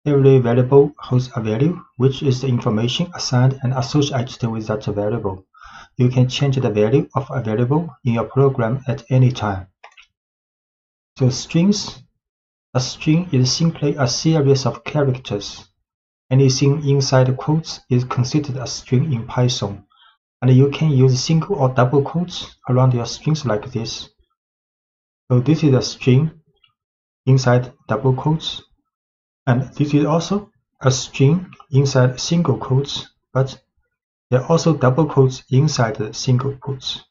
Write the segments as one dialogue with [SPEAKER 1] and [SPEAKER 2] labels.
[SPEAKER 1] every variable holds a value, which is the information assigned and associated with that variable. You can change the value of a variable in your program at any time. So a string is simply a series of characters. Anything inside quotes is considered a string in Python, and you can use single or double quotes around your strings like this. So this is a string inside double quotes, and this is also a string inside single quotes, but there are also double quotes inside the single quotes.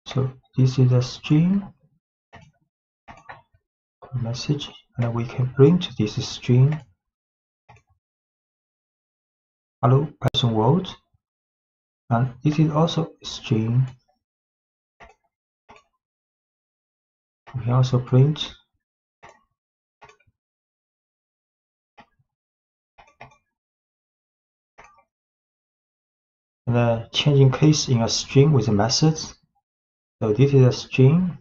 [SPEAKER 1] So this is a string message, and we can print this string hello Python world, and this is also a string. We can also print and changing case in a string with methods. So this is a string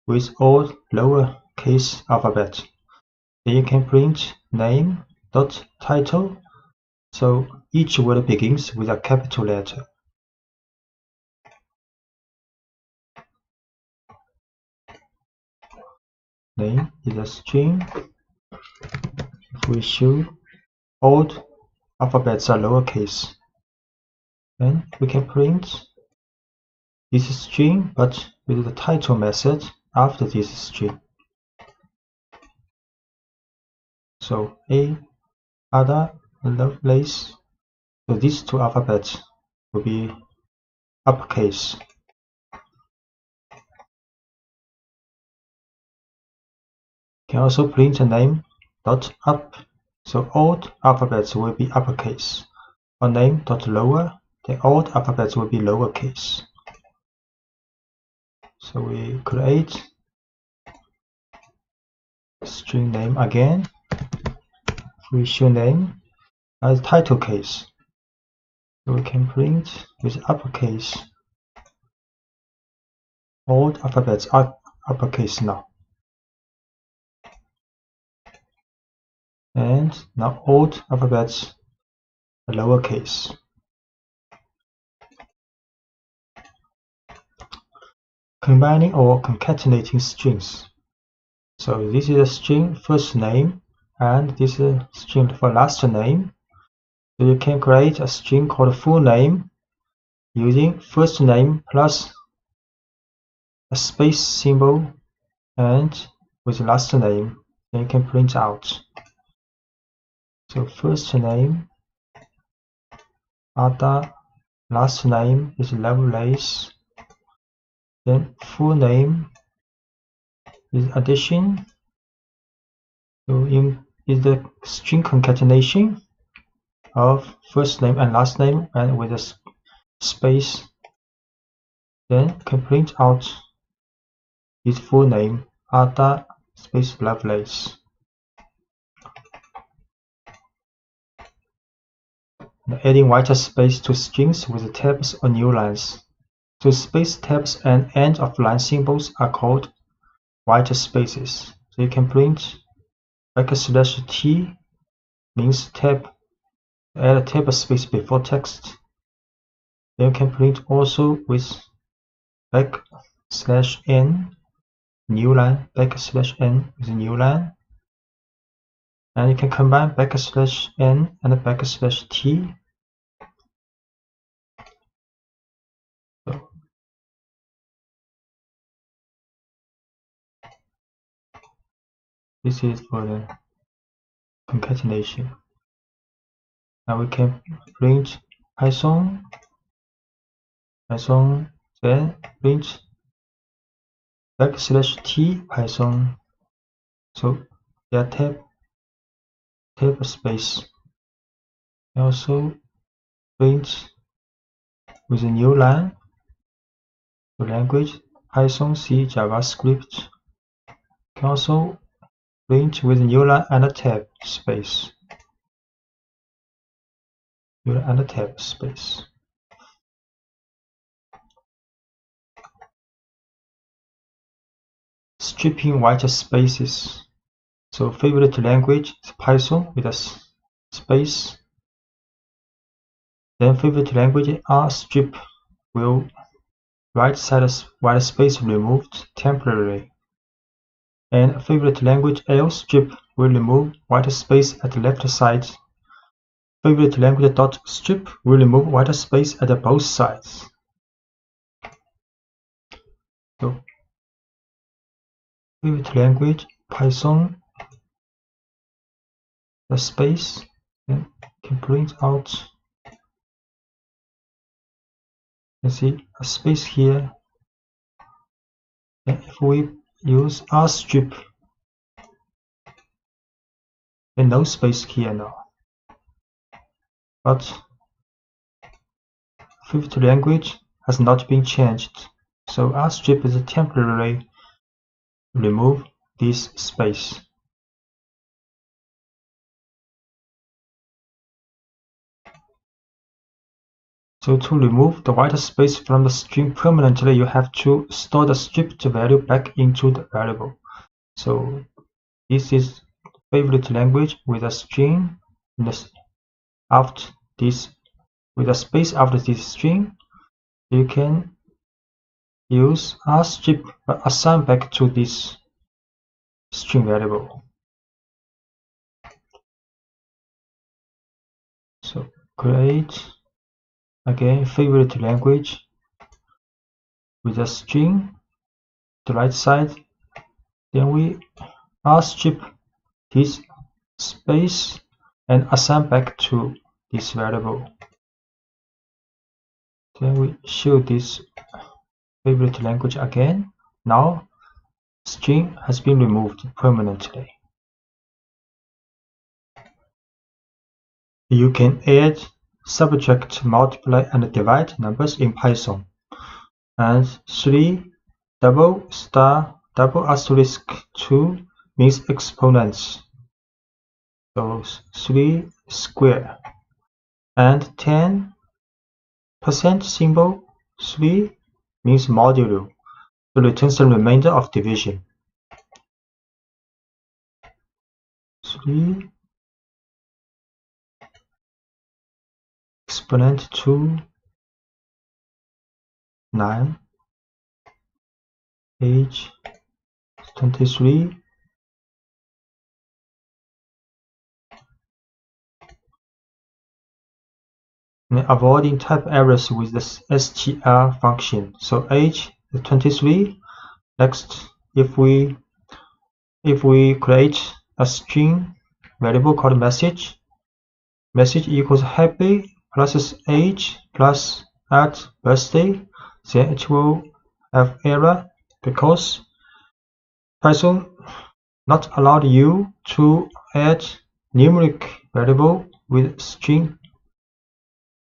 [SPEAKER 1] with all lowercase alphabet. Then you can print name dot title. So each word begins with a capital letter. Name is a string. If we show all alphabets are lowercase, then we can print this string but with the title method after this string. So A, Ada, and Lovelace. So these two alphabets will be uppercase. Can also print a name dot up. So all alphabets will be uppercase. Or name dot lower, then all alphabets will be lowercase. So we create string name again. We show name as title case. So we can print with uppercase. All alphabets are uppercase now. And now all alphabets are lowercase. Combining or concatenating strings. So this is a string first name, and this is a string for last name. So you can create a string called full name using first name plus a space symbol and with last name. Then you can print out. So first name Ada, last name is Lovelace. Then full name is addition. So is the string concatenation of first name and last name and with a space. Then can print out his full name Ada space Lovelace. And adding white space to strings with tabs or new lines. So space tabs and end of line symbols are called white spaces. So you can print \t means tab. Add a tab space before text. Then you can print also with \n new line, \n is a new line. And you can combine \n and \t. So this is for the concatenation. Now we can print Python, then print \t Python. So there are tab space. Also print with a new line. The language Python, C, JavaScript. Can also print with a new line and a tab space. New line and a tab space. stripping white spaces. So favorite language is Python with a space. Then favorite language R strip will right side white space removed temporarily. And favorite language L strip will remove white space at the left side. Favorite language dot strip will remove white space at both sides. So favorite language Python, the space, and can print out. You see a space here. And if we use R strip, then no space here now. But favorite language has not been changed, so R strip is temporarily remove this space. So to remove the white space from the string permanently, you have to store the stripped value back into the variable. So this is favorite language with a string after this, with a space after this string. You can use R strip but assign back to this string variable. So create again favorite language with a string the right side, then we R strip this space and assign back to this variable. Then we show this favorite language again. Now string has been removed permanently. You can add, subtract, multiply, and divide numbers in Python. And 3 double star double asterisk 2 means exponents. So 3 square. And 10% symbol 3 means modulo. So returns the remainder of division. 3 exponent 2 9 age 23. And avoiding type errors with the str function. So age is 23. Next, if we create a string variable called message equals happy plus age plus at birthday, then it will have error because Python not allowed you to add numeric variable with string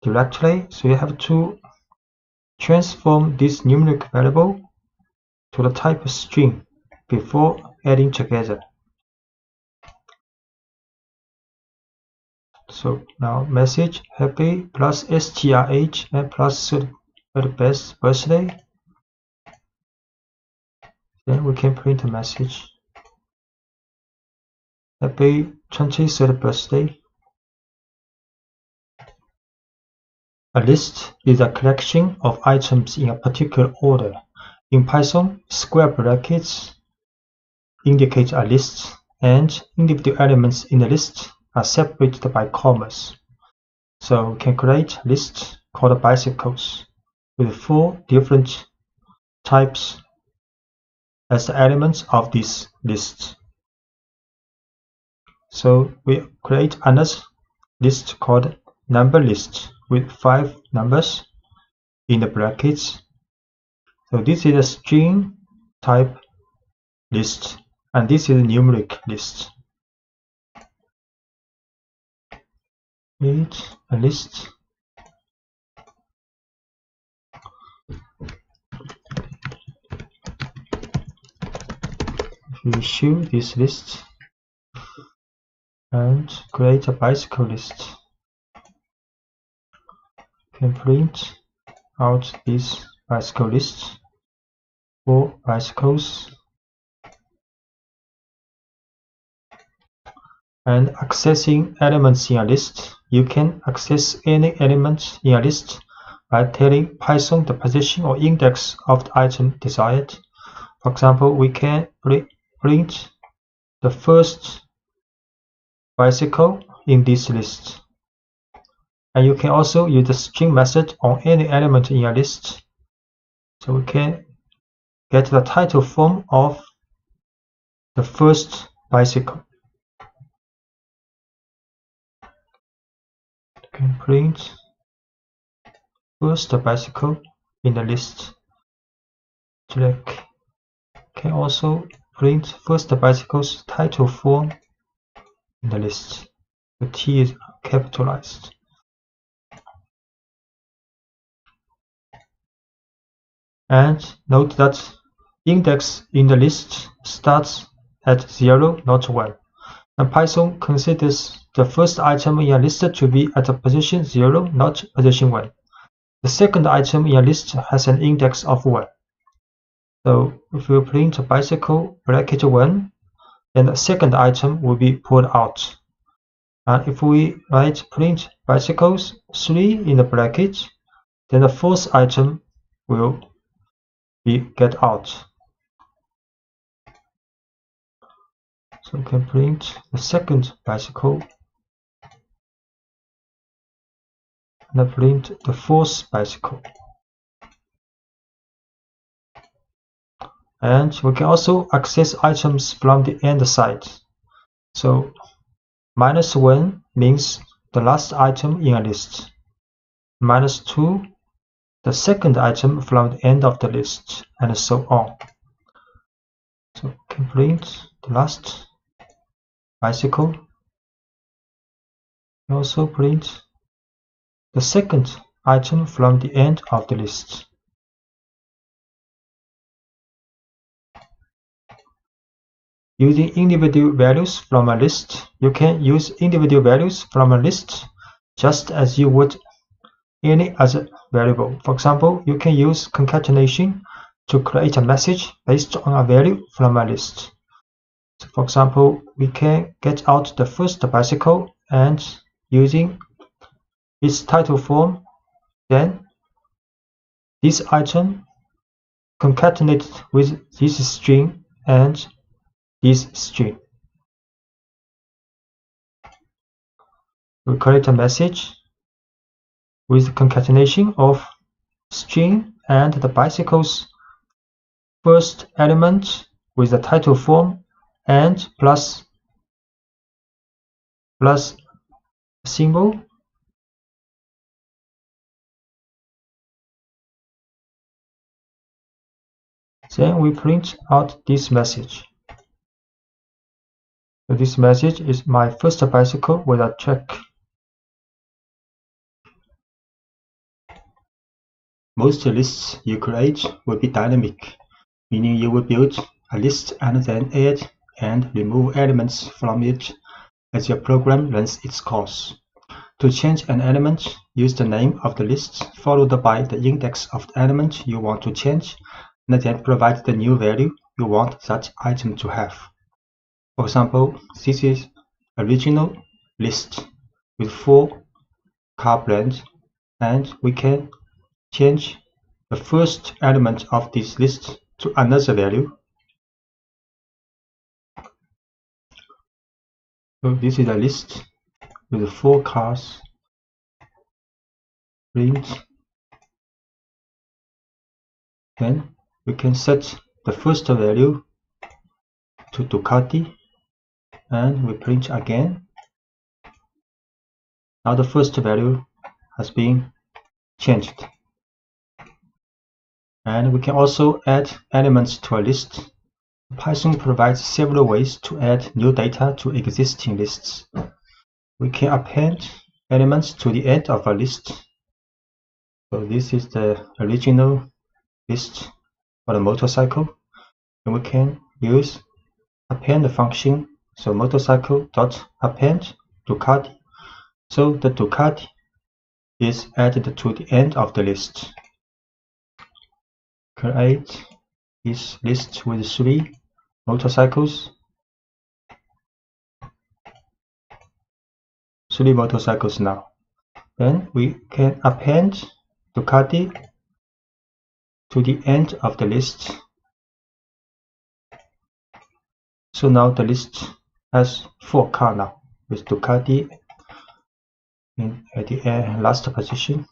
[SPEAKER 1] directly, so you have to transform this numeric variable to the type of string before adding together. So now message happy plus strh and plus birthday. Then we can print a message happy 23rd birthday. A list is a collection of items in a particular order. In Python, square brackets indicate a list, and individual elements in the list are separated by commas. So we can create a list called bicycles with 4 different types as the elements of this list. So we create another list called number list with 5 numbers in the brackets. So this is a string type list, and this is a numeric list. Create a list. We show this list and create a bicycle list. You can print out this bicycle list for bicycles. And accessing elements in a list, you can access any element in a list by telling Python the position or index of the item desired. For example, we can print the first bicycle in this list. And you can also use the string method on any element in a list. So we can get the title form of the first bicycle. You can print first bicycle in the list. Select. Can also print first bicycle's title form in the list. The T is capitalized. And note that index in the list starts at 0, not 1. And Python considers the first item in a list to be at a position 0, not position 1. The second item in a list has an index of 1. So if we print bicycle bracket 1, then the second item will be pulled out. And if we write print bicycles 3 in the bracket, then the fourth item will be get out. So we can print the second bicycle and print the fourth bicycle. And we can also access items from the end side. So -1 means the last item in a list. -2, the second item from the end of the list, and so on. So we can print the last bicycle. We also print the second item from the end of the list. Using individual values from a list, you can use individual values from a list just as you would any other variable. For example, you can use concatenation to create a message based on a value from a list. So for example, we can get out the first bicycle and using its title form, then this item concatenated with this string and this string. We create a message with concatenation of string and the bicycle's first element with the title form and plus symbol. Then we print out this message. So this message is my first bicycle with a track. Most lists you create will be dynamic, meaning you will build a list and then add and remove elements from it as your program runs its course. To change an element, use the name of the list followed by the index of the element you want to change, and then provide the new value you want that item to have. For example, this is original list with 4 car brands, and we can change the first element of this list to another value. So this is a list with 4 cars. Print. Then we can set the first value to Ducati, and we print again. Now the first value has been changed. And we can also add elements to a list. Python provides several ways to add new data to existing lists. We can append elements to the end of a list. So this is the original list for the motorcycle. And we can use append function. So motorcycle.append Ducati. So the Ducati is added to the end of the list. Create this list with 3 motorcycles. 3 motorcycles now. Then we can append Ducati to the end of the list. So now the list has 4 cars now, with Ducati at the last position.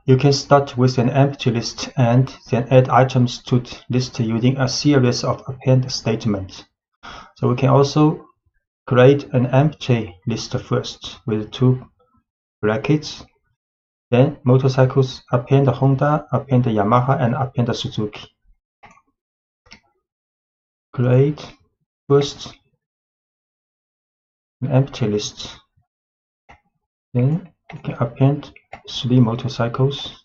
[SPEAKER 1] You can start with an empty list and then add items to the list using a series of append statements. So we can also create an empty list first with 2 brackets. Then motorcycles, append Honda, append Yamaha, and append Suzuki. Create first an empty list. Then we can append 3 motorcycles.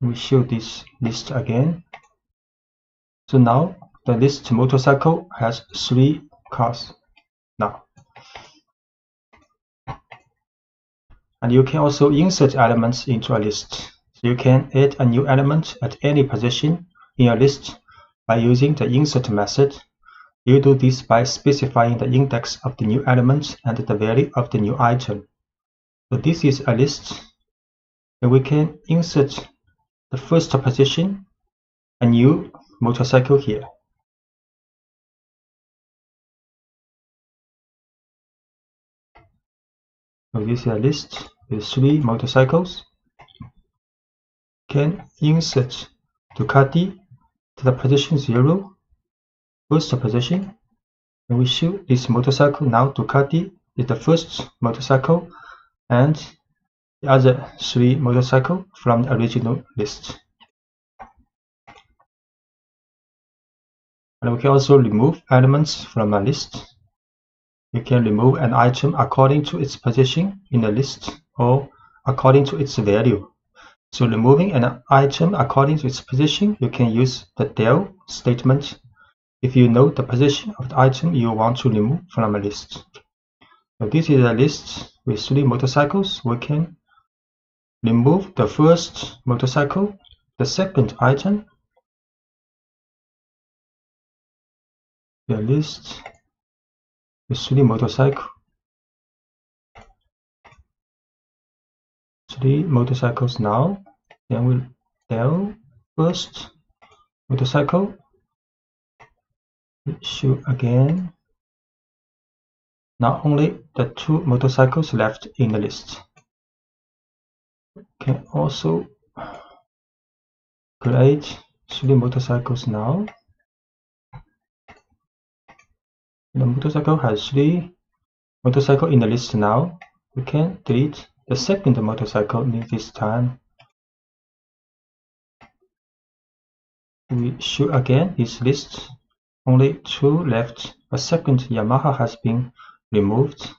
[SPEAKER 1] We show this list again. So now the list motorcycle has 3 cars now. And you can also insert elements into a list. So you can add a new element at any position in a list by using the insert method. You do this by specifying the index of the new element and the value of the new item. So this is a list, and we can insert the first position, a new motorcycle here. So this is a list with 3 motorcycles. Can insert Ducati to the position 0, first position, and we show this motorcycle. Now Ducati is the first motorcycle and the other 3 motorcycles from the original list. And we can also remove elements from a list. You can remove an item according to its position in the list or according to its value. So removing an item according to its position, you can use the del statement if you know the position of the item you want to remove from a list. So this is a list with 3 motorcycles. We can remove the first motorcycle, the second item, the list with 3 motorcycles. 3 motorcycles now. Then we'll del first motorcycle. Show again. Now only the 2 motorcycles left in the list. Can also create 3 motorcycles now. The motorcycle has 3 motorcycles in the list now. We can delete the second motorcycle this time. We show again this list. Only 2 left. A second Yamaha has been removed.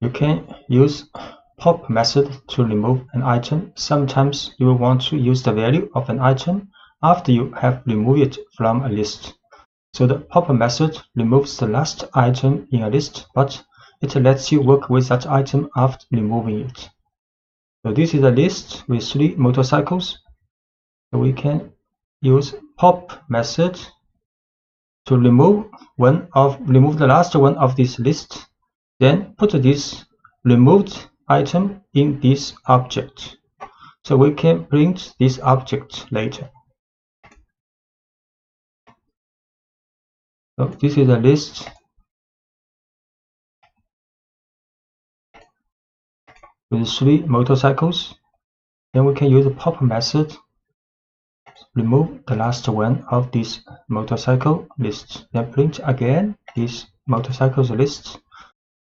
[SPEAKER 1] You can use pop method to remove an item. Sometimes you will want to use the value of an item after you have removed it from a list. So the pop method removes the last item in a list, but it lets you work with that item after removing it. So this is a list with 3 motorcycles. So we can use pop method to remove the last one of this list. Then put this removed item in this object. So we can print this object later. So this is a list with 3 motorcycles. Then we can use the pop method. Remove the last one of this motorcycle list. Then print again this motorcycles list.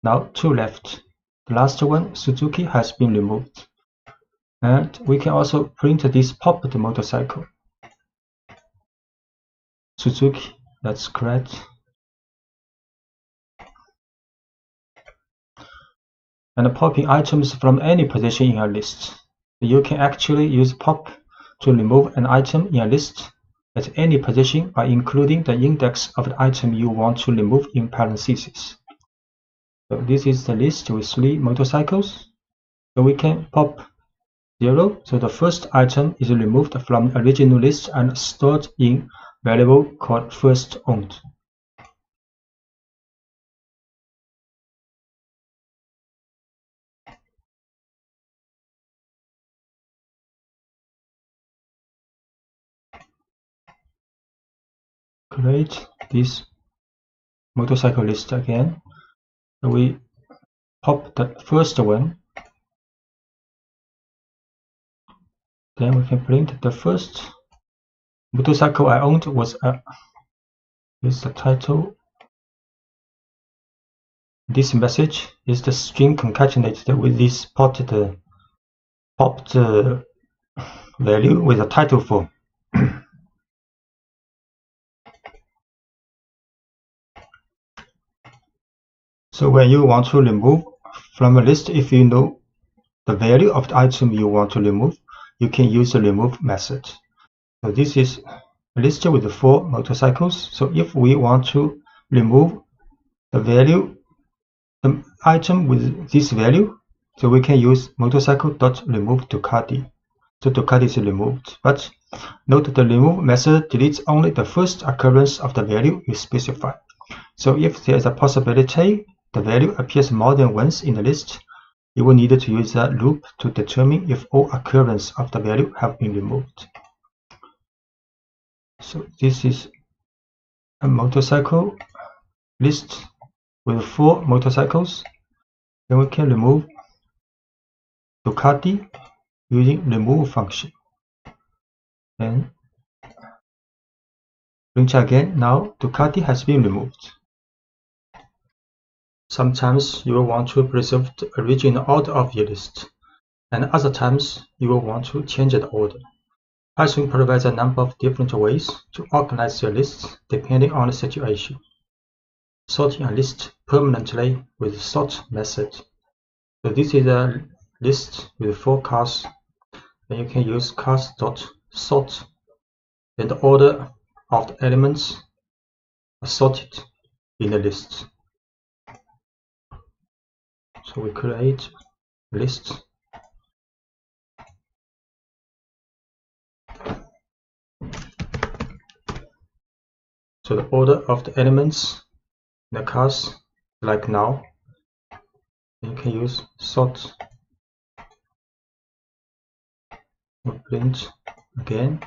[SPEAKER 1] Now 2 left. The last one, Suzuki, has been removed. And we can also print this popped motorcycle. Suzuki, that's correct. And popping items from any position in a list. You can actually use pop to remove an item in a list at any position by including the index of the item you want to remove in parentheses. So this is the list with 3 motorcycles. So we can pop 0, so the first item is removed from the original list and stored in variable called first owned. Create this motorcycle list again. So we pop the first one. Then we can print the first motorcycle I owned was here's the title. This message is the string concatenated with this popped value with a title form. So when you want to remove from a list, if you know the value of the item you want to remove, you can use the remove method. So this is a list with 4 motorcycles. So if we want to remove the item with this value, so we can use motorcycle.remove Ducati. So Ducati is removed, but note the remove method deletes only the first occurrence of the value you specify. So if there is a possibility the value appears more than once in the list, you will need to use a loop to determine if all occurrences of the value have been removed. So this is a motorcycle list with 4 motorcycles. Then we can remove Ducati using remove function. Then print again. Now Ducati has been removed. Sometimes you will want to preserve the original order of your list, and other times you will want to change the order. Python provides a number of different ways to organize your lists depending on the situation. Sorting a list permanently with the sort method. So this is a list with 4 cars. Then you can use cars.sort. Then the order of the elements are sorted in the list. So we create a list. So the order of the elements in the cars, like now, you can use sort. We print again.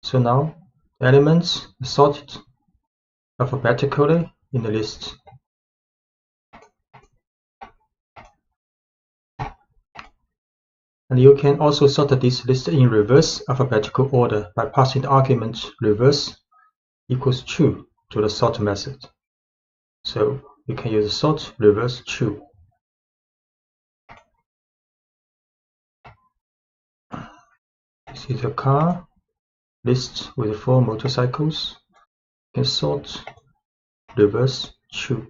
[SPEAKER 1] So now the elements are sorted alphabetically in the list. And you can also sort this list in reverse alphabetical order by passing the argument reverse equals true to the sort method. So you can use sort reverse true. This is a car list with 4 motorcycles. You can sort reverse true.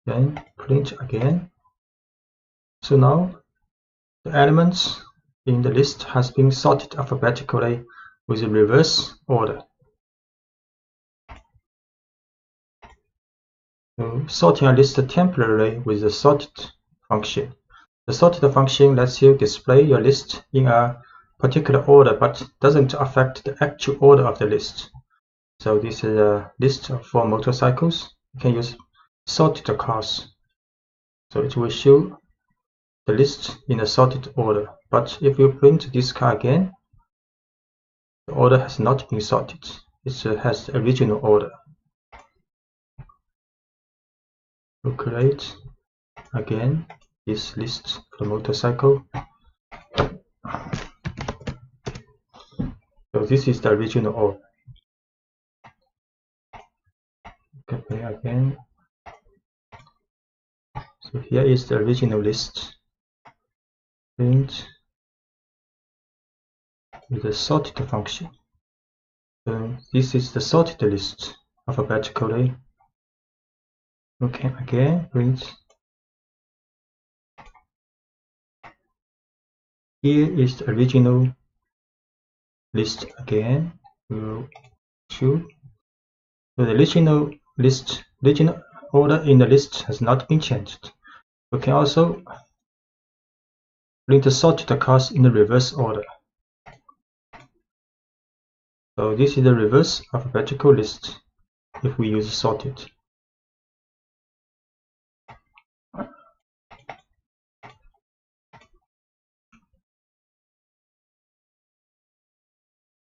[SPEAKER 1] Then print again. So now the elements in the list has been sorted alphabetically with a reverse order. Sorting a list temporarily with the sorted function. The sorted function lets you display your list in a particular order but doesn't affect the actual order of the list. So this is a list of 4 motorcycles. You can use sorted cars. So it will show the list in a sorted order. But if you print this car again, the order has not been sorted. It has the original order. We'll create again this list for the motorcycle. So this is the original order. Copy again. So here is the original list. Print with the sorted function. So this is the sorted list alphabetically. Okay, again print. Here is the original list again. We'll choose. So the original order in the list has not been changed. We can also print the sorted cars in the reverse order. So this is the reverse alphabetical list if we use sorted.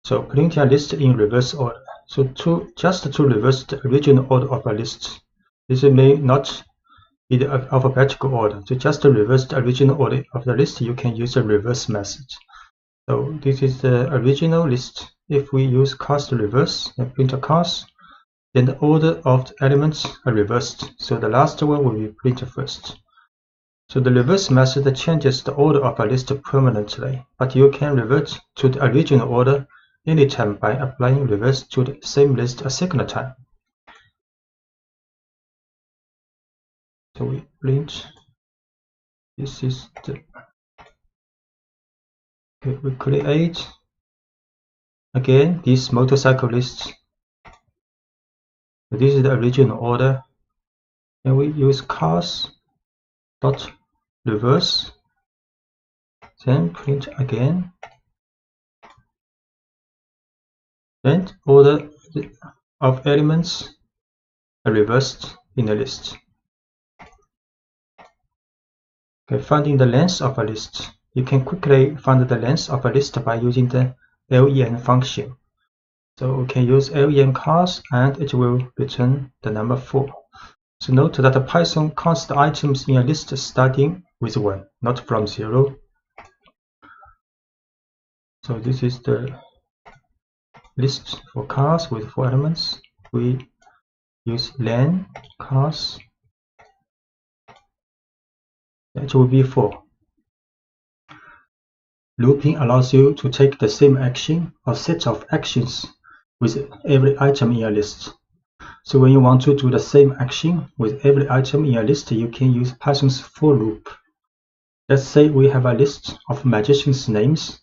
[SPEAKER 1] So printing a list in reverse order. So just to reverse the original order of a list. This may not be the alphabetical order. So just to reverse the original order of the list, you can use the reverse method. So this is the original list. If we use cast reverse and print a cast, then the order of the elements are reversed. So the last one will be printed first. So the reverse method changes the order of a list permanently, but you can revert to the original order anytime by applying reverse to the same list a second time. So we print. This is the. Okay, we create again this motorcycle list. So this is the original order, and we use cars dot reverse. Then print again. And order of elements are reversed in the list. Okay, finding the length of a list. You can quickly find the length of a list by using the len function. So we can use len cars and it will return the number 4. So note that Python counts the items in a list starting with 1, not from 0. So this is the list for cars with 4 elements. We use len cars. It will be 4. Looping allows you to take the same action or set of actions with every item in a list. So when you want to do the same action with every item in a list, you can use Python's for loop. Let's say we have a list of magicians' names,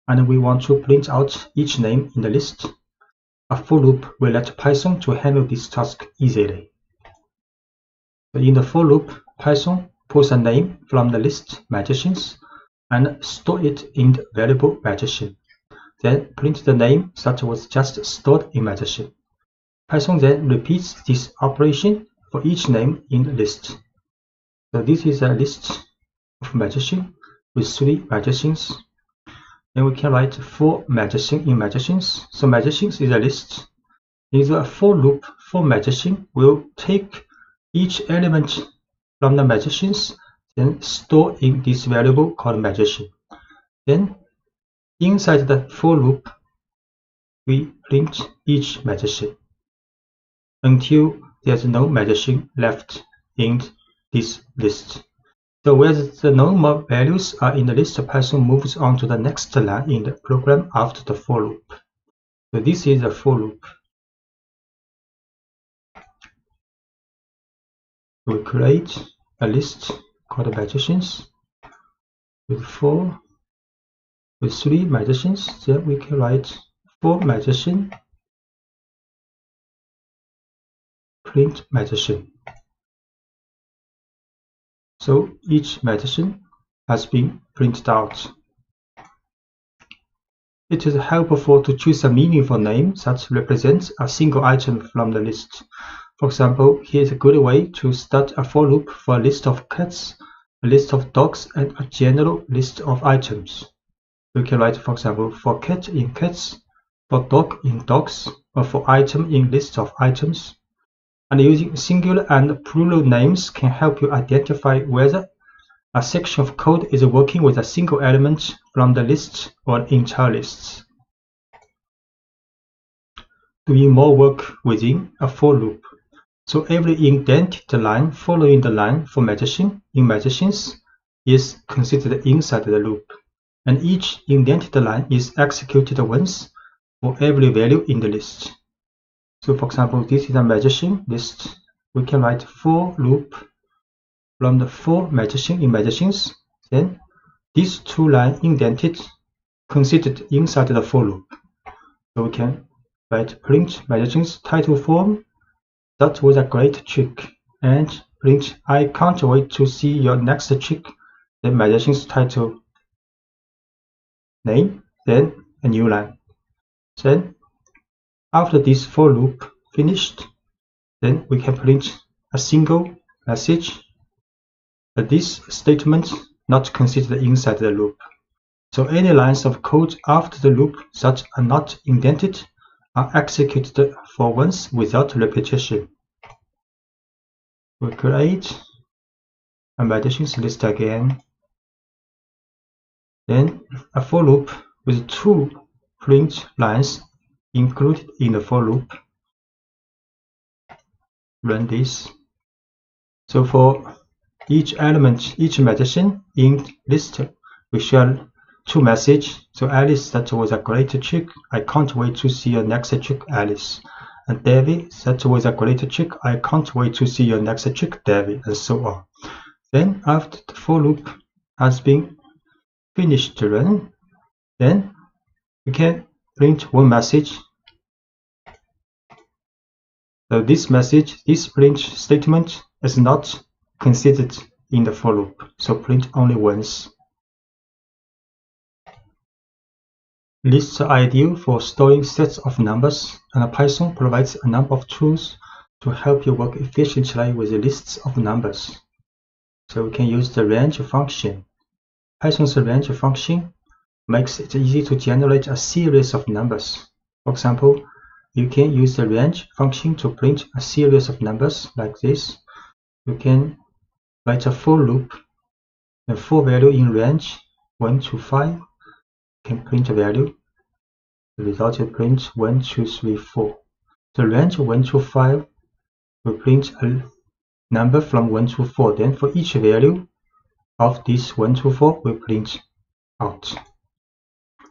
[SPEAKER 1] and we want to print out each name in the list. A for loop will let Python to handle this task easily. So in the for loop, Python pulls a name from the list magicians and store it in the variable magician. Then print the name that was just stored in magician. Python then repeats this operation for each name in the list. So this is a list of magicians with 3 magicians. Then we can write 4 magicians in magicians. So magicians is a list. In the for loop, for magician will take each element from the magicians, then store in this variable called magician. Then inside the for loop, we print each magician until there's no magician left in this list. So where the no more values are in the list, Python moves on to the next line in the program after the for loop. So this is the for loop. We create a list called magicians with 3 magicians. Then we can write 4 magician, print magician. So each magician has been printed out. It is helpful to choose a meaningful name that represents a single item from the list. For example, here is a good way to start a for loop for a list of cats, a list of dogs, and a general list of items. We can write, for example, for cat in cats, for dog in dogs, or for item in list of items. And using singular and plural names can help you identify whether a section of code is working with a single element from the list or entire lists. Doing more work within a for loop. So every indented line following the line for magician in magicians is considered inside the loop, and each indented line is executed once for every value in the list. So for example, this is a magician list. We can write for loop from the 4 magician in magicians, then these 2 lines indented considered inside the for loop. So we can write print magicians title form. That was a great trick. And print I can't wait to see your next trick, the magician's title name, then a new line. Then after this for loop finished, then we can print a single message that this statement not considered inside the loop. So any lines of code after the loop that are not indented are executed for once without repetition. We create a medicines list again, then a for loop with 2 print lines included in the for loop. Run this. So for each element, each medicine in list, we share 2 messages. So Alice, that was a great trick. I can't wait to see your next trick, Alice. And David, that was a great trick. I can't wait to see your next trick, David, and so on. Then after the for loop has been finished to run, then we can print one message. So this message, this print statement is not considered in the for loop, so print only once. Lists are ideal for storing sets of numbers, and Python provides a number of tools to help you work efficiently with lists of numbers. So we can use the range function. Python's range function makes it easy to generate a series of numbers. For example, you can use the range function to print a series of numbers like this. You can write a for loop, a for value in range 1 to 5. You can print a value. The result will print 1, 2, 3, 4. The range 1 to 5 will print a number from 1 to 4. Then for each value of this 1 to 4 will print out.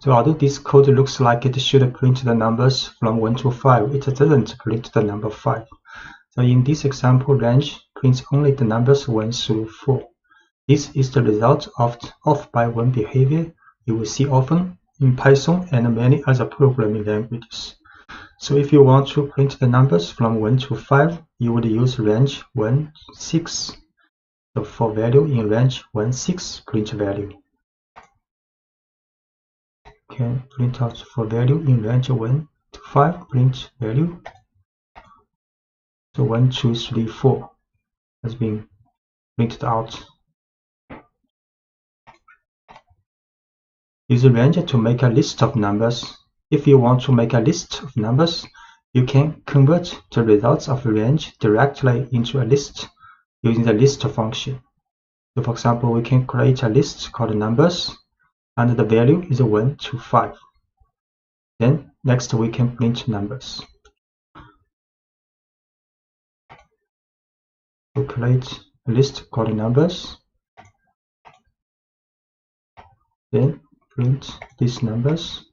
[SPEAKER 1] So although this code looks like it should print the numbers from 1 to 5, it doesn't print the number 5. So in this example, range prints only the numbers 1 through 4. This is the result of off by 1 behavior you will see often in Python and many other programming languages. So if you want to print the numbers from 1 to 5, you would use range 1, 6. So for value in range 1, 6, print value. Can print out for value in range 1 to 5, print value. So 1, 2, 3, 4 has been printed out. Use a range to make a list of numbers. If you want to make a list of numbers, you can convert the results of a range directly into a list using the list function. So for example, we can create a list called numbers, and the value is 1 to 5. Then next we can print numbers. We create a list called numbers, then print these numbers.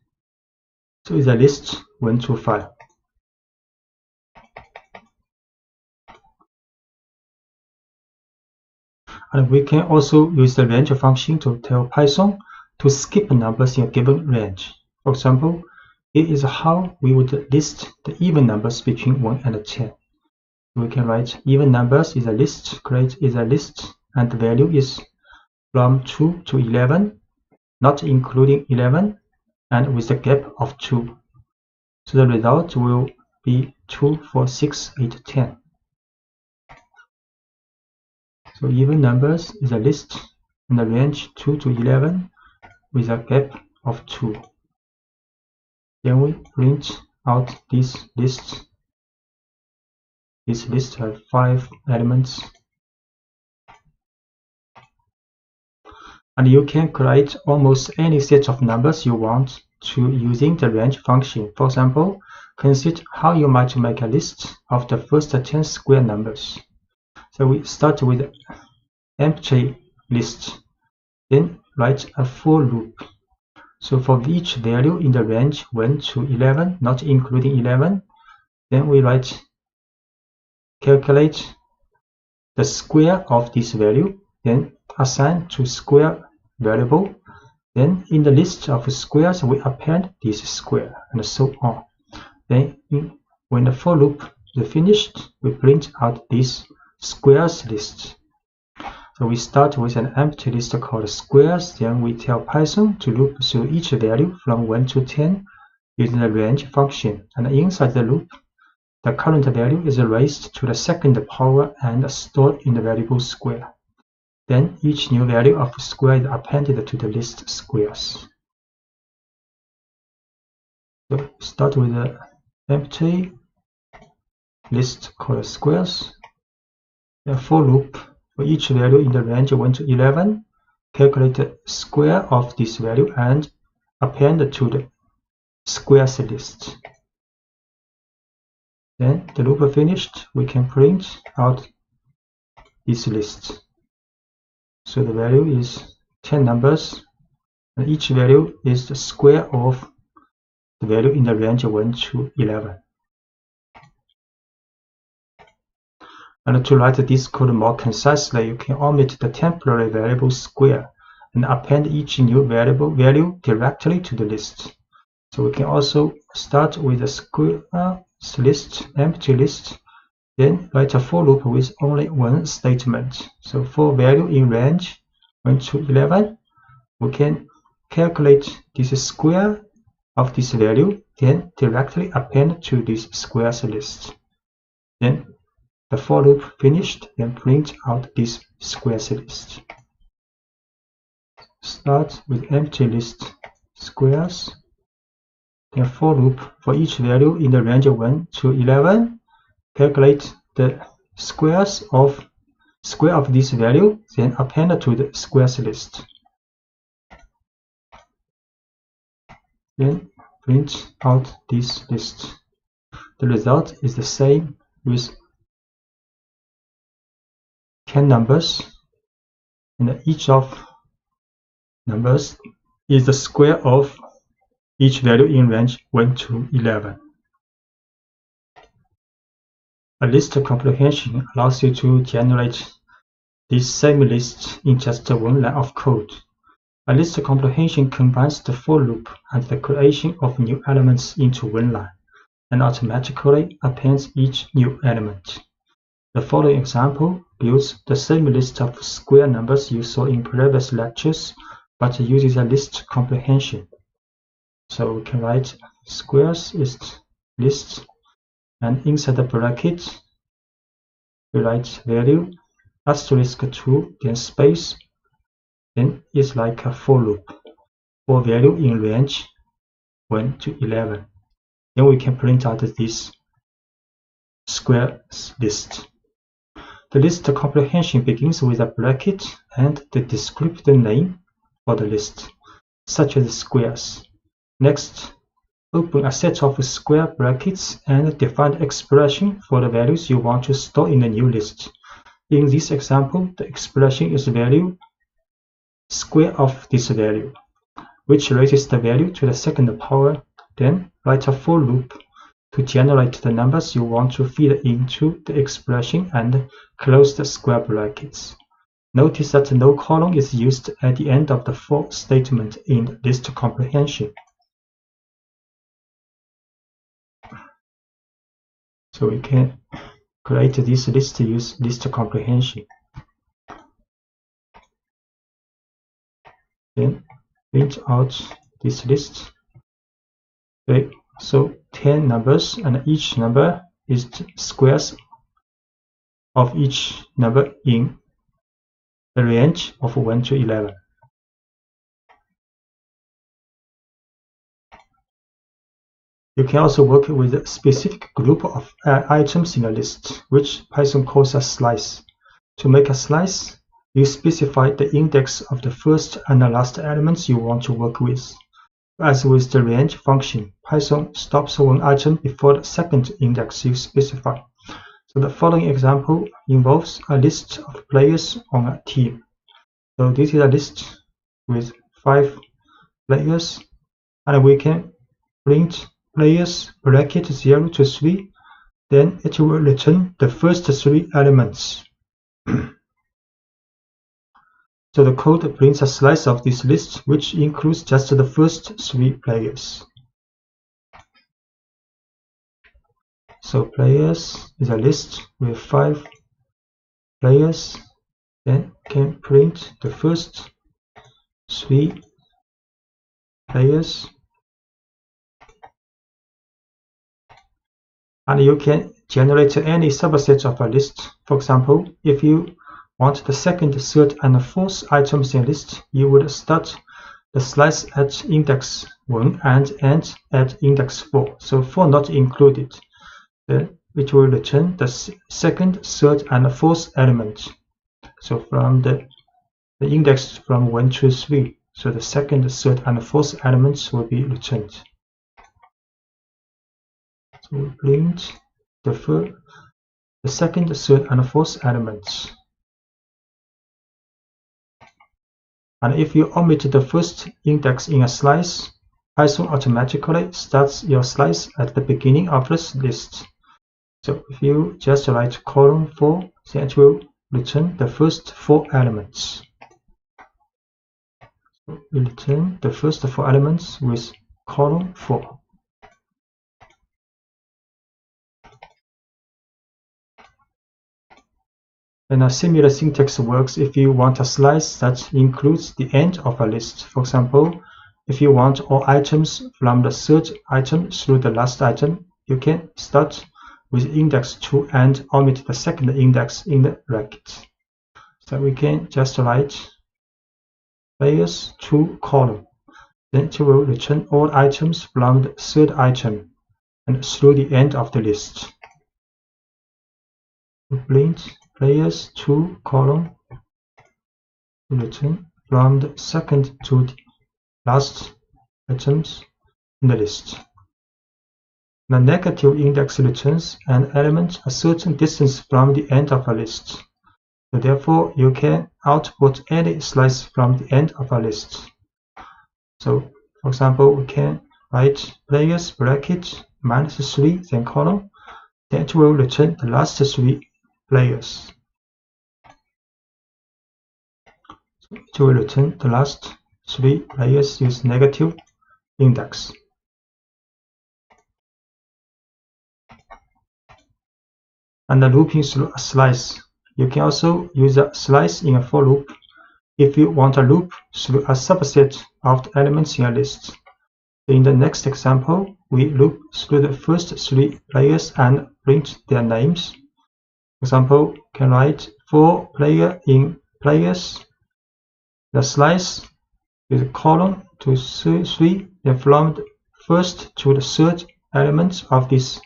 [SPEAKER 1] So it's a list 1 to 5. And we can also use the range function to tell Python to skip numbers in a given range. For example, it is how we would list the even numbers between 1 and 10. We can write even numbers is a list, create is a list, and the value is from 2 to 11, not including 11, and with a gap of 2. So the result will be 2, 4, 6, 8, 10. So even numbers is a list in the range 2 to 11 with a gap of 2. Then we print out this list. This list has 5 elements. And you can create almost any set of numbers you want to using the range function. For example, consider how you might make a list of the first 10 square numbers. So we start with empty list, then write a for loop. So for each value in the range 1 to 11, not including 11, then we write calculate the square of this value, then assign to square variable. Then in the list of squares, we append this square, and so on. Then when the for loop is finished, we print out this squares list. So we start with an empty list called squares, then we tell Python to loop through each value from 1 to 10 using the range function, and inside the loop, the current value is raised to the second power and stored in the variable square. Then each new value of square is appended to the list squares. So start with the empty list called squares. A for loop for each value in the range 1 to 11. Calculate the square of this value and append to the squares list. Then the loop finished, we can print out this list. So the value is 10 numbers, and each value is the square of the value in the range 1 to 11. And to write this code more concisely, you can omit the temporary variable square and append each new variable value directly to the list. So we can also start with a squares list, empty list, then write a for loop with only one statement. So for value in range 1 to 11, we can calculate this square of this value, then directly append to this squares list. Then the for loop finished, then print out this squares list. Start with empty list squares, then for loop for each value in the range 1 to 11. Calculate the square of this value, then append to the squares list. Then print out this list. The result is the same with 10 numbers, and each of numbers is the square of each value in range 1 to 11. A list comprehension allows you to generate this same list in just one line of code. A list comprehension combines the for loop and the creation of new elements into one line, and automatically appends each new element. The following example builds the same list of square numbers you saw in previous lectures, but uses a list comprehension. So we can write squares is list, and inside the bracket we write value asterisk 2, then space, then it's like a for loop for value in range 1 to 11. Then we can print out this squares list. The list comprehension begins with a bracket and the descriptive name for the list, such as squares. Next, open a set of square brackets and define the expression for the values you want to store in the new list. In this example, the expression is value square of this value, which raises the value to the second power. Then write a for loop to generate the numbers you want to feed into the expression and close the square brackets. Notice that no colon is used at the end of the for statement in list comprehension. So we can create this list use list comprehension. Then print out this list. Okay, so 10 numbers, and each number is squares of each number in the range of 1 to 11. You can also work with a specific group of items in a list, which Python calls a slice. To make a slice, you specify the index of the first and the last elements you want to work with. As with the range function, Python stops one item before the second index you specify. So the following example involves a list of players on a team. So this is a list with 5 players, and we can print players bracket 0 to 3, then it will return the first 3 elements. So the code prints a slice of this list, which includes just the first 3 players. So players is a list with 5 players, then can print the first 3 players, and you can generate any subset of a list. For example, if you want the second, third, and fourth items in a list, you would start the slice at index 1 and end at index 4, so 4 not included. Then it will return the second, third, and fourth element. So from the index from 1 to 3, so the second, third, and fourth elements will be returned. So we print the second, third, and fourth elements. And if you omit the first index in a slice, Python automatically starts your slice at the beginning of this list. So if you just write column 4, then it will return the first 4 elements. So we return the first 4 elements with column 4. And a similar syntax works if you want a slice that includes the end of a list. For example, if you want all items from the third item through the last item, you can start with index 2 and omit the second index in the bracket. So we can just write players 2 column. Then it will return all items from the third item and through the end of the list. We print players 2 column return from the second to the last items in the list. The negative index returns an element a certain distance from the end of a list. So therefore, you can output any slice from the end of a list. So, for example, we can write players bracket -3, then column. Then it will return the last 3 players. So it will return the last 3 players with negative index. And the looping through a slice. You can also use a slice in a for loop if you want a loop through a subset of the elements in a list. In the next example, we loop through the first 3 players and print their names. For example, you can write for player in players, the slice with column to 3, then from the first to the third element of this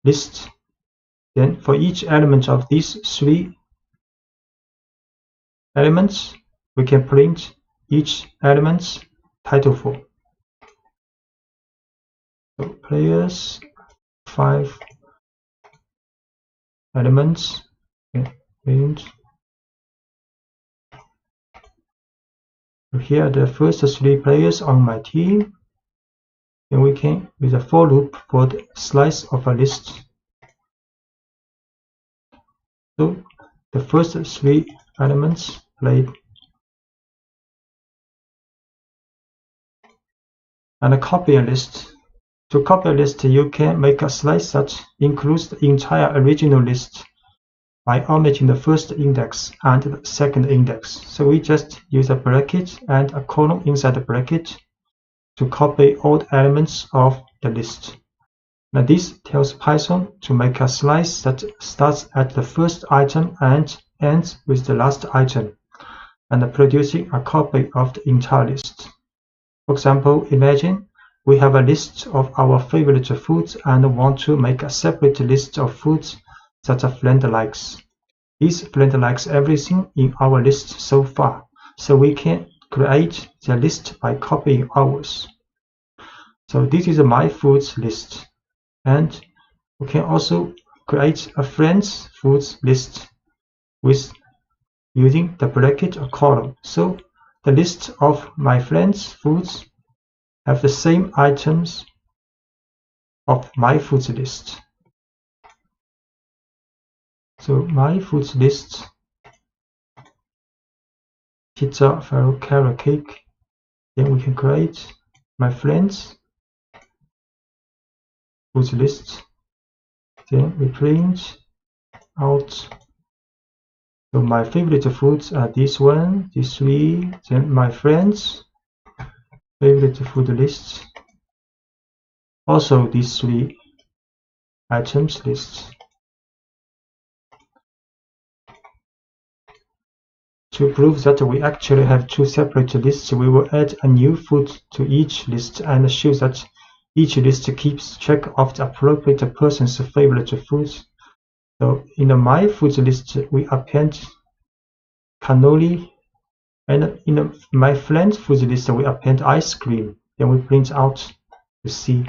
[SPEAKER 1] list. Then for each element of these 3 elements, we can print each element's title for. So players 5 elements, print. So here are the first 3 players on my team. Then we can use a for loop for the slice of a list. So the first 3 elements played. And copy a list. To copy a list, you can make a slice that includes the entire original list by omitting the first index and the second index. So we just use a bracket and a column inside the bracket to copy all the elements of the list. Now this tells Python to make a slice that starts at the first item and ends with the last item, and producing a copy of the entire list. For example, imagine we have a list of our favorite foods and want to make a separate list of foods that a friend likes. This friend likes everything in our list so far, so we can create the list by copying ours. So this is my foods list. And we can also create a friend's foods list with using the bracket or column. So the list of my friend's foods have the same items of my foods list. So my foods list, pizza, Faro, carrot cake. Then we can create my friends foods list. Then we print out So my favorite foods are this one, these three, then my friends' favorite food lists. Also these three items lists. To prove that we actually have two separate lists, we will add a new food to each list and show that each list keeps track of the appropriate person's favorite foods. So in the My Foods list, we append cannoli, and in the My Friends Foods list, we append ice cream. Then we print out the C.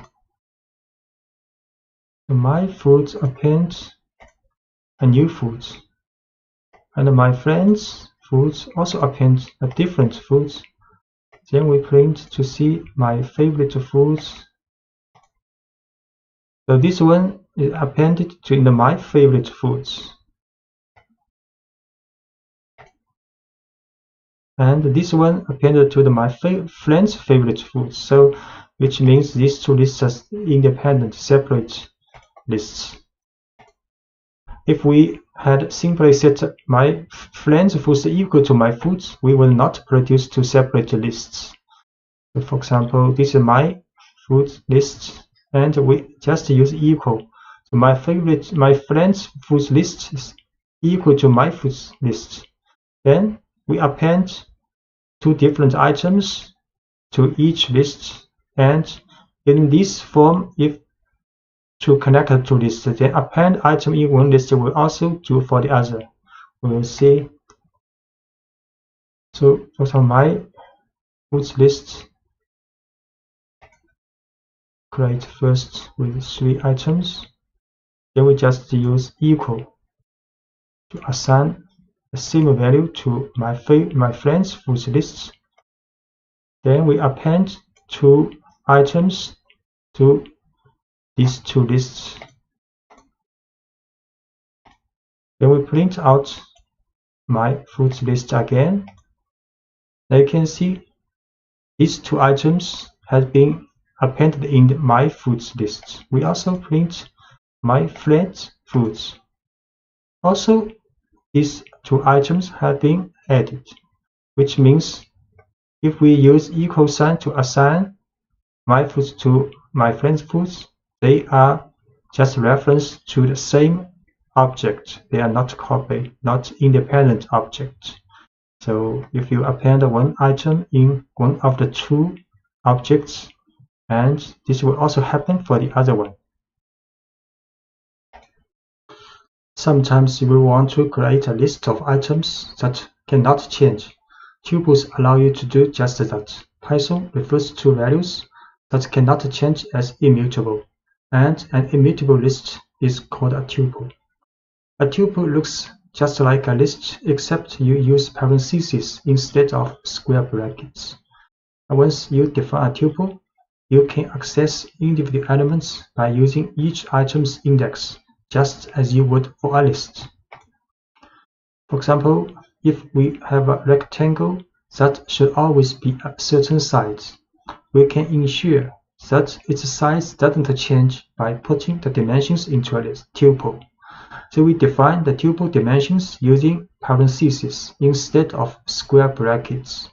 [SPEAKER 1] The My Foods append a new food, and My Friends Foods also append a different food. Then we print to see my favorite foods. So this one is appended to in the My Favorite Foods. And this one appended to the My Friend's Favorite Foods. So which means these two lists are independent, separate lists. If we had simply set My Friend's Foods equal to My Foods, we will not produce two separate lists. So for example, this is My Food list, and we just use equal. So My Friend's Foods list is equal to My Foods list. Then we append two different items to each list, and in this form, if to connect to list, then append item in one list will also do for the other. We will see. So for example, My Foods list, create first with three items. Then we just use equal to assign the same value to My Friends Foods list. Then we append two items to these two lists. Then we print out My Foods list again. Now you can see these two items have been appended in the My Foods list. We also print My Friends Foods. Also, these two items have been added, which means if we use equal sign to assign My Foods to My Friends Foods, they are just reference to the same object. They are not copy, not independent objects. So if you append one item in one of the two objects, and this will also happen for the other one. Sometimes you will want to create a list of items that cannot change. Tuples allow you to do just that. Python refers to values that cannot change as immutable, and an immutable list is called a tuple. A tuple looks just like a list, except you use parentheses instead of square brackets. And once you define a tuple, you can access individual elements by using each item's index, just as you would for a list. For example, if we have a rectangle that should always be a certain size, we can ensure that its size doesn't change by putting the dimensions into a tuple. So we define the tuple dimensions using parentheses instead of square brackets.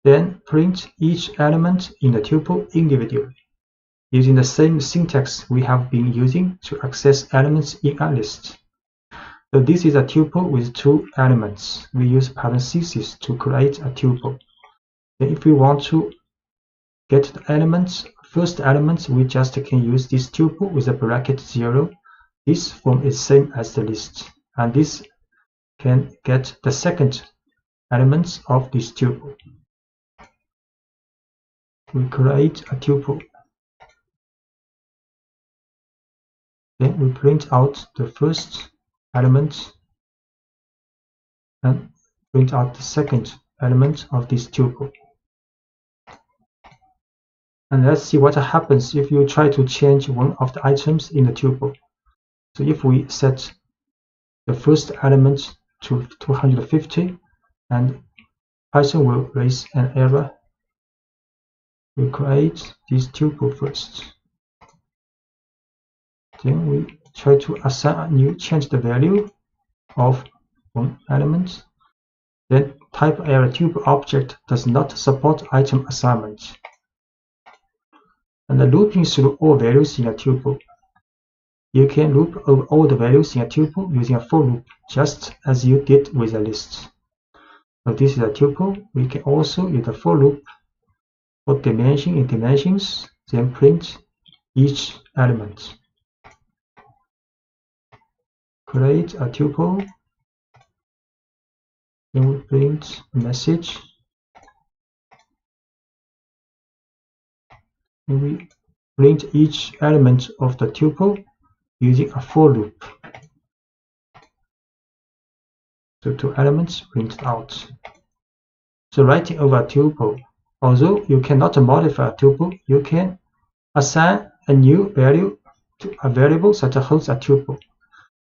[SPEAKER 1] Then print each element in the tuple individually, using the same syntax we have been using to access elements in a list. So this is a tuple with two elements. We use parentheses to create a tuple. Then if we want to get the elements, first elements, we just can use this tuple with a bracket 0. This form is same as the list, and this can get the second elements of this tuple. We create a tuple. Then we print out the first element and print out the second element of this tuple. And let's see what happens if you try to change one of the items in the tuple. So if we set the first element to 250, and Python will raise an error. We create this tuple first. Then we try to assign a new, change the value of one element. Then type array tuple object does not support item assignment. And the looping through all values in a tuple. You can loop over all the values in a tuple using a for loop, just as you did with a list. So this is a tuple. We can also use a for loop for dimension in dimensions, then print each element. Create a tuple. Then we print a message. And we print each element of the tuple using a for loop. So two elements printed out. So writing over a tuple. Although you cannot modify a tuple, you can assign a new value to a variable that holds a tuple.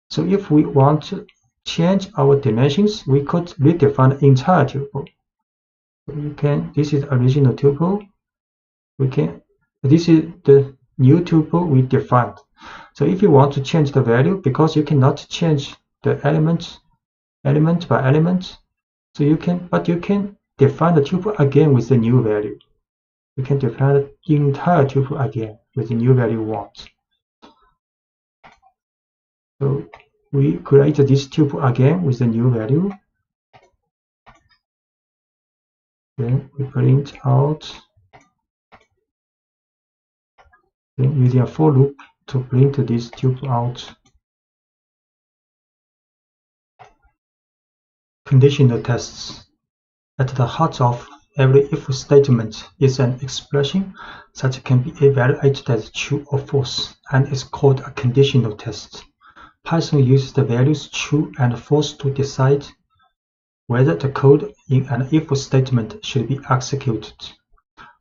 [SPEAKER 1] So if we want to change our dimensions, we could redefine the entire tuple. So you can. This is the original tuple. This is the new tuple we defined. So if you want to change the value, because you cannot change the element by element, so you can define the tuple again with the new value. You can define the entire tuple again with the new value you want. So we create this tuple again with the new value. Then we print out. Then using a for loop to print this tuple out. Conditional tests. At the heart of every if statement is an expression that can be evaluated as true or false, and is called a conditional test. Python uses the values true and false to decide whether the code in an if statement should be executed.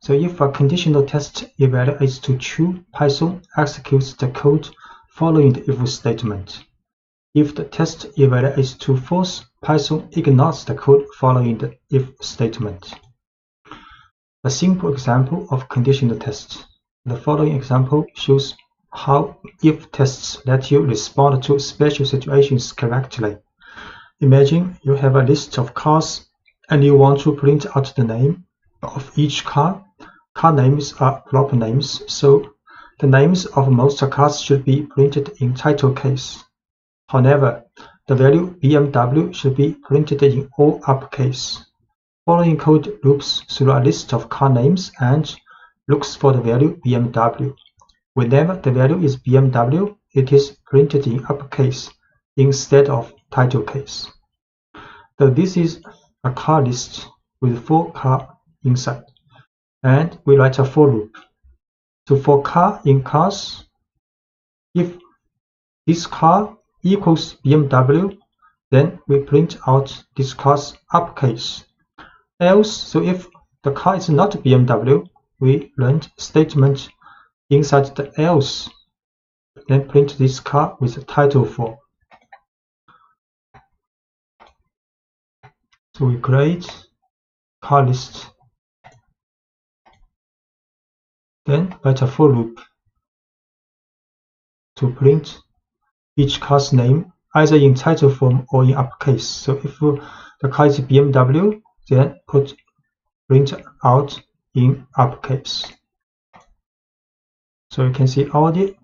[SPEAKER 1] So if a conditional test evaluates to true, Python executes the code following the if statement. If the test evaluates to false, Python ignores the code following the if statement. A simple example of conditional tests. The following example shows how if tests let you respond to special situations correctly. Imagine you have a list of cars and you want to print out the name of each car. Car names are proper names, so the names of most cars should be printed in title case. However, the value BMW should be printed in all uppercase. Following code loops through a list of car names and looks for the value BMW. Whenever the value is BMW, it is printed in uppercase instead of title case. So this is a car list with 4 cars inside, and we write a for loop. So for car in cars, if this car equals BMW, then we print out this car's uppercase. Else, so if the car is not BMW, we run statement inside the else, then print this car with title for. So we create car list, then write a for loop to print each car's name either in title form or in uppercase. So if the car is BMW, then print out in uppercase. So you can see Audi,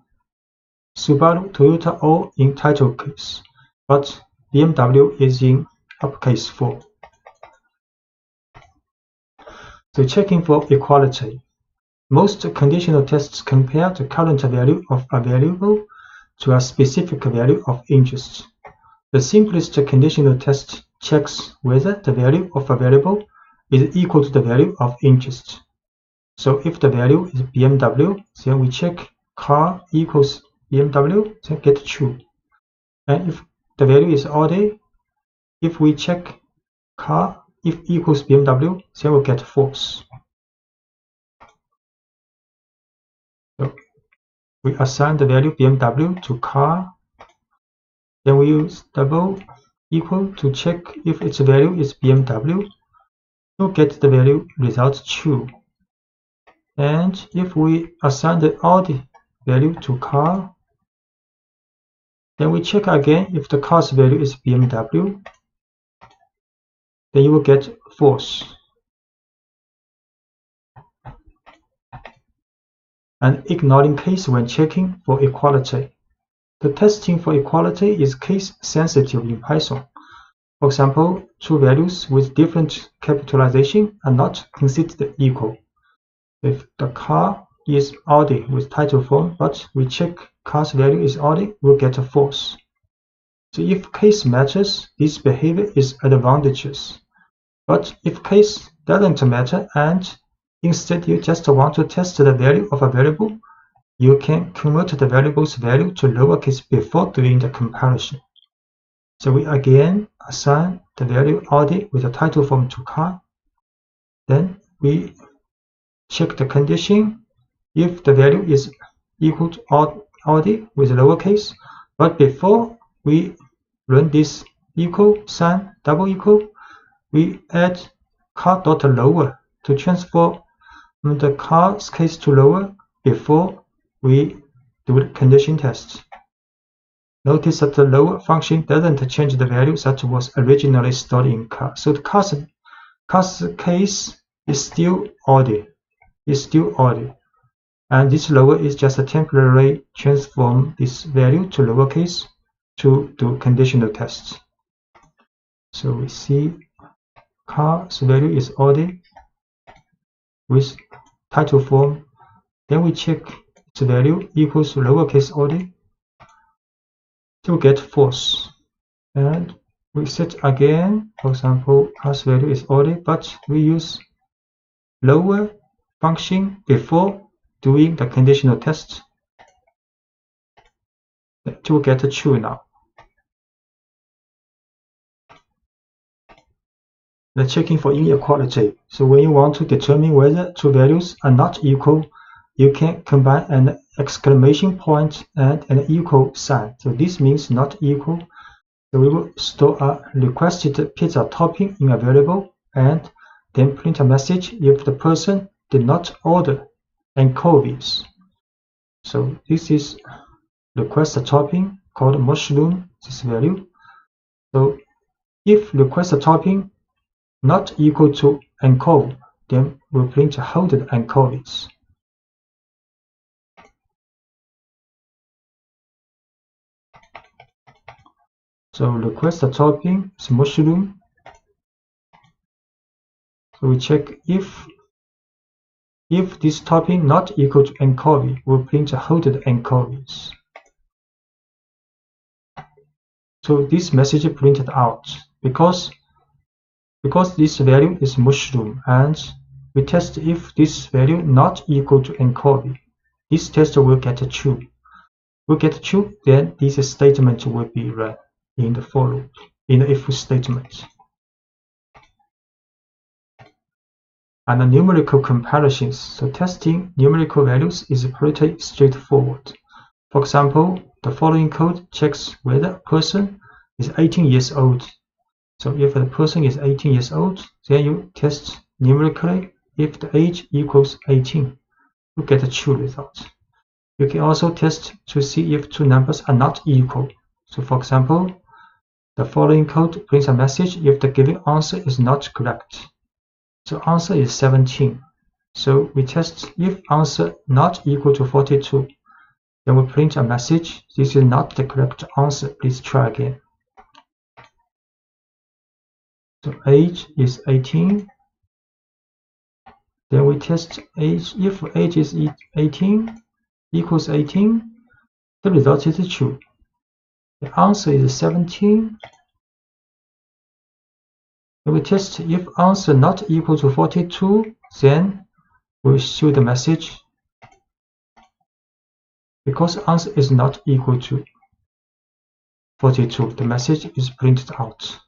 [SPEAKER 1] Subaru, Toyota all in title case, but BMW is in uppercase 4. So checking for equality. Most conditional tests compare the current value of a variable to a specific value of interest. The simplest conditional test checks whether the value of a variable is equal to the value of interest. So if the value is BMW, then we check car equals BMW, then get true. And if the value is Audi, if we check car if equals BMW, then we'll get false. So we assign the value BMW to car, then we use double equal to check if its value is BMW, to get the value result true. And if we assign the Audi value to car, then we check again if the car's value is BMW, then you will get false. And ignoring case when checking for equality. The testing for equality is case sensitive in Python. For example, two values with different capitalization are not considered equal. If the car is Audi with title form, but we check car's value is Audi, we'll get a false. So if case matters, this behavior is advantageous. But if case doesn't matter and instead you just want to test the value of a variable, you can convert the variable's value to lowercase before doing the comparison. So we again assign the value Audi with the title form to car. Then we check the condition if the value is equal to Audi with lowercase. But before we run this equal sign, double equal, we add car.lower to transform the car's case to lower before we do the condition test. Notice that the lower function doesn't change the value that was originally stored in car. So the car's case is still Audi. And this lower is just a temporary transform this value to lowercase to do conditional tests. So we see car's value is Audi with title form. Then we check its value equals to lowercase Audi to get false. And we set again, for example, car's value is Audi, but we use lower function before doing the conditional test to get a true now. The checking for inequality. So when you want to determine whether two values are not equal, you can combine an exclamation point and an equal sign. So this means not equal. So we will store a requested pizza topping in a variable and then print a message if the person did not order anchovies. So this is request a topping called mushroom, this value. So if request a topping not equal to anchovy, then we'll print holded anchovies. So request a topping is mushroom. So we check if this topping not equal to anchovy, we'll print holded anchovies. So this message printed out because this value is mushroom, and we test if this value not equal to anchovy. This test will get true. Will get true, then this statement will be run in the for loop, in the if statement. And the numerical comparisons. So testing numerical values is pretty straightforward. For example, the following code checks whether a person is 18 years old. So if the person is 18 years old, then you test numerically if the age equals 18. You get a true result. You can also test to see if two numbers are not equal. So for example, the following code prints a message if the given answer is not correct. So answer is 17. So we test if answer not equal to 42. Then we print a message, this is not the correct answer, please try again. So age is 18. Then we test age. If age is 18 equals 18, the result is true. The answer is 17. Then we test if answer not equal to 42, then we show the message because answer is not equal to 42. The message is printed out.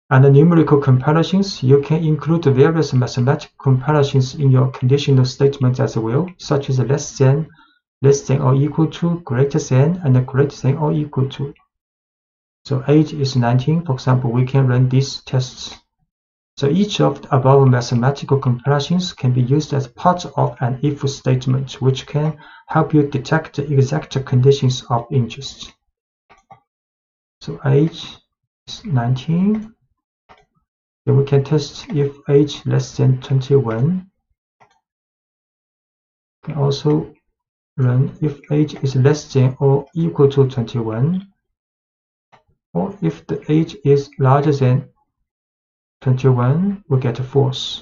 [SPEAKER 1] And the numerical comparisons, you can include various mathematical comparisons in your conditional statement as well, such as less than or equal to, greater than, and greater than or equal to. So age is 19, for example, we can run these tests. So each of the above mathematical comparisons can be used as part of an if statement, which can help you detect the exact conditions of interest. So age is 19. Then we can test if age less than 21. We can also run if age is less than or equal to 21, or if the age is larger than 21, we get false.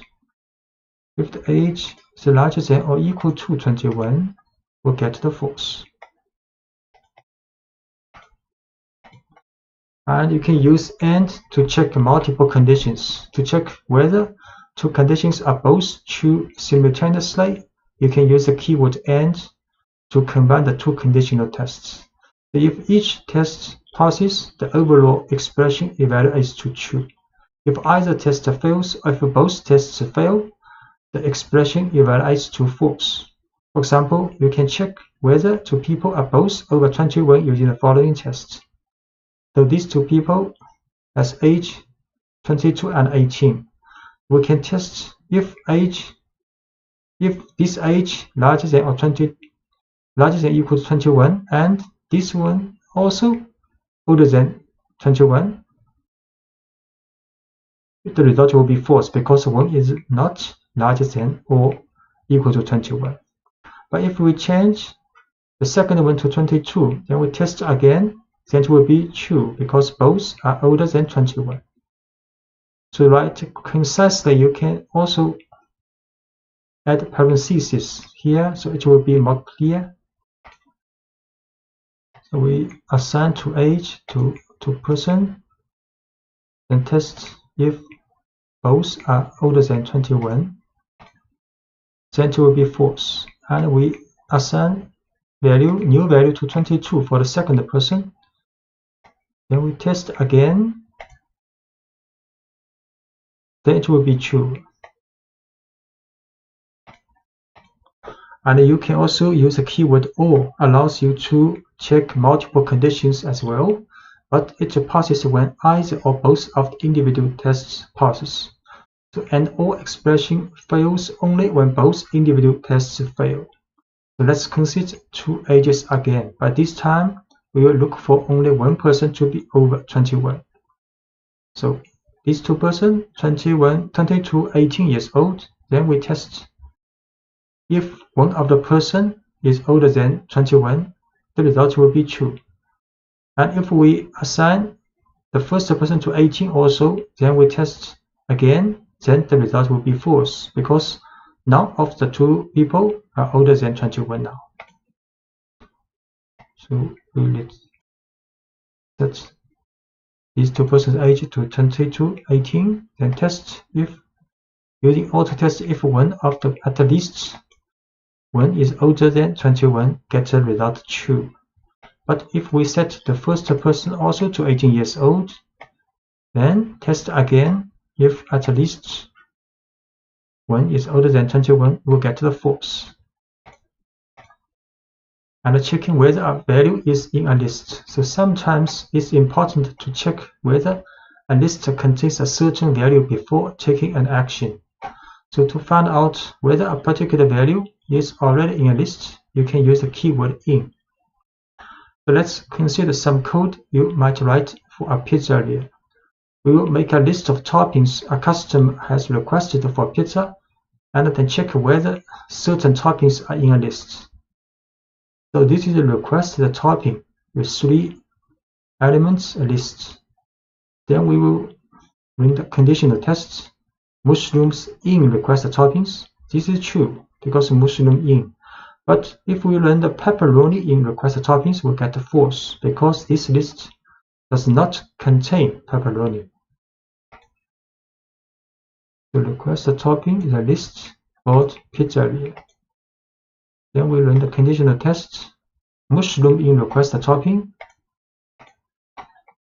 [SPEAKER 1] If the age is larger than or equal to 21, we'll get the false. And you can use AND to check multiple conditions. To check whether two conditions are both true simultaneously, you can use the keyword AND to combine the two conditional tests. If each test passes, the overall expression evaluates to true. If either test fails, or if both tests fail, the expression evaluates to false. For example, you can check whether two people are both over 21 using the following tests. So these two people has age 22 and 18. We can test if this age larger than equal to 21, and this one also older than 21. The result will be false because one is not larger than or equal to 21. But if we change the second one to 22, then we test again, then it will be true because both are older than 21. To write concisely, you can also add parentheses here, so it will be more clear. So we assign to age to person, then test if both are older than 21, then it will be false. And we assign new value to 22 for the second person. Then we test again, then it will be true. And you can also use the keyword OR, allows you to check multiple conditions as well, but it passes when either or both of the individual tests passes. So an OR expression fails only when both individual tests fail. So let's consider two ages again, but this time we will look for only one person to be over 21. So these two persons, 21, 22, 18 years old, then we test if one of the person is older than 21, the result will be true. And if we assign the first person to 18 also, then we test again, then the result will be false because none of the two people are older than 21 now. So we will set these two persons' age to 22, 18, then test if using auto test if one of the at least one is older than 21, get the result true. But if we set the first person also to 18 years old, then test again if at least one is older than 21, we'll get the false. And checking whether a value is in a list. So sometimes it's important to check whether a list contains a certain value before taking an action. So to find out whether a particular value is already in a list, you can use the keyword in. So let's consider some code you might write for a pizzeria. We will make a list of toppings a customer has requested for pizza, and then check whether certain toppings are in a list. So this is a requested topping with 3 elements, a list. Then we will run the conditional tests. Mushrooms in requested toppings. This is true because mushroom in. But if we run the pepperoni in requested toppings, we'll get false because this list does not contain pepperoni. The requested topping is a list called pizzeria. Then we run the conditional test. Mushroom in requested topping,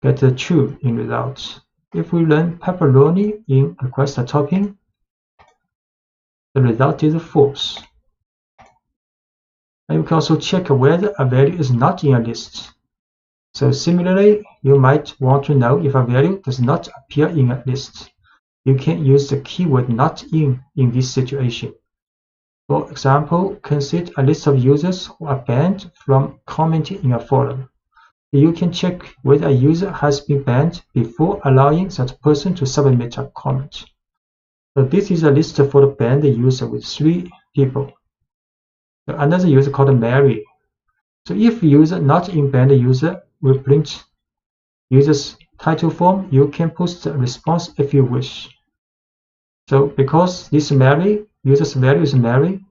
[SPEAKER 1] get the true in results. If we run pepperoni in requested topping, the result is false. And you can also check whether a value is not in a list. So similarly, you might want to know if a value does not appear in a list. You can use the keyword not in this situation. For example, consider a list of users who are banned from commenting in a forum. You can check whether a user has been banned before allowing that person to submit a comment. So this is a list for the banned user with 3 people. So another user called Mary. So if user not in banned user will print user's title form, you can post a response if you wish. So because this Mary, user's value is Mary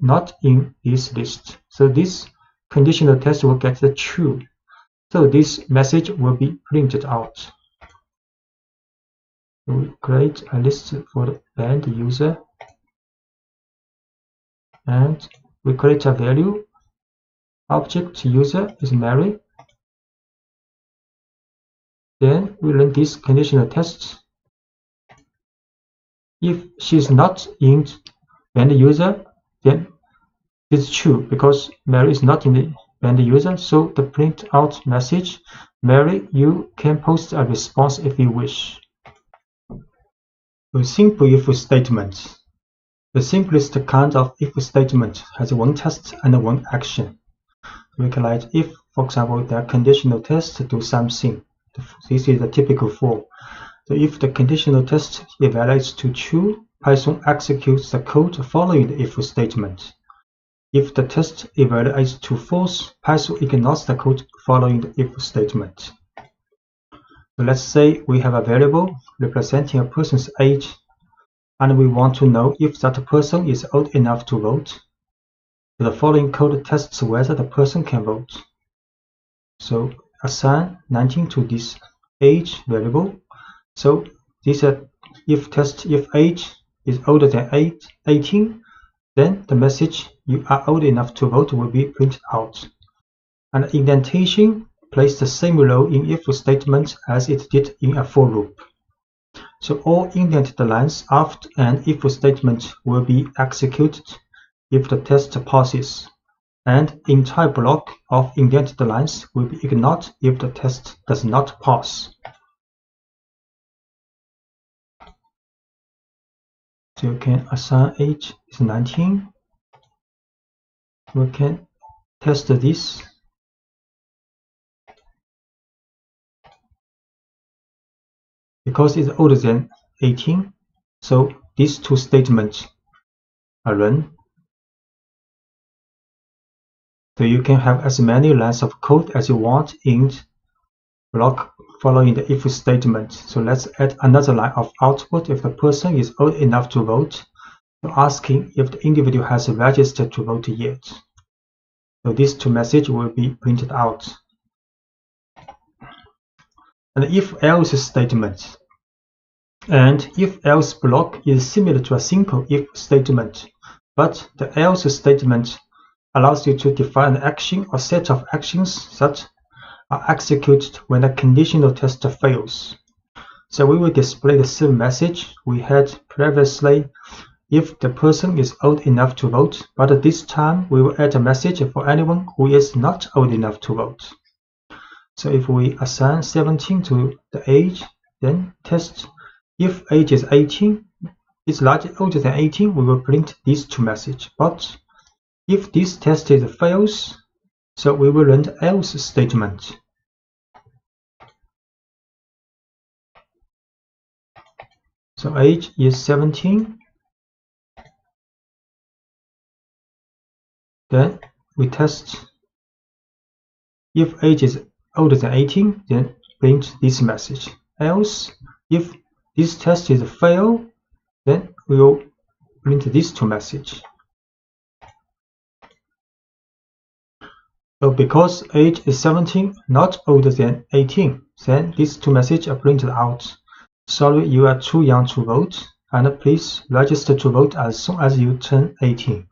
[SPEAKER 1] not in this list. So this conditional test will get the true. So this message will be printed out. So we create a list for the banned user, and we create a value. Object user is Mary. Then we run this conditional test. If she's not in banned user, then it's true because Mary is not in the banned user. So the print out message, Mary, you can post a response if you wish. A simple if statement. The simplest kind of if statement has one test and one action. We can write if, for example, the conditional test do something. This is the typical form. So if the conditional test evaluates to true, Python executes the code following the if statement. If the test evaluates to false, Python ignores the code following the if statement. So let's say we have a variable representing a person's age, and we want to know if that person is old enough to vote. So the following code tests whether the person can vote. So assign 19 to this age variable. So this if test if age is older than 18, then the message you are old enough to vote will be printed out. And indentation plays the same role in if statement as it did in a for loop. So all indented lines after an if statement will be executed if the test passes, and entire block of indented lines will be ignored if the test does not pass. So you can assign age is 19. We can test this. Because it's older than 18, so these two statements are run. So you can have as many lines of code as you want in block following the if statement. So let's add another line of output if the person is old enough to vote, so asking if the individual has registered to vote yet. So these two messages will be printed out. An if-else statement. And if-else block is similar to a simple if statement, but the else statement allows you to define an action or set of actions that are executed when a conditional test fails. So we will display the same message we had previously if the person is old enough to vote, but this time we will add a message for anyone who is not old enough to vote. So if we assign 17 to the age, then test if age is 18, is larger older than 18, we will print these two messages. But if this test fails, so we will run the else statement. So age is 17. Then we test if age is older than 18, then print this message. Else, if this test is fail, then we will print these two messages. So because age is 17, not older than 18, then these two messages are printed out. Sorry, you are too young to vote, and please register to vote as soon as you turn 18.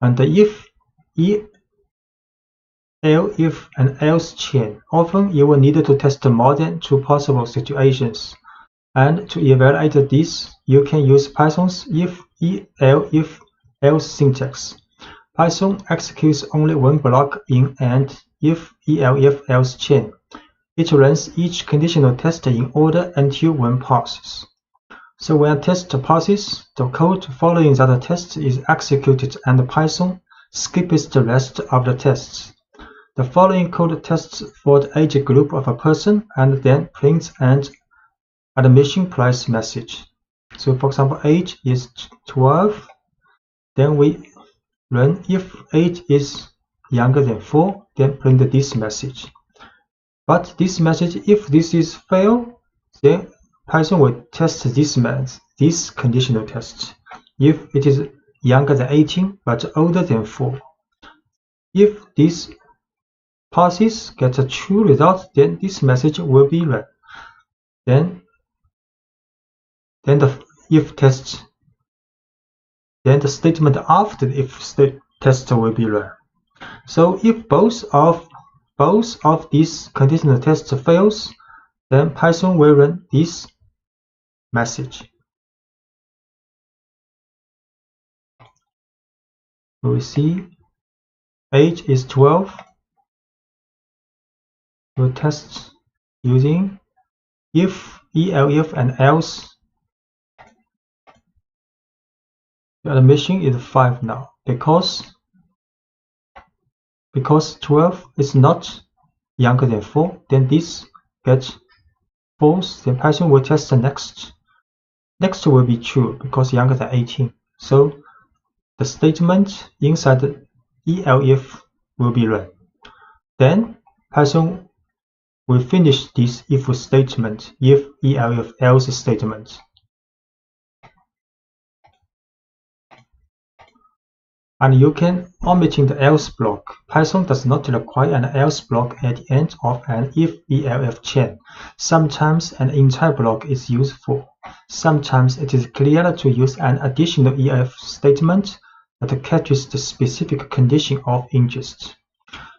[SPEAKER 1] And the if and else chain. Often you will need to test more than 2 possible situations. And to evaluate this, you can use Python's if else syntax. Python executes only one block in an if else chain. It runs each conditional test in order until one passes. So when a test passes, the code following that test is executed and Python skips the rest of the tests. The following code tests for the age group of a person and then prints an admission price message. So for example, age is 12, then we run if age is younger than 4, then print this message. But this message, if this is fail, then Python will test this conditional test. If it is younger than 18 but older than 4. If this passes, gets a true result, then this message will be run. Then the if test, then the statement after the if test will be run. So if both of these conditional tests fails, then Python will run this message. We see age is 12. We'll test using if, elif, and else. The admission is 5 now because 12 is not younger than 4. Then this gets false. Then Python will test the next. Next will be true because younger than 18. So the statement inside the elif will be run. Then Python will finish this if statement, if, elif, else statement. And you can omitting the else block. Python does not require an else block at the end of an if, elif chain. Sometimes an entire block is useful. Sometimes it is clearer to use an additional elif statement that catches the specific condition of interest.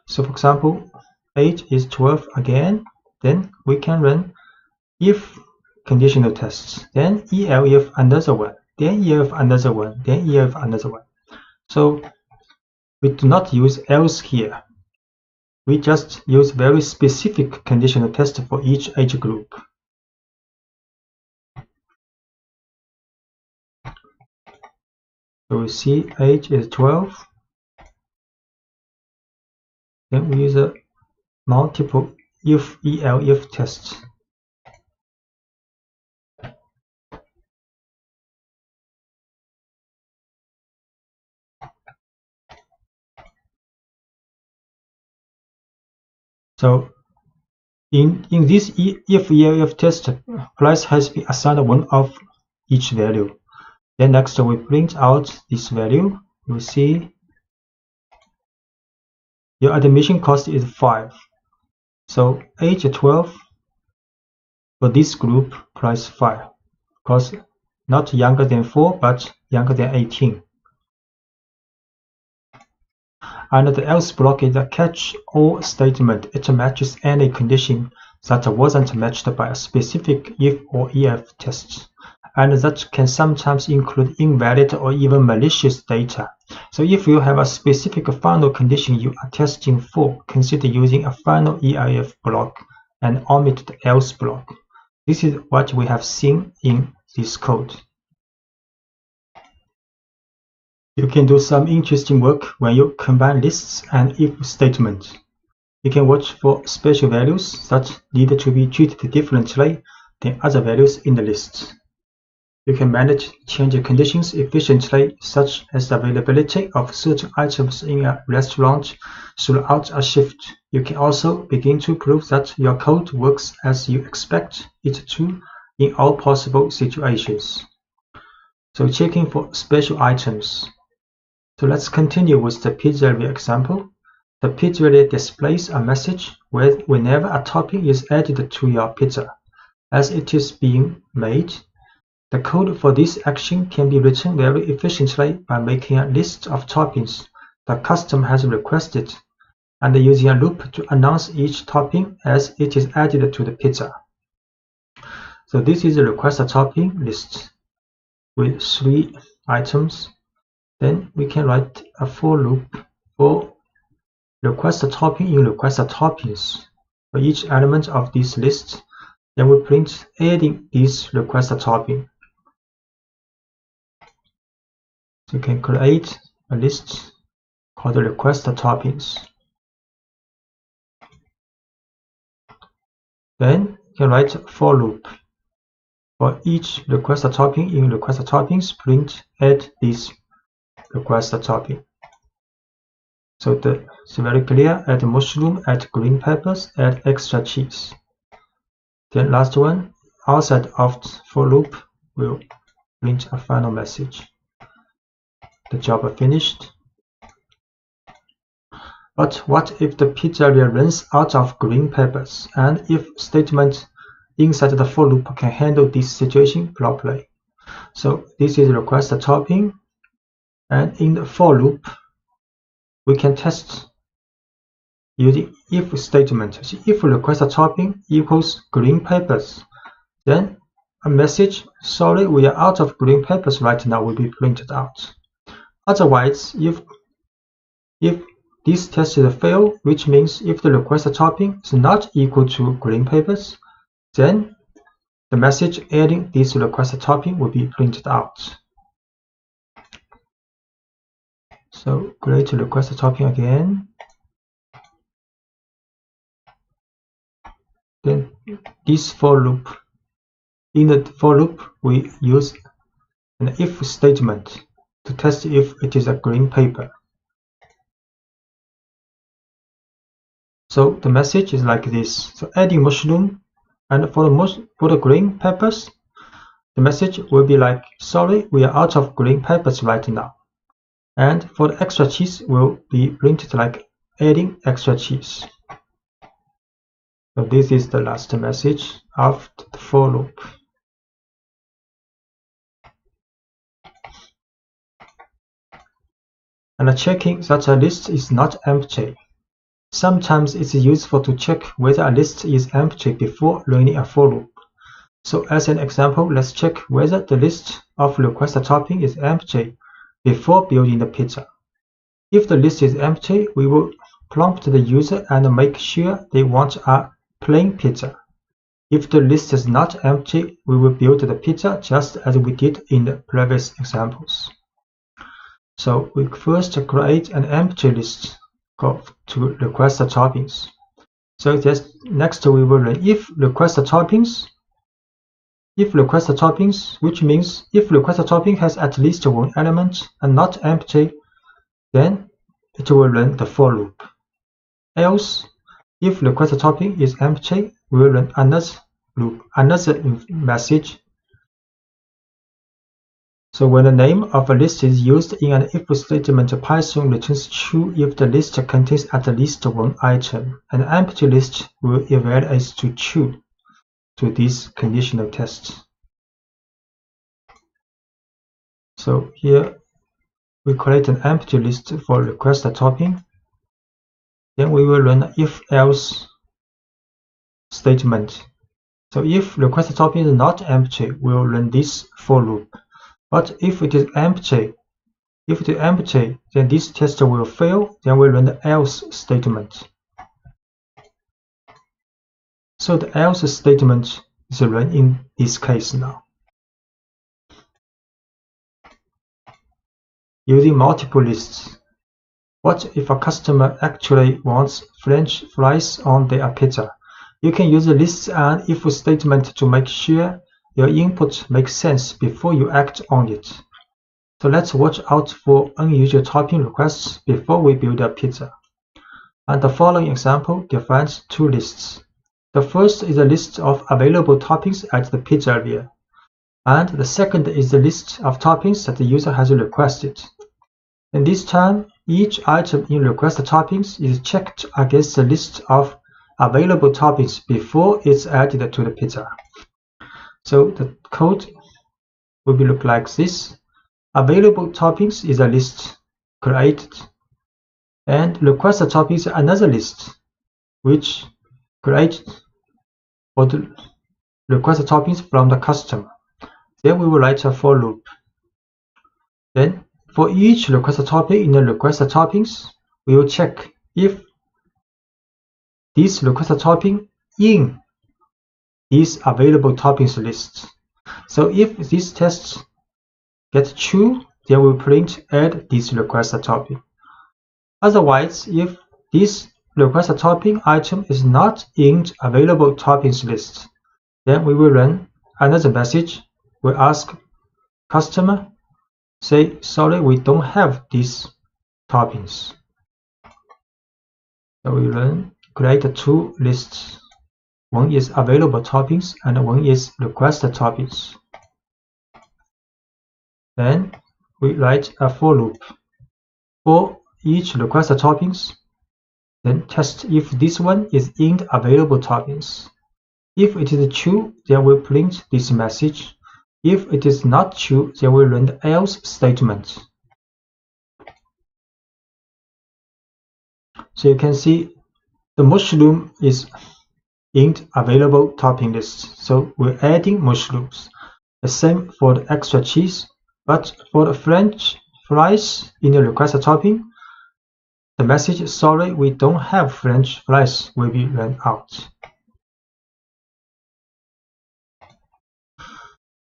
[SPEAKER 1] So for example, age is 12 again, then we can run if conditional tests, then elif another one, then elif another one, then elif another one. So we do not use else here. We just use very specific conditional test for each age group. So we see age is 12. Then we use a multiple if, elif tests. So in this if, elif test, price has been assigned one of each value. Then next we print out this value. We see your admission cost is 5. So age 12 for this group, price 5, because not younger than 4 but younger than 18. And the else block is a catch-all statement. It matches any condition that wasn't matched by a specific if or elif test, and that can sometimes include invalid or even malicious data. So if you have a specific final condition you are testing for, consider using a final elif block and omit the else block. This is what we have seen in this code. You can do some interesting work when you combine lists and if statements. You can watch for special values that need to be treated differently than other values in the list. You can manage change conditions efficiently, such as the availability of certain items in a restaurant throughout a shift. You can also begin to prove that your code works as you expect it to in all possible situations. So checking for special items. So let's continue with the pizzeria example. The pizzeria displays a message whenever a topping is added to your pizza as it is being made. The code for this action can be written very efficiently by making a list of toppings the customer has requested and using a loop to announce each topping as it is added to the pizza. So this is a request a topping list with 3 items. Then we can write a for loop for request a topping in request a toppings for each element of this list. Then we print adding this request a topping. So you can create a list called request toppings. Then you can write for loop. For each request topping in request toppings, print add this request topping. So it's very clear: add mushroom, add green peppers, add extra cheese. Then last one, outside of for loop will print a final message. The job finished. But what if the pizzeria runs out of green peppers, and if statement inside the for loop can handle this situation properly? So this is request topping, and in the for loop we can test using if statement. So if request topping equals green peppers, then a message, sorry, we are out of green peppers right now, will be printed out. Otherwise, if this test is a fail, which means if the request topping is not equal to green peppers, then the message adding this request topping will be printed out. So create a request topping again. Then this for loop. In the for loop, we use an if statement to test if it is a green pepper. So the message is like this. So adding mushroom, and for the green peppers, the message will be like, sorry, we are out of green peppers right now. And for the extra cheese will be printed like adding extra cheese. So this is the last message of the for loop. And checking that a list is not empty. Sometimes it's useful to check whether a list is empty before running a for loop. So as an example, let's check whether the list of request topping is empty before building the pizza. If the list is empty, we will prompt the user and make sure they want a plain pizza. If the list is not empty, we will build the pizza just as we did in the previous examples. So we first create an empty list to request toppings. So just next we will run if request toppings, which means if request topping has at least one element and not empty, then it will run the for loop. Else, if request topping is empty, we will run another loop, another message. So when the name of a list is used in an if statement, Python returns true if the list contains at least one item. An empty list will evaluate to true to these conditional tests. So here we create an empty list for request topping. Then we will run if-else statement. So if request topping is not empty, we will run this for loop. But if it is empty, then this test will fail. Then we run the else statement. So the else statement is run in this case now. Using multiple lists. What if a customer actually wants French fries on their pizza? You can use a list and if statement to make sure your input makes sense before you act on it. So let's watch out for unusual topping requests before we build a pizza. And the following example defines two lists. The first is a list of available toppings at the pizzeria, and the second is the list of toppings that the user has requested. And this time, each item in request toppings is checked against the list of available toppings before it's added to the pizza. So the code will look like this. Available toppings is a list created, and request toppings is another list which created for the request toppings from the customer. Then we will write a for loop. Then for each request topping in the request toppings, we will check if this request topping in this available toppings list. So if this test gets true, then we print add this request topping. Otherwise, if this request topping item is not in available toppings list, then we will run another message. We ask customer, say, sorry, we don't have these toppings. So we run create two lists. One is available toppings and one is requested toppings. Then we write a for loop for each requested toppings. Then test if this one is in available toppings. If it is true, then we print this message. If it is not true, then we run the else statement. So you can see the mushroom is in available topping list. So we're adding mushrooms. The same for the extra cheese, but for the French fries in the requested topping, the message, sorry, we don't have French fries, will be run out.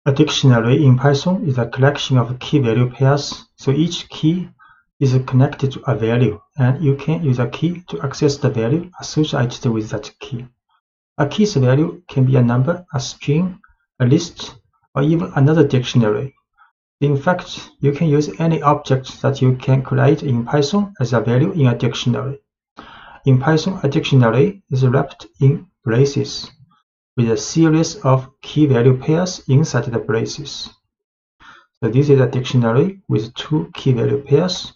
[SPEAKER 1] A dictionary in Python is a collection of key-value pairs, so each key is connected to a value, and you can use a key to access the value associated with that key. A key's value can be a number, a string, a list, or even another dictionary. In fact, you can use any object that you can create in Python as a value in a dictionary. In Python, a dictionary is wrapped in braces, with a series of key-value pairs inside the braces. So this is a dictionary with two key-value pairs,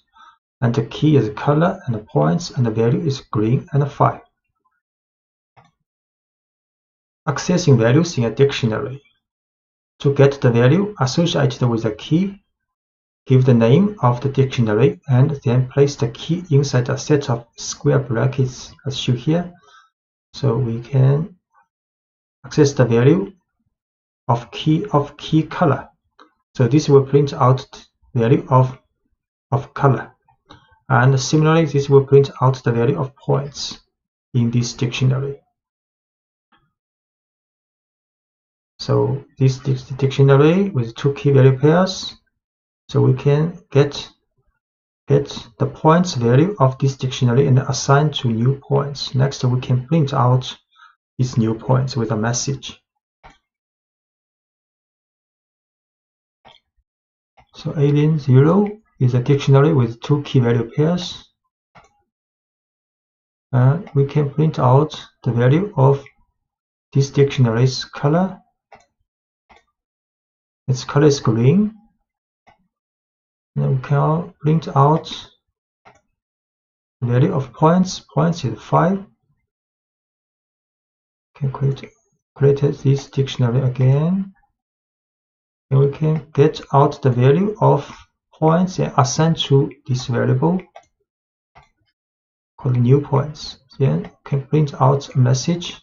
[SPEAKER 1] and the key is color and points, and the value is green and 5. Accessing values in a dictionary. To get the value associated with a key, give the name of the dictionary and then place the key inside a set of square brackets as shown here. So we can access the value of key color. So this will print out the value of color. And similarly, this will print out the value of points in this dictionary. So this dictionary with two key value pairs, so we can get the points value of this dictionary and assign to new points. Next, we can print out these new points with a message. So alien 0 is a dictionary with two key value pairs, and we can print out the value of this dictionary's color. Its color is green. And we can print out the value of points. Points is 5. We can create this dictionary again. And we can get out the value of points and assign to this variable called new points. Then we can print out a message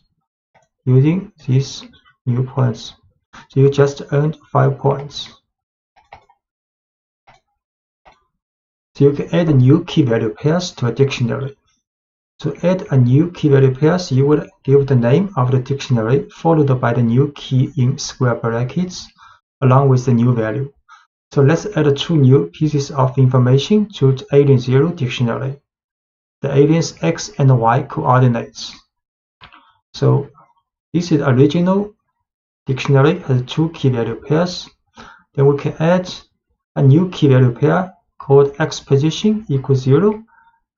[SPEAKER 1] using these new points. So you just earned 5 points. So you can add new key value pairs to a dictionary. To add a new key value pairs, you would give the name of the dictionary followed by the new key in square brackets along with the new value. So let's add 2 new pieces of information to the alien 0 dictionary. The alien's x and y coordinates. So this is original dictionary has 2 key value pairs. Then we can add a new key value pair called x position equals 0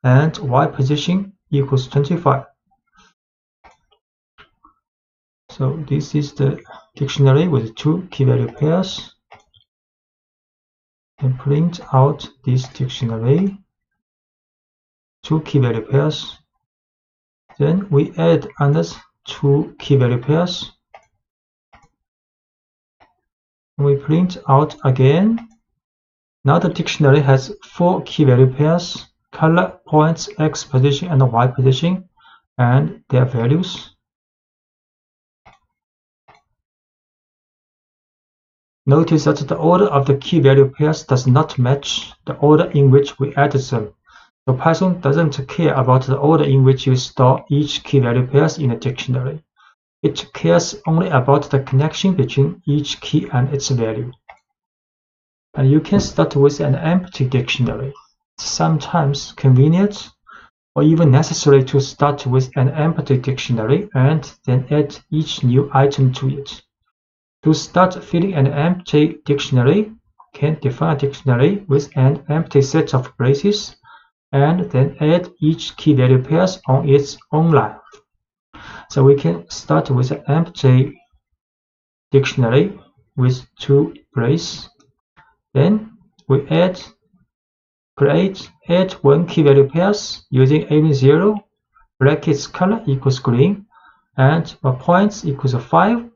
[SPEAKER 1] and y position equals 25. So this is the dictionary with 2 key value pairs. And print out this dictionary, 2 key value pairs. Then we add another 2 key value pairs. And we print out again. Now the dictionary has 4 key value pairs, color, points, x position, and y position, and their values. Notice that the order of the key value pairs does not match the order in which we added them. So Python doesn't care about the order in which you store each key value pairs in a dictionary. It cares only about the connection between each key and its value. And you can start with an empty dictionary. sometimes convenient or even necessary to start with an empty dictionary and then add each new item to it. To start filling an empty dictionary, can define a dictionary with an empty set of braces and then add each key value pairs on its own line. So we can start with an empty dictionary with 2 braces. Then we add 1 key value pairs using alien 0, brackets color equals green, and points equals 5.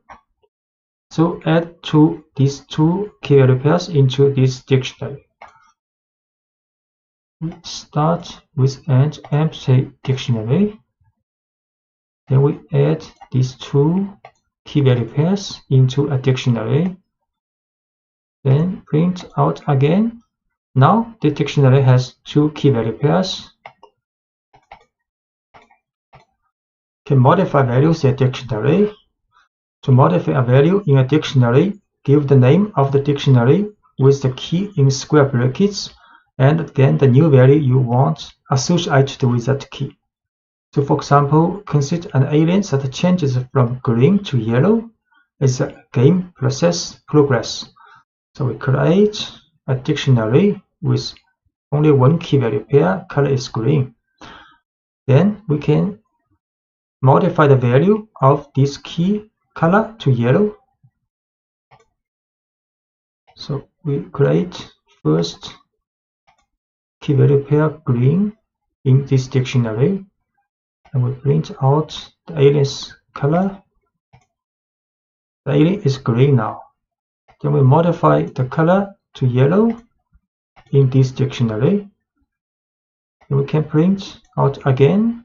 [SPEAKER 1] So add these 2 key value pairs into this dictionary. We start with an empty dictionary. Then we add these 2 key value pairs into a dictionary. Then print out again. Now the dictionary has 2 key value pairs. Can modify values in a dictionary. To modify a value in a dictionary, give the name of the dictionary with the key in square brackets and then the new value you want associated with that key. So for example, consider an alien that changes from green to yellow as a game process progress. So we create a dictionary with only 1 key value pair, color is green. Then we can modify the value of this key color to yellow. So we create first key value pair green in this dictionary, and we print out the alien's color. The alien is green now. Then we modify the color to yellow in this dictionary. And we can print out again.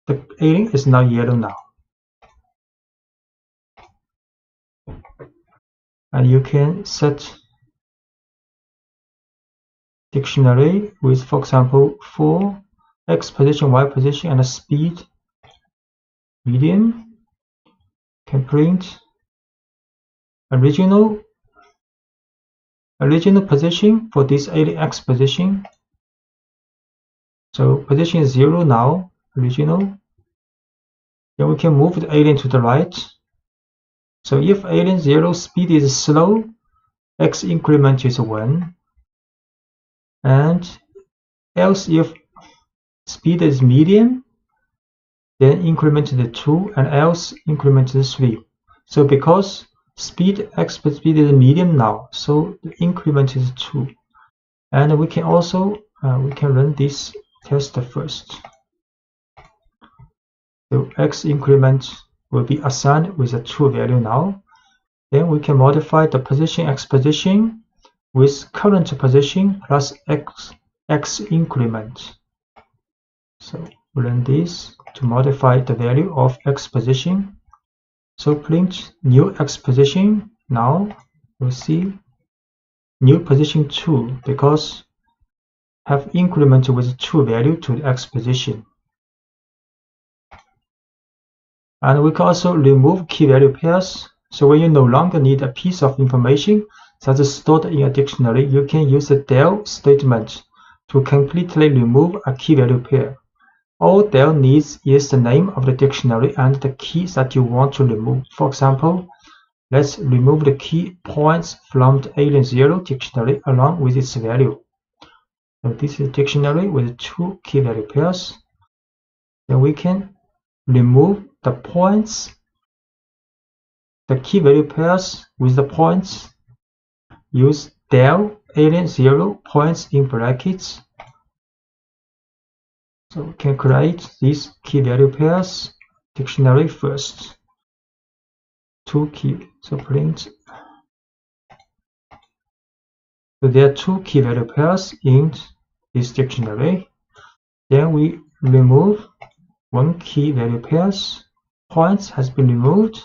[SPEAKER 1] The alien is now yellow now. And you can set dictionary with, for example, for X position, Y position, and a speed medium. Can print original position for this alien X position. So position is 0 now, original. Then we can move the alien to the right. So if alien 0 speed is slow, X increment is 1. And else if speed is medium, then increment is 2, and else increment is 3. So because X speed is medium now, so the increment is 2. And we can also we can run this test first. So X increment will be assigned with a 2 value now. Then we can modify the position X position with current position plus X increment. So run this to modify the value of X position. So print new X position. Now you'll see new position 2 because have increment with 2 value to the X position. And we can also remove key value pairs. So when you no longer need a piece of information that is stored in a dictionary, you can use the del statement to completely remove a key value pair. All del needs is the name of the dictionary and the key that you want to remove. For example, let's remove the key points from the alien 0 dictionary along with its value. So this is a dictionary with 2 key value pairs. Then we can remove the points, the key value pairs with the points. Use del alien 0 points in brackets. So we can create these key value pairs dictionary first. 2 key. So print. So there are 2 key value pairs in this dictionary. Then we remove 1 key value pairs. Points has been removed.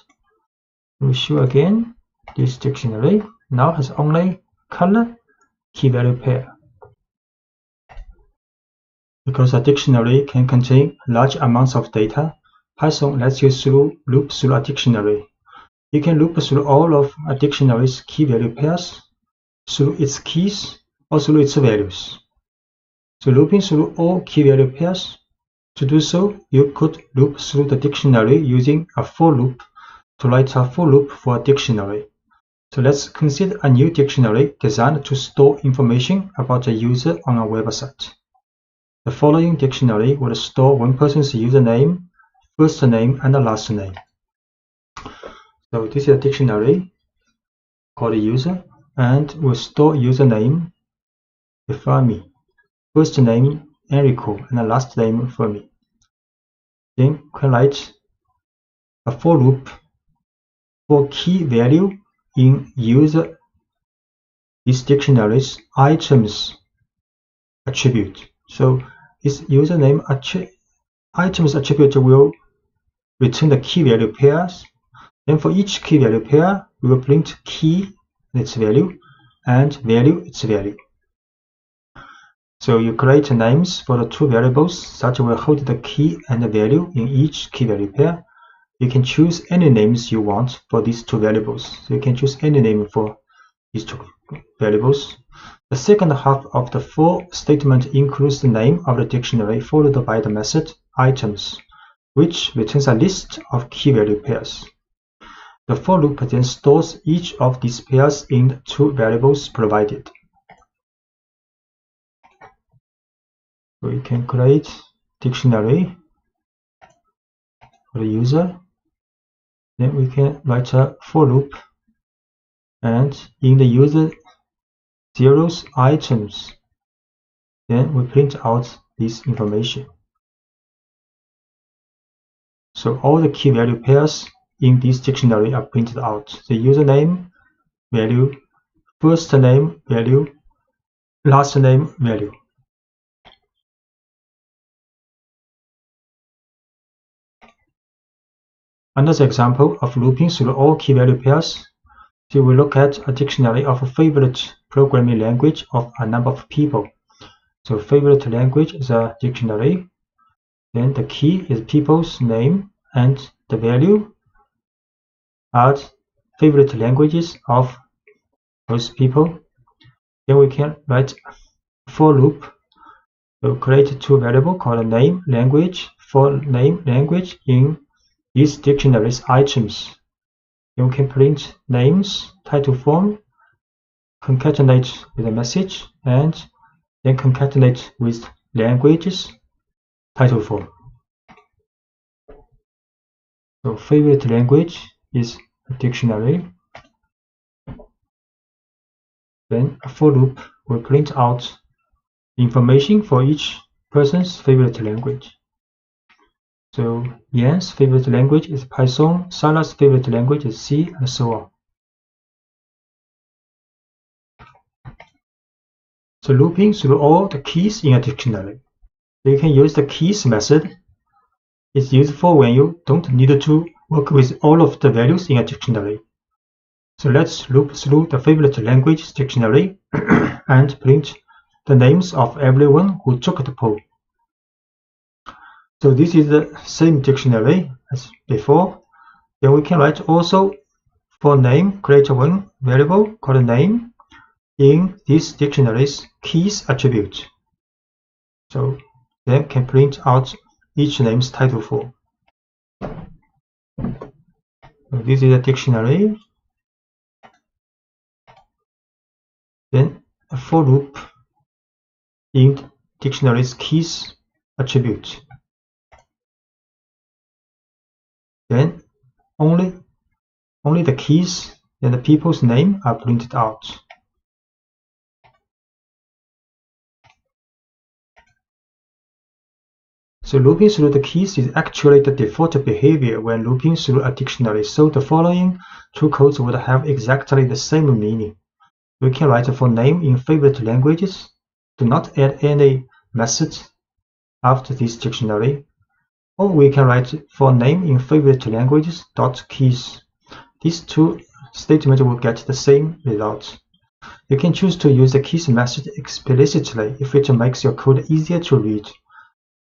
[SPEAKER 1] We show again this dictionary now has only color key value pair. Because a dictionary can contain large amounts of data, Python lets you loop through a dictionary. You can loop through all of a dictionary's key-value pairs, through its keys, or through its values. So looping through all key-value pairs, to do so, you could loop through the dictionary using a for loop to write a for loop for a dictionary. So let's consider a new dictionary designed to store information about a user on a website. The following dictionary will store one person's username, first name, and last name. So this is a dictionary called user, and will store username Fermi, first name Enrico, and last name Fermi. Then we can write a for loop for key value in user this dictionary's items attribute. So this username items attribute will return the key value pairs. Then for each key value pair, we will print key and its value and value its value. So you create names for the two variables that will hold the key and the value in each key value pair. You can choose any names you want for these two variables. So you can choose any name for these two variables. The second half of the for statement includes the name of the dictionary followed by the method items, which returns a list of key value pairs. The for loop then stores each of these pairs in the two variables provided. So we can create dictionary for the user. Then we can write a for loop, and in the user zeros items, then we print out this information. So all the key value pairs in this dictionary are printed out. The username value, first name value, last name value. Another example of looping through all key value pairs. So we look at a dictionary of a favorite programming language of a number of people. So favorite language is a dictionary. Then the key is people's name, and the value are favorite languages of those people. Then we can write for loop. We'll create two variables called name language for name language in these dictionaries items. Then we can print names title form, concatenate with a message, and then concatenate with languages title form. So favorite language is a dictionary. Then a for loop will print out information for each person's favorite language. So Yan's favorite language is Python, Sarah's favorite language is C, and so on. So looping through all the keys in a dictionary. So you can use the keys method. It's useful when you don't need to work with all of the values in a dictionary. So let's loop through the favorite language dictionary and print the names of everyone who took the poll. So this is the same dictionary as before. Then we can write also for name, create one variable called name in this dictionary's keys attribute. So then can print out each name's title form. So this is a dictionary. Then a for loop in dictionary's keys attribute. Then only the keys and the people's name are printed out. So looping through the keys is actually the default behavior when looping through a dictionary. So the following two codes would have exactly the same meaning. We can write for name in favorite languages. Do not add any methods after this dictionary. Or we can write for name in favorite languages dot keys. These two statements will get the same result. You can choose to use the keys method explicitly if it makes your code easier to read,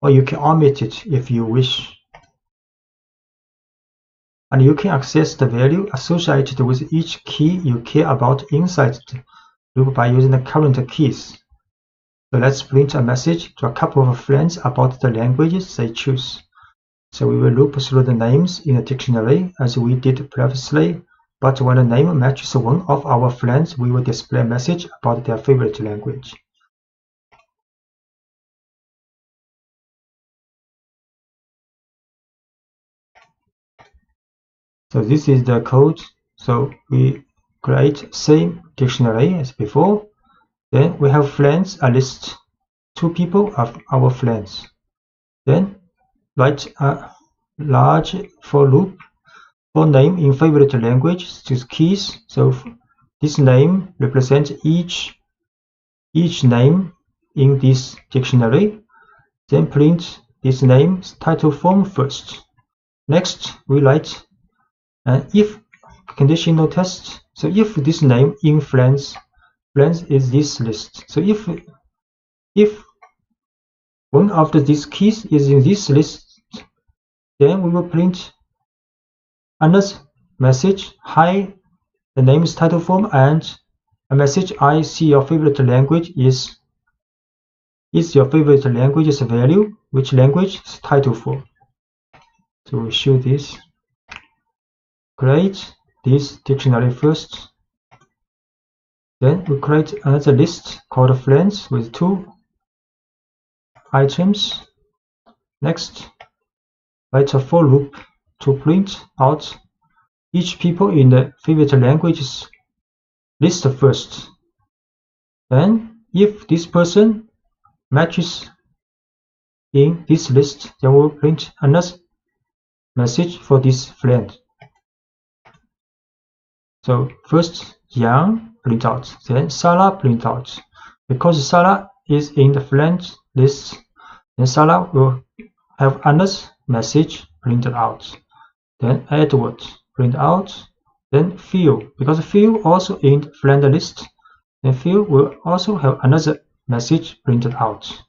[SPEAKER 1] or you can omit it if you wish. and you can access the value associated with each key you care about inside the loop by using the current keys. So let's print a message to a couple of friends about the languages they choose. So we will loop through the names in a dictionary as we did previously, but when a name matches one of our friends, we will display a message about their favorite language. So this is the code. So we create same dictionary as before. Then we have friends, a list, 2 people of our friends. Then write a large for loop for name in favorite language to keys. So this name represents each name in this dictionary. Then print this name's title form first. Next, we write an if conditional test. So if this name in friends is this list. So if one of these keys is in this list, then we will print another message, hi, the name's title form, and a message, I see your favorite language is your favorite language's value, which language is title form. So we show this. Create this dictionary first. Then we create another list called friends with 2 items. Next, write a for loop to print out each people in the favorite languages list first. Then, if this person matches in this list, then we'll print another message for this friend. So first, Yang print out, then Sarah print out. Because Sarah is in the friend list, then Sarah will have another message printed out. Then Edward print out. Then Phil, because Phil also in the friend list, then Phil will also have another message printed out.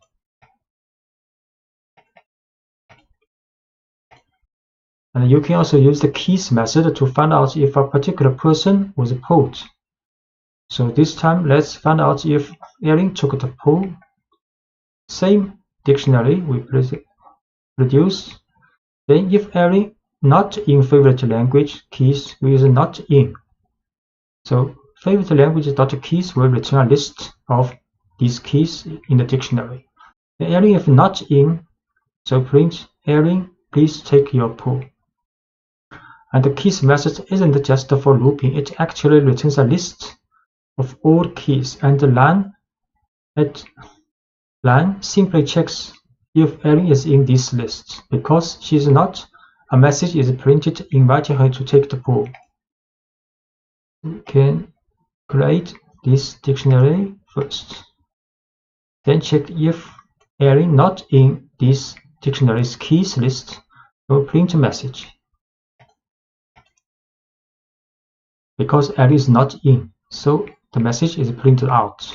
[SPEAKER 1] And you can also use the keys method to find out if a particular person was polled. So this time, let's find out if Erin took the poll. Same dictionary we produce. Then if Erin not in favorite language keys, we use not in. So favorite language.keys will return a list of these keys in the dictionary. And Erin if not in, so print Erin, please take your poll. And the keys method isn't just for looping, it actually returns a list of all keys, and the line simply checks if Erin is in this list. Because she is not, a message is printed inviting her to take the poll. We can create this dictionary first. Then check if Erin not in this dictionary's keys list, will print a message. Because Erin is not in, so the message is printed out.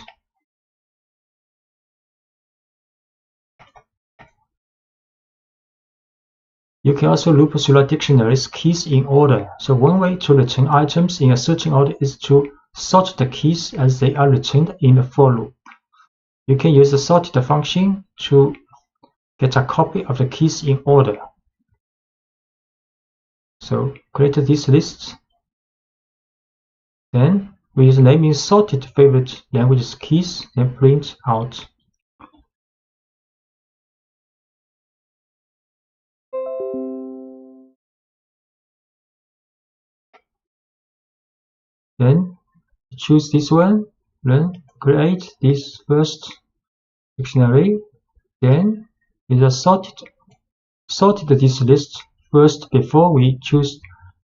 [SPEAKER 1] You can also loop through a dictionary's keys in order. So one way to return items in a certain order is to sort the keys as they are returned in a for loop. You can use the sorted function to get a copy of the keys in order. So create this list. Then we use naming sorted favorite languages keys, then print out. Then choose this one, then create this first dictionary. Then we just sorted this list first before we choose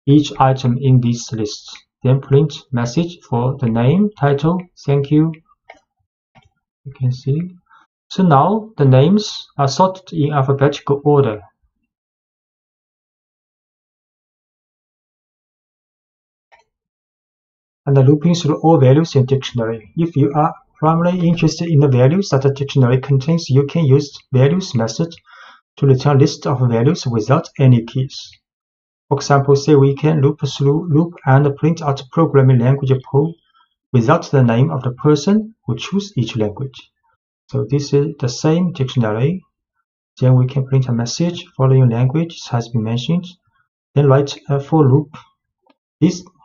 [SPEAKER 1] each item in this list. Then print message for the name, title, thank you. You can see. So now the names are sorted in alphabetical order. And looping through all values in dictionary. If you are primarily interested in the values that the dictionary contains, you can use values method to return a list of values without any keys. For example, say we can loop through loop and print out a programming language pool without the name of the person who chose each language. So this is the same dictionary. Then we can print a message following language has been mentioned. Then write a for loop.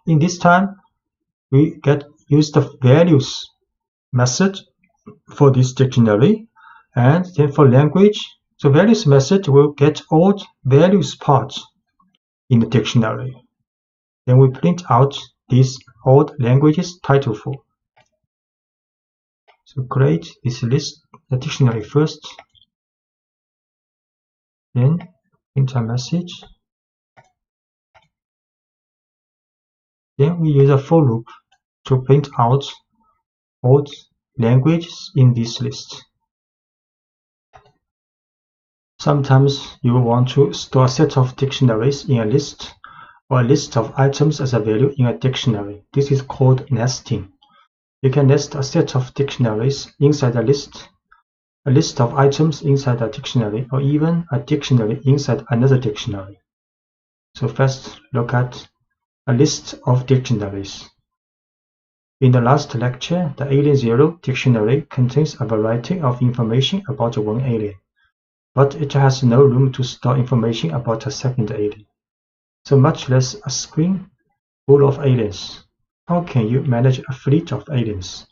[SPEAKER 1] In this time, we use the values method for this dictionary, and then for language, the values method will get all values parts in the dictionary. Then we print out these old languages title for. So create this list, the dictionary first, then print a message. Then we use a for loop to print out all languages in this list. Sometimes you will want to store a set of dictionaries in a list, or a list of items as a value in a dictionary. This is called nesting. You can nest a set of dictionaries inside a list of items inside a dictionary, or even a dictionary inside another dictionary. So first, look at a list of dictionaries. In the last lecture, the Alien Zero dictionary contains a variety of information about one alien, but it has no room to store information about a second alien, so much less a screen full of aliens. How can you manage a fleet of aliens?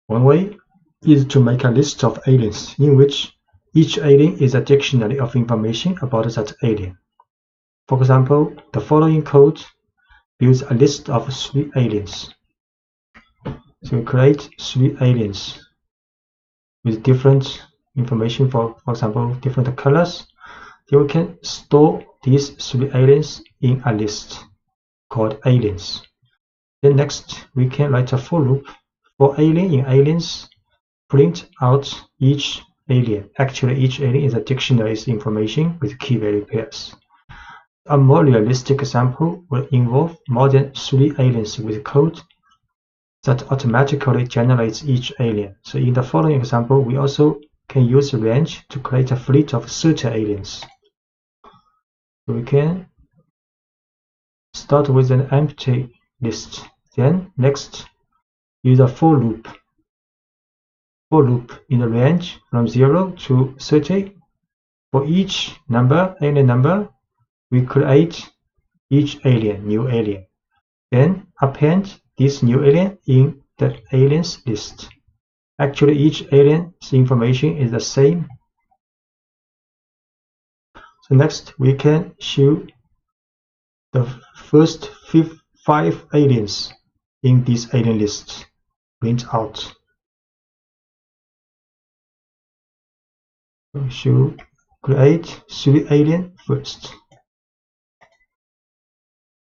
[SPEAKER 1] One way is to make a list of aliens in which each alien is a dictionary of information about that alien. For example, the following code builds a list of 3 aliens. So we create 3 aliens with different information, for example, different colors. Then we can store these 3 aliens in a list called aliens. Then next, we can write a for loop for alien in aliens, print out each alien. Actually, each alien is a dictionary's information with key value pairs. A more realistic example will involve more than 3 aliens with code that automatically generates each alien. So in the following example, we also can use range to create a fleet of 30 aliens. So we can start with an empty list. Then next, use a for loop. For loop in the range from 0 to 30. For each alien number, we create each alien, new alien. Then append this new alien in the aliens list. Actually, each alien's information is the same. So next, we can show the first 5 aliens in this alien list. Print out. We should create 3 aliens first.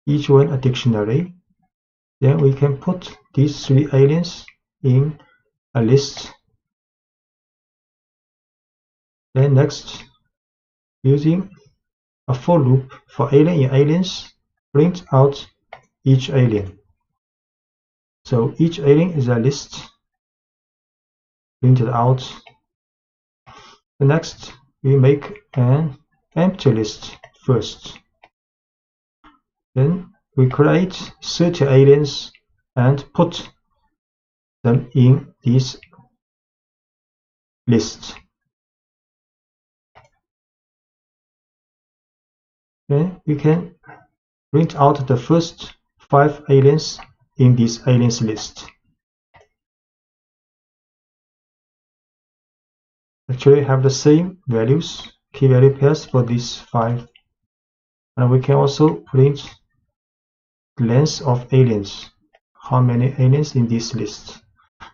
[SPEAKER 1] Each one a dictionary. Then we can put these 3 aliens in a list. Then next, using a for loop for alien in aliens, print out each alien. So each alien is a list printed out. The next, we make an empty list first. Then we create 30 aliens and put them in this list. Then we can print out the first 5 aliens in this aliens list. Actually have the same values, key value pairs for these 5. And we can also print the length of aliens, how many aliens in this list.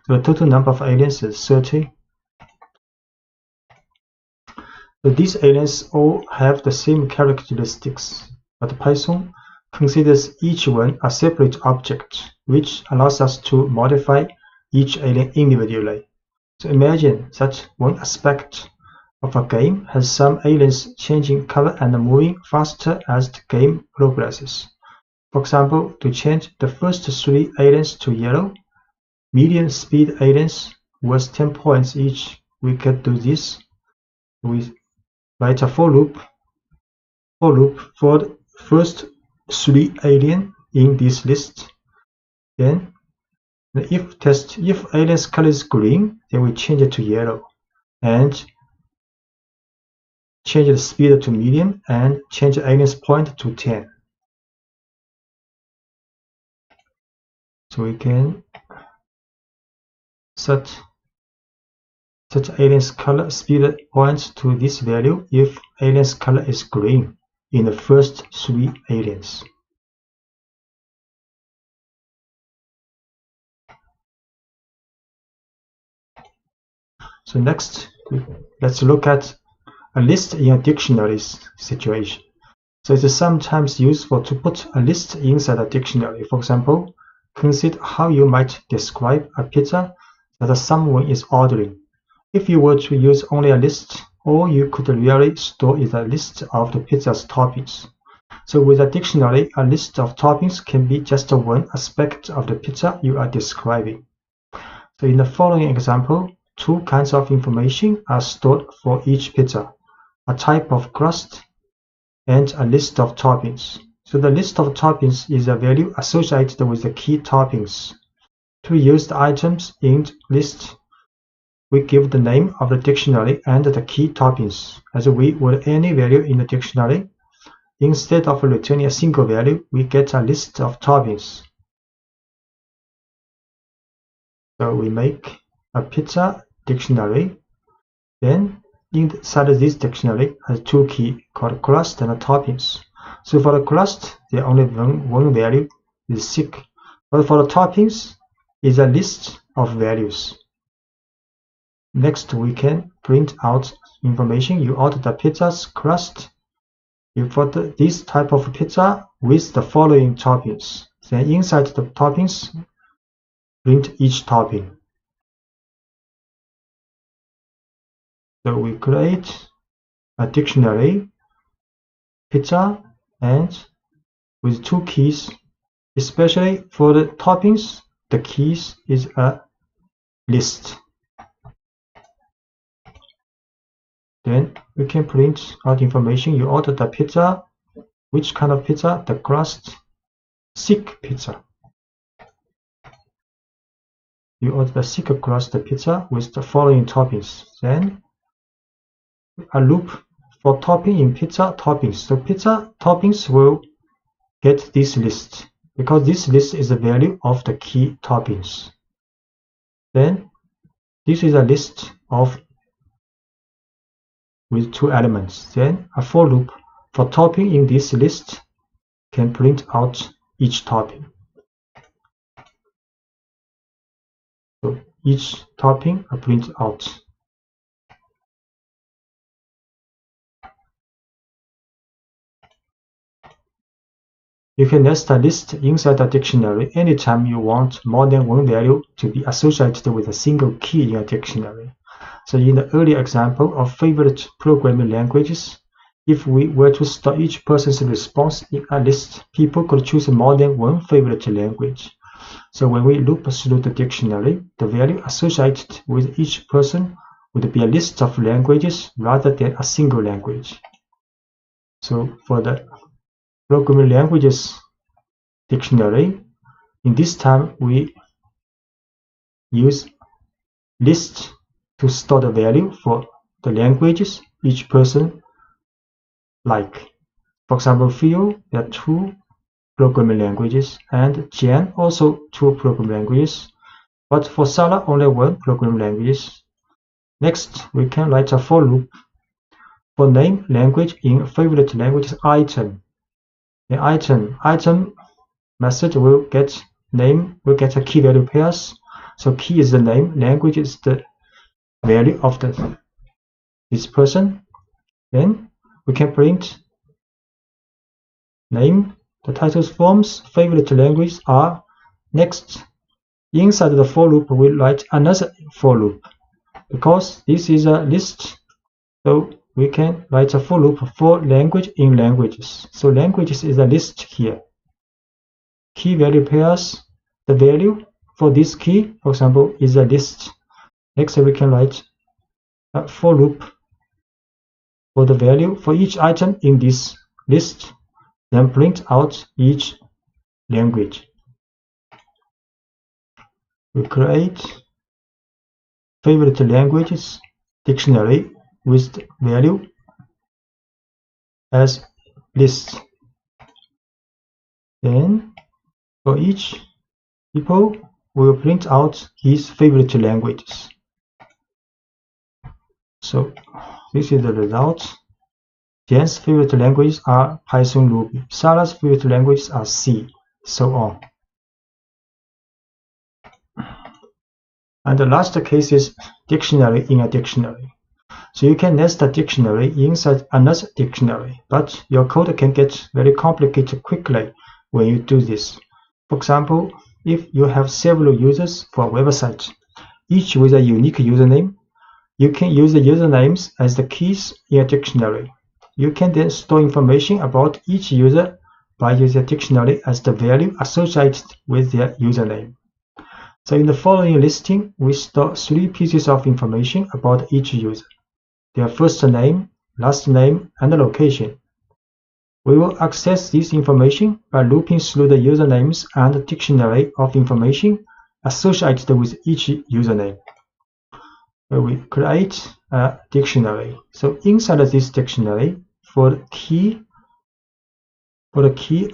[SPEAKER 1] So the total number of aliens is 30. So these aliens all have the same characteristics, but Python considers each one a separate object, which allows us to modify each alien individually. So imagine that one aspect of a game has some aliens changing color and moving faster as the game progresses. For example, to change the first 3 aliens to yellow, medium speed aliens worth 10 points each. We can do this. We write a for loop for the first 3 aliens in this list, then the if test, if alien's color is green, then we change it to yellow and change the speed to medium and change the alien's point to 10. So we can set alien's color speed points to this value if alien's color is green in the first 3 aliens. So next, let's look at a list in a dictionary situation. So it is sometimes useful to put a list inside a dictionary. For example, consider how you might describe a pizza that someone is ordering. If you were to use only a list, all you could really store is a list of the pizza's toppings. So with a dictionary, a list of toppings can be just one aspect of the pizza you are describing. So in the following example, 2 kinds of information are stored for each pizza: a type of crust and a list of toppings. So the list of toppings is a value associated with the key toppings. To use the items in the list, we give the name of the dictionary and the key toppings as we would any value in the dictionary. Instead of returning a single value, we get a list of toppings. So we make a pizza dictionary. Then inside this dictionary has 2 keys called crust and toppings. So for the crust, there only one value is 6, but for the toppings is a list of values. Next, we can print out information. You order the pizza's crust. You put this type of pizza with the following toppings. Then inside the toppings, print each topping. So we create a dictionary, pizza, and with 2 keys, especially for the toppings, the keys is a list. Then we can print out information. You order the pizza. Which kind of pizza? The crust, thick pizza. You order the thick crust pizza with the following toppings. Then a loop for topping in pizza toppings. So pizza toppings will get this list because this list is the value of the key toppings. Then this is a list of with 2 elements. Then a for loop for topping in this list can print out each topping. So each topping are printed out. You can nest a list inside a dictionary anytime you want more than one value to be associated with a single key in a dictionary. So in the earlier example of favorite programming languages, if we were to store each person's response in a list, people could choose more than one favorite language. So when we loop through the dictionary, the value associated with each person would be a list of languages rather than a single language. So for the programming languages dictionary, in this time we use list to store the value for the languages each person like. For example, Phil, there are 2 programming languages, and Jan also 2 programming languages, but for Sarah only 1 programming language. Next, we can write a for loop for name language in favorite languages item. The item method will get name, will get a key value pairs. So key is the name, language is the value of this person. Then we can print name, the titles forms, favorite languages are. Next, inside the for loop, we'll write another for loop because this is a list. So we can write a for loop for language in languages. So languages is a list here. Key value pairs, the value for this key, for example, is a list. Next, we can write a for loop for the value for each item in this list. then print out each language. We create favorite languages dictionary with value as list. Then for each people, we will print out his favorite languages. So this is the result. Jan's favorite languages are Python, Ruby. Sarah's favorite languages are C, so on. And the last case is dictionary in a dictionary. So you can nest a dictionary inside another dictionary, but your code can get very complicated quickly when you do this. For example, if you have several users for a website, each with a unique username, you can use the usernames as the keys in a dictionary. You can then store information about each user by using a dictionary as the value associated with their username. So in the following listing, we store 3 pieces of information about each user: their first name, last name, and the location. We will access this information by looping through the usernames and the dictionary of information associated with each username. We create a dictionary. So inside of this dictionary, for the key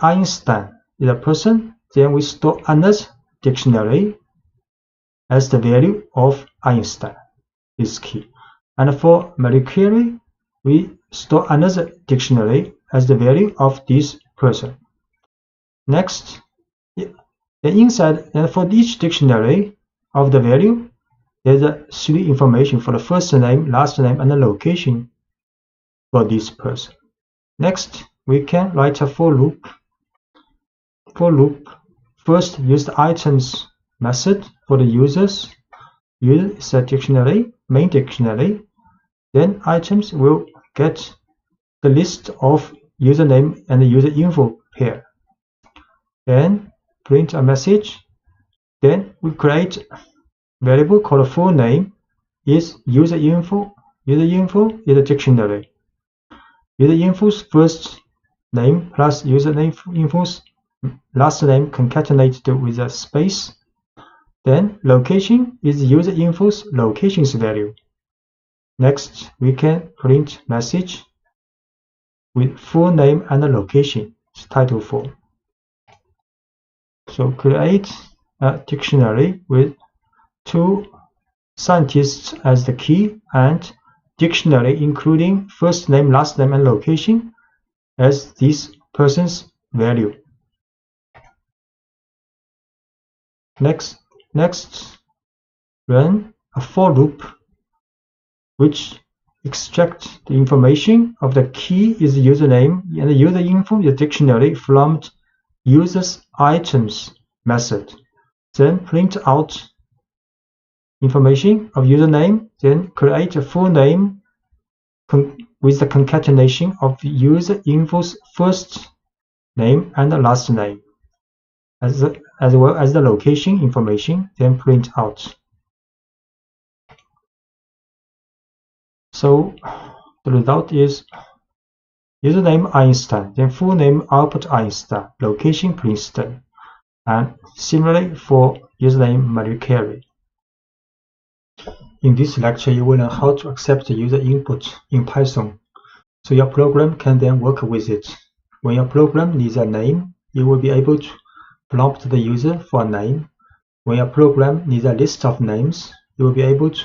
[SPEAKER 1] Einstein is a person, then we store another dictionary as the value of Einstein, this key. And for Marie Curie, we store another dictionary as the value of this person. Next, inside, and for each dictionary of the value, there's a 3 information for the first name, last name, and the location for this person. Next, we can write a for loop. For loop, first use the items method for the users. User is a dictionary, main dictionary. Then items will get the list of username and the user info pair. Then print a message. Then we create variable called full name is user info. User info is a dictionary. User info's first name plus username info's last name concatenated with a space. Then location is user info's location's value. Next, we can print message with full name and location, title form. So create a dictionary with 2 scientists as the key and dictionary including first name, last name, and location as this person's value. Next, run a for loop which extracts the information of the key is the username and the user info is the dictionary from user's items method. Then print out information of username, then create a full name with the concatenation of the user info's first name and the last name, as well as the location information, then print out. So the result is username Einstein, then full name Albert Einstein, location Princeton, and similarly for username Marie Curie. In this lecture, you will learn how to accept the user input in Python, so your program can then work with it. When your program needs a name, you will be able to prompt the user for a name. When your program needs a list of names, you will be able to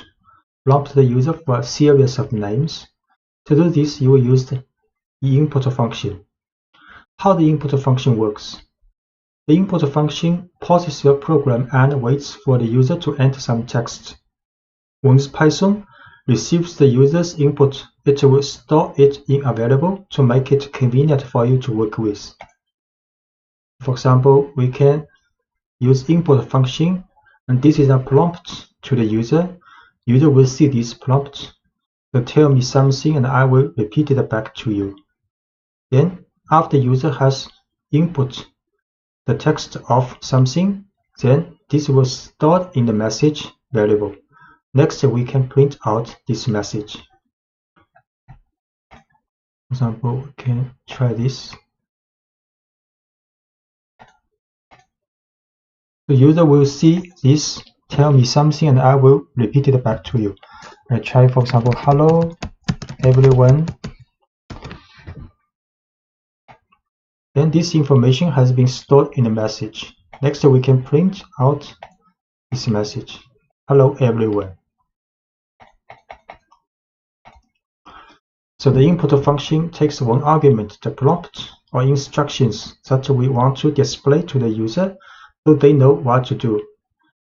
[SPEAKER 1] prompt the user for a series of names. To do this, you will use the input function. How the input function works? The input function pauses your program and waits for the user to enter some text. Once Python receives the user's input, it will store it in a variable to make it convenient for you to work with. For example, we can use input function, and this is a prompt to the user. User will see this prompt. So tell me something and I will repeat it back to you. Then after user has input the text of something, then this will store in the message variable. Next, we can print out this message. For example, we can try this. The user will see this, tell me something, and I will repeat it back to you. I try, for example, hello everyone. Then this information has been stored in the message. Next, we can print out this message. Hello everyone. So the input function takes one argument, the prompt or instructions that we want to display to the user so they know what to do.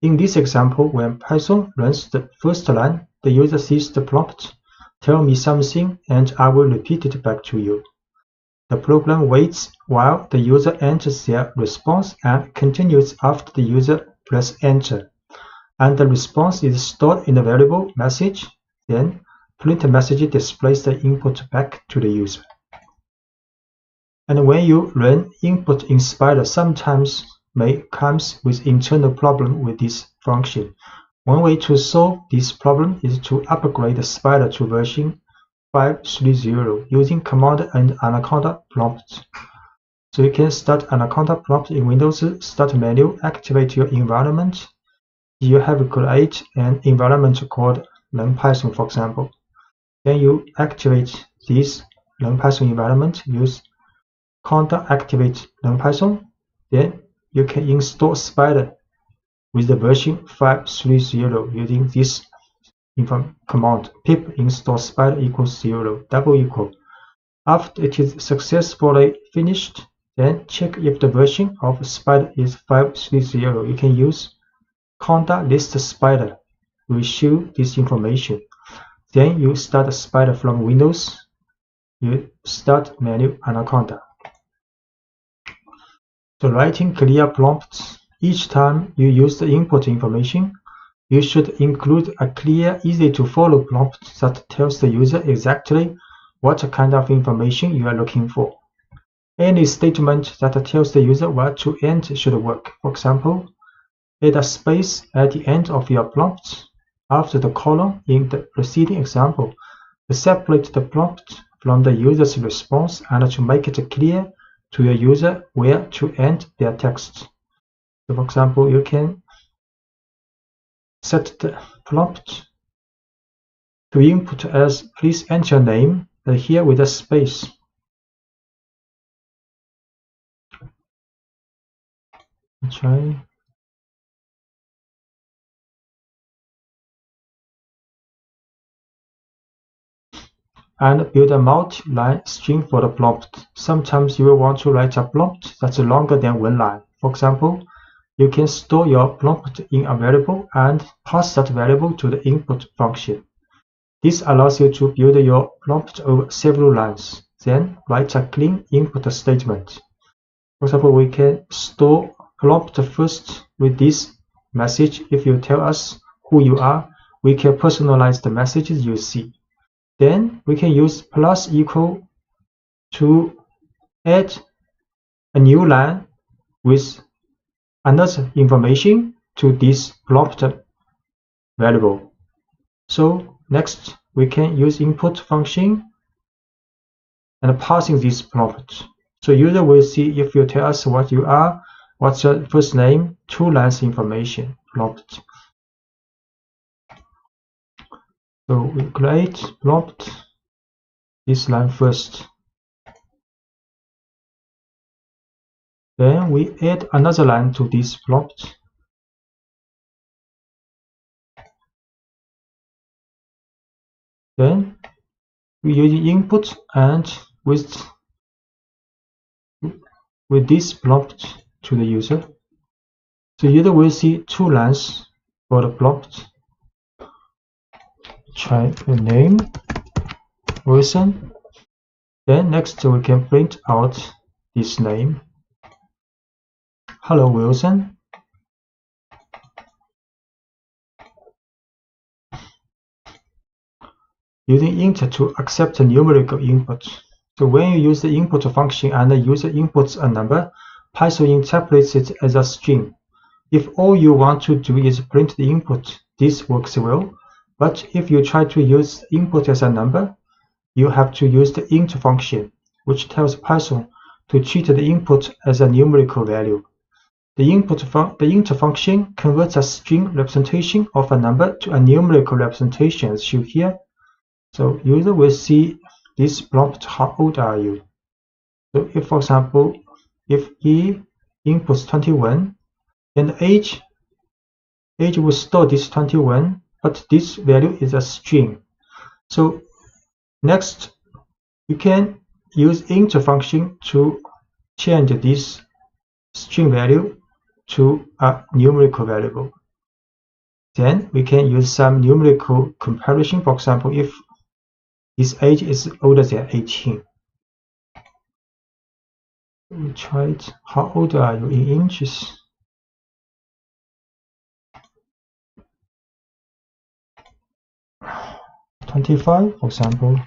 [SPEAKER 1] In this example, when Python runs the first line, the user sees the prompt, tell me something, and I will repeat it back to you. The program waits while the user enters their response and continues after the user presses enter. And the response is stored in the variable message. Then print message displays the input back to the user. And when you run input in Spider, sometimes comes with internal problem with this function. One way to solve this problem is to upgrade the Spider to version 5.3.0 using command and Anaconda prompt. So you can start Anaconda prompt in Windows Start menu, activate your environment. You have create an environment called NumPython, for example. Then you activate this NumPython environment, use conda activate NumPython. Then you can install Spider with the version 5.3.0 using this command pip install spider equals 0 double equal. After it is successfully finished, then check if the version of Spider is 5.3.0. You can use conda list Spider will show this information. Then you start Spider from Windows. You start menu Anaconda. So writing clear prompts. Each time you use the input information, you should include a clear, easy-to-follow prompt that tells the user exactly what kind of information you are looking for. Any statement that tells the user what to enter should work. For example, add a space at the end of your prompt after the colon in the preceding example to separate the prompt from the user's response and to make it clear to your user where to enter their text. So for example, you can set the prompt to input as please enter your name here with a space. Try. And build a multi-line string for the prompt. Sometimes you will want to write a prompt that's longer than one line. For example, you can store your prompt in a variable and pass that variable to the input function. This allows you to build your prompt over several lines. Then write a clean input statement. For example, we can store prompt first with this message. If you tell us who you are, we can personalize the messages you see. Then we can use plus equal to add a new line with another information to this prompt variable. So next we can use input function and passing this prompt. So user will see if you tell us what you are, what's your first name, 2 lines information prompt. So we create prompt this line first. Then we add another line to this prompt. Then we use input and with this prompt to the user. So user will see 2 lines for the prompt. Try the name, Wilson. Then next we can print out this name. Hello Wilson. Using int to accept a numerical input. So when you use the input function and the user inputs a number, Python interprets it as a string. If all you want to do is print the input, this works well. But if you try to use input as a number, you have to use the int function, which tells Python to treat the input as a numerical value. The int function converts a string representation of a number to a numerical representation as shown here. So user will see this prompt, how old are you? So if, for example, if he inputs 21, then the age will store this 21, but this value is a string. So next, you can use int function to change this string value to a numerical variable. Then we can use some numerical comparison. For example, if his age is older than 18. We try it. How old are you in inches? "25", for example.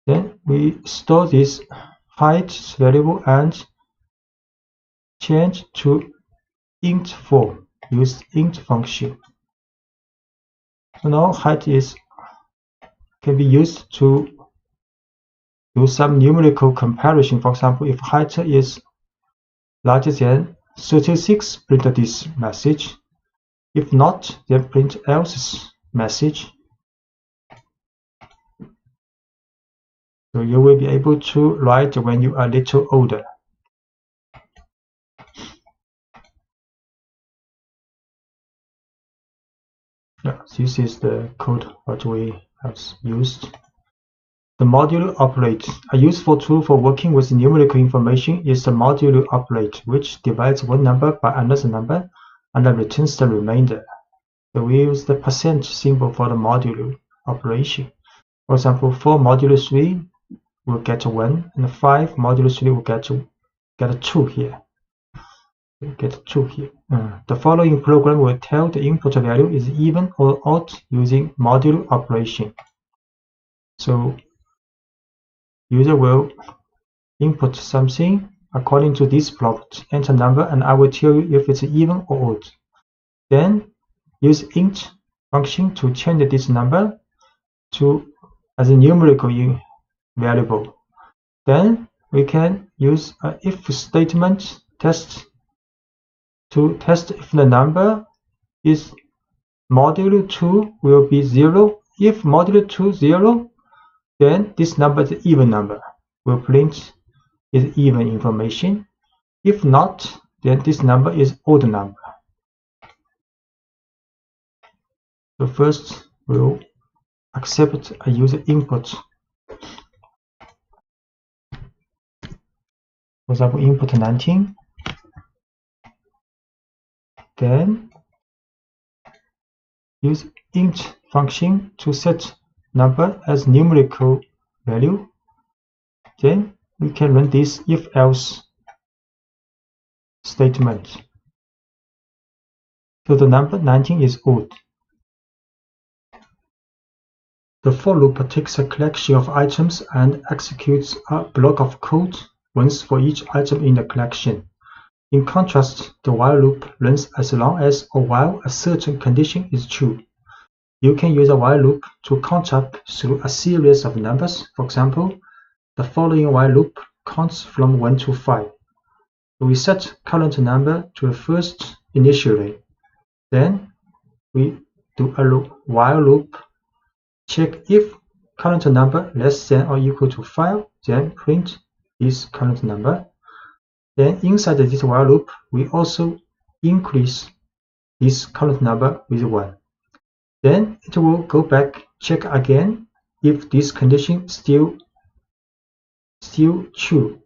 [SPEAKER 1] Then we store this height variable and change to int form. Use int function. So now height can be used to do some numerical comparison. For example, if height is larger than 36, print this message. If not, then print else message. So you will be able to write when you are a little older. Yeah, this is the code what we have used. The modulo operate. A useful tool for working with numerical information is the modulo operate, which divides one number by another number and then returns the remainder. So we use the percent symbol for the modulo operation. For example, 4 modulo 3 will get 1, and 5 modulo 3 will get 2 here. Get 2 here. The following program will tell the input value is even or odd using modulo operation. So user will input something according to this prompt, enter number, and I will tell you if it's even or odd. Then use int function to change this number as a numerical variable. Then we can use an if statement test to test if the number is modulo 2 will be 0. If modulo 2 0, then this number is an even number. We'll print is even information. If not, then this number is odd number. So first we'll accept a user input. For example, input 19. Then use int function to set number as numerical value. Then we can run this if-else statement. So the number 19 is odd. The for loop takes a collection of items and executes a block of code once for each item in the collection. In contrast, the while loop runs as long as or while a certain condition is true. You can use a while loop to count up through a series of numbers. For example, the following while loop counts from 1 to 5. We set current number to the first initially. Then we do a while loop, check if current number less than or equal to 5, then print this current number. Then inside this while loop, we also increase this current number with 1. Then it will go back, check again if this condition still true.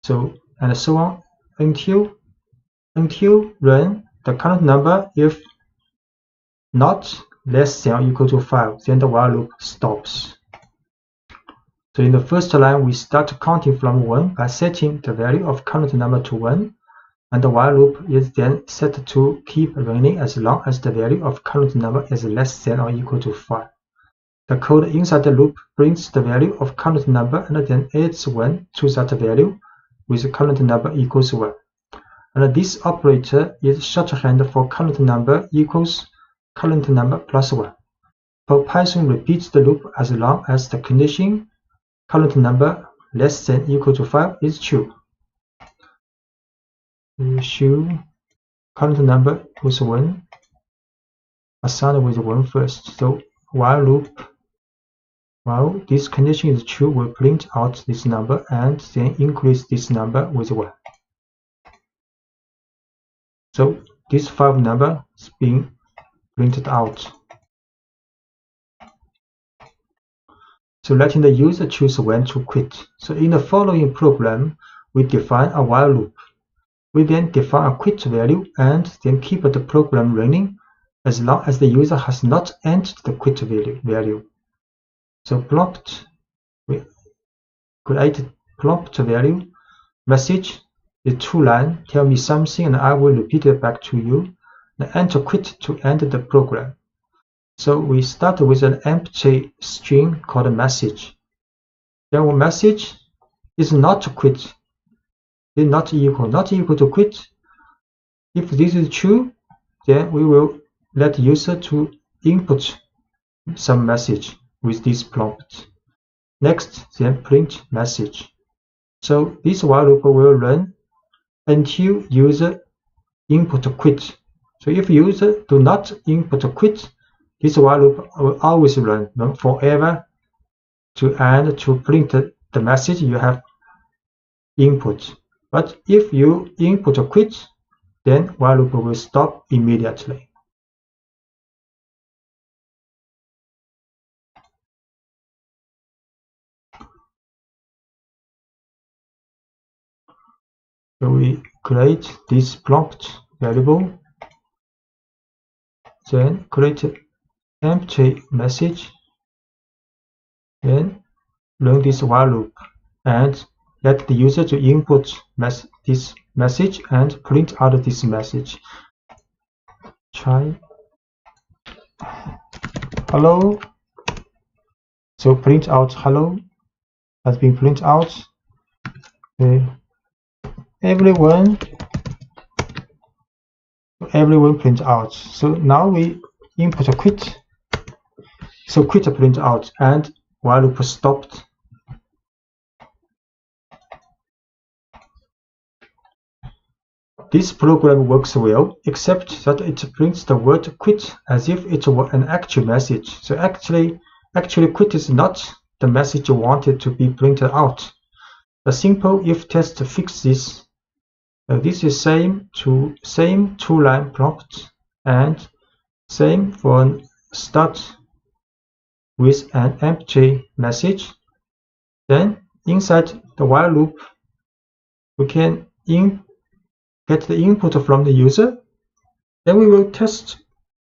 [SPEAKER 1] So and so on until run the current number if not less than or equal to 5, then the while loop stops. So in the first line, we start counting from 1 by setting the value of current number to 1, and the while loop is then set to keep running as long as the value of current number is less than or equal to 5. The code inside the loop brings the value of current number and then adds 1 to that value with current number equals 1. And this operator is shorthand for current number equals current number plus 1. So Python repeats the loop as long as the condition current number less than equal to 5 is true. we show current number with 1, assigned with 1 first. So while loop, while this condition is true, we'll print out this number and then increase this number with 1. So this 5 number is being printed out. So letting the user choose when to quit. So in the following program, we define a while loop. We then define a quit value and then keep the program running as long as the user has not entered the quit value. So prompt, we create prompt value message, the 2-line, tell me something and I will repeat it back to you. And enter quit to end the program. So we start with an empty string called message. Then our message is not quit, is not equal to quit. If this is true, then we will let user to input some message with this prompt. Next, then print message. So this while loop will run until user input quit. So if user do not input quit, this while loop will always run forever to end to print the message you have input. But if you input quit, then while loop will stop immediately. So we create this prompt variable, then create an empty message, then run this while loop and let the user to input this message and print out this message. Try hello. So print out hello has been printed out. Okay. Everyone print out. So now we input a quit. So quit print out and while loop stopped. This program works well, except that it prints the word quit as if it were an actual message. So actually quit is not the message you wanted to be printed out. The simple if test fixes this. This is same 2-line prompt and same for start with an empty message. Then inside the while loop, we can get the input from the user. Then we will test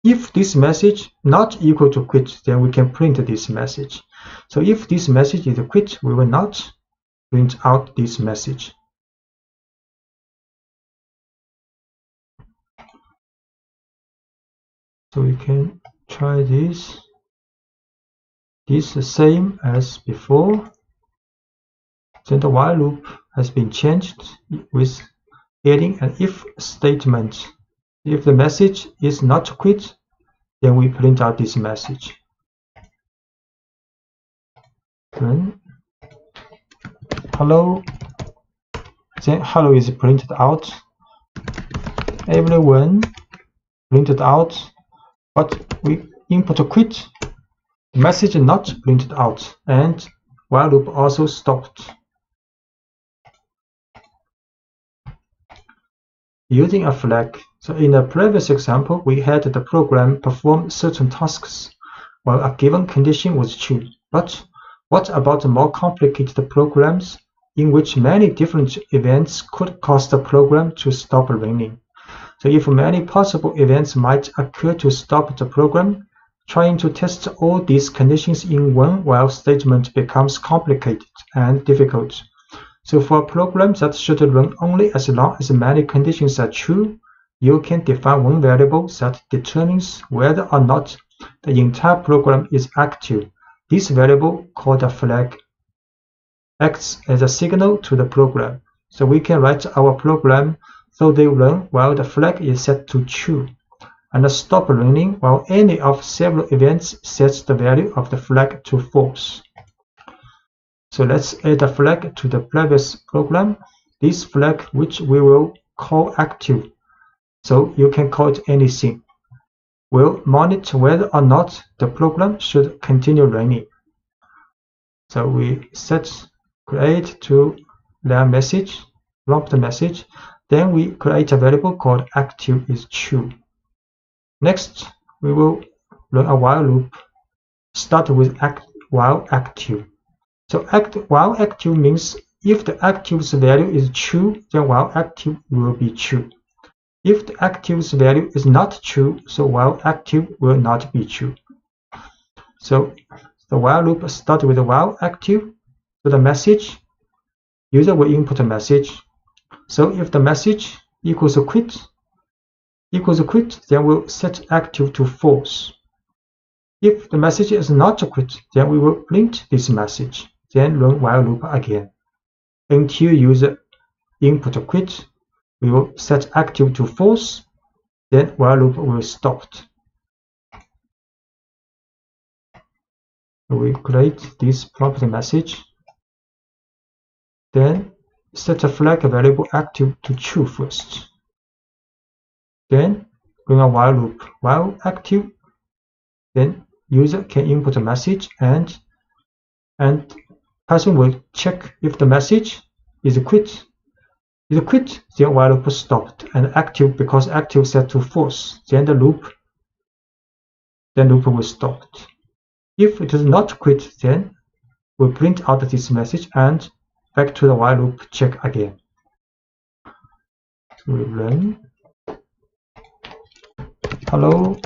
[SPEAKER 1] if this message not equal to quit, then we can print this message. So if this message is a quit, we will not print out this message. So we can try this. This is the same as before. Then the while loop has been changed with adding an if statement. If the message is not quit, then we print out this message. Then hello. Then hello is printed out. Everyone printed out. But we input a quit, message not printed out, and while loop also stopped. Using a flag. So in the previous example, we had the program perform certain tasks while a given condition was true. But what about more complicated programs in which many different events could cause the program to stop running? So if many possible events might occur to stop the program, trying to test all these conditions in one while statement becomes complicated and difficult. So for a program that should run only as long as many conditions are true, you can define one variable that determines whether or not the entire program is active. This variable, called a flag, acts as a signal to the program. So we can write our program so they run while the flag is set to true, and stop running while any of several events sets the value of the flag to false. So let's add a flag to the previous program. This flag, which we will call active, so you can call it anything. We'll monitor whether or not the program should continue running. So we set create to their message, prompt message. Then we create a variable called active is true. Next, we will run a while loop. Start with while active. So while active means if the active's value is true, then while active will be true. If the active's value is not true, so while active will not be true. So the while loop starts with while active. So the message, user will input a message. So if the message equals quit, then we'll set active to false. If the message is not quit, then we will print this message, then run while loop again. Until user input quit, we will set active to false, then while loop will stop. We create this prompt message, then set a flag variable active to true first. Then run a while loop. While active, then user can input a message and Python will check if the message is quit. If quit, then while loop stopped, and active, because active set to false, then the loop will stop. If it is not quit, then we'll print out this message and back to the while loop check again. So we run. Hello,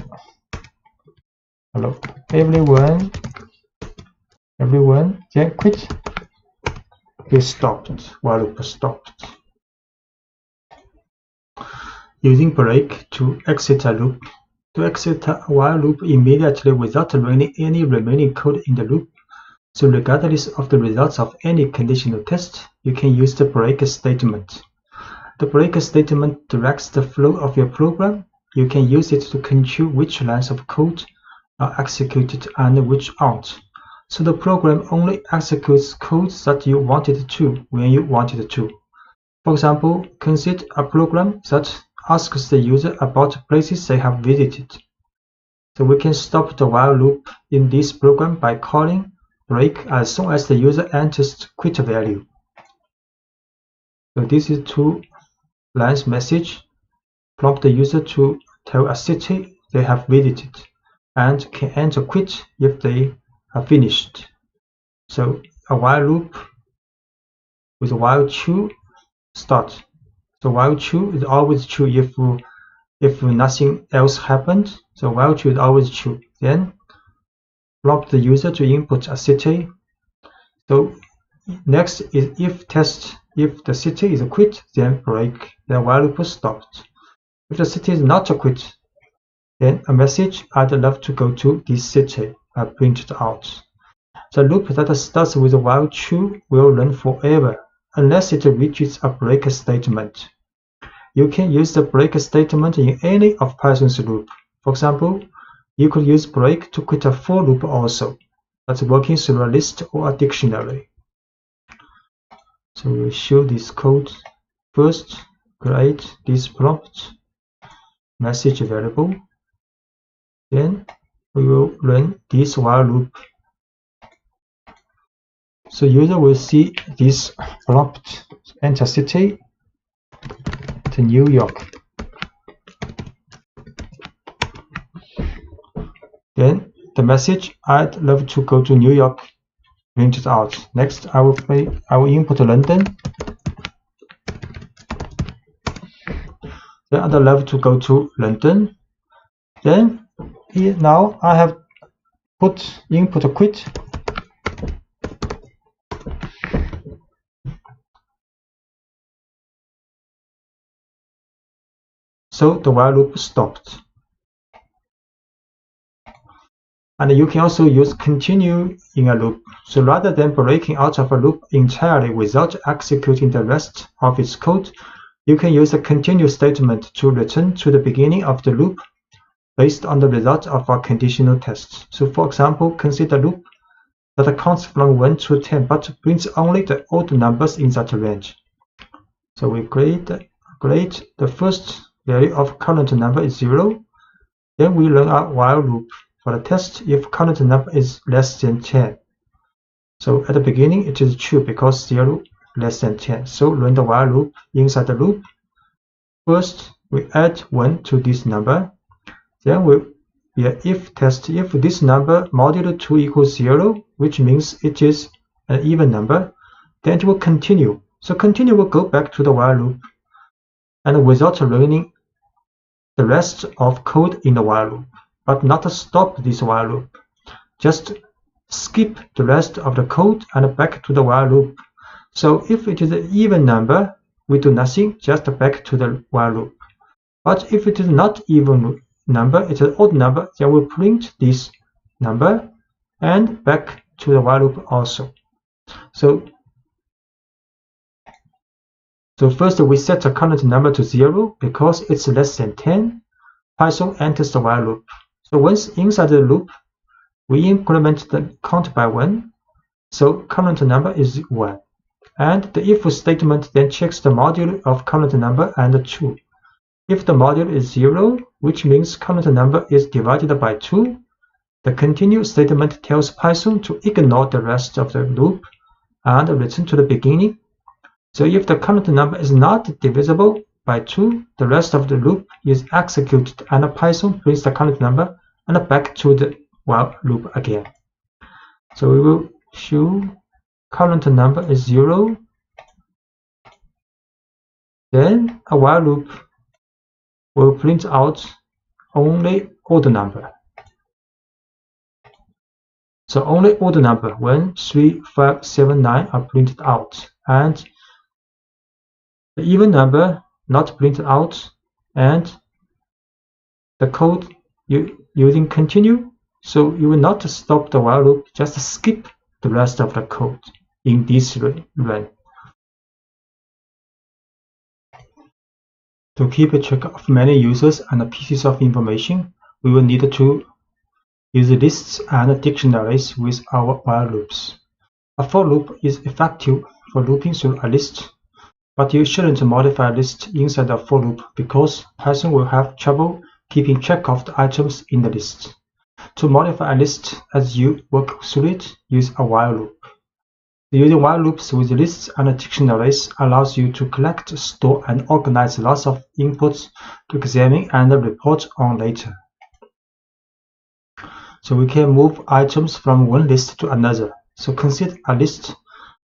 [SPEAKER 1] everyone, then quit is stopped, while loop stopped. Using break to exit a loop. To exit a while loop immediately without running any remaining code in the loop. So regardless of the results of any conditional test, you can use the break statement. The break statement directs the flow of your program. You can use it to control which lines of code are executed and which aren't. So the program only executes code that you want it to when you want it to. For example, consider a program that asks the user about places they have visited. So we can stop the while loop in this program by calling break as soon as the user enters the quit value. So this is 2 lines message. Prompt the user to tell a city they have visited and can enter quit if they are finished. So a while loop with while true start. So while true is always true if nothing else happened. So while true is always true. Then prompt the user to input a city. So next is if test. If the city is quit, then break. Then while loop stopped. If the city is not quit, then a message I'd love to go to this city are printed out. The loop that starts with while true will run forever unless it reaches a break statement. You can use the break statement in any of Python's loop. For example, you could use break to quit a for loop also, that's working through a list or a dictionary. So we'll show this code. First, create this prompt message variable. Then we will run this while loop. So user will see this prompt, enter city to New York. Then the message I'd love to go to New York printed out. Next I will input London. Then I'd love to go to London. Then here now I have put input quit. So the while loop stopped. And you can also use continue in a loop. So rather than breaking out of a loop entirely without executing the rest of its code, you can use a continue statement to return to the beginning of the loop based on the result of our conditional tests. So for example, consider a loop that counts from 1 to 10 but prints only the odd numbers in that range. So we create a create the first value of current number is 0. Then we run a while loop for the test if current number is less than 10. So at the beginning it is true because 0 less than 10. So run the while loop. Inside the loop, first we add 1 to this number. Then we if test if this number modulo 2 equals 0, which means it is an even number, then it will continue. So continue will go back to the while loop, and without running the rest of code in the while loop, but not stop this while loop. Just skip the rest of the code and back to the while loop. So if it is an even number, we do nothing, just back to the while loop. But if it is not even number, it's an odd number, then we print this number and back to the while loop also. So first we set the current number to 0 because it's less than 10. Python enters the while loop. So once inside the loop, we increment the count by 1. So current number is 1. And the if statement then checks the modulo of current number and 2. If the modulo is 0, which means current number is divided by 2, the continue statement tells Python to ignore the rest of the loop and return to the beginning. So if the current number is not divisible by 2, the rest of the loop is executed and Python prints the current number and back to the while loop again. So we will show current number is 0. Then a while loop will print out only odd number. So only odd number 1, 3, 5, 7, 9 are printed out, and the even number not printed out, and the code using continue. So you will not stop the while loop, just skip the rest of the code in this run. To keep a track of many users and pieces of information, we will need to use lists and dictionaries with our while loops. A for loop is effective for looping through a list, but you shouldn't modify a list inside a for loop because Python will have trouble keeping track of the items in the list. To modify a list as you work through it, use a while loop. Using while loops with lists and dictionaries allows you to collect, store, and organize lots of inputs to examine and report on later. So we can move items from one list to another. So consider a list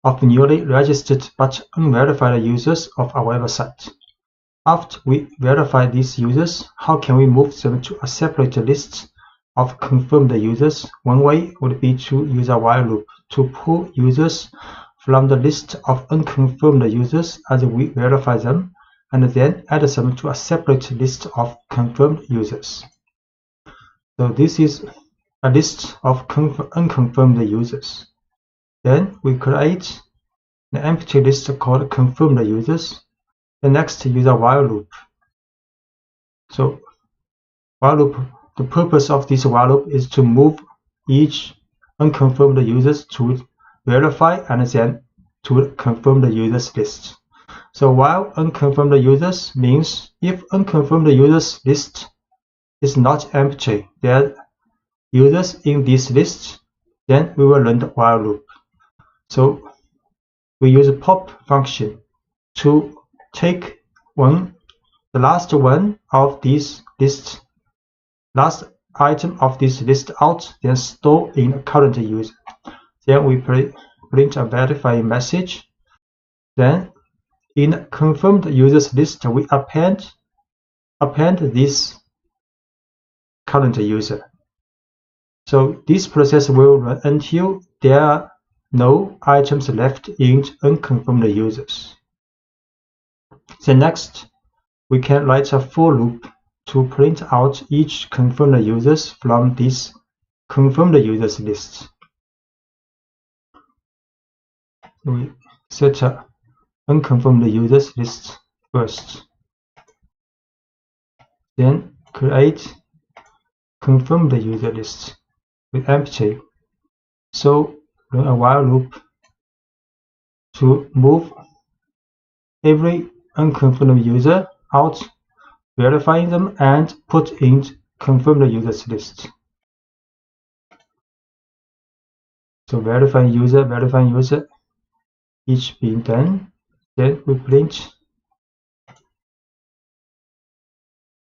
[SPEAKER 1] of newly registered but unverified users of our website. After we verify these users, how can we move them to a separate list of confirmed users? One way would be to use a while loop to pull users from the list of unconfirmed users as we verify them, and then add them to a separate list of confirmed users. So this is a list of unconfirmed users. Then we create an empty list called confirmed users. The next use a while loop. So while loop, the purpose of this while loop is to move each unconfirmed users to verify and then to confirm the users list. So while unconfirmed users means if unconfirmed users list is not empty, there are users in this list, then we will run the while loop. So we use a pop function to take the last one of this list, last item of this list out, then store in a current user. Then we print a verifying message. Then in confirmed users list, we append this current user. So this process will run until there are no items left in unconfirmed users. Then next, we can write a for loop to print out each confirmed users from this confirmed users list. We set a unconfirmed users list first. Then create confirmed user list with empty. So run a while loop to move every unconfirmed user out, verifying them, and put in confirmed users list. So verifying user, each being done. Then we print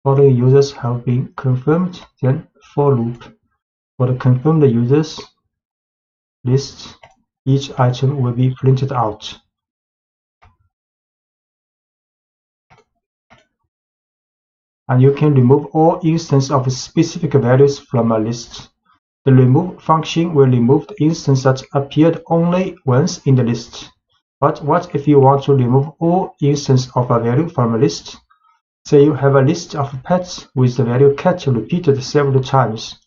[SPEAKER 1] following users have been confirmed. Then for loop for the confirmed users list, each item will be printed out. And you can remove all instances of specific values from a list. The remove function will remove the instance that appeared only once in the list. But what if you want to remove all instances of a value from a list? Say you have a list of pets with the value cat repeated several times.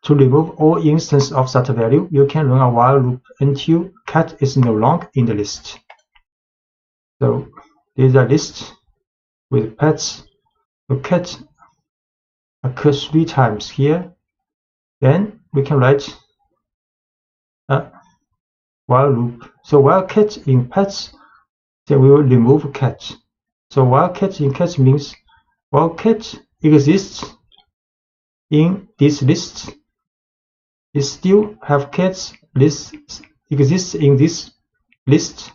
[SPEAKER 1] To remove all instances of that value, you can run a while loop until cat is no longer in the list. So this is a list with pets. The cat occurs 3 times here. Then we can write a while loop. So while cat in pets, then we will remove cat. So while cat in cat means while cat exists in this list, it still have cats list exists in this list,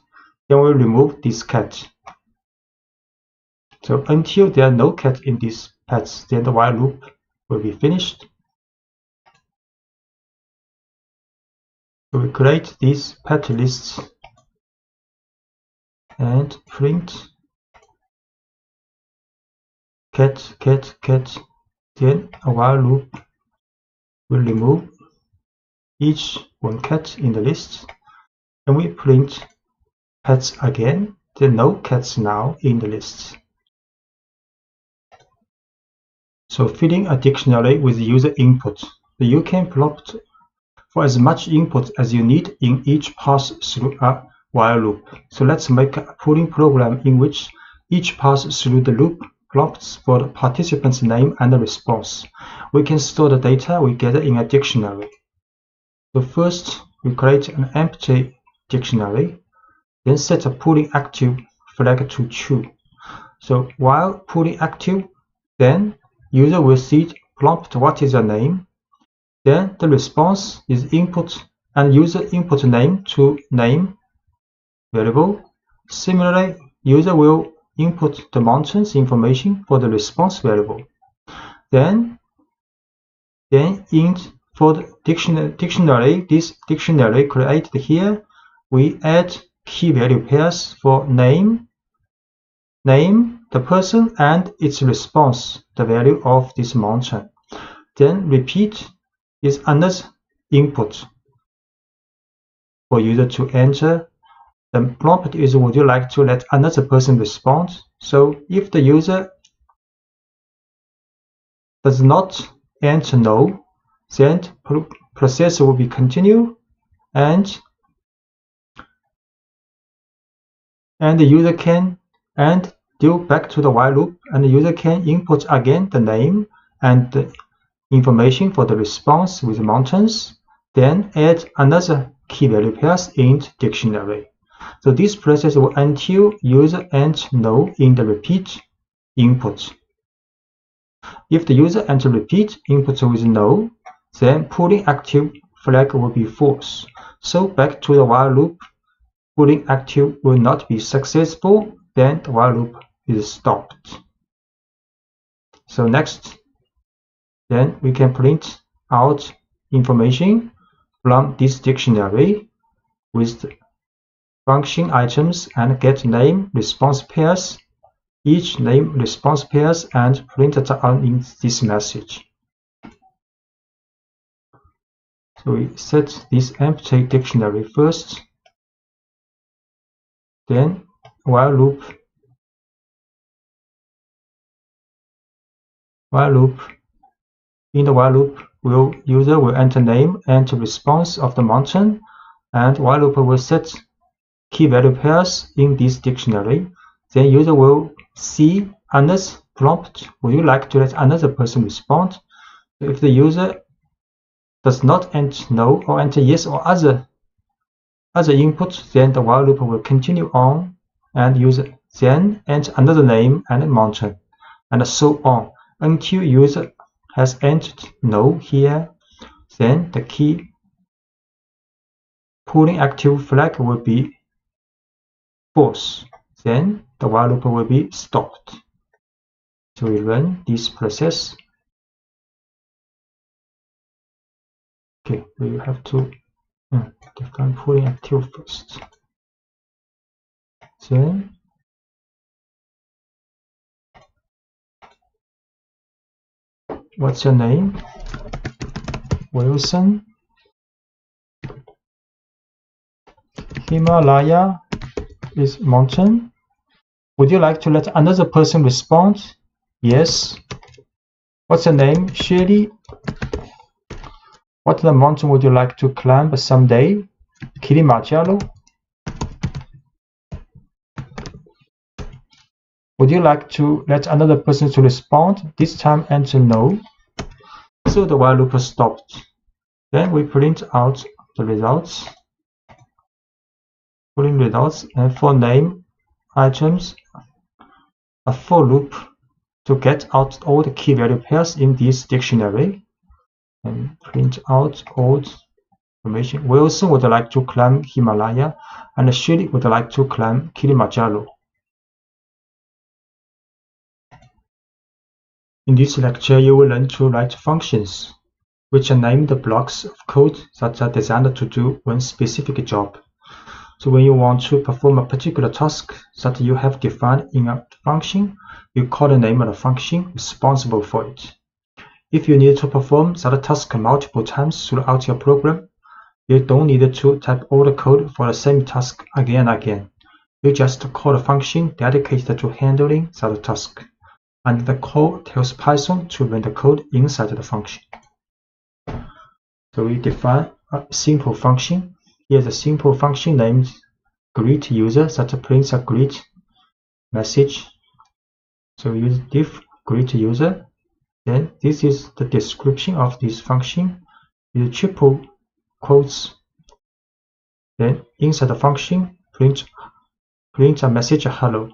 [SPEAKER 1] then we'll remove this cat. So until there are no cat in these pets, then the while loop will be finished. So we create these pet lists and print cat, cat, cat. Then a while loop will remove each one cat in the list, and we print pets again. There are no cats now in the list. So filling a dictionary with user input. So you can prompt for as much input as you need in each pass through a while loop. So let's make a pooling program in which each pass through the loop prompts for the participant's name and the response. We can store the data we gather in a dictionary. So first we create an empty dictionary, then set a pooling active flag to true. So while pooling active, then user will see prompt what is your name. Then the response is input and user input name to name variable. Similarly, user will input the mountains information for the response variable. Then int for the dictionary, this dictionary created here, we add key value pairs for name, the person, and its response, the value of this mountain. Then repeat is another input for user to enter. The prompt is would you like to let another person respond? So if the user does not enter no, then process will be continue, and the user can do back to the while loop, and the user can input again the name and the information for the response with mountains, then add another key value pairs in dictionary. So this process will until user enter no in the repeat input. If the user enter repeat input with no, then pooling active flag will be false. So back to the while loop, pooling active will not be successful, then the while loop is stopped. So next, then we can print out information from this dictionary with the function items and get name response pairs, each name response pairs, and print it out in this message. So we set this empty dictionary first, then while loop. In the while loop, user will enter name and response of the mountain, and while loop will set key value pairs in this dictionary. Then user will see another prompt. Would you like to let another person respond? So if the user does not enter no or enter yes or other input, then the while loop will continue on, and user then enter another name and mountain, and so on until user has entered no here. Then the key pulling active flag will be false. Then the while loop will be stopped. So we run this process. Okay, we have to define pulling active first. Then what's your name? Wilson. Himalaya is mountain. Would you like to let another person respond? Yes. What's your name? Shirley. What mountain would you like to climb someday? Kilimanjaro. Would you like to let another person to respond? This time enter no. So the while loop stopped. Then we print out the results. Pulling results, and for name items, a for loop to get out all the key value pairs in this dictionary, and print out all information. Wilson would like to climb Himalaya, and Shirley would like to climb Kilimanjaro. In this lecture, you will learn to write functions, which are named blocks of code that are designed to do one specific job. So when you want to perform a particular task that you have defined in a function, you call the name of the function responsible for it. If you need to perform that task multiple times throughout your program, you don't need to type all the code for the same task again and again. You just call a function dedicated to handling that task, and the call tells Python to run the code inside the function. So we define a simple function. Here's a simple function named greet user that prints a greet message. So we use diff greet user. Then this is the description of this function. Use triple quotes. Then inside the function, print a message hello.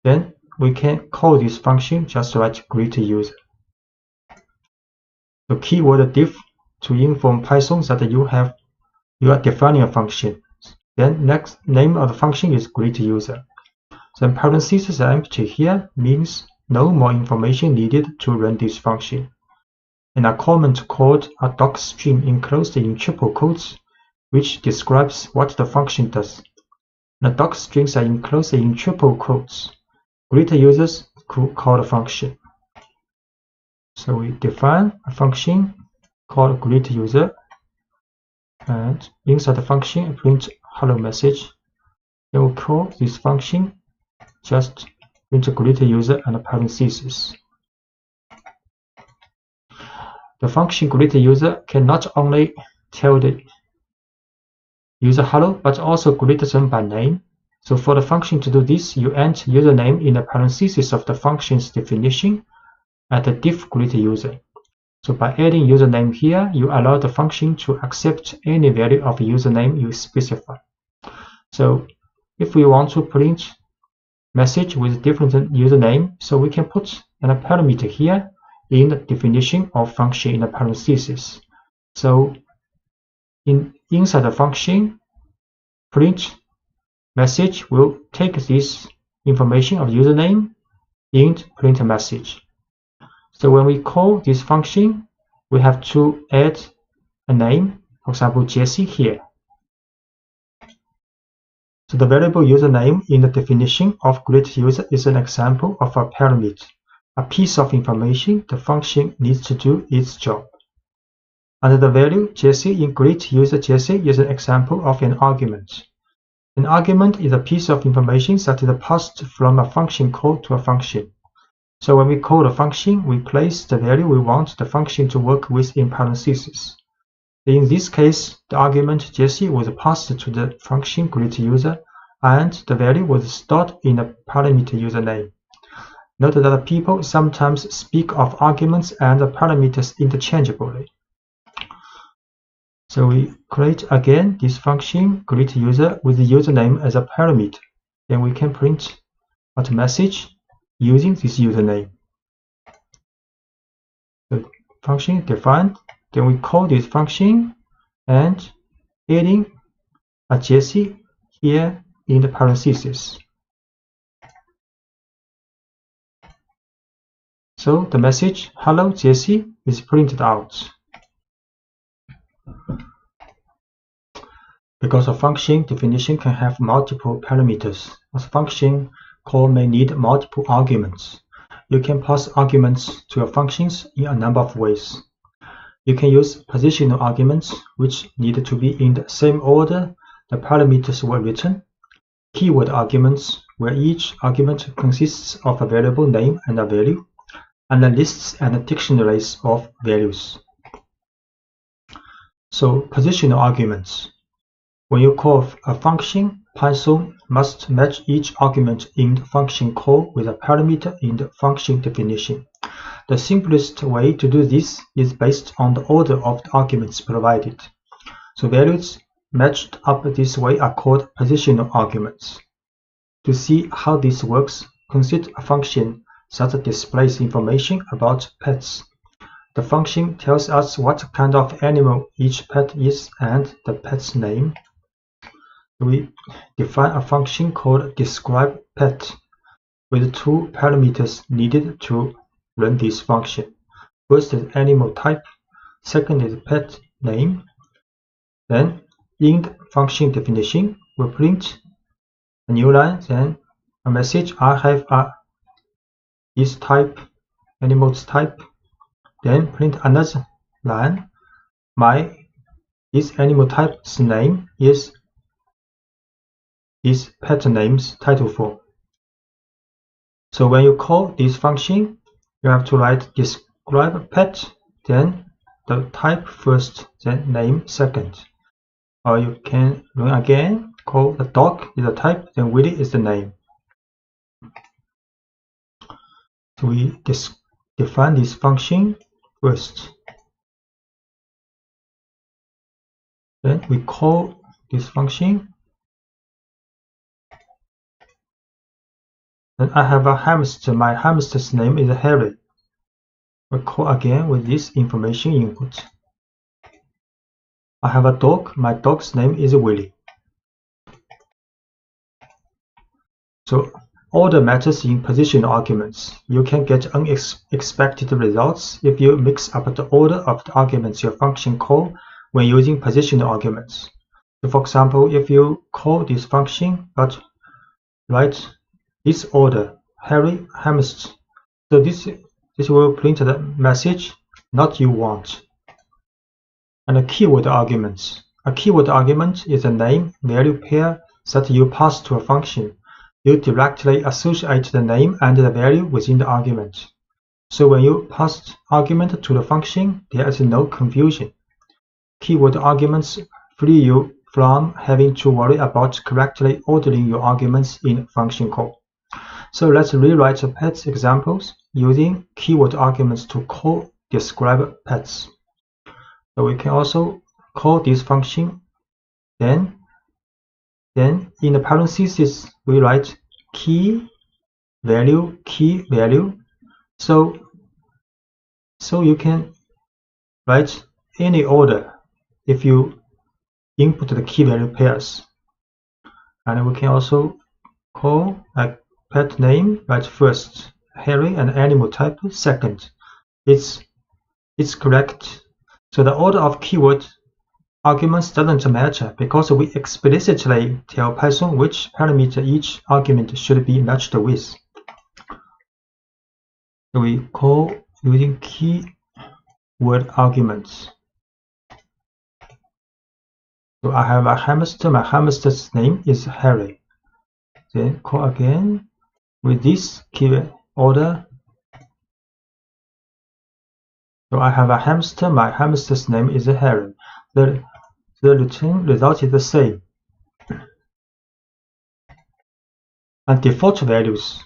[SPEAKER 1] Then we can call this function just write greet user. The keyword diff to inform Python that you are defining a function. Then next name of the function is greet user. Then parentheses are empty here means no more information needed to run this function. And a comment called a docstring enclosed in triple quotes, which describes what the function does. The docstrings are enclosed in triple quotes. Greet users could call the function. So we define a function called greet user, and inside the function print hello message. Then we call this function just print greet user and parentheses. The function greet user can not only tell the user hello, but also greet them by name. So for the function to do this, you enter username in the parentheses of the function's definition at the diff greet user. So by adding username here, you allow the function to accept any value of username you specify. So if we want to print message with different username, so we can put a parameter here in the definition of function in the parentheses. So inside the function, print message will take this information of username and print a message. So when we call this function, we have to add a name, for example, Jesse here. So the variable username in the definition of greet user is an example of a parameter, a piece of information the function needs to do its job. And the value Jesse in greet user Jesse is an example of an argument. An argument is a piece of information that is passed from a function call to a function. So when we call a function, we place the value we want the function to work with in parentheses. In this case, the argument Jesse was passed to the function greet user, and the value was stored in a parameter username. Note that people sometimes speak of arguments and parameters interchangeably. So we create again this function greet user with the username as a parameter. Then we can print a message using this username. The function defined, then we call this function and adding a Jesse here in the parentheses. So the message "Hello Jesse" is printed out. Because a function definition can have multiple parameters, a function call may need multiple arguments. You can pass arguments to your functions in a number of ways. You can use positional arguments, which need to be in the same order the parameters were written, keyword arguments, where each argument consists of a variable name and a value, and the lists and dictionaries of values. So, positional arguments. When you call a function, Python must match each argument in the function call with a parameter in the function definition. The simplest way to do this is based on the order of the arguments provided. So values matched up this way are called positional arguments. To see how this works, consider a function that displays information about pets. The function tells us what kind of animal each pet is and the pet's name. We define a function called describePet with two parameters needed to run this function. First is animal type, second is pet name. Then in the function definition, we print a new line, then a message "I have this type, animal's type." Then print another line, this animal type's name is pet name's title form. So when you call this function, you have to write describePet, then the type first, then name second. Or you can run again, call the dog is the type, then Willie is the name. So we define this function first. Then we call this function. Then I have a hamster. My hamster's name is Harry. We call again with this information input. I have a dog. My dog's name is Willie. So order matters in positional arguments. You can get unexpected results if you mix up the order of the arguments your function call when using positional arguments. So for example, if you call this function but write this order, Harry hamster, so this will print the message "not you want." And a keyword arguments. A keyword argument is a name-value pair that you pass to a function. You directly associate the name and the value within the argument. So when you pass argument to the function, there is no confusion. Keyword arguments free you from having to worry about correctly ordering your arguments in function call. So let's rewrite the pets examples using keyword arguments to call describePets. So we can also call this function. Then in the parentheses we write key value. So you can write any order if you input the key value pairs. And we can also call a pet name right first, Harry, and animal type second. It's correct. So the order of keyword arguments doesn't matter because we explicitly tell Python which parameter each argument should be matched with. So we call using keyword arguments. So I have a hamster. My hamster's name is Harry. Then call again with this keyword order. So I have a hamster. My hamster's name is Harry. The return result is the same. And default values.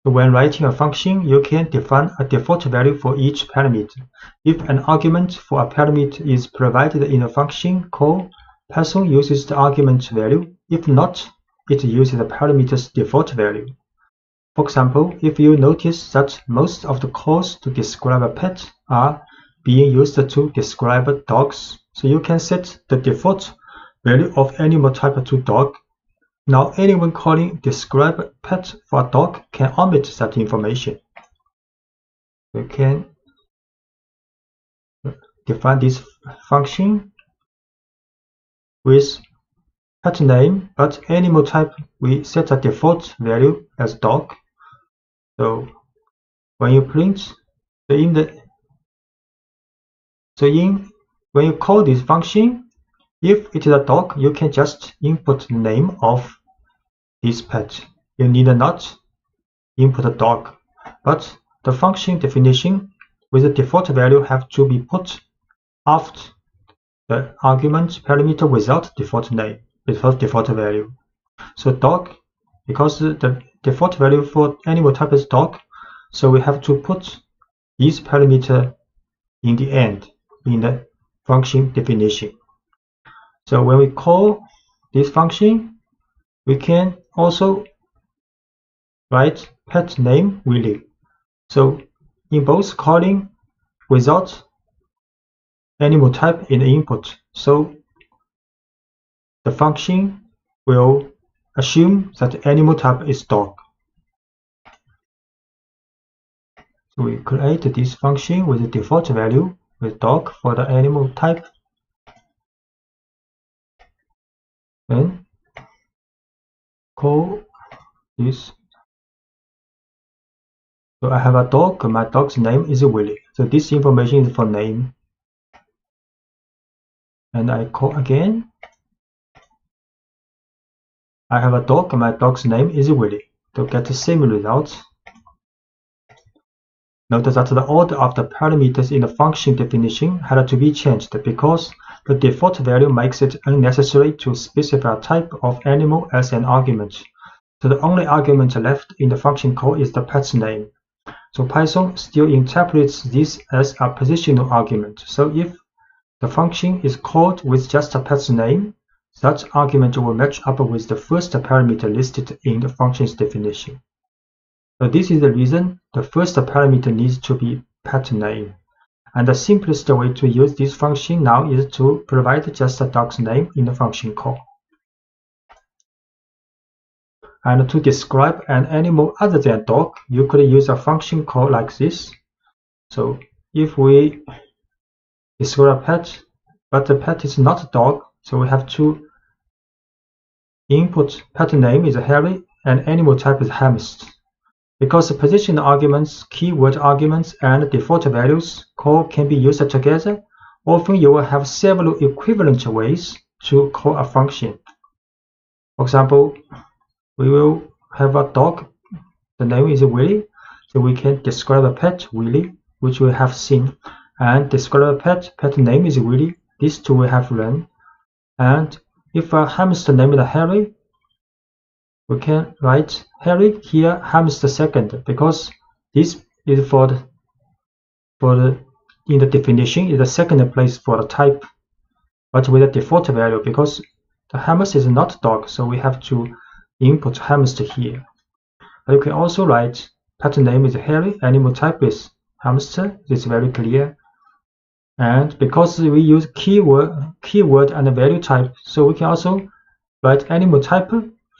[SPEAKER 1] So when writing a function, you can define a default value for each parameter. If an argument for a parameter is provided in a function call, Python uses the argument value. If not, it uses the parameter's default value. For example, if you notice that most of the calls to describe a pet are being used to describe dogs, so you can set the default value of animal type to dog. Now anyone calling describe pet for a dog can omit that information. We can define this function with pet name, but animal type we set a default value as dog. So when you print, when you call this function, if it is a dog, you can just input the name of this pet. You need not input a dog, but the function definition with the default value have to be put after the argument parameter without default name, without default value. So dog, because the default value for animal type is dog, so we have to put this parameter in the end in the function definition. So when we call this function, we can also write pet name Willie. So in both calling without animal type in the input, so the function will assume that animal type is dog. So we create this function with the default value with dog for the animal type. Then call this. So I have a dog, my dog's name is Willie. So this information is for name. And I call again. I have a dog, my dog's name is Willie. To get the same result. Notice that the order of the parameters in the function definition had to be changed because the default value makes it unnecessary to specify a type of animal as an argument. So the only argument left in the function call is the pet's name. So Python still interprets this as a positional argument. So if the function is called with just a pet's name, such argument will match up with the first parameter listed in the function's definition. So this is the reason the first parameter needs to be pet name. And the simplest way to use this function now is to provide just a dog's name in the function call. And to describe an animal other than dog, you could use a function call like this. So if we describe a pet, but the pet is not a dog, so we have to input pet name is Harry and animal type is hamster. Because the position arguments, keyword arguments, and default values call can be used together, often you will have several equivalent ways to call a function. For example, we will have a dog, the name is Willie, so we can describe a pet, Willie, which we have seen, and describe a pet name is Willie, these two we have run. And if a hamster name is Harry, we can write Harry here, hamster second, because this is in the definition is the second place for the type, but with a default value because the hamster is not dog, so we have to input hamster here. But you can also write pet name is Harry, animal type is hamster. This is very clear. And because we use keyword and value type, so we can also write animal type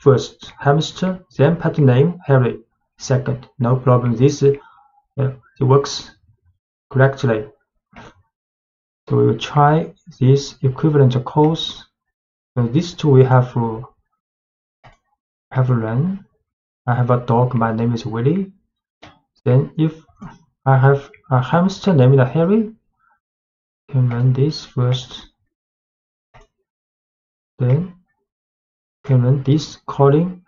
[SPEAKER 1] first, hamster, then pet name Harry second. No problem. This it works correctly. So we will try this equivalent calls. So these two we have run. I have a dog, my name is Willie. Then if I have a hamster named Harry, I can run this first. Then can run this calling.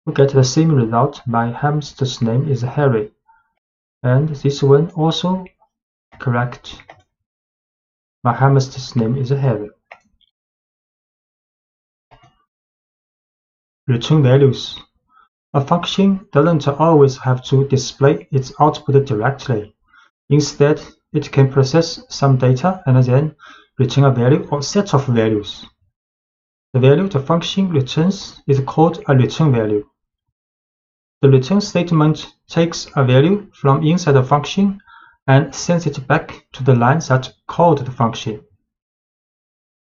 [SPEAKER 1] We get the same result. My hamster's name is Harry, and this one also correct. My hamster's name is Harry. Return values. A function doesn't always have to display its output directly. Instead, it can process some data and then return a value or set of values. The value the function returns is called a return value. The return statement takes a value from inside the function and sends it back to the line that called the function.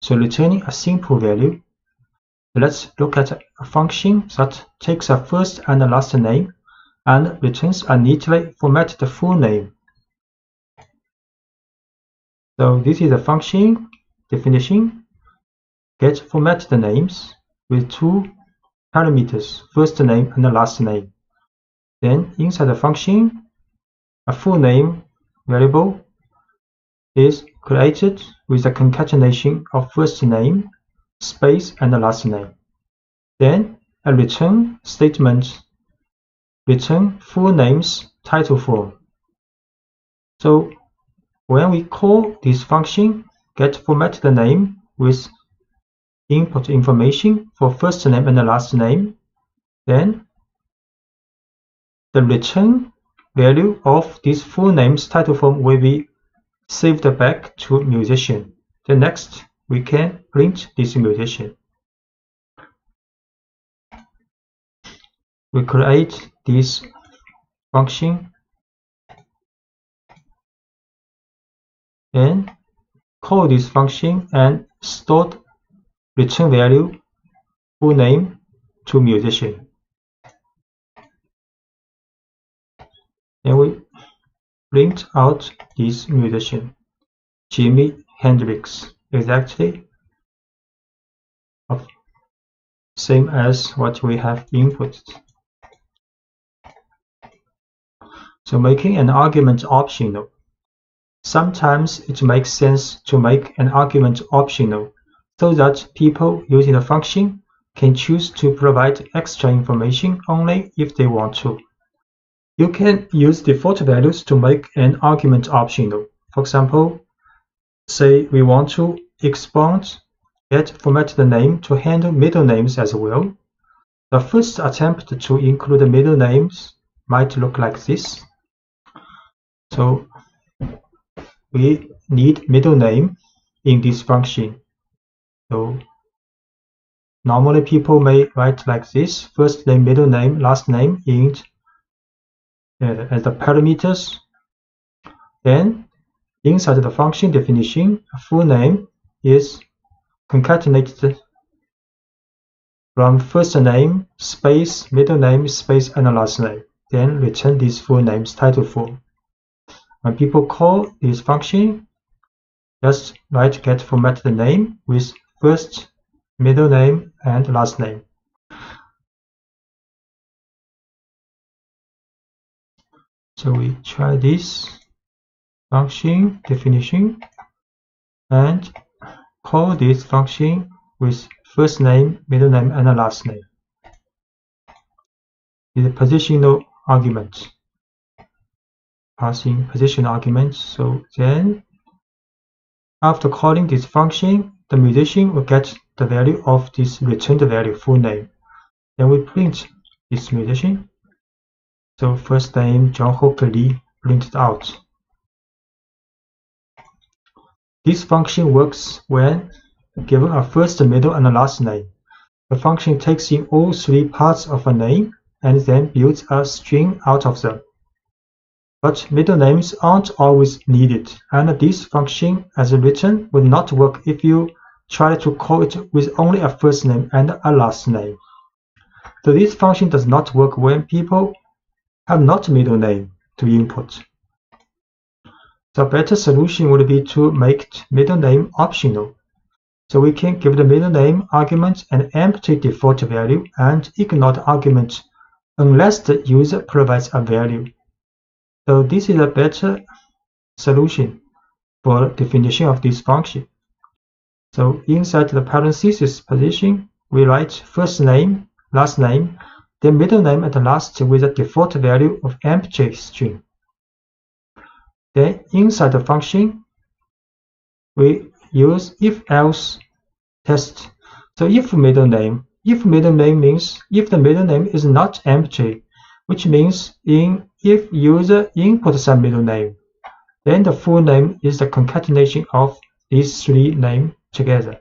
[SPEAKER 1] So returning a simple value. Let's look at a function that takes a first and a last name and returns a neatly formatted full name. So this is a function definition. Get formatted names with two parameters, first name and the last name. Then inside the function, a full name variable is created with a concatenation of first name, space, and the last name. Then a return statement return full name's title form. So when we call this function get formatted name with input information for first name and the last name, then the return value of this full name's title form will be saved back to musician. Then next we can print this musician. We create this function and call this function and store return value full name to musician. Then we print out this musician, Jimi Hendrix, exactly same as what we have inputted. So making an argument optional. Sometimes it makes sense to make an argument optional so that people using the function can choose to provide extra information only if they want to. You can use default values to make an argument optional. For example, say we want to expand get formatted name to handle middle names as well. The first attempt to include middle names might look like this. So we need middle name in this function. So normally people may write like this: first name, middle name, last name in as the parameters. Then inside the function definition, a full name is concatenated from first name, space, middle name, space, and last name. Then return this full name's title form. When people call this function, just write get formatted name with first, middle name, and last name. So we try this function definition and call this function with first name, middle name, and last name. Is a positional argument. Passing position argument. So then after calling this function, the musician will get the value of this returned value full name. Then we print this musician. So first name John Hooker Lee printed out. This function works when given a first, middle, and a last name. The function takes in all three parts of a name and then builds a string out of them. But middle names aren't always needed, and this function as written would not work if you try to call it with only a first name and a last name. So this function does not work when people have not middle name to input. The better solution would be to make middle name optional. So we can give the middle name argument an empty default value and ignore the argument unless the user provides a value. So this is a better solution for definition of this function. So inside the parenthesis position, we write first name, last name, then middle name and last with a default value of empty string. Then inside the function, we use if-else test. So if middle name means if the middle name is not empty, which means if user inputs some middle name, then the full name is the concatenation of these three names together.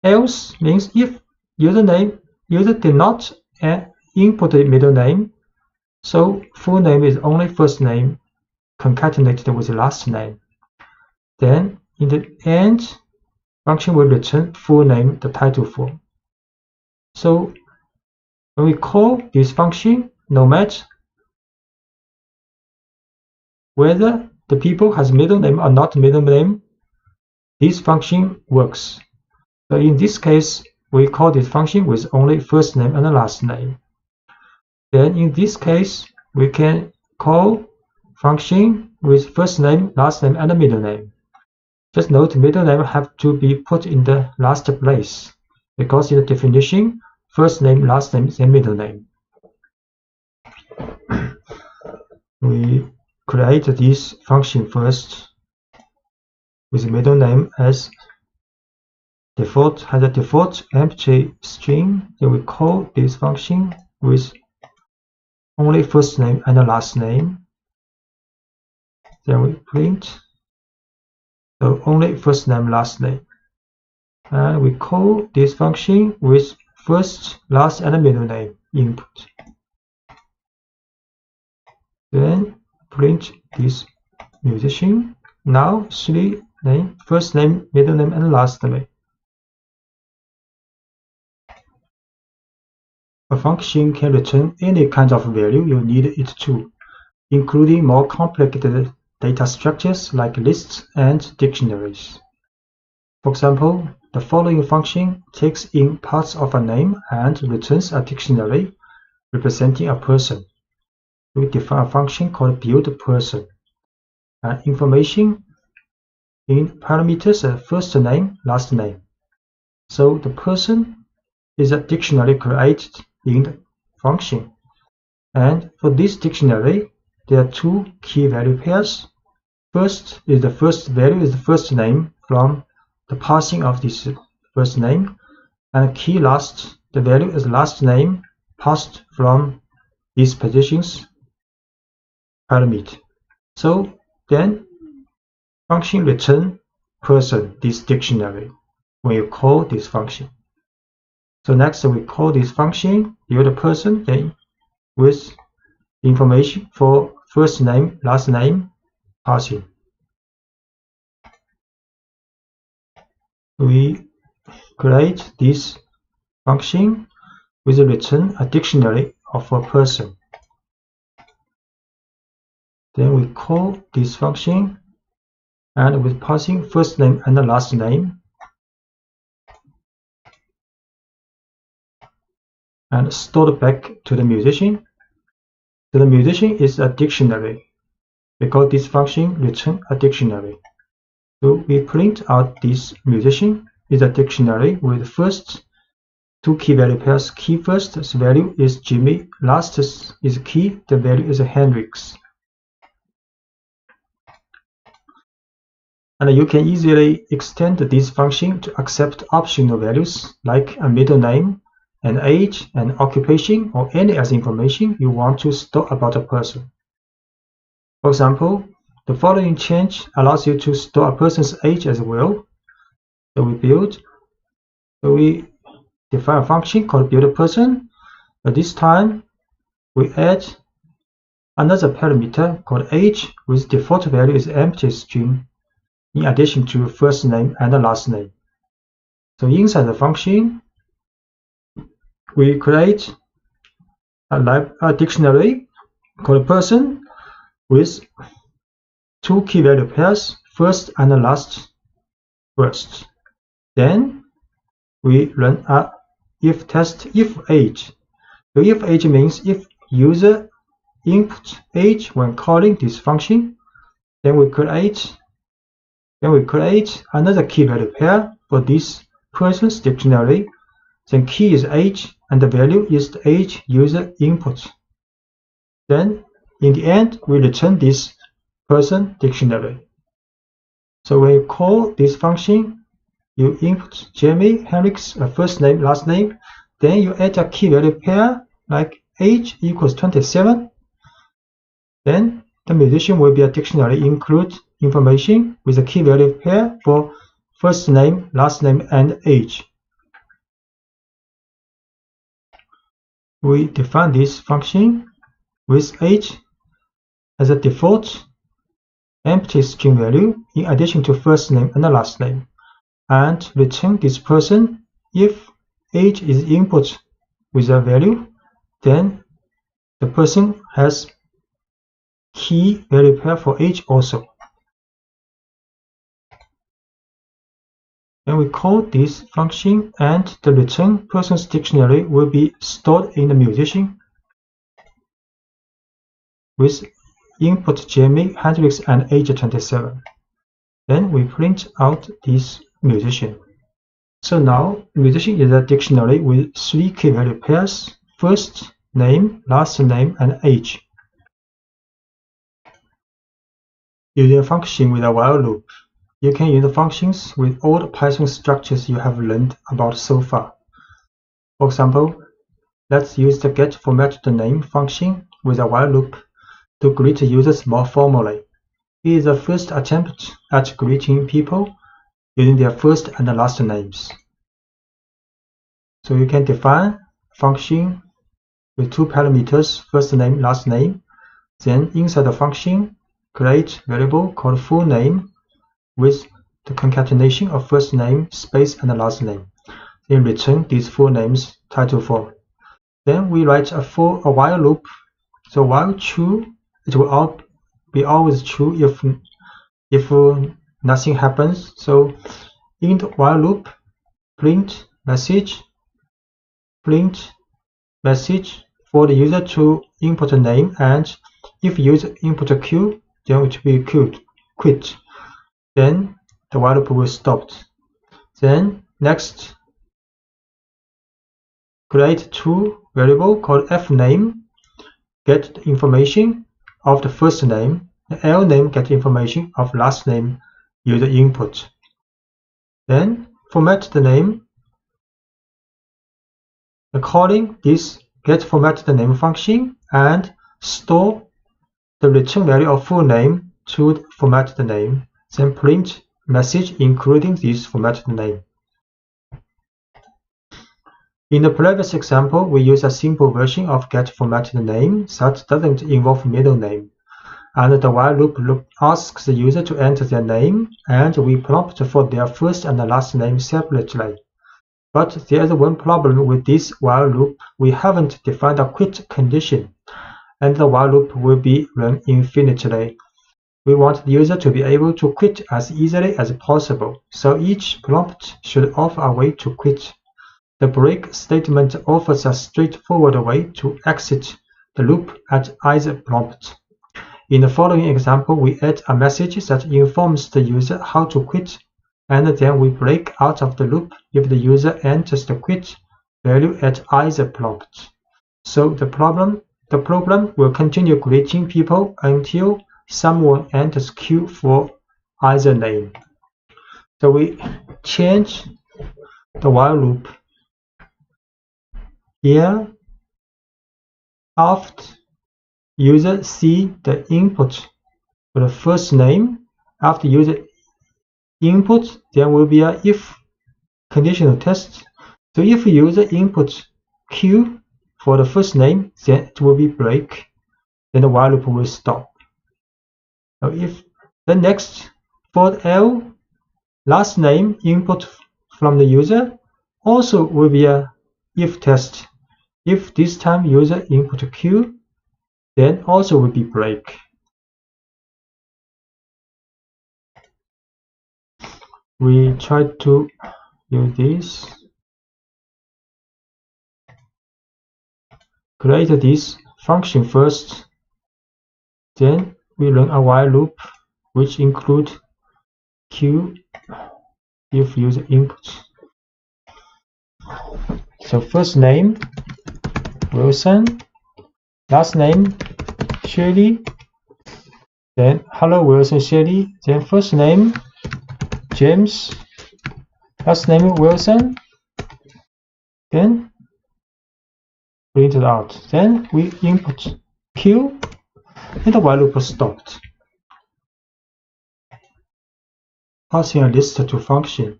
[SPEAKER 1] Else means if user did not input the middle name, So full name is only first name concatenated with last name. Then in the end, function will return full name, the title form. So when we call this function, no matter whether the people has middle name or not middle name, this function works. So in this case, we call this function with only first name and last name. Then in this case, we can call function with first name, last name, and middle name. Just note middle name have to be put in the last place, because in the definition, first name, last name is a middle name. We create this function first with middle name as default, has a default empty string. Then we call this function with only first name and last name. Then we print so only first name, last name. And we call this function with first, last, and middle name input. Then print this musician. Now three name, first name, middle name, and last name. A function can return any kind of value you need it to, including more complicated data structures like lists and dictionaries. For example, the following function takes in parts of a name and returns a dictionary representing a person. We define a function called buildPerson. Information in parameters are first name, last name. So the person is a dictionary created in the function. And for this dictionary, there are two key value pairs. First is the first value is the first name from the parsing of this first name, and key last, the value is last name passed from these positions parameter. So then function return person, this dictionary, when you call this function. So next we call this function buildPerson, then with information for first name, last name passing. We create this function with a return a dictionary of a person. Then we call this function and with passing first name and the last name, and stored back to the musician. So the musician is a dictionary because this function returns a dictionary. So we print out this musician is a dictionary with first two key value pairs. Key first value is Jimmy, last is key, the value is Hendrix. And you can easily extend this function to accept optional values like a middle name, an age, an occupation, or any other information you want to store about a person. For example, the following change allows you to store a person's age as well. So we define a function called buildPerson, but this time we add another parameter called age with default value is empty string in addition to first name and the last name. So inside the function, we create a dictionary called person with two key value pairs, first and last first. Then we run a if test if age. So if age means if user input age when calling this function, then we create another key value pair for this person's dictionary. Then key is age and the value is the age user input. Then in the end, we return this person dictionary. So when you call this function, you input Jamie, Hendrix, first name, last name, then you add a key value pair like age equals 27. Then the musician will be a dictionary include information with a key value pair for first name, last name, and age. We define this function with age as a default empty string value in addition to first name and last name, and return this person. If age is input with a value, then the person has key value pair for age also. Then we call this function, and the return person's dictionary will be stored in the musician with input Jamie, Hendrix, and age 27. Then we print out this musician. So now musician is a dictionary with 3 key value pairs: first name, last name, and age. Using a function with a while loop, you can use functions with all the Python structures you have learned about so far. For example, let's use the getFormatTheName function with a while loop to greet users more formally. It is the first attempt at greeting people using their first and last names. So you can define a function with 2 parameters, first name, last name. Then inside the function, create variable called full name with the concatenation of first name, space, and last name. Then return these full names title form. Then we write a while loop. So while true, it will be always true if nothing happens. So in the while loop, print message for the user to input a name, and if user input a Q, then it will be quit. Then the while loop will stop. Then next, create 2 variable called fName, get the information of the first name, the LName get information of last name user input. Then format the name, calling this getFormatTheName function, and store the return value of full name to format the name. Then print message including this formatted name. In the previous example, we use a simple version of getFormatTheName that doesn't involve middle name, and the while loop asks the user to enter their name, and we prompt for their first and last name separately. But there is one problem with this while loop: we haven't defined a quit condition, and the while loop will be run infinitely. We want the user to be able to quit as easily as possible, so each prompt should offer a way to quit. The break statement offers a straightforward way to exit the loop at either prompt. In the following example, we add a message that informs the user how to quit, and then we break out of the loop if the user enters the quit value at either prompt. So the program will continue greeting people until someone enters Q for either name. So we change the while loop here. After user see the input for the first name, after user input, there will be a if conditional test. So if user input Q for the first name, then it will be break, then the while loop will stop. So if the next for L last name input from the user also will be a if test. If this time user input Q, then also will be break. We try to use this. Create this function first, then we run a while loop which include Q if user input. So first name Wilson, last name Shirley, then hello Wilson Shirley, then first name James, last name Wilson, then print it out. Then we input Q, and the while loop stopped. Passing a list to a function.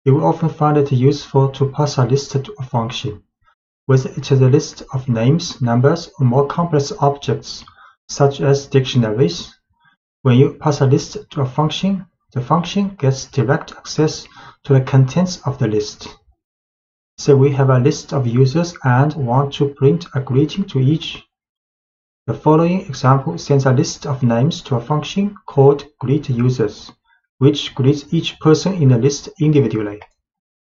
[SPEAKER 1] You will often find it useful to pass a list to a function. whether it is a list of names, numbers, or more complex objects, such as dictionaries. When you pass a list to a function, the function gets direct access to the contents of the list. Say we have a list of users and want to print a greeting to each. The following example sends a list of names to a function called greetUsers, which greets each person in the list individually.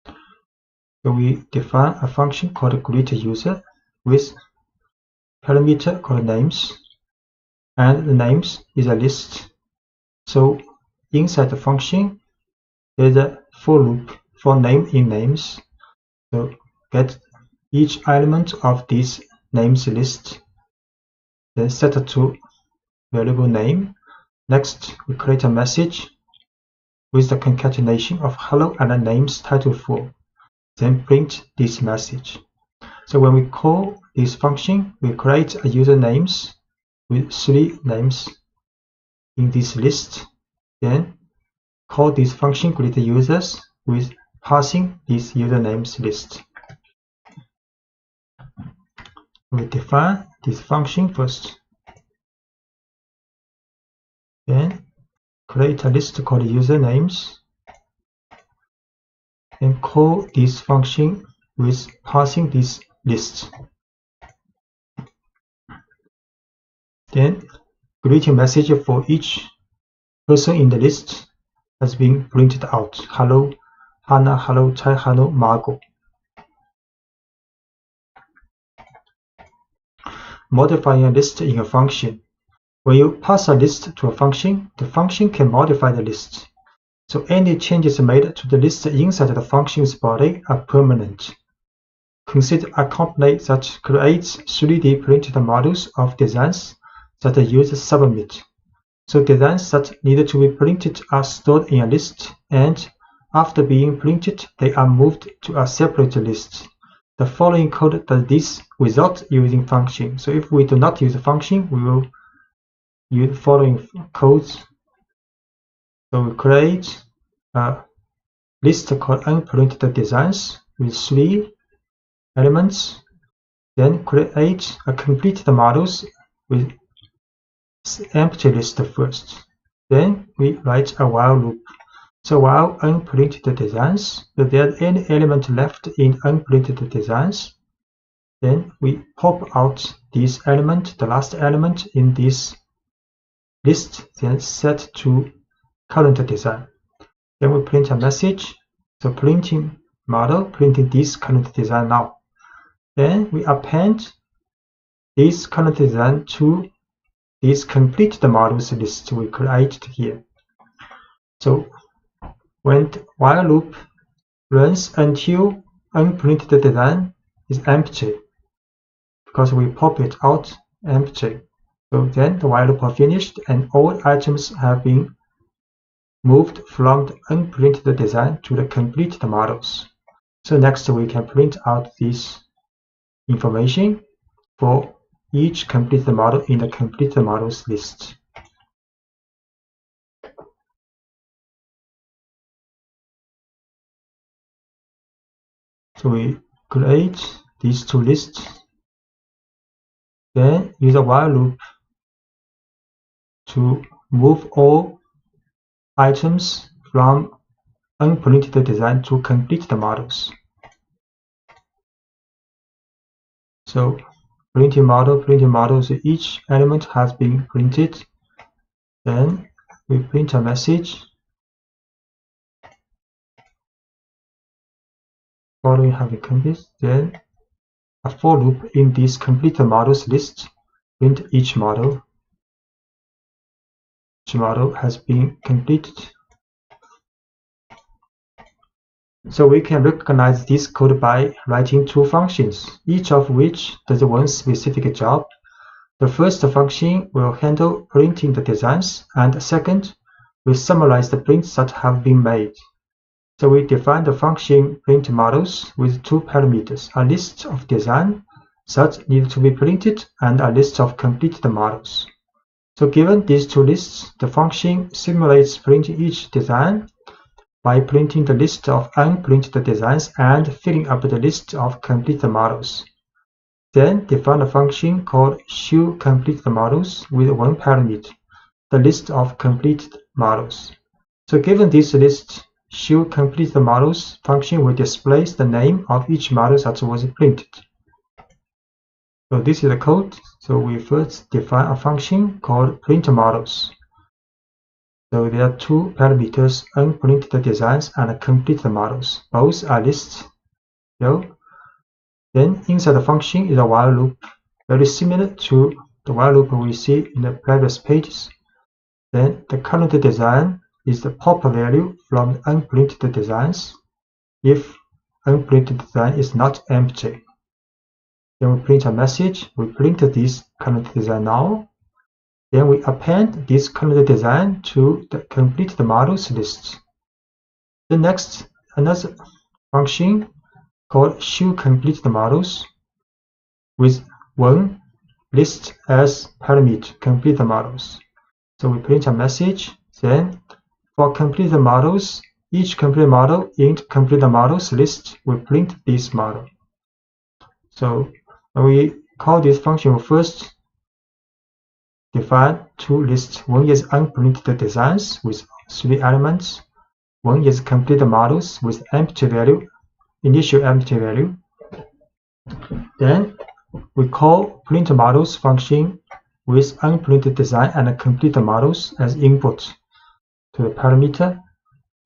[SPEAKER 1] So we define a function called greetUser with parameter called names, and the names is a list. So inside the function, there's a for loop for name in names. So get each element of this names list, then set it to variable name. Next, we create a message with the concatenation of hello and the names title for, then print this message. So when we call this function, we create a user names with 3 names in this list, then call this function greetUsers with passing this usernames list. We define this function first, then create a list called usernames, and call this function with passing this list. Then greeting message for each person in the list has been printed out. Hello Hannah, hello Chai, hello Margot. Modifying a list in a function. When you pass a list to a function, the function can modify the list. So any changes made to the list inside the function's body are permanent. Consider a company that creates 3D printed models of designs that the users submit. So designs that need to be printed are stored in a list, and after being printed, they are moved to a separate list. The following code does this without using function. So if we do not use a function, we will use the following codes. So we create a list called unprinted designs with 3 elements, then create a completed models with empty list first. Then we write a while loop. So while unprinted designs, if there's any element left in unprinted designs, then we pop out this element, the last element in this list, then set to current design. Then we print a message, so printing model, printing this current design now. Then we append this current design to this completed models list we created here. So when the while loop runs until unprinted design is empty, because we pop it out empty. So then the while loop are finished and all items have been moved from the unprinted design to the completed models. So next we can print out this information for each completed model in the completed models list. So we create these 2 lists, then use a while loop to move all items from unprinted design to completed models. So printing model, so each element has been printed. Then we print a message following having completed, then a for loop in this completed models list, print each model. Each model has been completed. So we can recognize this code by writing 2 functions, each of which does one specific job. The first function will handle printing the designs, and the second will summarize the prints that have been made. So we define the function print models with 2 parameters, a list of designs that need to be printed and a list of completed models. So given these 2 lists, the function simulates printing each design by printing the list of unprinted designs and filling up the list of completed models. Then define a function called showCompleteModels with one parameter, the list of completed models. So given this list, showCompleteModels function will display the name of each model that was printed. So this is the code. So we first define a function called printModels. So there are two parameters, unprinted designs and completed models. Both are lists. So then inside the function is a while loop, very similar to the while loop we see in the previous pages. Then the current design is the pop value from the unprinted designs if unprinted design is not empty. Then we print a message, we print this current design now. Then we append this current design to the completed models list. The next, another function called showCompleteModels with one list as parameter, complete models. So we print a message. Then for completed models, each complete model in completed models list will print this model. So when we call this function, we first define two lists. One is unprinted designs with 3 elements. One is completed models with empty value, initial empty value. Then we call printModels function with unprinted design and completed models as input to the parameter.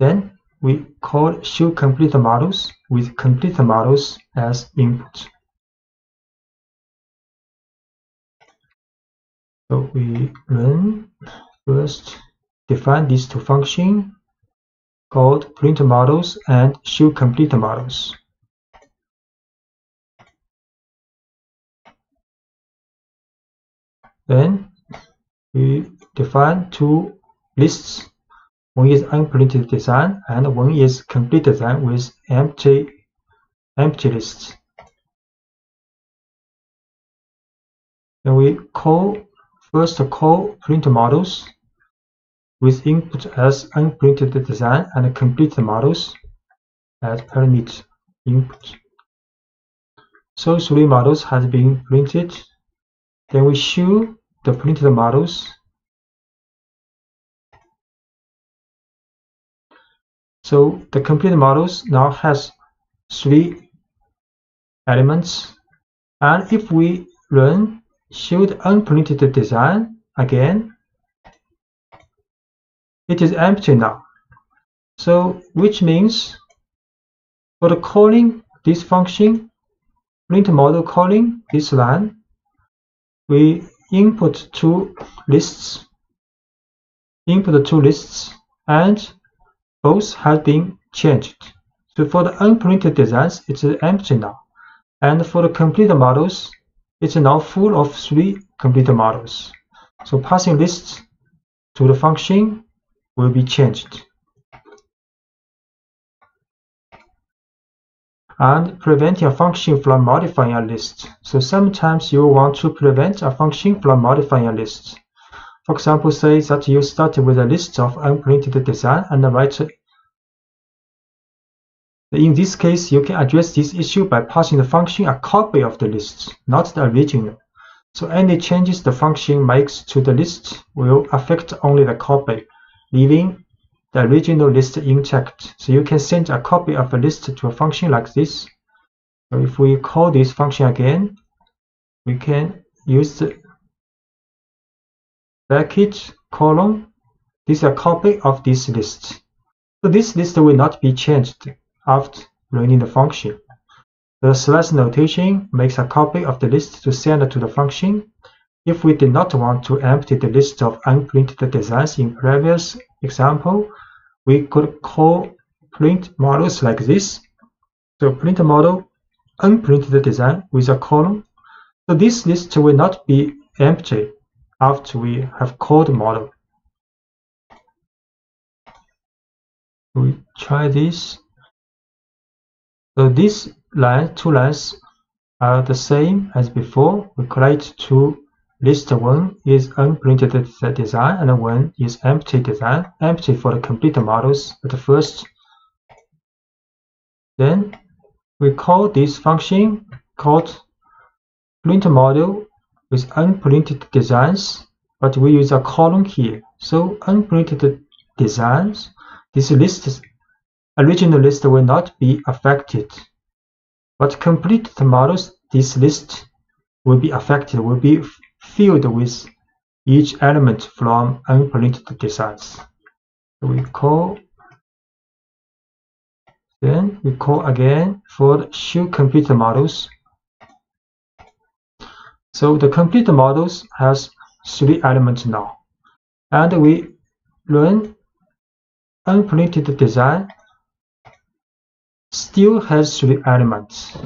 [SPEAKER 1] Then we call showCompleteModels with completed models as input. So we run first define these two functions called printModels and showCompleteModels. Then we define two lists. One is unprinted design and one is complete design with empty lists. Then we first call printModels with input as unprinted design and complete models as parameter input. So 3 models has been printed. Then we show the printed models. So the complete models now has 3 elements, and if we run show the unprinted design again, it is empty now. So which means for the calling this function, printModel calling this line, we input two lists, and both have been changed. So for the unprinted designs, it's empty now, and for the completed models, it's now full of 3 completed models. So passing lists to the function will be changed. And preventing a function from modifying a list. So sometimes you want to prevent a function from modifying a list. For example, say that you start with a list of unprinted design and write. In this case, you can address this issue by passing the function a copy of the list, not the original. So any changes the function makes to the list will affect only the copy, leaving the original list intact. So you can send a copy of a list to a function like this. So if we call this function again, we can use the bracket colon. This is a copy of this list. So this list will not be changed after running the function. The slash notation makes a copy of the list to send to the function. If we did not want to empty the list of unprinted designs in previous example, we could call printModels like this. So printModel unprinted design with a colon. So this list will not be empty after we have called model. We try this. So these two lines are the same as before. We create two lists. One is unprinted design and one is empty design. Empty for the complete models at first. Then we call this function called print model with unprinted designs, but we use a column here. So unprinted designs, this list, original list will not be affected. But completed models, this list will be affected, will be filled with each element from unprinted designs. So we call again for show completed models. So the completed models has 3 elements now, and we run unprinted design, still has 3 elements.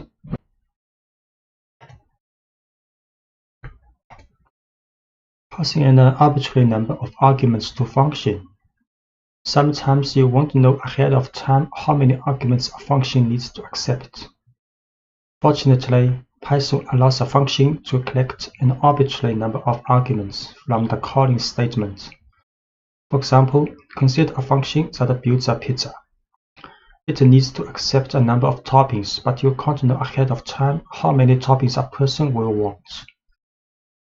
[SPEAKER 1] Passing an arbitrary number of arguments to function. Sometimes you want to know ahead of time how many arguments a function needs to accept. Fortunately, Python allows a function to collect an arbitrary number of arguments from the calling statement. For example, consider a function that builds a pizza. It needs to accept a number of toppings, but you can't know ahead of time how many toppings a person will want.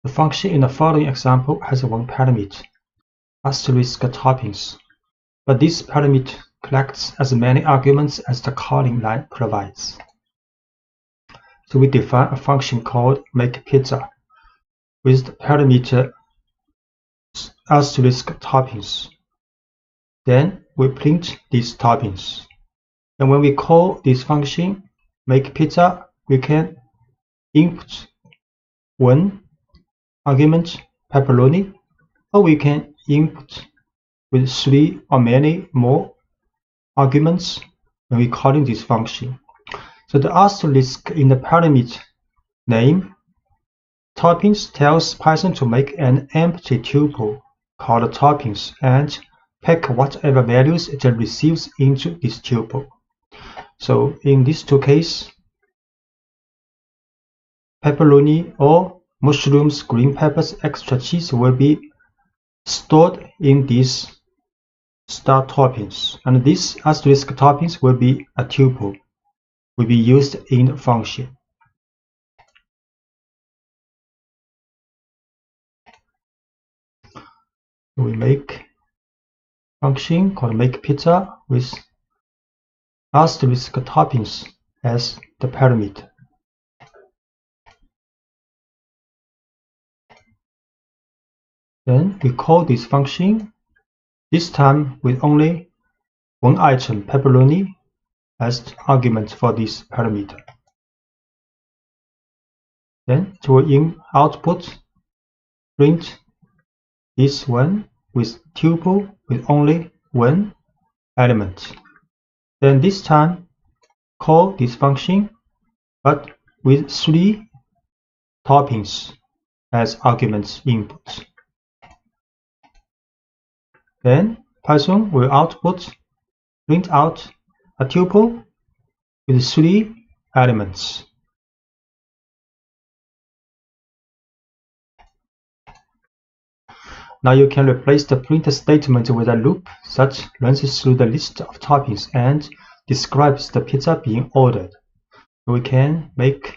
[SPEAKER 1] The function in the following example has one parameter, asterisk toppings, but this parameter collects as many arguments as the calling line provides. So we define a function called makePizza with the parameter asterisk toppings. Then we print these toppings. And when we call this function makePizza, we can input one argument pepperoni, or we can input with 3 or many more arguments when we calling this function. So the asterisk in the parameter name toppings tells Python to make an empty tuple called toppings and pack whatever values it receives into this tuple. So in these 2 cases, pepperoni or mushrooms, green peppers, extra cheese will be stored in these star toppings, and this asterisk toppings will be a tuple, will be used in the function. We make function called makePizza with asterisk toppings as the parameter. Then we call this function, this time with only one item, pepperoni, as the argument for this parameter. Then to in output, print this one with tuple with only one element. Then this time call this function, but with 3 toppings as arguments input. Then Python will print out a tuple with 3 elements. Now you can replace the print statement with a loop that runs through the list of toppings and describes the pizza being ordered. We can make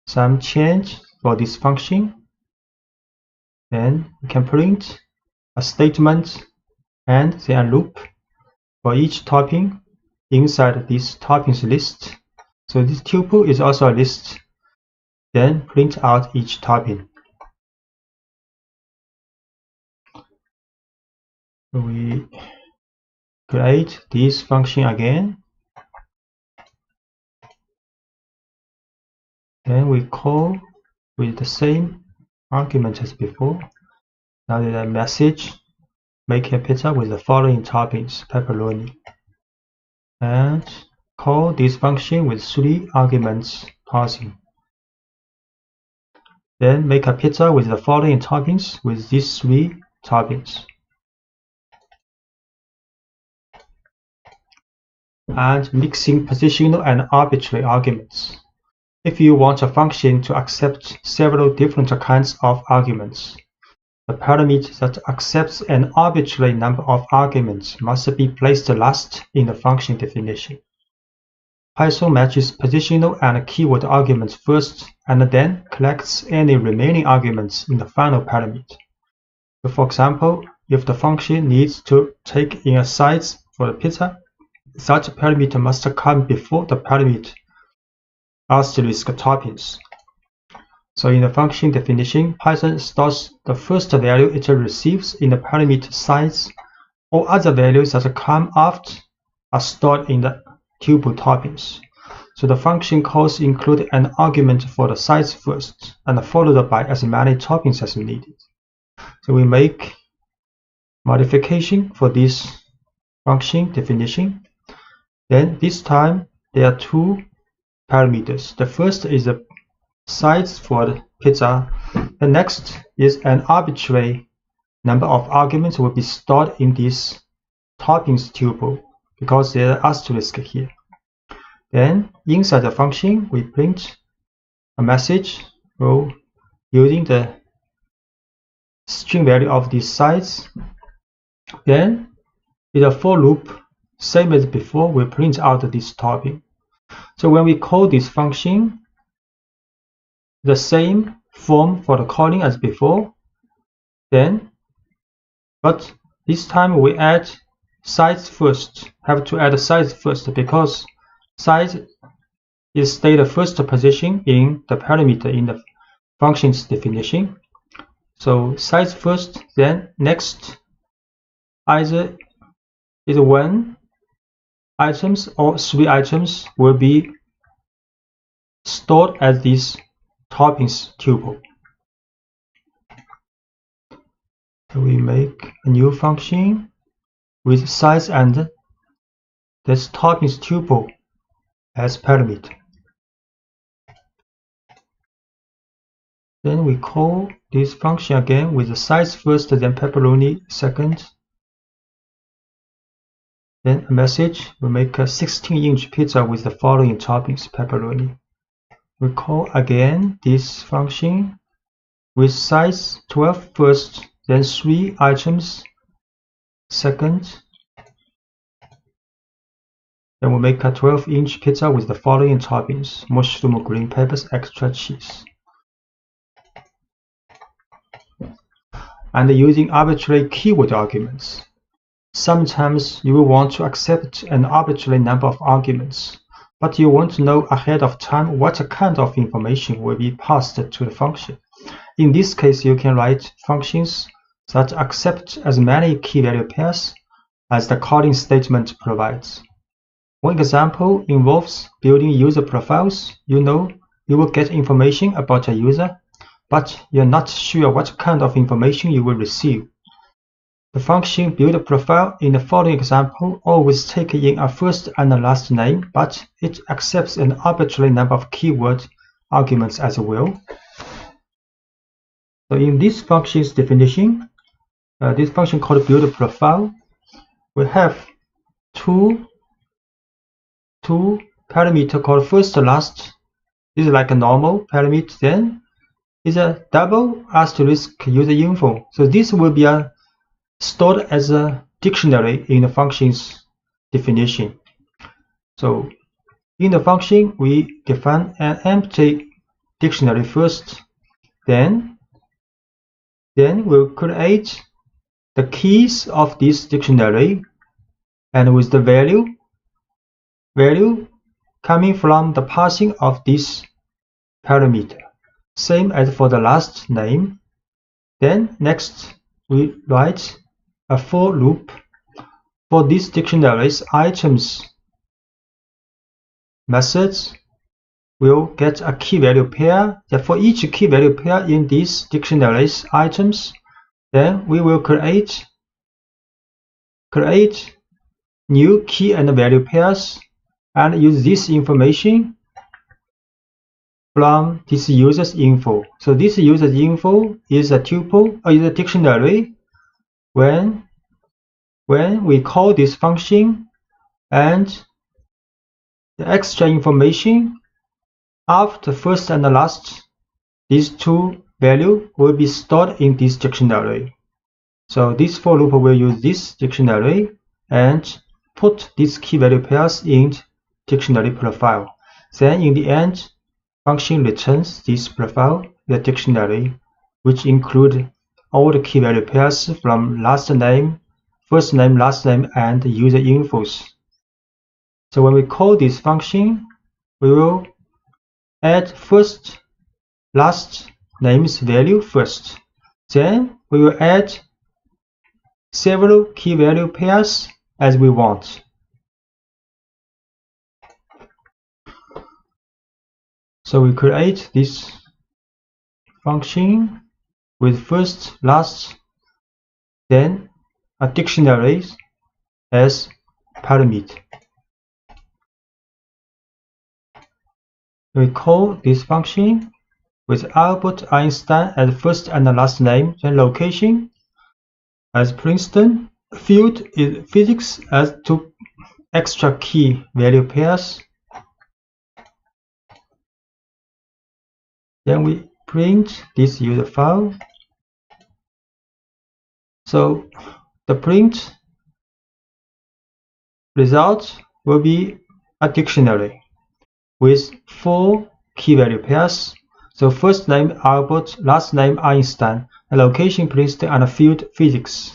[SPEAKER 1] some change for this function. Then we can print a statement and then a loop for each topping inside this toppings list. So this tuple is also a list. Then print out each topping. We create this function again. Then we call with the same argument as before. Now the message, make a pizza with the following toppings, pepperoni. And call this function with 3 arguments passing. Then make a pizza with the following toppings with these 3 toppings. And mixing positional and arbitrary arguments. If you want a function to accept several different kinds of arguments, the parameter that accepts an arbitrary number of arguments must be placed last in the function definition. Python matches positional and keyword arguments first and then collects any remaining arguments in the final parameter. So for example, if the function needs to take in a size for the pizza, such parameter must come before the parameter asterisk toppings. So in the function definition, Python stores the first value it receives in the parameter size. All other values that come after are stored in the tuple toppings. So the function calls include an argument for the size first, and followed by as many toppings as needed. So we make modification for this function definition. Then this time there are two parameters. The first is the size for the pizza. The next is an arbitrary number of arguments will be stored in this toppings tuple because there are asterisk here. Then inside the function we print a message using the string value of this size. Then in a for loop, same as before, we print out this topping. So when we call this function, the same form for the calling as before, but this time we add size first. Have to add size first because size is stay the first position in the parameter in the function's definition. So size first, then next either is 1 items or 3 items will be stored as this toppings tuple. So we make a new function with size and this toppings tuple as parameter. Then we call this function again with the size first, then pepperoni second. Then a message, we make a 16-inch pizza with the following toppings, pepperoni. We call again this function with size 12 first, then 3 items second. Then we make a 12-inch pizza with the following toppings, mushroom, green peppers, extra cheese. And using arbitrary keyword arguments. Sometimes you will want to accept an arbitrary number of arguments, but you want to know ahead of time what kind of information will be passed to the function. In this case, you can write functions that accept as many key value pairs as the calling statement provides. One example involves building user profiles. You know you will get information about a user, but you're not sure what kind of information you will receive. The function build profile in the following example always takes in a first and a last name, but it accepts an arbitrary number of keyword arguments as well. So in this function's definition, this function called build profile, we have two parameters called first and last. This is like a normal parameter. Then is a double asterisk user info. So this will be stored as a dictionary in the function's definition. So in the function, we define an empty dictionary first. Then we'll create the keys of this dictionary, and with the value coming from the parsing of this parameter, same as for the last name. Then next we write a for loop for this dictionary's items. Methods will get a key value pair. For each key value pair in this dictionary's items, then we will create new key and value pairs and use this information from this user's info. So this user's info is a tuple or is a dictionary when we call this function, and the extra information after first and the last, these two values will be stored in this dictionary. So this for loop will use this dictionary and put these key value pairs in dictionary profile. Then in the end, function returns this profile, the dictionary, which include all the key value pairs from last name, first name, last name, and user infos. So when we call this function, we will add first, last name's value first. Then we will add several key value pairs as we want. So we create this function with first, last, then a dictionary as parameter. We call this function with Albert Einstein as first and last name, then location as Princeton, field is physics as two extra key value pairs. Then we print this user file. So the print result will be a dictionary with 4 key value pairs. So first name Albert, last name Einstein, and location Princeton, and field physics.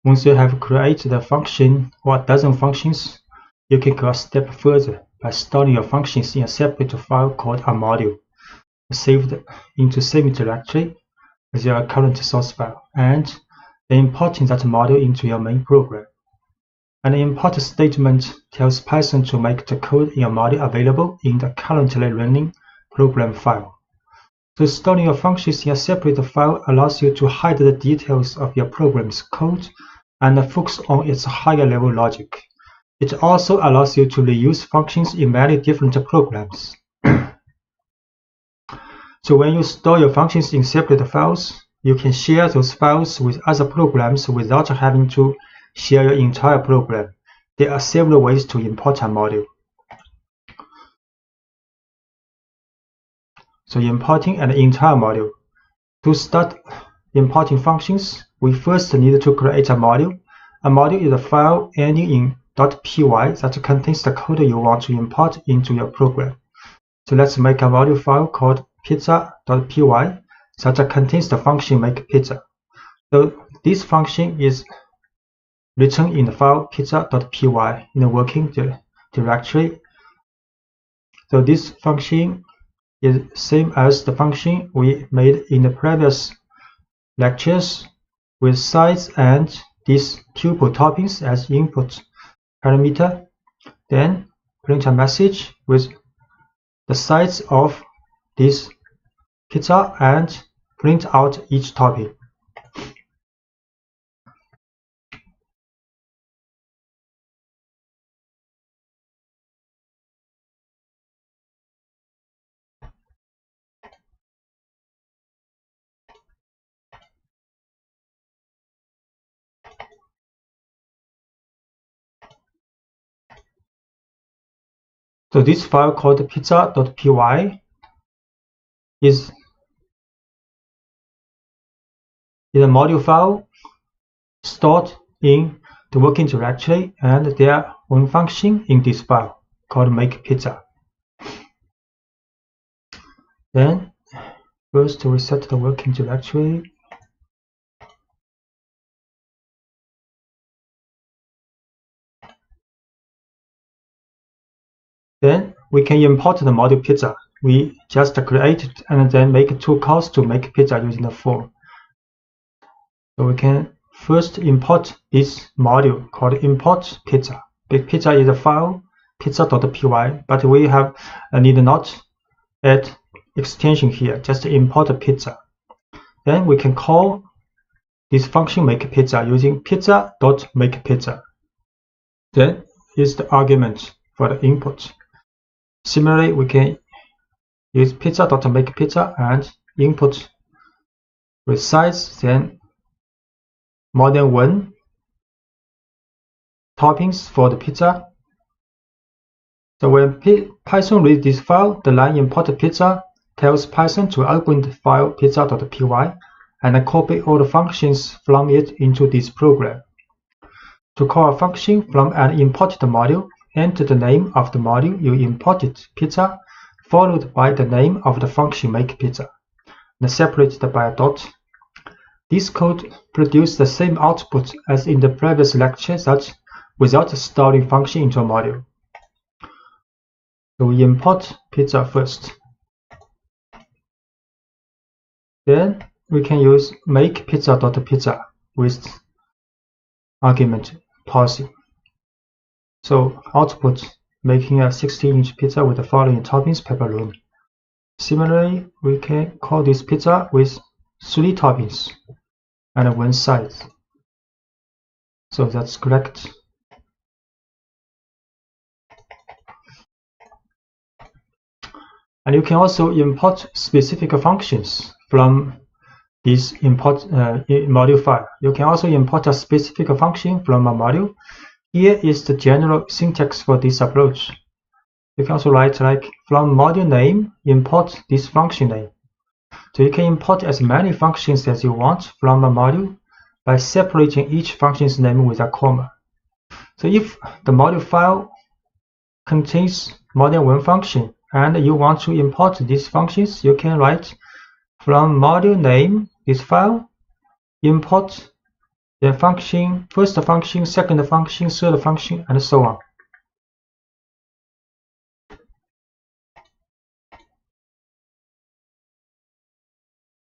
[SPEAKER 1] Once you have created a function or a dozen functions, you can go a step further by storing your functions in a separate file called a module, saved into same directory as your current source file, and then importing that module into your main program. An import statement tells Python to make the code in your module available in the currently running program file. So storing your functions in a separate file allows you to hide the details of your program's code and focus on its higher level logic. It also allows you to reuse functions in many different programs. So when you store your functions in separate files, you can share those files with other programs without having to share your entire program. There are several ways to import a module. So importing an entire module. To start importing functions, we first need to create a module. A module is a file ending in .py that contains the code you want to import into your program. So let's make a module file called pizza.py that contains the function make pizza. So this function is written in the file pizza.py in the working directory. So this function is same as the function we made in the previous lectures, with size and these tuple toppings as input parameter. Then print a message with the size of this pizza and print out each topping. So this file called pizza.py is a module file stored in the working directory, and their own function in this file called make pizza. Then first we set the working directory. Then we can import the module pizza. We just create it and then make 2 calls to make pizza using the for. So we can first import this module called import pizza. Pizza is a file pizza.py, but we have need not add extension here, just import pizza. Then we can call this function make pizza using pizza.makePizza. Then is the argument for the input. Similarly, we can use pizza.makePizza and input with size, then more than 1 toppings for the pizza. So when Python reads this file, the line import pizza tells Python to open the file pizza.py and copy all the functions from it into this program. To call a function from an imported module, enter the name of the module you imported, pizza, followed by the name of the function make pizza, and separated by a dot. This code produces the same output as in the previous lecture, such without storing function into a module. So we import pizza first. Then we can use make pizza.pizza with argument parsing. So output making a 16-inch pizza with the following toppings: pepperoni. Similarly, we can call this pizza with 3 toppings and 1 side. So that's correct. And you can also import specific functions from this import module file. You can also import a specific function from a module. Here is the general syntax for this approach. You can also write like from module name, import this function name. So you can import as many functions as you want from a module by separating each function's name with a comma. So if the module file contains more than 1 function and you want to import these functions, you can write from module name, this file, import the function, first function, second function, third function, and so on.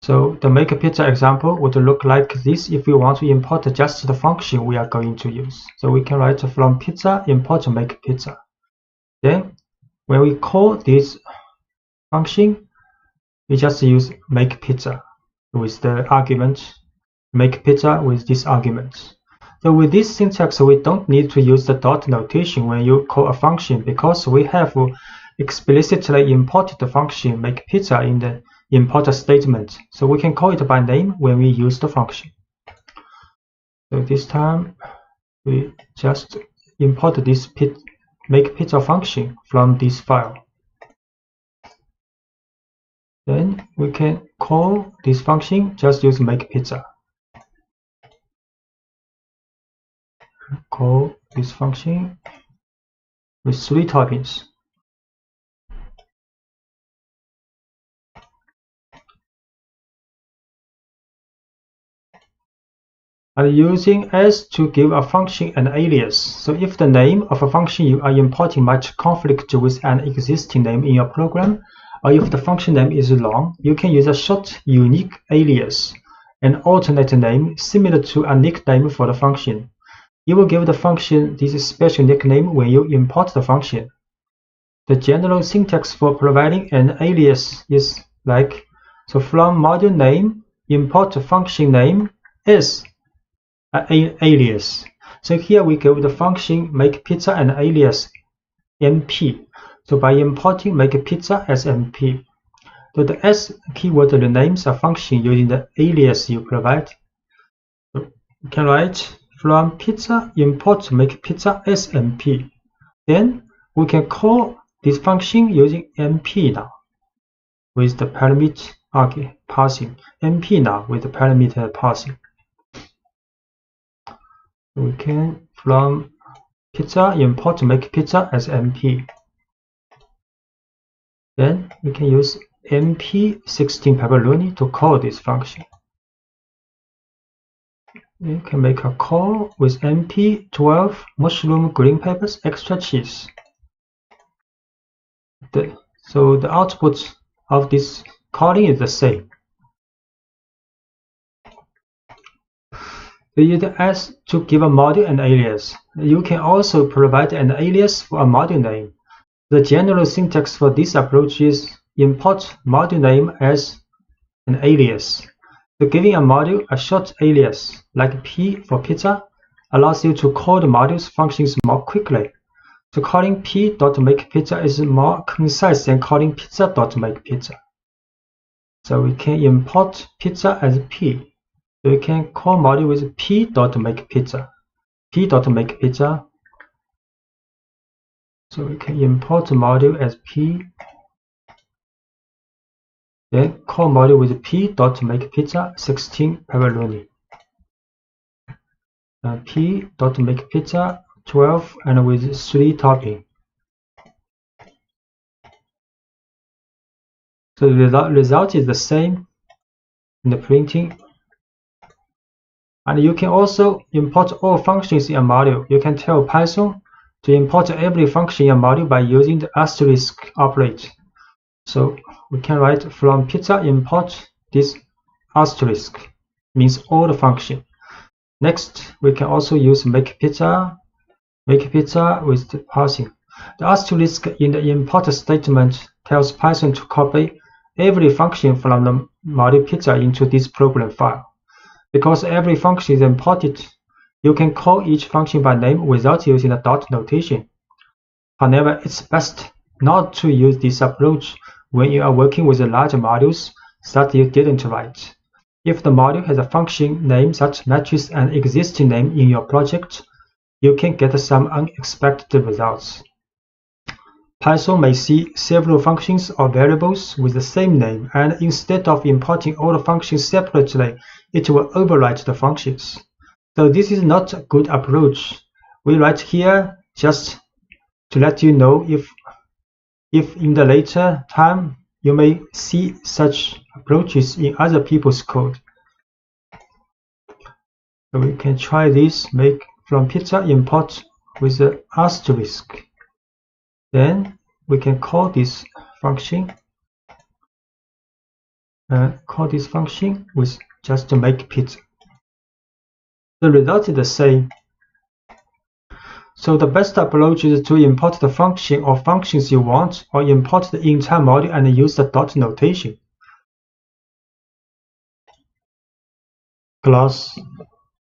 [SPEAKER 1] So the make pizza example would look like this if we want to import just the function we are going to use. So we can write from pizza import make pizza. Then when we call this function, we just use make pizza with the argument make pizza with this argument. So with this syntax, we don't need to use the dot notation when you call a function because we have explicitly imported the function make pizza in the import statement. So we can call it by name when we use the function. So this time we just import this make pizza function from this file. Then we can call this function, just use make pizza. Call this function with 3 toppings. And using s to give a function an alias. So if the name of a function you are importing might conflict with an existing name in your program, or if the function name is long, you can use a short unique alias, an alternate name similar to a nickname for the function. You will give the function this special nickname when you import the function. The general syntax for providing an alias is like, so from module name, import function name is an alias. So here we give the function make pizza an alias np. So by importing make pizza as np, so the s keyword renames a function using the alias you provide. So you can write from pizza import make pizza as np. Then we can call this function using np now with the parameter parsing. np now with the parameter parsing. We can from pizza import make pizza as np. Then we can use np16 pepperoni to call this function. You can make a call with np12 mushroom, green peppers, extra cheese. So the output of this calling is the same. We use s to give a module an alias. You can also provide an alias for a module name. The general syntax for this approach is import module name as an alias. So giving a module a short alias, like p for pizza, allows you to call the module's functions more quickly. So calling p.makePizza is more concise than calling pizza.makePizza. So we can import pizza as p. So we can call module with p.makePizza. p.makePizza. So we can import module as p. Then call module with p.makePizza 16 pepperoni. p.makepizza 12 and with 3 topping. So the result is the same in the printing. And you can also import all functions in a module. You can tell Python to import every function in a module by using the asterisk operator. So we can write from pizza import this asterisk, means all the function. Next, we can also use make pizza with the parsing. The asterisk in the import statement tells Python to copy every function from the module pizza into this program file. Because every function is imported, you can call each function by name without using a dot notation. However, it's best not to use this approach when you are working with large modules that you didn't write. If the module has a function name that matches an existing name in your project, you can get some unexpected results. Python may see several functions or variables with the same name, and instead of importing all the functions separately, it will overwrite the functions. So this is not a good approach. We write here just to let you know if in the later time you may see such approaches in other people's code. So we can try this, make from pizza import with the asterisk. Then we can call this function with just make pizza. The result is the same. So the best approach is to import the function or functions you want, or import the entire module and use the dot notation. Class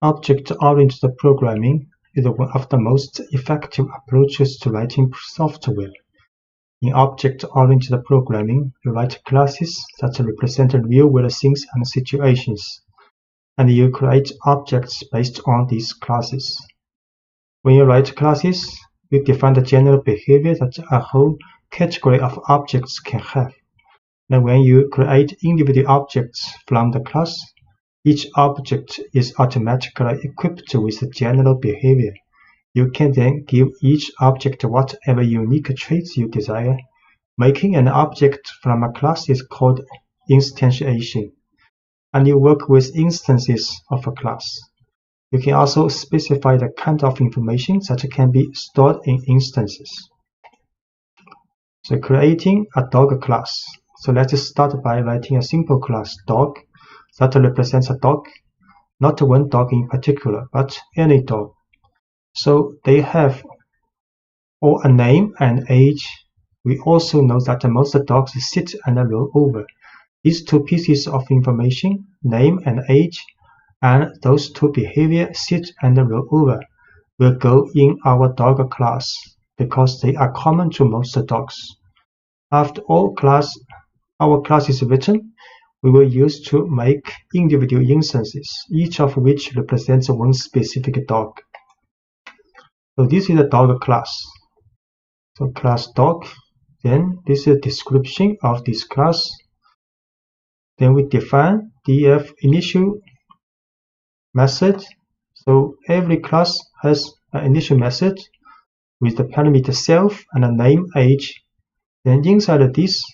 [SPEAKER 1] object-oriented programming is one of the most effective approaches to writing software. In object-oriented programming, you write classes that represent real-world things and situations, and you create objects based on these classes. When you write classes, you define the general behavior that a whole category of objects can have. And when you create individual objects from the class, each object is automatically equipped with the general behavior. You can then give each object whatever unique traits you desire. Making an object from a class is called instantiation, and you work with instances of a class. You can also specify the kind of information that can be stored in instances. So creating a dog class. So let's start by writing a simple class, dog, that represents a dog, not one dog in particular, but any dog. So they have all a name and age. We also know that most dogs sit and roll over. These two pieces of information, name and age, and those two behaviors, sit and roll over, will go in our dog class because they are common to most dogs. After our class is written, we will use to make individual instances, each of which represents one specific dog. So this is a dog class. So class dog. Then this is a description of this class. Then we define df initial method. So every class has an initial method with the parameter self and a name age. Then inside this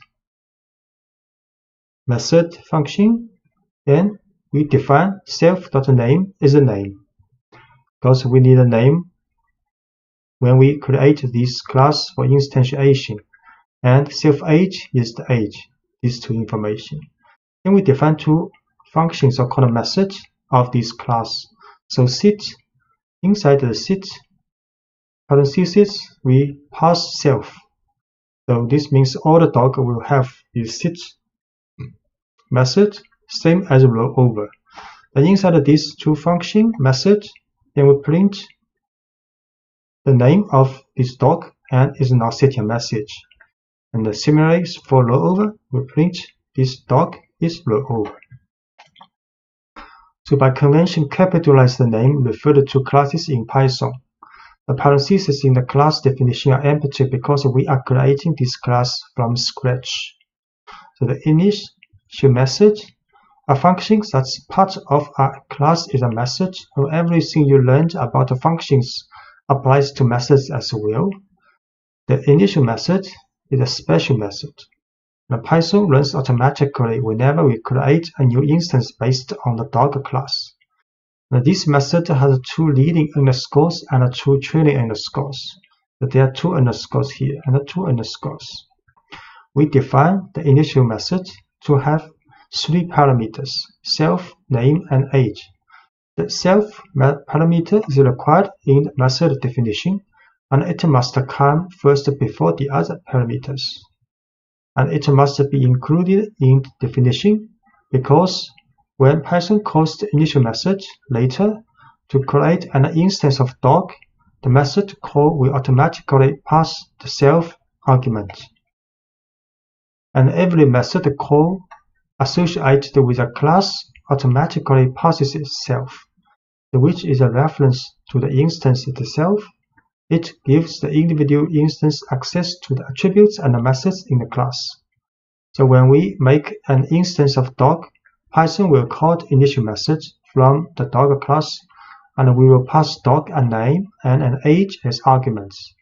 [SPEAKER 1] method function, then we define self.name is a name, because we need a name when we create this class for instantiation, and self-age is the age, these two information. Then we define two functions or called methods of this class. So sit, inside the sit parentheses, we pass self. So this means all the dog will have this sit method, same as roll over. Then inside these two function method, then we print the name of this dog and is now setting a message. And similarly for rollover, we print this dog is rollover. So by convention, capitalize the name referred to classes in Python. The parentheses in the class definition are empty because we are creating this class from scratch. So the initial message A function that's part of a class is a method, and everything you learned about the functions applies to methods as well. The initial method is a special method. The Python runs automatically whenever we create a new instance based on the dog class. Now, this method has two leading underscores and two trailing underscores. There are two underscores here and two underscores. We define the initial method to have three parameters: self, name, and age. The self parameter is required in the method definition, and it must come first before the other parameters. And it must be included in the definition because when Python calls the initial method later to create an instance of dog, the method call will automatically pass the self argument. And every method call associated with a class automatically passes itself, which is a reference to the instance itself. It gives the individual instance access to the attributes and the methods in the class. So when we make an instance of dog, Python will call the initial method from the dog class, and we will pass dog a name and an age as arguments.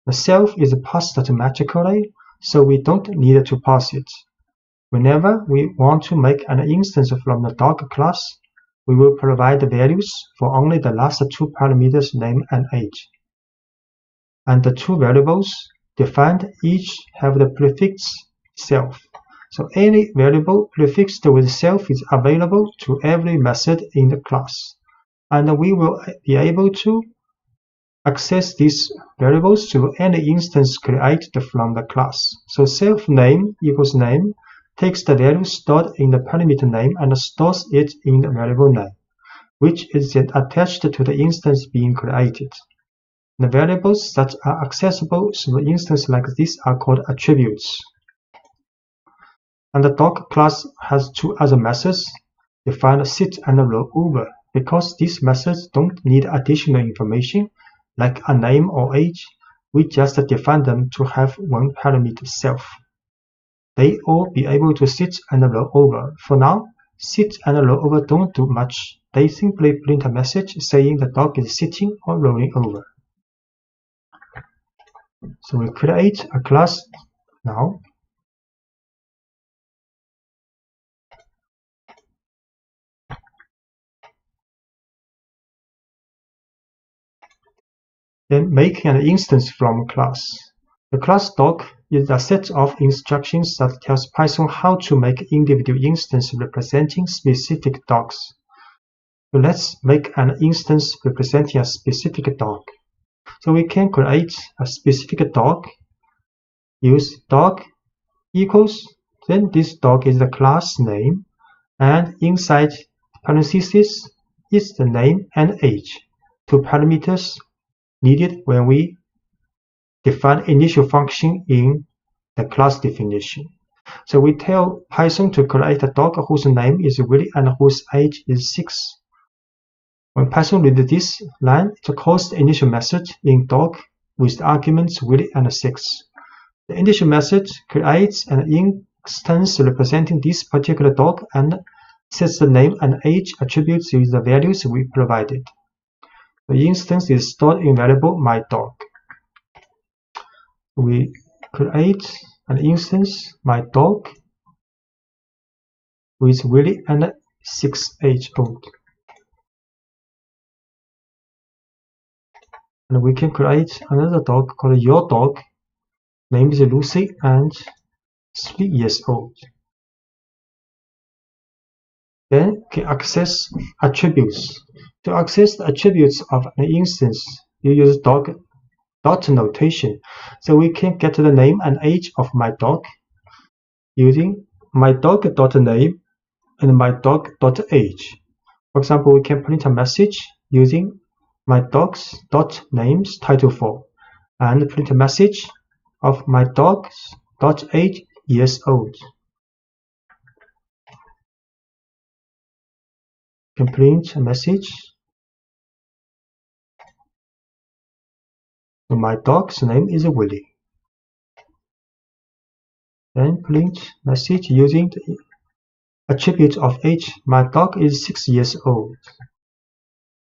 [SPEAKER 1] The self is passed automatically, so we don't need to pass it. Whenever we want to make an instance from the dog class, we will provide the values for only the last two parameters, name and age. And the two variables defined each have the prefix self. So any variable prefixed with self is available to every method in the class. And we will be able to access these variables through any instance created from the class. So self name equals name takes the value stored in the parameter name and stores it in the variable name, which is then attached to the instance being created. The variables that are accessible through an instance like this are called attributes. And the dog class has two other methods defined sit and roll over. Because these methods don't need additional information like a name or age, we just define them to have one parameter self. They all be able to sit and roll over. For now, sit and roll over don't do much. They simply print a message saying the dog is sitting or rolling over. So we create a class now. Then making an instance from class. The class dog is a set of instructions that tells Python how to make individual instances representing specific dogs. So let's make an instance representing a specific dog. So we can create a specific dog, use dog equals, then this dog is the class name, and inside parentheses is the name and age, two parameters needed when we define initial function in the class definition. So we tell Python to create a dog whose name is Willy and whose age is 6. When Python reads this line, it calls the initial method in dog with the arguments Willy and 6. The initial method creates an instance representing this particular dog and sets the name and age attributes with the values we provided. The instance is stored in variable myDog. We create an instance myDog with Willy and 6 age old. And we can create another dog called your dog, named Lucy and 3 years old. Then can access attributes. To access the attributes of an instance, you use dot notation. So we can get the name and age of my dog using myDog.name and myDog.age. For example, we can print a message using myDogs.names title4 and print a message of myDogs.age years old. You can print a message. So my dog's name is Willy. Then print message using the attribute of age. My dog is 6 years old.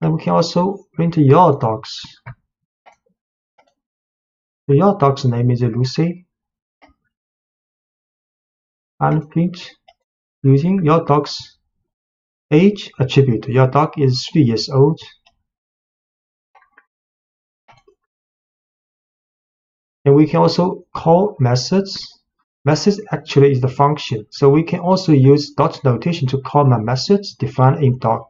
[SPEAKER 1] And we can also print your dogs. Your dog's name is Lucy. And print using your dog's age attribute. Your dog is 3 years old. And we can also call methods. Methods actually is the function. So we can also use dot notation to call my methods defined in dog.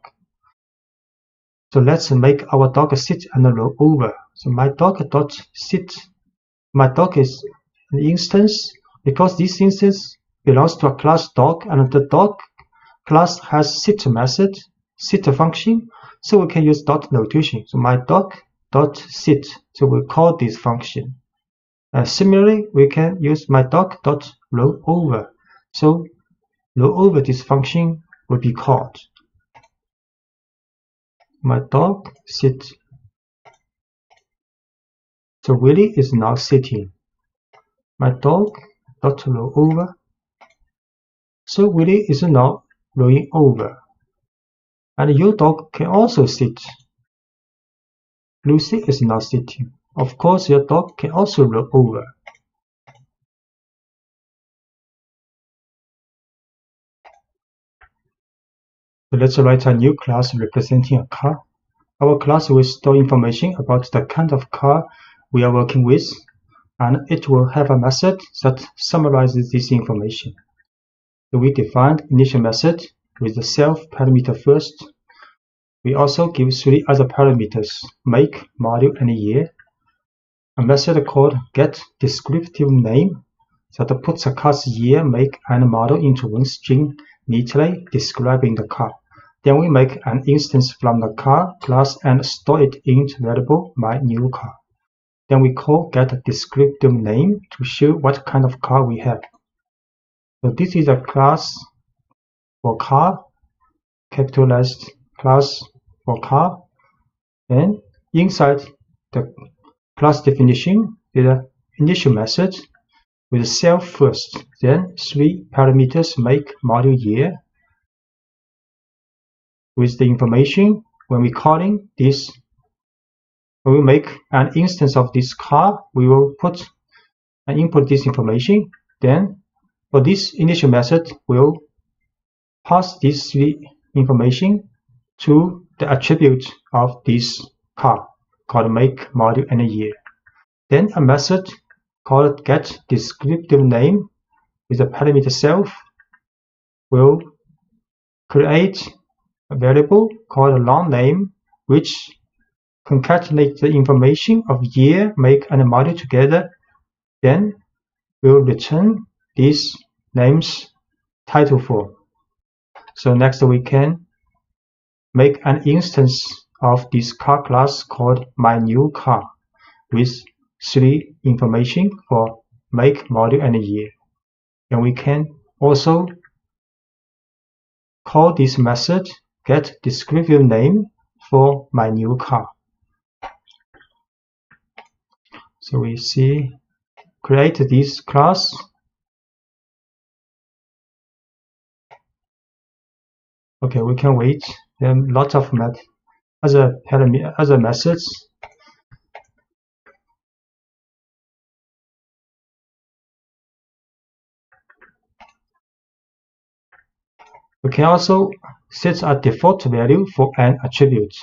[SPEAKER 1] So let's make our dog sit and roll over. So my dog dot sit. My dog is an instance because this instance belongs to a class dog, and the dog class has sit method, sit function. So we can use dot notation. So my dog dot sit. So we call this function. Similarly, we can use my dog dot roll over. So roll over this function will be called. My dog sit. So Willie is now sitting. My dog dot roll over. So Willie is now rolling over. And your dog can also sit. Lucy is now sitting. Of course, your dog can also roll over. So let's write a new class representing a car. Our class will store information about the kind of car we are working with, and it will have a method that summarizes this information. So we defined initial method with the self parameter first. We also give 3 other parameters: make, model, and year. A method called getDescriptiveName that puts a car's year, make, and model into one string neatly describing the car. Then we make an instance from the car class and store it in variable myNewCar. Then we call getDescriptiveName to show what kind of car we have. So this is a class for car, capitalized class for car. And inside the class definition is an initial method with self first, then 3 parameters: make, model, year. With the information, when we calling this, when we make an instance of this car, we will put and input this information. Then for this initial method, we'll pass these 3 information to the attribute of this car called make, model, and year. Then a method called getDescriptiveName with the parameter self will create a variable called longName, which concatenates the information of year, make, and model together. Then we'll return these names title form. So next we can make an instance of this car class called myNewCar with 3 information for make, model, and year. And we can also call this method getDescriptiveName for myNewCar. So we see create this class. Okay, we can wait. There are lots of other methods. We can also set a default value for an attribute.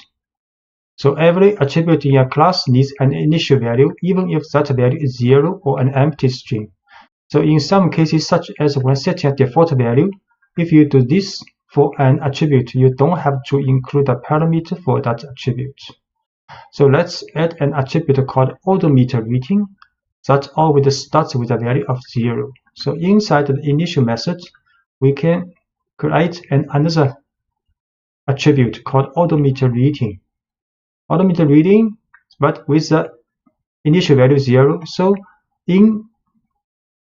[SPEAKER 1] So every attribute in a class needs an initial value, even if that value is 0 or an empty string. So in some cases, such as when setting a default value, if you do this for an attribute, you don't have to include a parameter for that attribute. So let's add an attribute called odometer reading that always starts with a value of 0. So inside the initial method, we can create another attribute called odometer reading. Odometer reading, but with the initial value 0. So in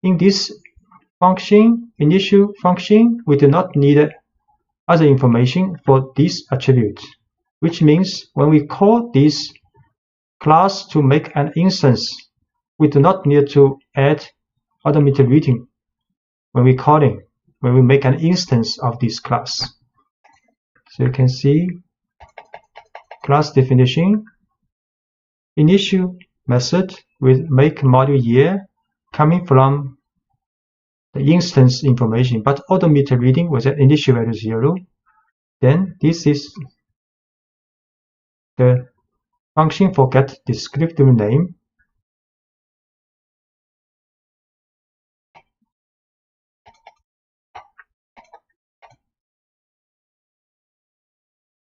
[SPEAKER 1] this function, initial function, we do not need other information for this attribute, which means when we call this class to make an instance, we do not need to add odometer reading when we calling. when we make an instance of this class. So you can see class definition, initial method with make module year coming from the instance information, but odometer reading was at initial value 0. Then this is the function for get descriptive name.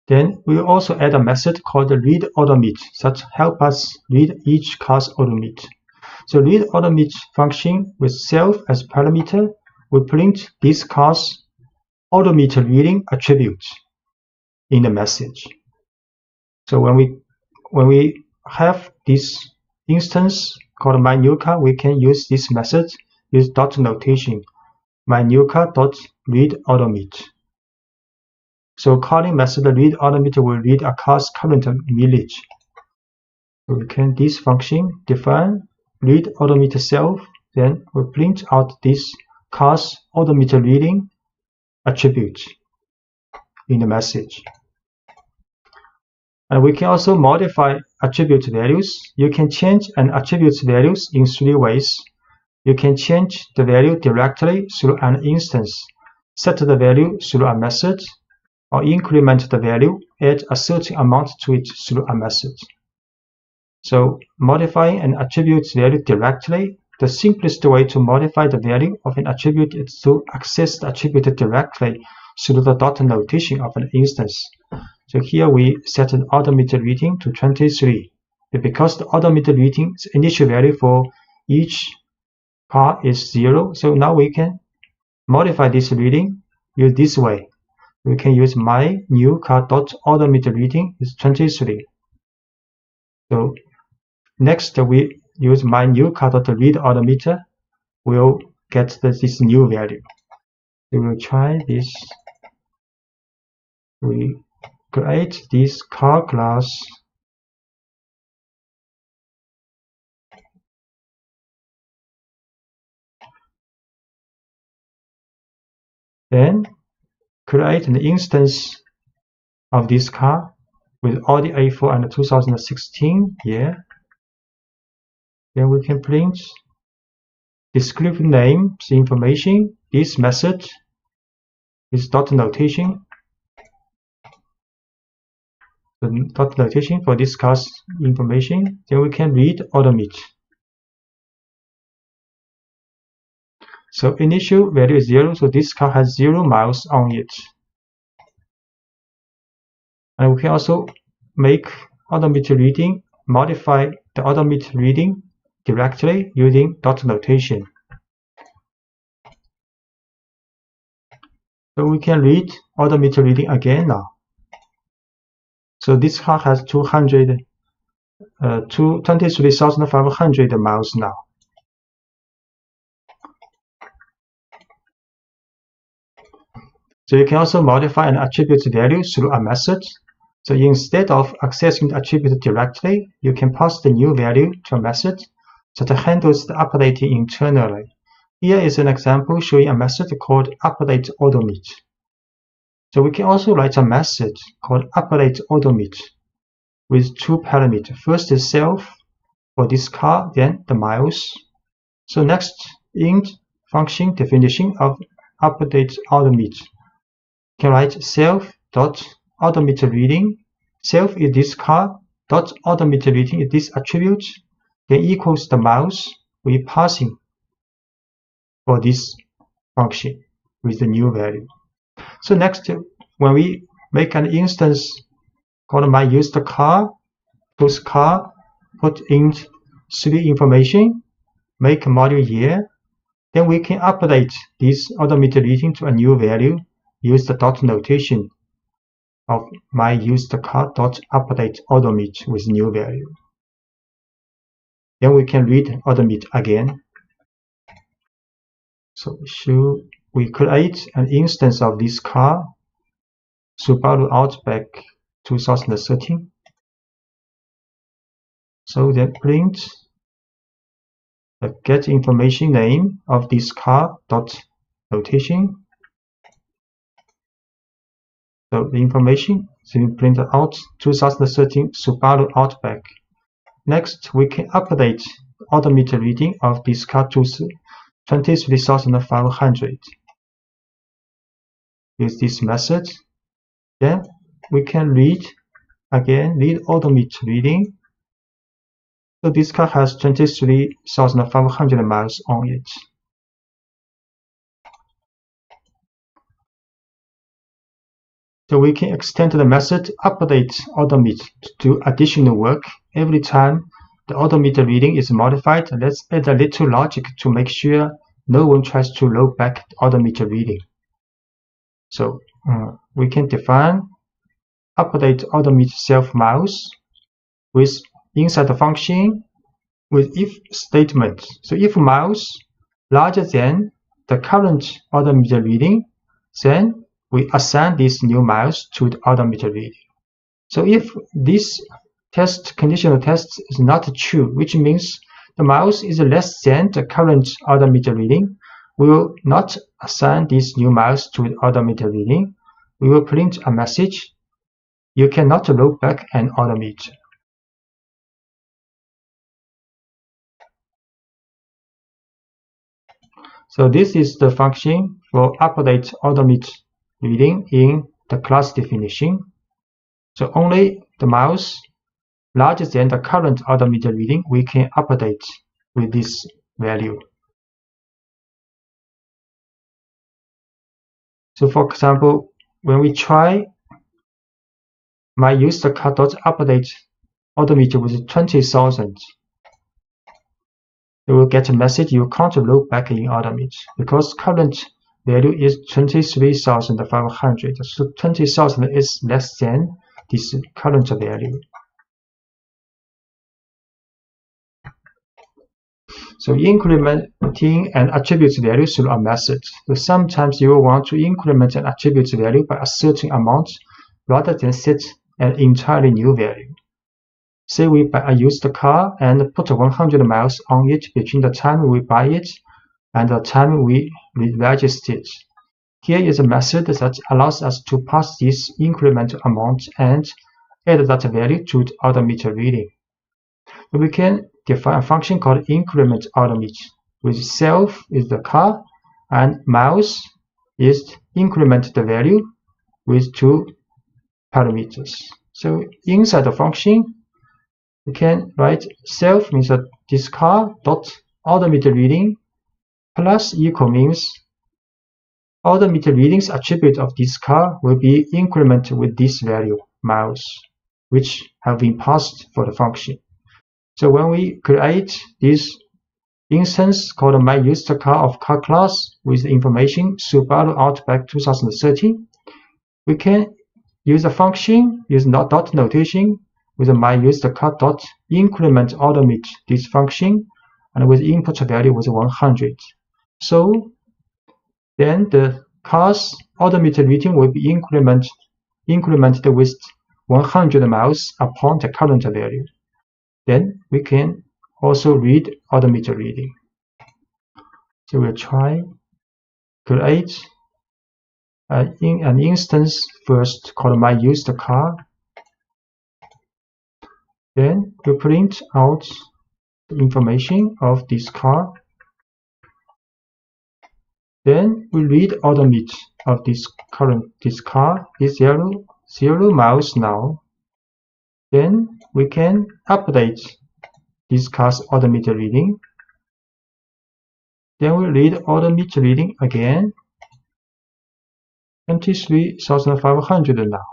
[SPEAKER 1] Then we will also add a method called read odometer that help us read each car's odometer. So read odometer function with self as parameter will print this car's odometer reading attribute in the message. So when we have this instance called my new car, we can use this method with dot notation, my new car dot read odometer. So calling method read odometer will read a car's current mileage. So we can this function define read odometer self, then we print out this car's odometer reading attribute in the message. And we can also modify attribute values. You can change an attribute's values in 3 ways. You can change the value directly through an instance, set the value through a method, or increment the value, add a certain amount to it through a method. So modifying an attribute's value directly, the simplest way to modify the value of an attribute is to access the attribute directly through the dot notation of an instance. So here we set an odometer reading to 23. Because the odometer reading's initial value for each car is 0, so now we can modify this reading use this way. We can use my new car dot odometer reading is 23. So next we use my new car dot read odometer will get this new value. We will try this. We create this car class. Then create an instance of this car with all the A4 and the 2016 year. Then we can print descriptive names information. This method is dot notation. The dot notation for this car's information. Then we can read odometer. So initial value is 0, so this car has 0 miles on it. And we can also make odometer reading, modify the odometer reading directly using dot notation. So we can read odometer reading again now. So this car has 23,500 miles now. So you can also modify an attribute value through a method. So instead of accessing the attribute directly, you can pass the new value to a method that handles the updating internally. Here is an example showing a method called update odometer. So we can also write a method called update odometer with 2 parameters. First is self for this car, then the miles. So next, int function definition of update odometer. Can write self dot odometer reading. Self is this car dot odometer reading is this attribute. Then equals the miles we passing for this function with the new value. So next, when we make an instance called my used car, post car, put in 3 information, make module year, then we can update this odometer reading to a new value. Use the dot notation of my used car dot update odometer with new value. Then we can read odometer again. So we create an instance of this car, Subaru Outback 2013. So then print the get information name of this car dot notation. So the information is being printed out 2013 Subaru Outback. Next, we can update the odometer reading of this car to 23,500. Use this method. Then we can read odometer reading. So this car has 23,500 miles on it. So we can extend the method update odometer to do additional work. Every time the odometer reading is modified, let's add a little logic to make sure no one tries to roll back the odometer reading. So we can define update odometer self miles with inside the function with if statement. So if miles larger than the current odometer reading, then we assign these new miles to the odometer reading. So if this conditional test is not true, which means the miles is less than the current odometer reading, we will not assign these new miles to the odometer reading. We will print a message: you cannot roll back an odometer. So this is the function for update odometer reading in the class definition. So only the miles larger than the current odometer reading we can update with this value. So for example, when we try my user car.update odometer with 20,000, you will get a message you can't roll back in odometer because current value is 23,500. So 20,000 is less than this current value. So incrementing an attribute value through a method. So sometimes you will want to increment an attribute value by a certain amount rather than set an entirely new value. Say we buy a used car and put 100 miles on it between the time we buy it and the time we re-register it. Here is a method that allows us to pass this incremental amount and add that value to the odometer reading. So we can define a function called increment odometer, with self is the car and miles is increment the value with two parameters. So inside the function, we can write self means that this car dot odometer reading plus equal means odometer readings attribute of this car will be incremented with this value, miles, which have been passed for the function. So when we create this instance called myUsedCar of car class with the information Subaru Outback 2013, we can use a function, use dot notation with the myUsedCar.increment odometer, this function, and with input value was 100. So then the car's odometer reading will be incremented with 100 miles upon the current value. Then we can also read odometer reading. So we'll try create an instance first called myUsedCar. Then we print out the information of this car. Then we read odometer of this car is 0 miles now. Then we can update this car's odometer reading. Then we read odometer reading again, 23,500 now.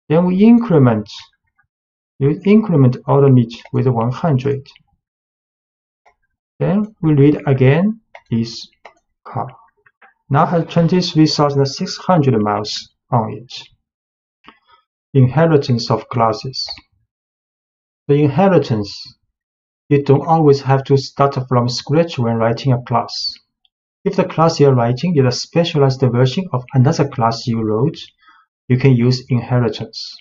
[SPEAKER 1] Then we increment odometer with 100. Then we read again this car. Now has 23,600 miles on it. Inheritance of classes. The inheritance, you don't always have to start from scratch when writing a class. If the class you're writing is a specialized version of another class you wrote, you can use inheritance.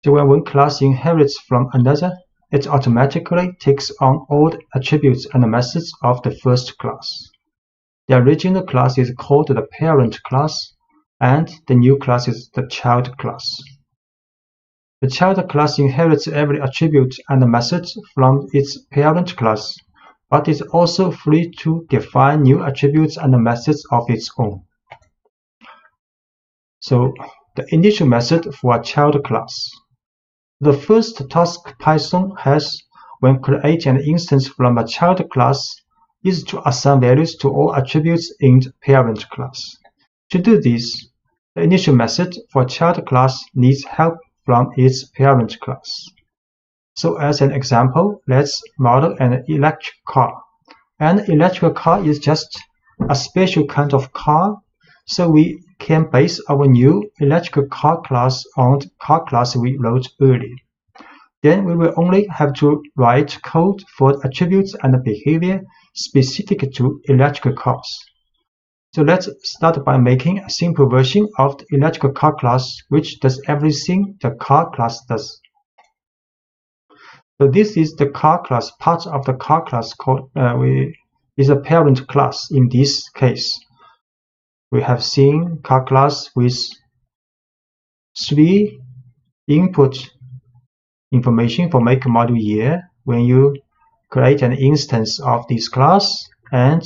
[SPEAKER 1] So when one class inherits from another, it automatically takes on all the attributes and methods of the first class. The original class is called the parent class, and the new class is the child class. The child class inherits every attribute and method from its parent class, but is also free to define new attributes and methods of its own. So, the initial method for a child class. The first task Python has when creating an instance from a child class is to assign values to all attributes in the parent class. To do this, the initial method for a child class needs help from its parent class. So as an example, let's model an electric car. An electric car is just a special kind of car, so we can base our new electric car class on the car class we wrote earlier. Then we will only have to write code for attributes and behavior specific to electric cars. So let's start by making a simple version of the electric car class which does everything the car class does. So this is the car class. Part of the car class called is a parent class in this case. We have seen car class with 3 input information for make, model, year when you create an instance of this class, and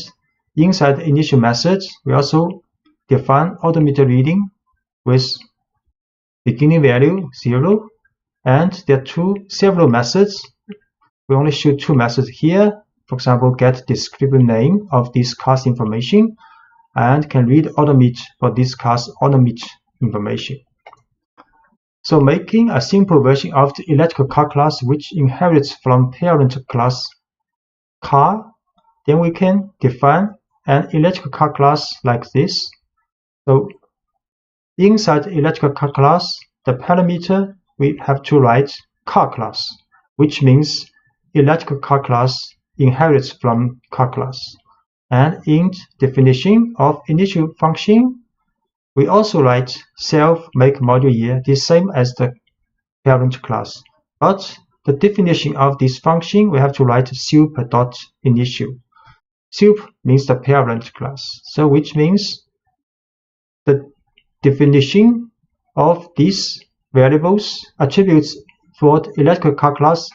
[SPEAKER 1] inside the initial method we also define odometer reading with beginning value 0, and there are several methods. We only show 2 methods here. For example, get descriptive name of this car's information and can read odometer for this car's odometer information. So making a simple version of the electric car class which inherits from parent class car, then we can define an electric car class like this. So inside the electric car class, the parameter we have to write car class, which means electric car class inherits from car class. And in definition of initial function, we also write self, make, model, year, the same as the parent class. But the definition of this function, we have to write sup.initial. Sup means the parent class. So which means the definition of these variables, attributes for the electric car class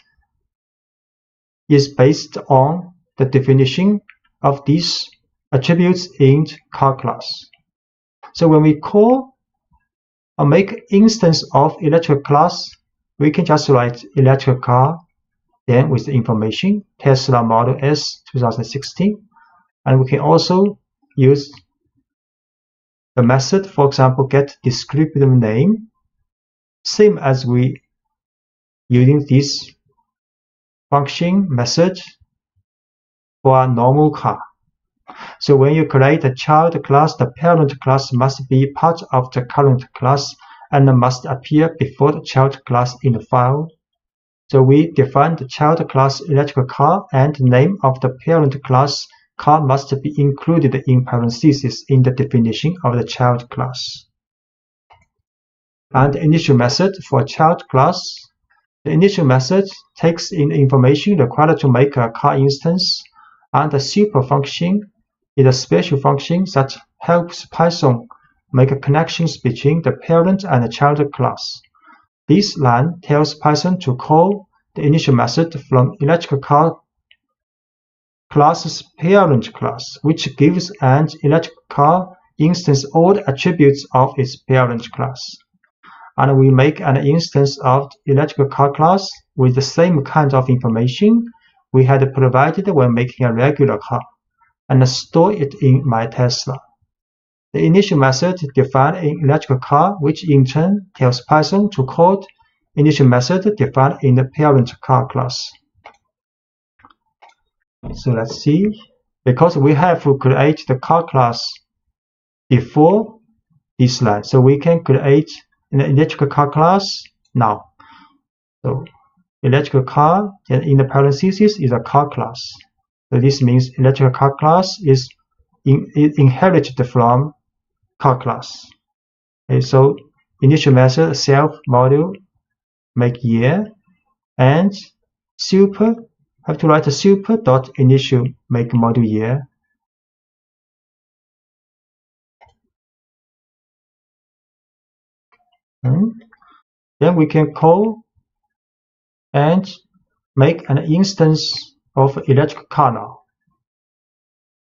[SPEAKER 1] is based on the definition of these attributes in car class. So when we call or make instance of electric class, we can just write electric car, then with the information Tesla Model S 2016, and we can also use the method, for example, get descriptive name, same as we using this function method for a normal car. So when you create a child class, the parent class must be part of the current class and must appear before the child class in the file. So we define the child class electric car, and the name of the parent class car must be included in parentheses in the definition of the child class. And the initial method for child class. The initial method takes in the information required to make a car instance, and the super function is a special function that helps Python make connections between the parent and the child class. This line tells Python to call the initial method from electric car class's parent class, which gives an electric car instance all the attributes of its parent class. And we make an instance of the electric car class with the same kind of information we had provided when making a regular car, and store it in my Tesla. The initial method defines an electric car, which in turn tells Python to call the initial method defined in the parent car class. So let's see. Because we have to create the car class before this line, so we can create an electric car class now. So electric car, and in the parentheses is a car class. So this means electric car class is inherited from car class. Okay, so initial method self, model, make, year, and super, have to write a super.initial make, model, year. Then we can call and make an instance of electric car now.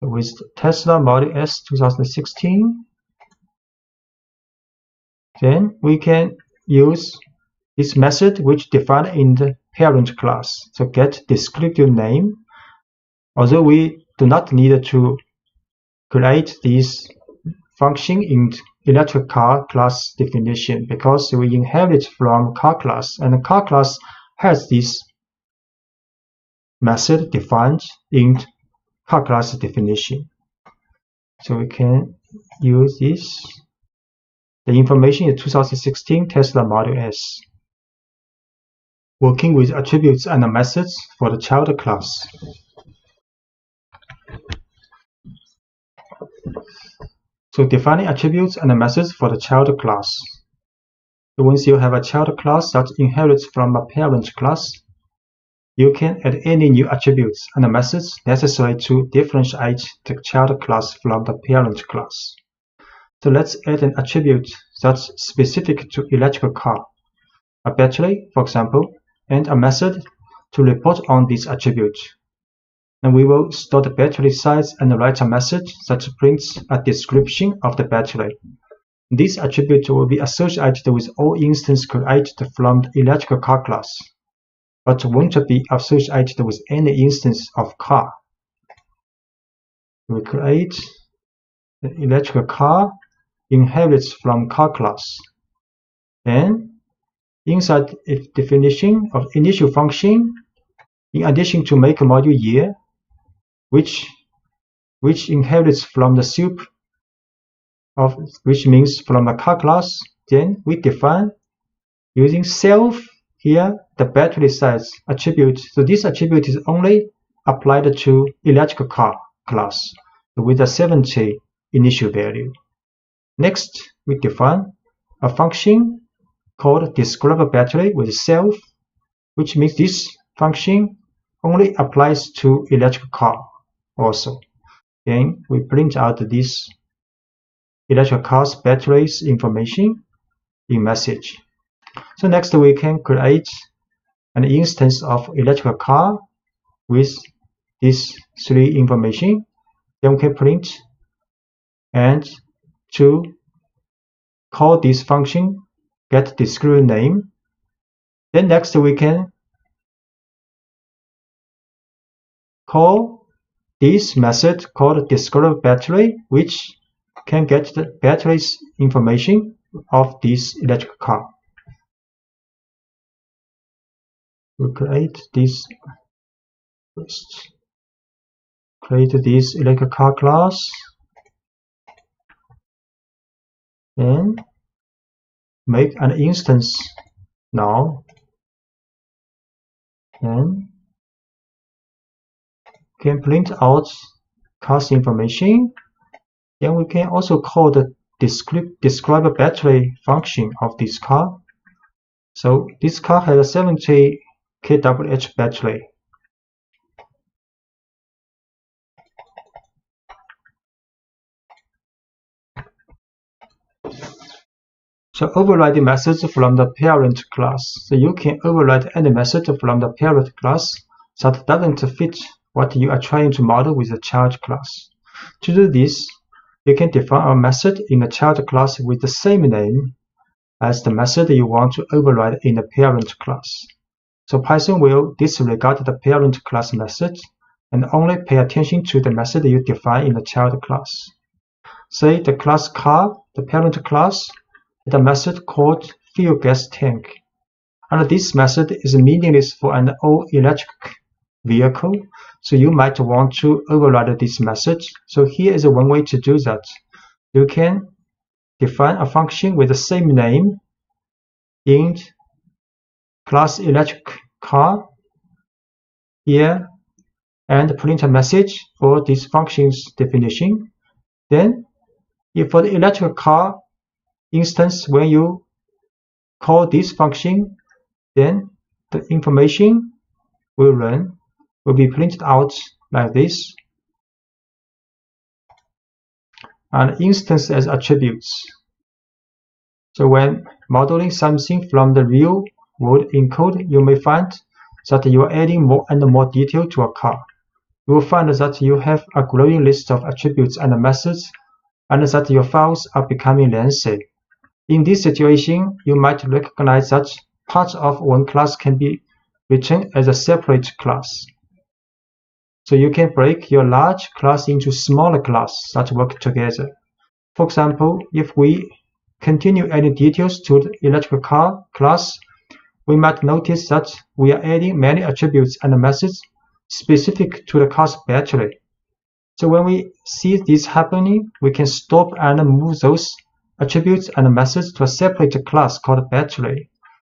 [SPEAKER 1] With Tesla Model S 2016, then we can use this method which defined in the parent class. So get descriptive name. Although we do not need to create this function in electric car class definition because we inherit from car class, and the car class has this method defined in car class definition. So we can use this. The information is 2016 Tesla Model S. Working with attributes and methods for the child class. So defining attributes and methods for the child class. So once you have a child class that inherits from a parent class, you can add any new attributes and methods necessary to differentiate the child class from the parent class. So let's add an attribute that's specific to electrical car, a battery, for example, and a method to report on this attribute. And we will store the battery size and write a message that prints a description of the battery. This attribute will be associated with all instances created from the electrical car class, but won't be associated with any instance of car. We create the electrical car inherits from car class. Then inside its definition of initial function, in addition to make module year, which inherits from the soup of which means from the car class, then we define using self here the battery size attribute. So this attribute is only applied to electrical car class with a 70 initial value. Next, we define a function called describe battery with self, which means this function only applies to electric car also. Then we print out this electric car's batteries information in message. So next we can create an instance of electric car with these three information. Then we can print and to call this function get descriptive name. Then next we can call this method called describe battery, which can get the battery's information of this electric car. We create this first. Create this electric car class. Then make an instance now. Then can print out car's information. Then we can also call the describe battery function of this car. So this car has a 70 kWh battery. So override methods from the parent class. So you can override any method from the parent class that doesn't fit what you are trying to model with the child class. To do this, you can define a method in the child class with the same name as the method you want to override in the parent class. So Python will disregard the parent class method and only pay attention to the method you define in the child class. Say the class car, the parent class, is a method called fuel gas tank. And this method is meaningless for an all-electric vehicle, so you might want to override this method. So here is one way to do that. You can define a function with the same name in class electric car here and print a message for this function's definition. Then if for the electric car instance, when you call this function, then the information will be printed out like this, and instance as attributes. So when modeling something from the real world in code, you may find that you are adding more and more detail to a car. You will find that you have a growing list of attributes and methods, and that your files are becoming lengthy. In this situation, you might recognize that part of one class can be written as a separate class. So you can break your large class into smaller classes that work together. For example, if we continue adding details to the electrical car class, we might notice that we are adding many attributes and methods specific to the car's battery. So when we see this happening, we can stop and move those attributes and methods to a separate class called battery.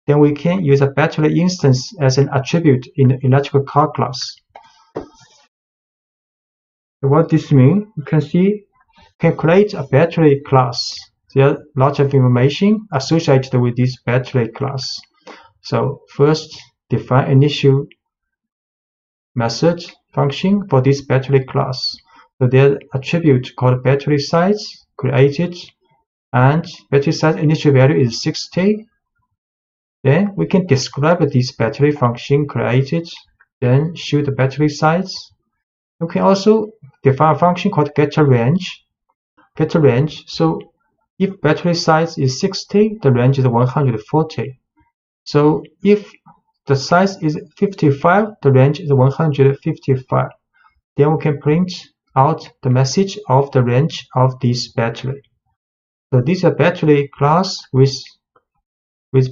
[SPEAKER 1] Then we can use a battery instance as an attribute in the electrical car class. So what this means, you can see you can create a battery class. There are lots of information associated with this battery class. So first, define initial method function for this battery class. So there's attribute called battery size created, and battery size initial value is 60. Then we can describe this battery function created, then show the battery size. We can also define a function called getRange. So if battery size is 60, the range is 140. So if the size is 55, the range is 155. Then we can print out the message of the range of this battery. So this is a battery class with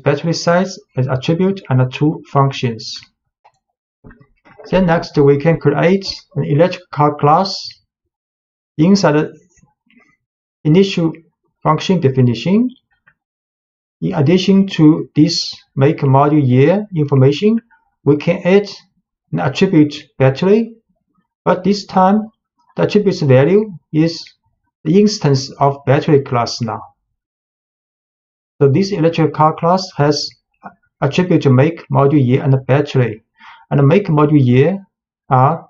[SPEAKER 1] battery size as attribute and two functions. Then next we can create an electrical car class inside the initial function definition. In addition to this make, model, year information, we can add an attribute battery, but this time the attribute's value is the instance of battery class now. So this electrical car class has attribute make, model, year, and battery. And the make, model, year are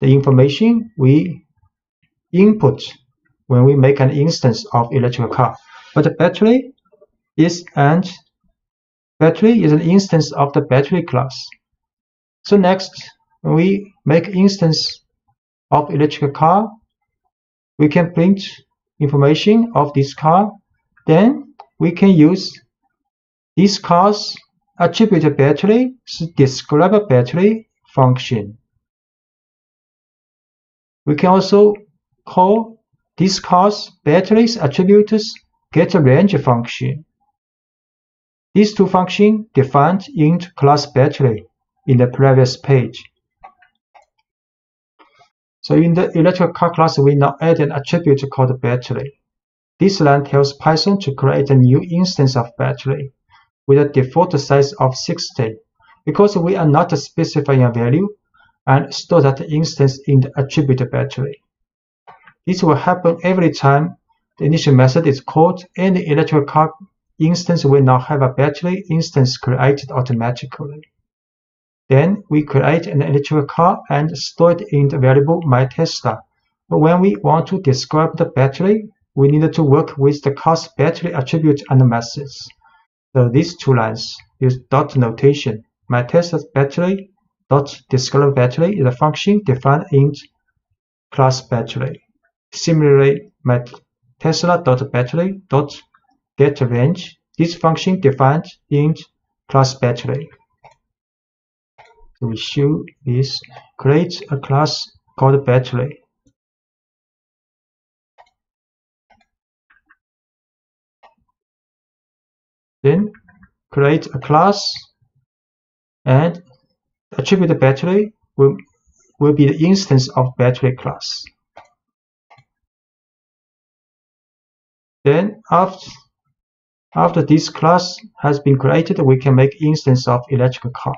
[SPEAKER 1] the information we input when we make an instance of electrical car. But the battery is an instance of the battery class. So next, when we make instance of electrical car, we can print information of this car. Then we can use this car's attribute battery to describe a battery function. We can also call this car's battery's attributes getRange function. These two functions defined in class battery in the previous page. So in the electrical car class, we now add an attribute called battery. This line tells Python to create a new instance of battery with a default size of 60. Because we are not specifying a value, and store that instance in the attribute battery. This will happen every time the initial method is called, and the electrical car instance will now have a battery instance created automatically. Then we create an electrical car and store it in the variable myTesla. But when we want to describe the battery, we need to work with the car's battery attribute and methods. So these two lines use dot notation. MyTesla's battery dot describe battery is a function defined in class battery. Similarly, myTesla.battery dot getRange, this function defined in class battery. So we show this, create a class called battery. Then create a class, and attribute battery will be the instance of battery class. Then after this class has been created, we can make instance of electrical car.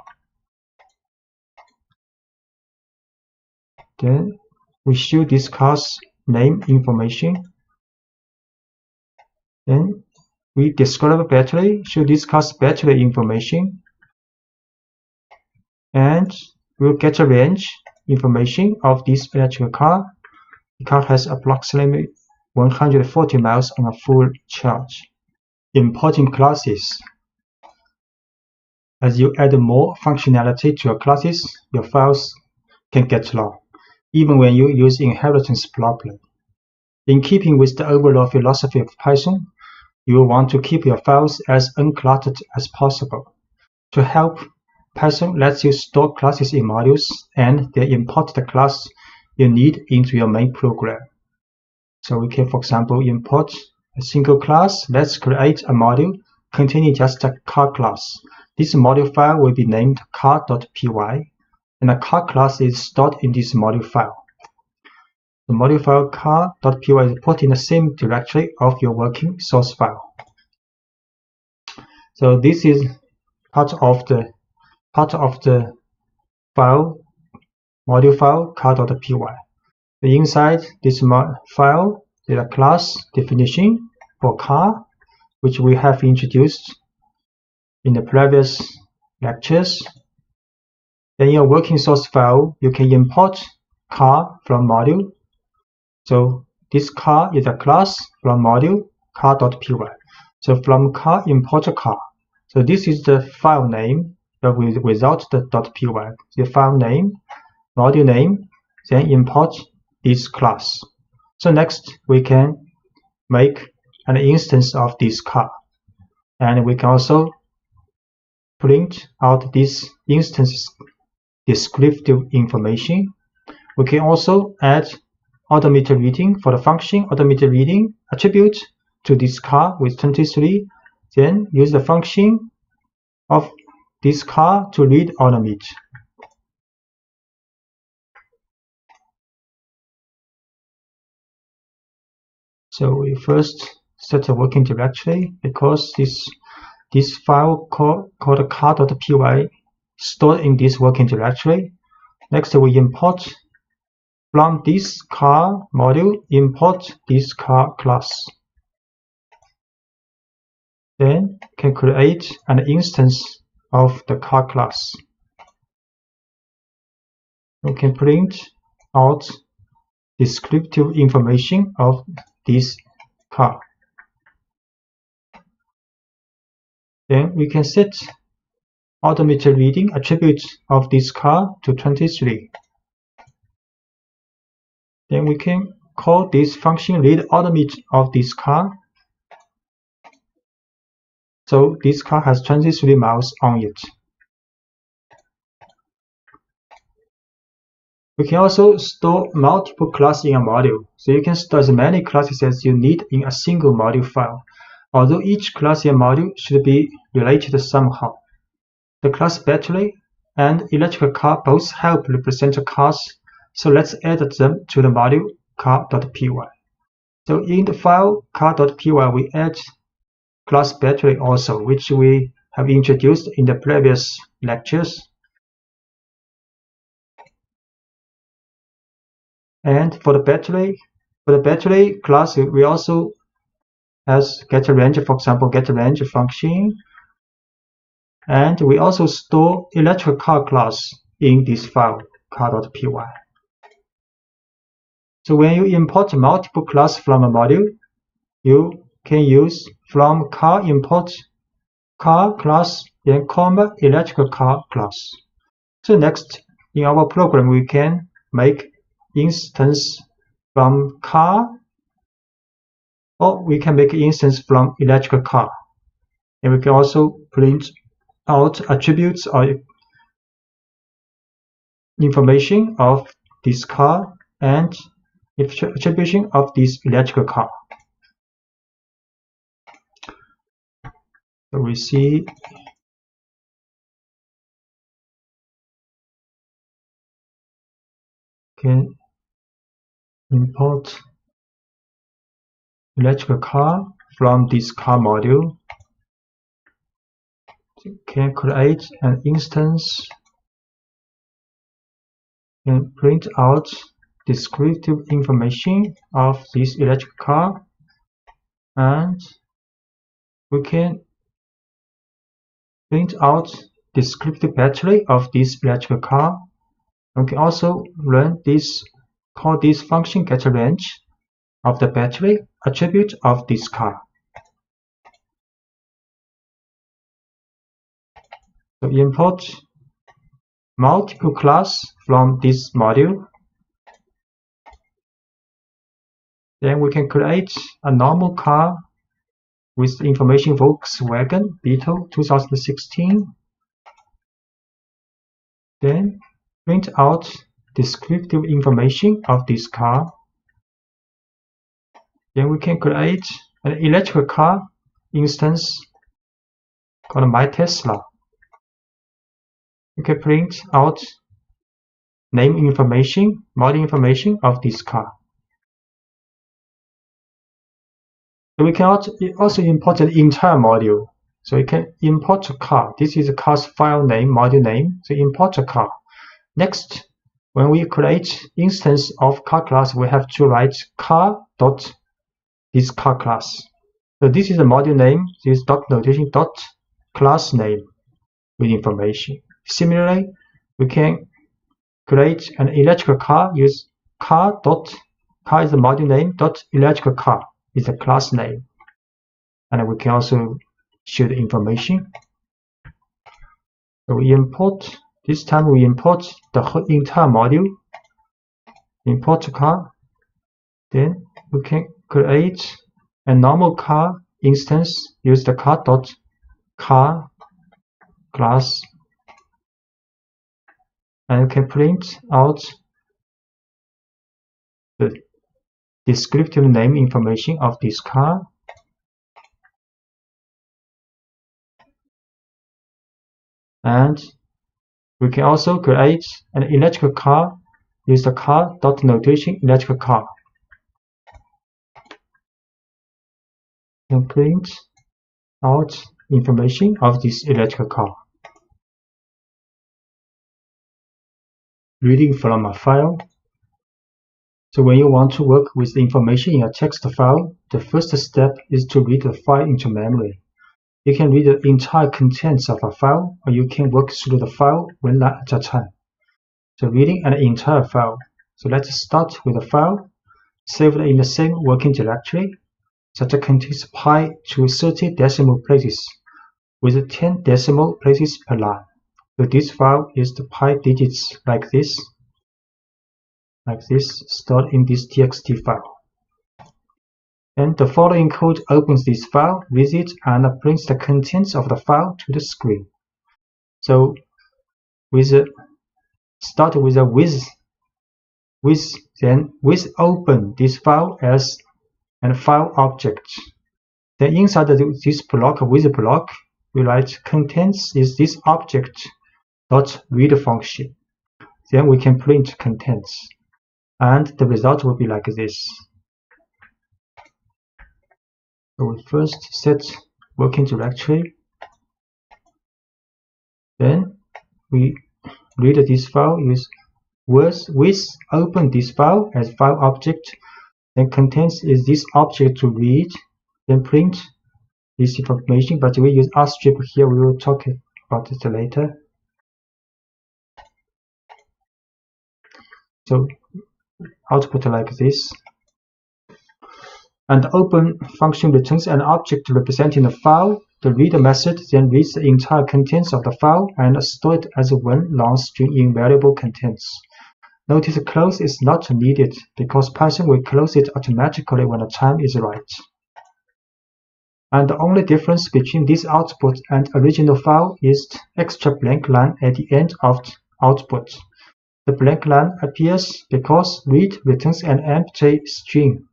[SPEAKER 1] Then we show this car's name information. Then we describe battery, show this car's battery information, and we'll get a range information of this electrical car. The car has approximately 140 miles on a full charge. importing classes. As you add more functionality to your classes, your files can get long, even when you use inheritance properly. In keeping with the overall philosophy of Python, you will want to keep your files as uncluttered as possible. To help, Python lets you store classes in modules and then import the class you need into your main program. So we can, for example, import a single class. Let's create a module containing just a car class. This module file will be named car.py, and the car class is stored in this module file. The module file car.py is put in the same directory of your working source file. So this is part of the file, module file car.py. Inside this file, there is a class definition for car, which we have introduced in the previous lectures. Then in your working source file, you can import car from module. So this car is a class from module car.py. So from car, import car. So this is the file name, but without the .py. The file name, module name, then import this class. So next we can make an instance of this car, and we can also print out this instance's descriptive information. We can also add automated reading for the function automated reading attribute to this car with 23, then use the function of this car to read automate. So we first set a working directory because this file called car.py stored in this working directory. Next we import from this car module, import this car class. Then can create an instance of the car class. We can print out descriptive information of this car. Then we can set automated reading attribute of this car to 23. Then we can call this function read automate of this car. So this car has 23 miles on it. We can also store multiple classes in a module. So you can store as many classes as you need in a single module file, although each class in a module should be related somehow. The class battery and electrical car both help represent cars, so let's add them to the module car.py. So in the file car.py, we add class battery also, which we have introduced in the previous lectures. And for the battery class, we also has getRange, for example, getRange function. And we also store electrical car class in this file car.py. So when you import multiple classes from a module, you can use from car import car class, then comma electrical car class. So next, in our program, we can make instance from car, or we can make instance from electrical car. And we can also print out attributes or information of this car and attribution of this electrical car. So we see can import electrical car from this car module. Can create an instance and print out descriptive information of this electric car, and we can print out descriptive battery of this electric car. We can also run this, call this function getRange of the battery attribute of this car. So import multiple class from this module. Then we can create a normal car with the information Volkswagen Beetle 2016. Then print out descriptive information of this car. Then we can create an electric car instance called My Tesla. We can print out name information, model information of this car. So we can also import an entire module. So you can import a car. This is a car's file name, module name. So import a car. Next, when we create instance of car class, we have to write car dot this car class. So this is a module name. This dot notation dot class name with information. Similarly, we can create an electrical car. Use car is the module name dot electrical car is the class name, and we can also show the information. So we import. This time we import the whole entire module. Import car. Then we can create a normal car instance. Use the car dot car class, and you can print out the descriptive name information of this car. And we can also create an electrical car. Use the car dot notation electrical car. And print out information of this electrical car. Reading from a file. So when you want to work with the information in a text file, the first step is to read the file into memory. You can read the entire contents of a file, or you can work through the file one line at a time. So reading an entire file. So let's start with a file saved in the same working directory that contains pi to 30 decimal places with 10 decimal places per line. So this file is the pi digits like this, stored in this txt file. And the following code opens this file, reads it, and brings the contents of the file to the screen. So start with a with open this file as a file object. Then inside this block, with block, we write contents is this object dot read function. Then we can print contents, and the result will be like this. So we first set working directory. Then we read this file. Use with open this file as file object. Then contents is this object to read. Then print this information. But we use rstrip here. We will talk about it later. So output like this. And the open function returns an object representing the file. The reader method then reads the entire contents of the file and stores it as one long string in variable contents. Notice close is not needed because Python will close it automatically when the time is right. And the only difference between this output and original file is the extra blank line at the end of the output. The blank line appears because read returns an empty string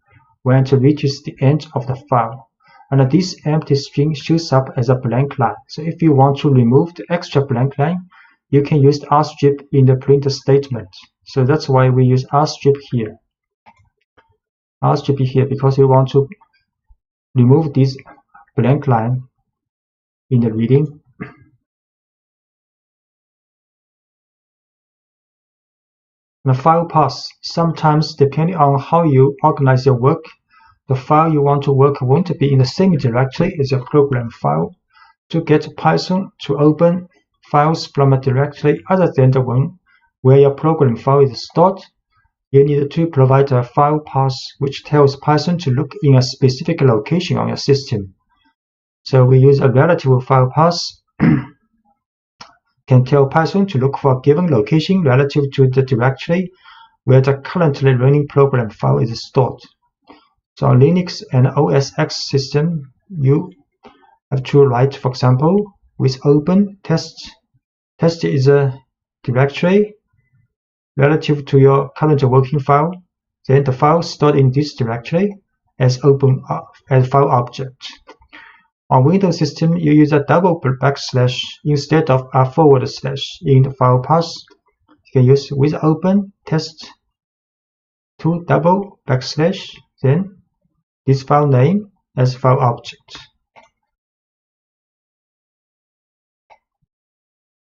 [SPEAKER 1] when it reaches the end of the file, and this empty string shows up as a blank line. So if you want to remove the extra blank line, you can use rstrip in the print statement. So that's why we use rstrip here. Rstrip here because we want to remove this blank line in the reading. The file path. Sometimes, depending on how you organize your work, the file you want to work won't be in the same directory as your program file. To get Python to open files from a directory other than the one where your program file is stored, you need to provide a file path which tells Python to look in a specific location on your system. So we use a relative file path can tell Python to look for a given location relative to the directory where the currently running program file is stored. So on Linux and OS X system, you have to write, for example, with open test. Test is a directory relative to your current working file. Then the file stored in this directory as file object. On Windows system, you use a double backslash instead of a forward slash in the file path. You can use with open test to double backslash, then this file name as file object.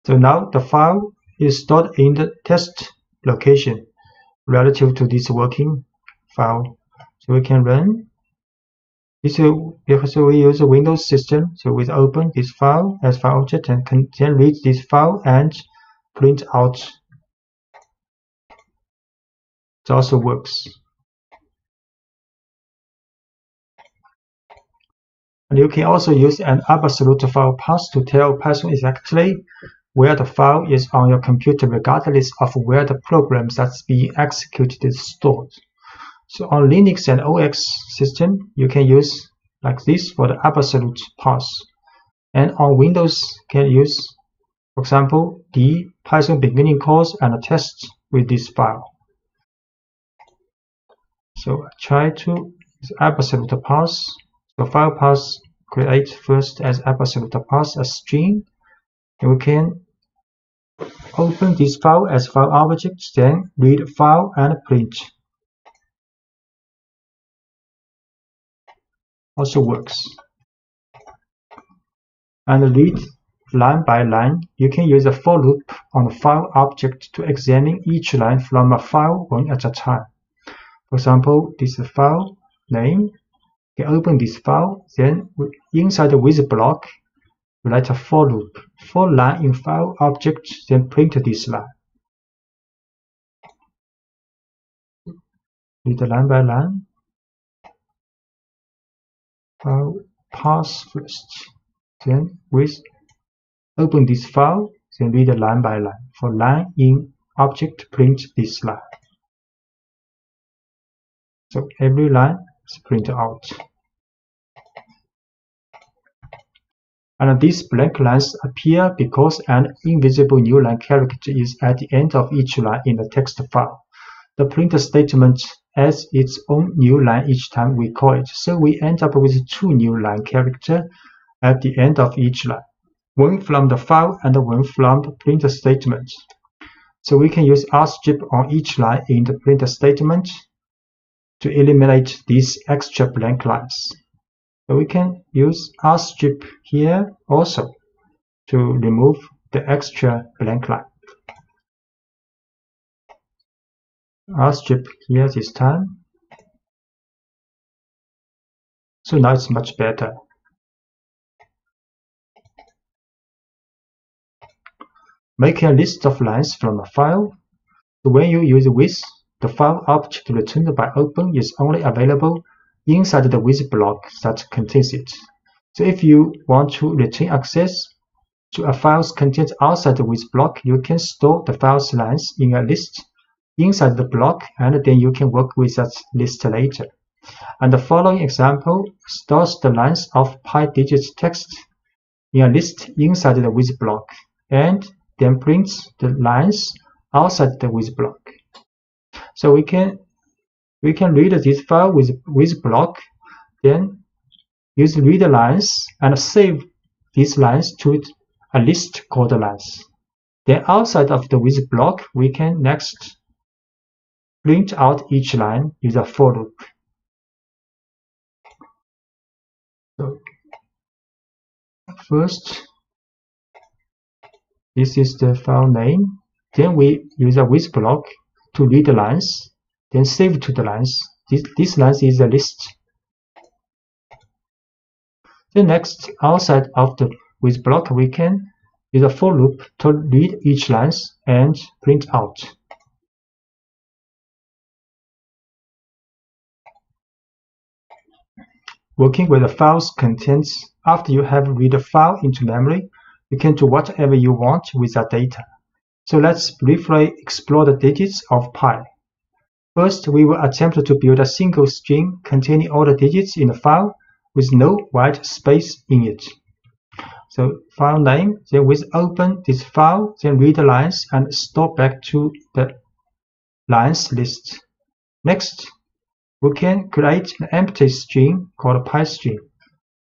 [SPEAKER 1] So now the file is stored in the test location relative to this working file. So we can run this because we use a Windows system. So we open this file as file object and can then read this file and print out. It also works. And you can also use an absolute file path to tell Python exactly where the file is on your computer regardless of where the program that's being executed is stored. So on Linux and OS system, you can use like this for the absolute path. And on Windows, you can use, for example, the Python beginning course and test with this file. So I try to use absolute path. So file path create first as absolute path a string, and we can open this file as file object, then read file and print. Also works. And read line by line. You can use a for loop on the file object to examine each line from a file one at a time. For example, this is file name. You can open this file, then inside the with block, write a for loop. For line in file object, then print this line. Read line by line. File path first. Then with open this file, then read line by line. For line in object, print this line. So every line is printed out. And these blank lines appear because an invisible new line character is at the end of each line in the text file. The print statement adds its own new line each time we call it, so we end up with two new line characters at the end of each line, one from the file and one from the print statement. So we can use rstrip on each line in the print statement to eliminate these extra blank lines. So we can use rstrip here also to remove the extra blank line. Rstrip here this time. So now it's much better. Make a list of lines from a file. So when you use with, the file object returned by open is only available inside the with block that contains it. So if you want to retain access to a file's content outside the with block, you can store the file's lines in a list inside the block, and then you can work with that list later. And the following example stores the lines of pi digits text in a list inside the with block, and then prints the lines outside the with block. So we can read this file with block, then use read lines and save these lines to a list called lines. Then outside of the with block, we can next print out each line with a for loop. So first, this is the file name. Then we use a with block to read the lines, then save to the lines. This lines is a list. Then next, outside of the with block, we can use a for loop to read each lines and print out. Working with the file's contents, after you have read the file into memory, You can do whatever you want with that data. So let's briefly explore the digits of pi. First, we will attempt to build a single string containing all the digits in the file with no white space in it. So file name, then we open this file, then read the lines and store back to the lines list. Next, we can create an empty string called pi string.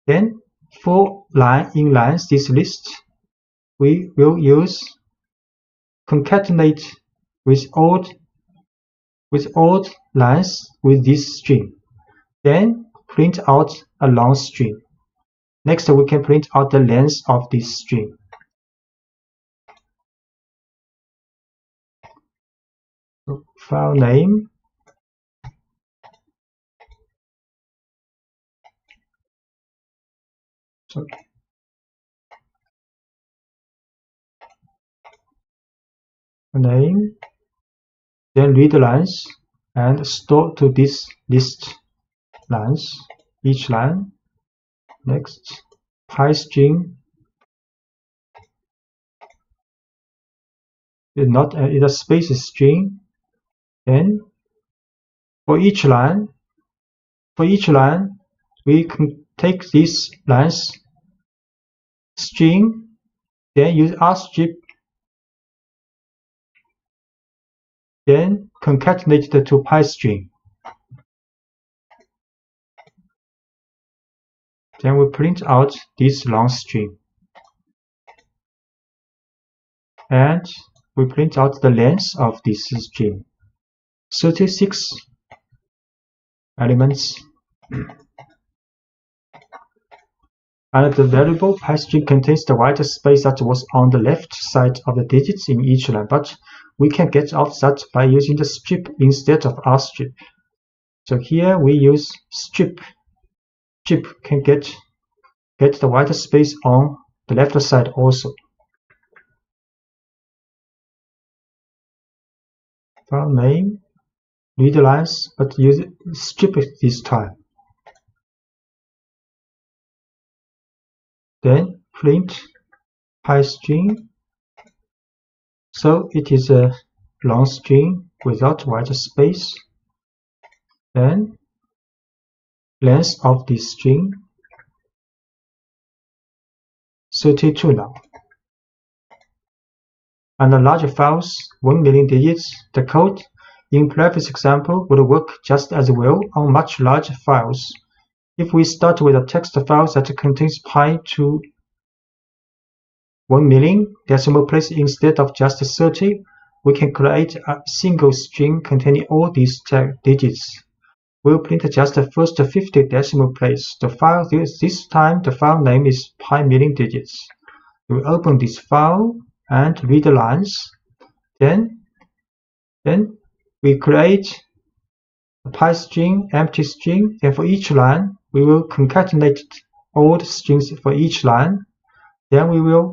[SPEAKER 1] Then for line inlines this list, we will use concatenate with odd lines with this string. Then print out a long string. Next, we can print out the length of this string. So, file name, name, then read lines and store to this list lines, each line. Next, pi string is not a space string. Then for each line, we can take this lines string, then use rstrip, then concatenate the to pi string. Then we print out this long string. And we print out the length of this string. 36 elements. And the variable pi string contains the white space that was on the left side of the digits in each line, but we can get out that by using the strip instead of rstrip. So here we use strip. Strip can get the white space on the left side also. File name, read lines, but use strip this time. Then print pi string. So it is a long string without white space. Then length of this string 32 now. And the larger files, 1 million digits, the code in previous example would work just as well on much larger files. If we start with a text file that contains pi to 1 million decimal place instead of just 30, we can create a single string containing all these digits. We'll print just the first 50 decimal place. The file this time the file name is pi million digits. We open this file and read the lines. Then we create a pi string, empty string, and for each line we will concatenate all the strings for each line. Then we will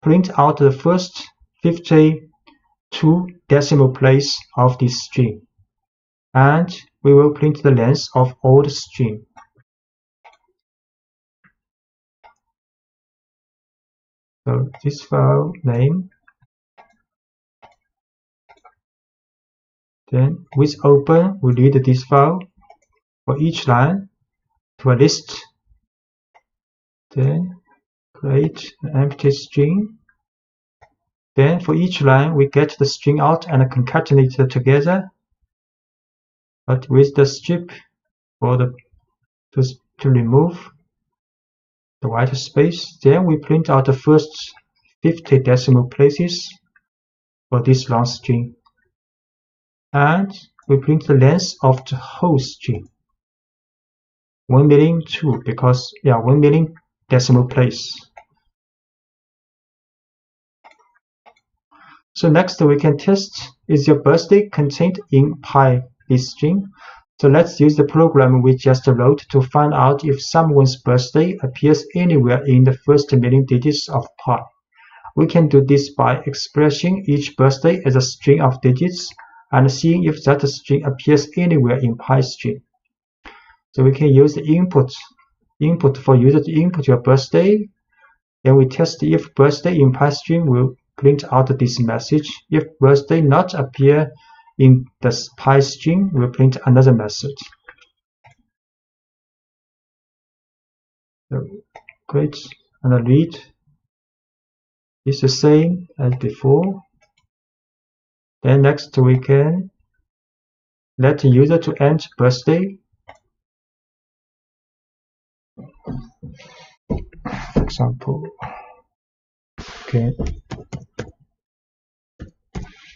[SPEAKER 1] print out the first 52 decimal place of this string. And we will print the length of all the string. So this file name. Then with open, we read this file for each line to a list. Then create an empty string. Then for each line, we get the string out and concatenate it together. But with the strip for to remove the white space. Then we print out the first 50 decimal places for this long string. And we print the length of the whole string. 1 million 2 because 1 million decimal place. So next we can test, is your birthday contained in pi this string? So let's use the program we just wrote to find out if someone's birthday appears anywhere in the first million digits of pi. We can do this by expressing each birthday as a string of digits and seeing if that string appears anywhere in pi string. So we can use the input for user to input your birthday. Then we test if birthday in PyStream will print out this message. If birthday not appear in the PyStream, we'll print another message. So create and read is the same as before. Then next we can let the user to enter birthday. For example, okay,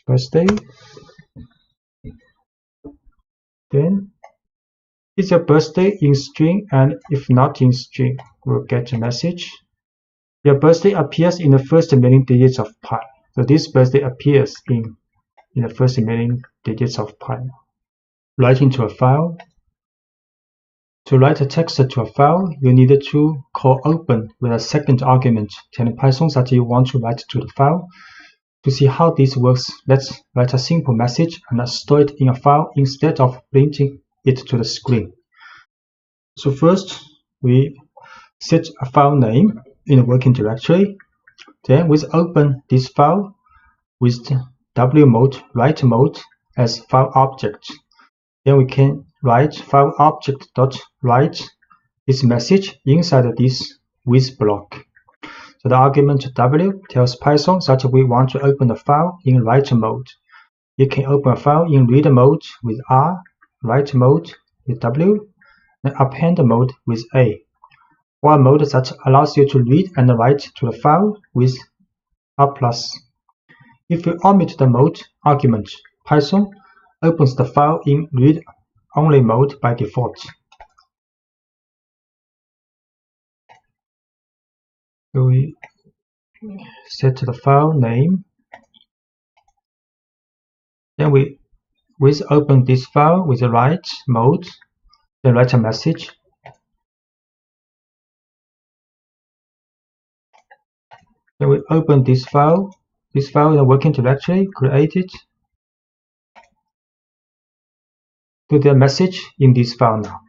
[SPEAKER 1] birthday. Then is your birthday in string, and if not in string, we'll get a message. Your birthday appears in the first million digits of pi. So this birthday appears in the first million digits of pi. Write into a file. To write a text to a file, you need to call open with a second argument, telling Python that you want to write to the file. To see how this works, let's write a simple message and store it in a file instead of printing it to the screen. So first, we set a file name in the working directory. Then we open this file with W mode, write mode as file object. Then we can write file object.write this message inside this with block. So the argument W tells Python that we want to open the file in write mode. You can open a file in read mode with R, write mode with W, and append mode with A. One mode that allows you to read and write to the file with R+. If you omit the mode argument, Python opens the file in read-only mode by default. So we set the file name. Then we open this file with the write mode, then write a message. Then we open this file in the working directory, create it. To the message in this file now.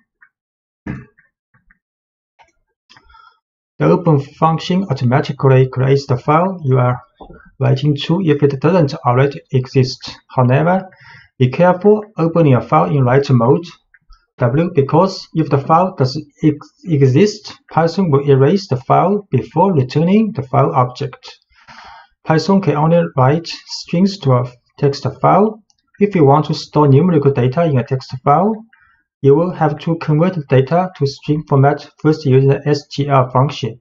[SPEAKER 1] The open function automatically creates the file you are writing to if it doesn't already exist. However, be careful opening a file in write mode W, because if the file does exist, Python will erase the file before returning the file object. Python can only write strings to a text file. If you want to store numerical data in a text file, you will have to convert the data to string format first using the str function.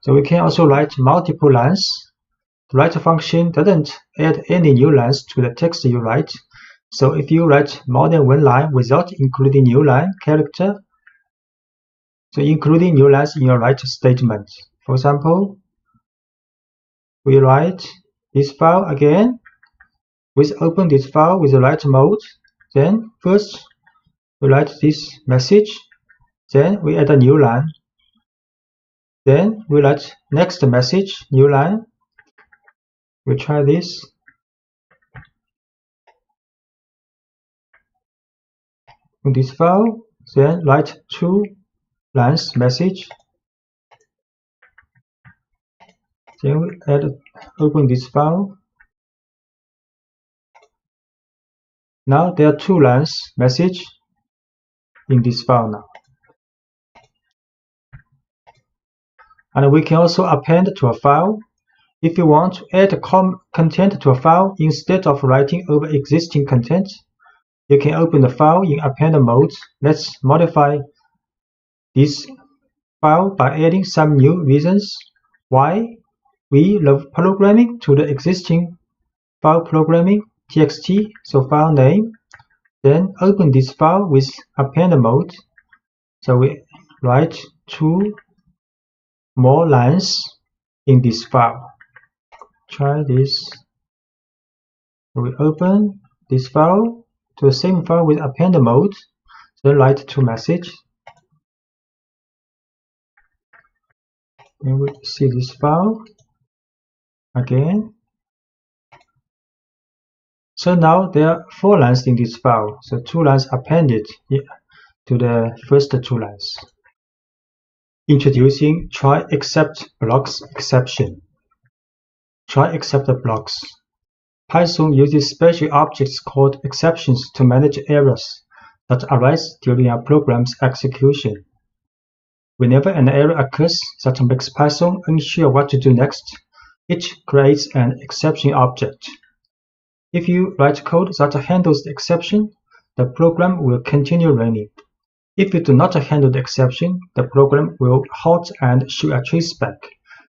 [SPEAKER 1] So we can also write multiple lines. The write function doesn't add any new lines to the text you write. So if you write more than one line without including new line character, so including new lines in your write statement. For example, we write this file again. We open this file with the write mode. Then first we write this message. Then we add a new line. Then we write next message, new line. We try this. In this file, then write 2 lines message. Then we open this file. Now there are 2 lines message in this file now. And we can also append to a file. If you want to add content to a file instead of writing over existing content, you can open the file in append mode. Let's modify this file by adding some new reasons why we love programming to the existing file programming txt, so file name. Then open this file with append mode. So we write 2 more lines in this file. Try this. We open this file to the same file with append mode. Then write 2 message. Then we see this file again. So now there are 4 lines in this file. So 2 lines appended to the first 2 lines. Introducing try except blocks exception. Try except blocks. Python uses special objects called exceptions to manage errors that arise during a program's execution. Whenever an error occurs that makes Python unsure what to do next, it creates an exception object. If you write code that handles the exception, the program will continue running. If you do not handle the exception, the program will halt and show a traceback,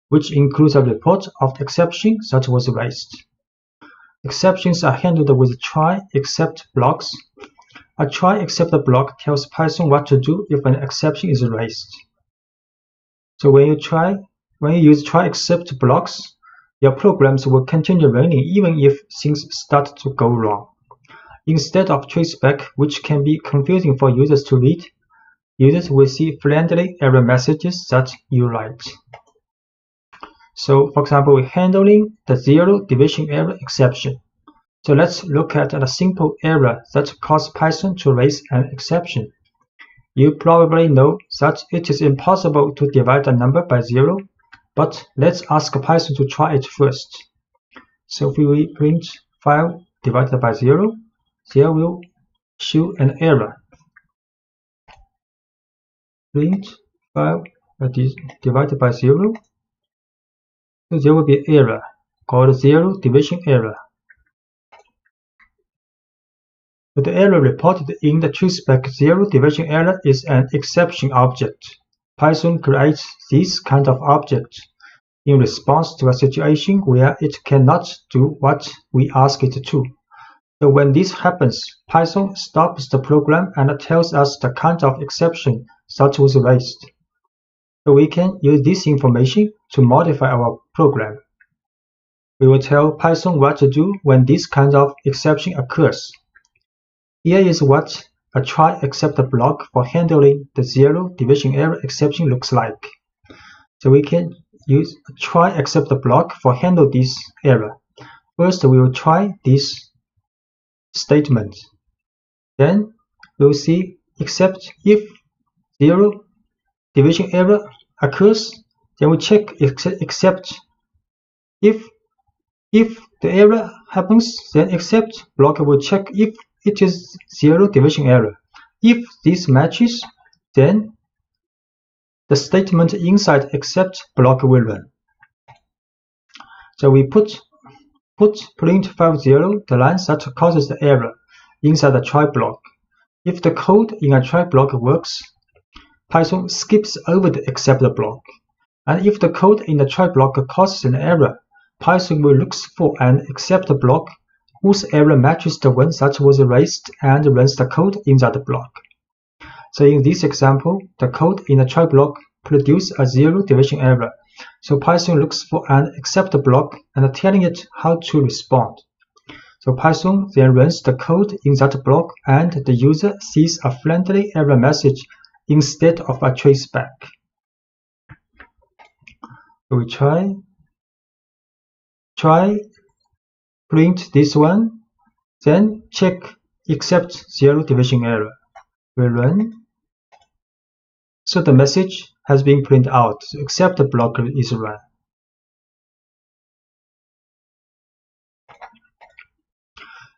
[SPEAKER 1] which includes a report of the exception that was raised. Exceptions are handled with try except blocks. A try except block tells Python what to do if an exception is raised. So when you use try except blocks, your programs will continue running even if things start to go wrong. Instead of traceback, which can be confusing for users to read, users will see friendly error messages that you write. So, for example, we're handling the zero division error exception. So let's look at a simple error that caused Python to raise an exception. You probably know that it is impossible to divide a number by 0, but let's ask Python to try it first. So if we print 5 divided by 0, there will show an error. Print 5 divided by 0. So there will be an error called zero division error. But the error reported in the traceback zero division error is an exception object. Python creates this kind of object in response to a situation where it cannot do what we ask it to. So when this happens, Python stops the program and tells us the kind of exception that was raised. So we can use this information to modify our program. We will tell Python what to do when this kind of exception occurs. Here is what a try except block for handling the zero division error exception looks like. So we can use a try except block for handle this error. First, we will try this statement. Then we'll see except if zero division error occurs, then we check except if the error happens, then except block will check if it is zero division error. If this matches, then the statement inside except block will run. So we put print 50, the line that causes the error, inside the try block. If the code in a try block works, Python skips over the except block. And if the code in the try block causes an error, Python will look for an except block whose error matches the one that was raised and runs the code in that block. So in this example, the code in the try block produces a zero division error. So Python looks for an except block and telling it how to respond. So Python then runs the code in that block and the user sees a friendly error message instead of a traceback. So we try print this one, then check except zero division error. We run. So the message has been printed out, so except the block is run.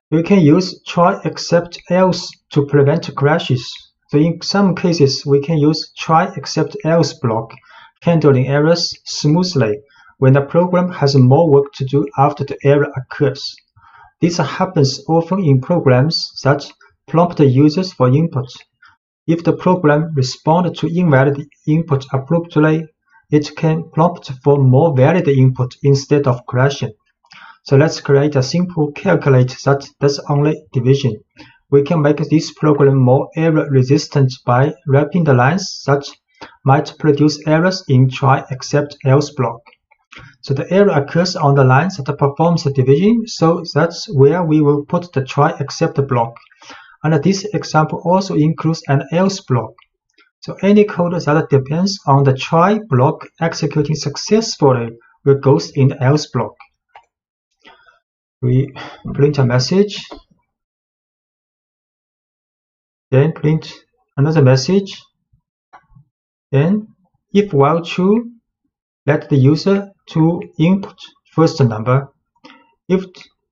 [SPEAKER 1] You can use try except else to prevent crashes. So in some cases, we can use try except else block, handling errors smoothly when the program has more work to do after the error occurs. This happens often in programs that prompt users for input. If the program responds to invalid input abruptly, it can prompt for more valid input instead of crashing. So let's create a simple calculate that does only division. We can make this program more error resistant by wrapping the lines that might produce errors in try except else block. So the error occurs on the lines that performs the division, so that's where we will put the try except block. And this example also includes an else block. So any code that depends on the try block executing successfully will go in the else block. We print a message, then print another message, then If while true, let the user to input first number. If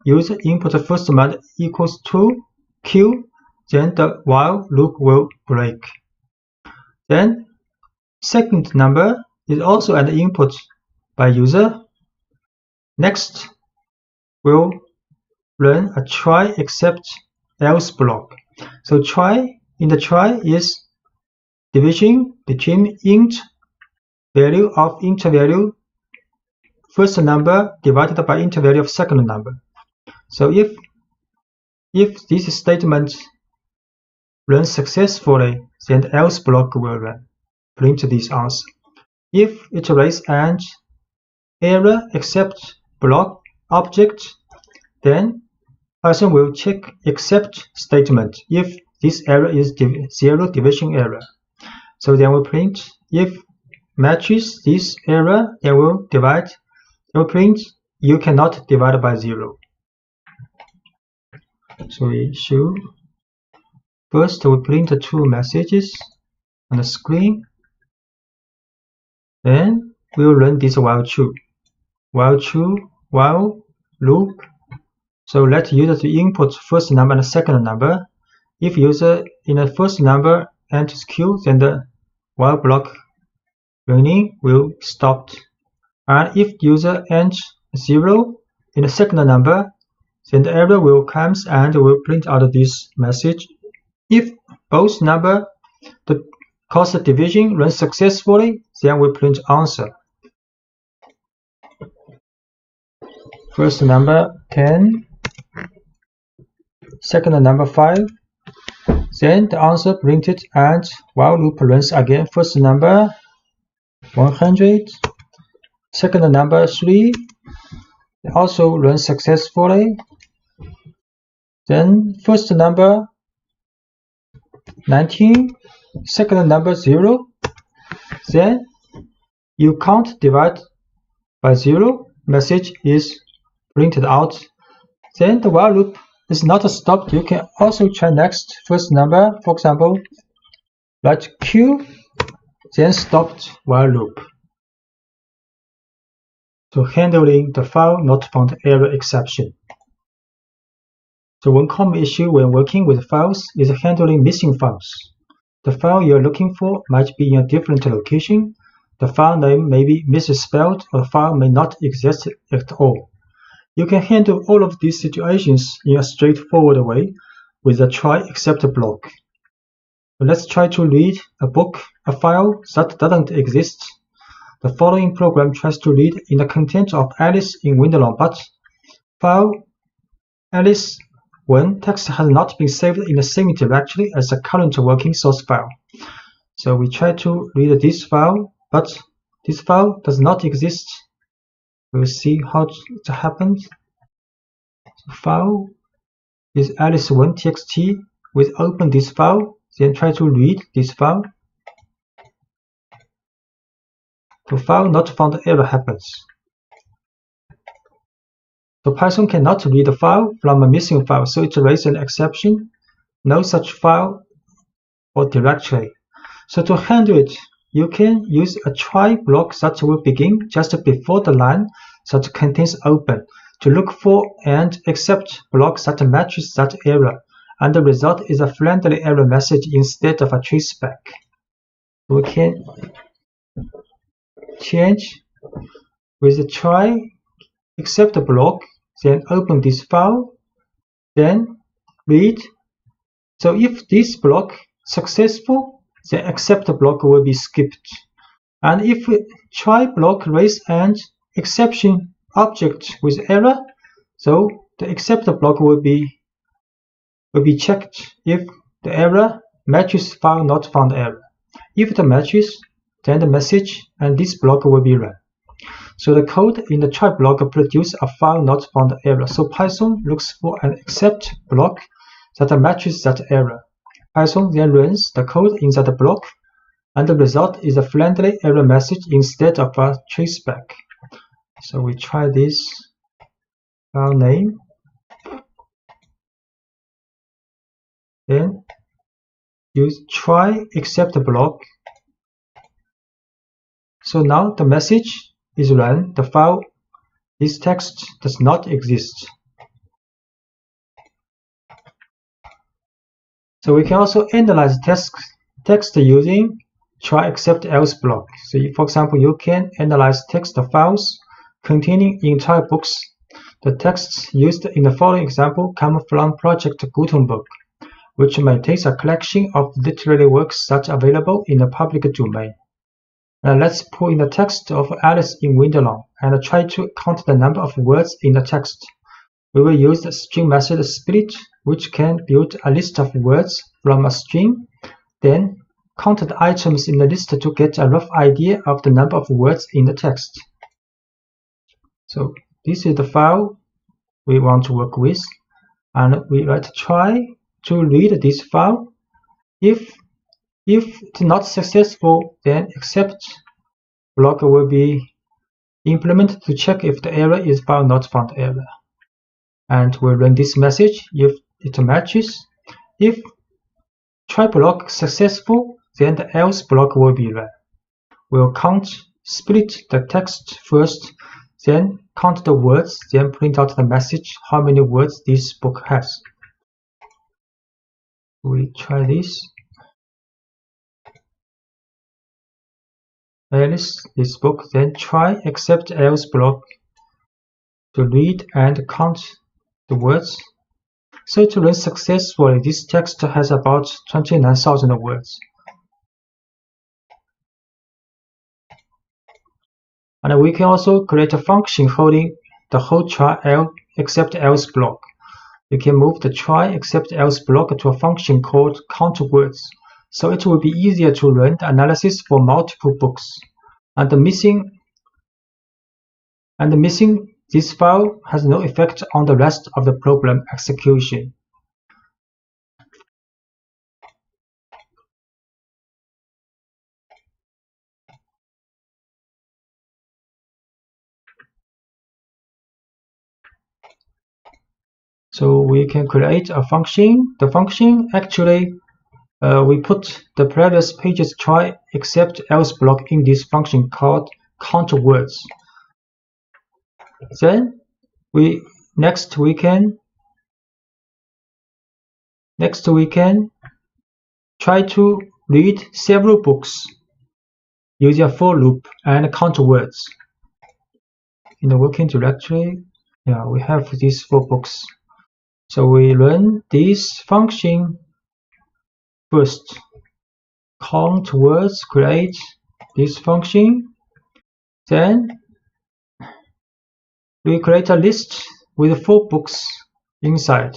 [SPEAKER 1] user input first number equals to Q, then the while loop will break. Then second number is also an input by user. Next, we'll run a try except else block. So in the try is division between int value of int value first number divided by int value of second number. So if this statement runs successfully, then the else block will run, print this answer. If it raise an error except block object, then Python will check except statement if this error is zero division error. So then we'll print if matches this error, then we'll print you cannot divide by 0. So we should first we print the two messages on the screen. Then we'll run this while true, while loop. So let user to input first number and second number. If user in the first number enters Q, then the while block running will stop. And if user enters 0 in the second number, then the error will come and will print out this message. If both number cause the division runs successfully, then we print answer. First number 10, second number 5. Then the answer printed and while loop runs again. First number 100, second number 3, also runs successfully. Then first number 19, second number 0. Then you can't divide by 0, message is printed out. Then the while loop is not stopped. You can also try next first number, for example, write Q, then stopped while loop. So handling the file not found error exception. So one common issue when working with files is handling missing files. The file you are looking for might be in a different location, the file name may be misspelled, or the file may not exist at all. You can handle all of these situations in a straightforward way with a try except block. Let's try to read a file that doesn't exist. The following program tries to read in the content of Alice in Wonderland, but file Alice1 text has not been saved in the same directory as the current working source file. So we try to read this file, but this file does not exist. We'll see how it happens. So file is alice1.txt. We open this file, then try to read this file. The file not found error happens. So Python cannot read a file from a missing file, so it raises an exception. No such file or directory. So to handle it, you can use a try block that will begin just before the line that contains open to look for and accept blocks that matches that error, and the result is a friendly error message instead of a traceback. We can change with the try except block, then open this file, then read. So if this block successful, the accept block will be skipped. And if try block raise an exception object with error, so the accept block will be checked if the error matches file not found error. If it matches, then the message and this block will be run. So the code in the try block produces a file not found error. So Python looks for an accept block that matches that error. Python then runs the code in that block, and the result is a friendly error message instead of a traceback. So we try this file name. Then use try except block. So now the message is run. The file, this text does not exist. So we can also analyze text using try except else block. So for example, you can analyze text files containing entire books. The texts used in the following example come from Project Gutenberg, which maintains a collection of literary works that are available in the public domain. Now let's pull in the text of Alice in Wonderland and try to count the number of words in the text. We will use the string method split, which can build a list of words from a string, then count the items in the list to get a rough idea of the number of words in the text. So this is the file we want to work with, and we try to read this file. If it's not successful, then except block will be implemented to check if the error is file not found error. And we'll run this message if it matches. If try block successful, then the else block will be run. We'll split the text first, then count the words, then print out the message how many words this book has. We try this. Alice, this book, then try except else block to read and count the words. So to run successfully, this text has about 29,000 words. And we can also create a function holding the whole try except else block. You can move the try except else block to a function called count words. So it will be easier to run the analysis for multiple books. And the missing this file has no effect on the rest of the program execution. So we can create a function. The function actually we put the previous page's try except else block in this function called count words. Then next we can try to read several books using a for loop and count words. In the working directory, we have these 4 books. So we run this function first. Count words, create this function. Then we create a list with 4 books inside.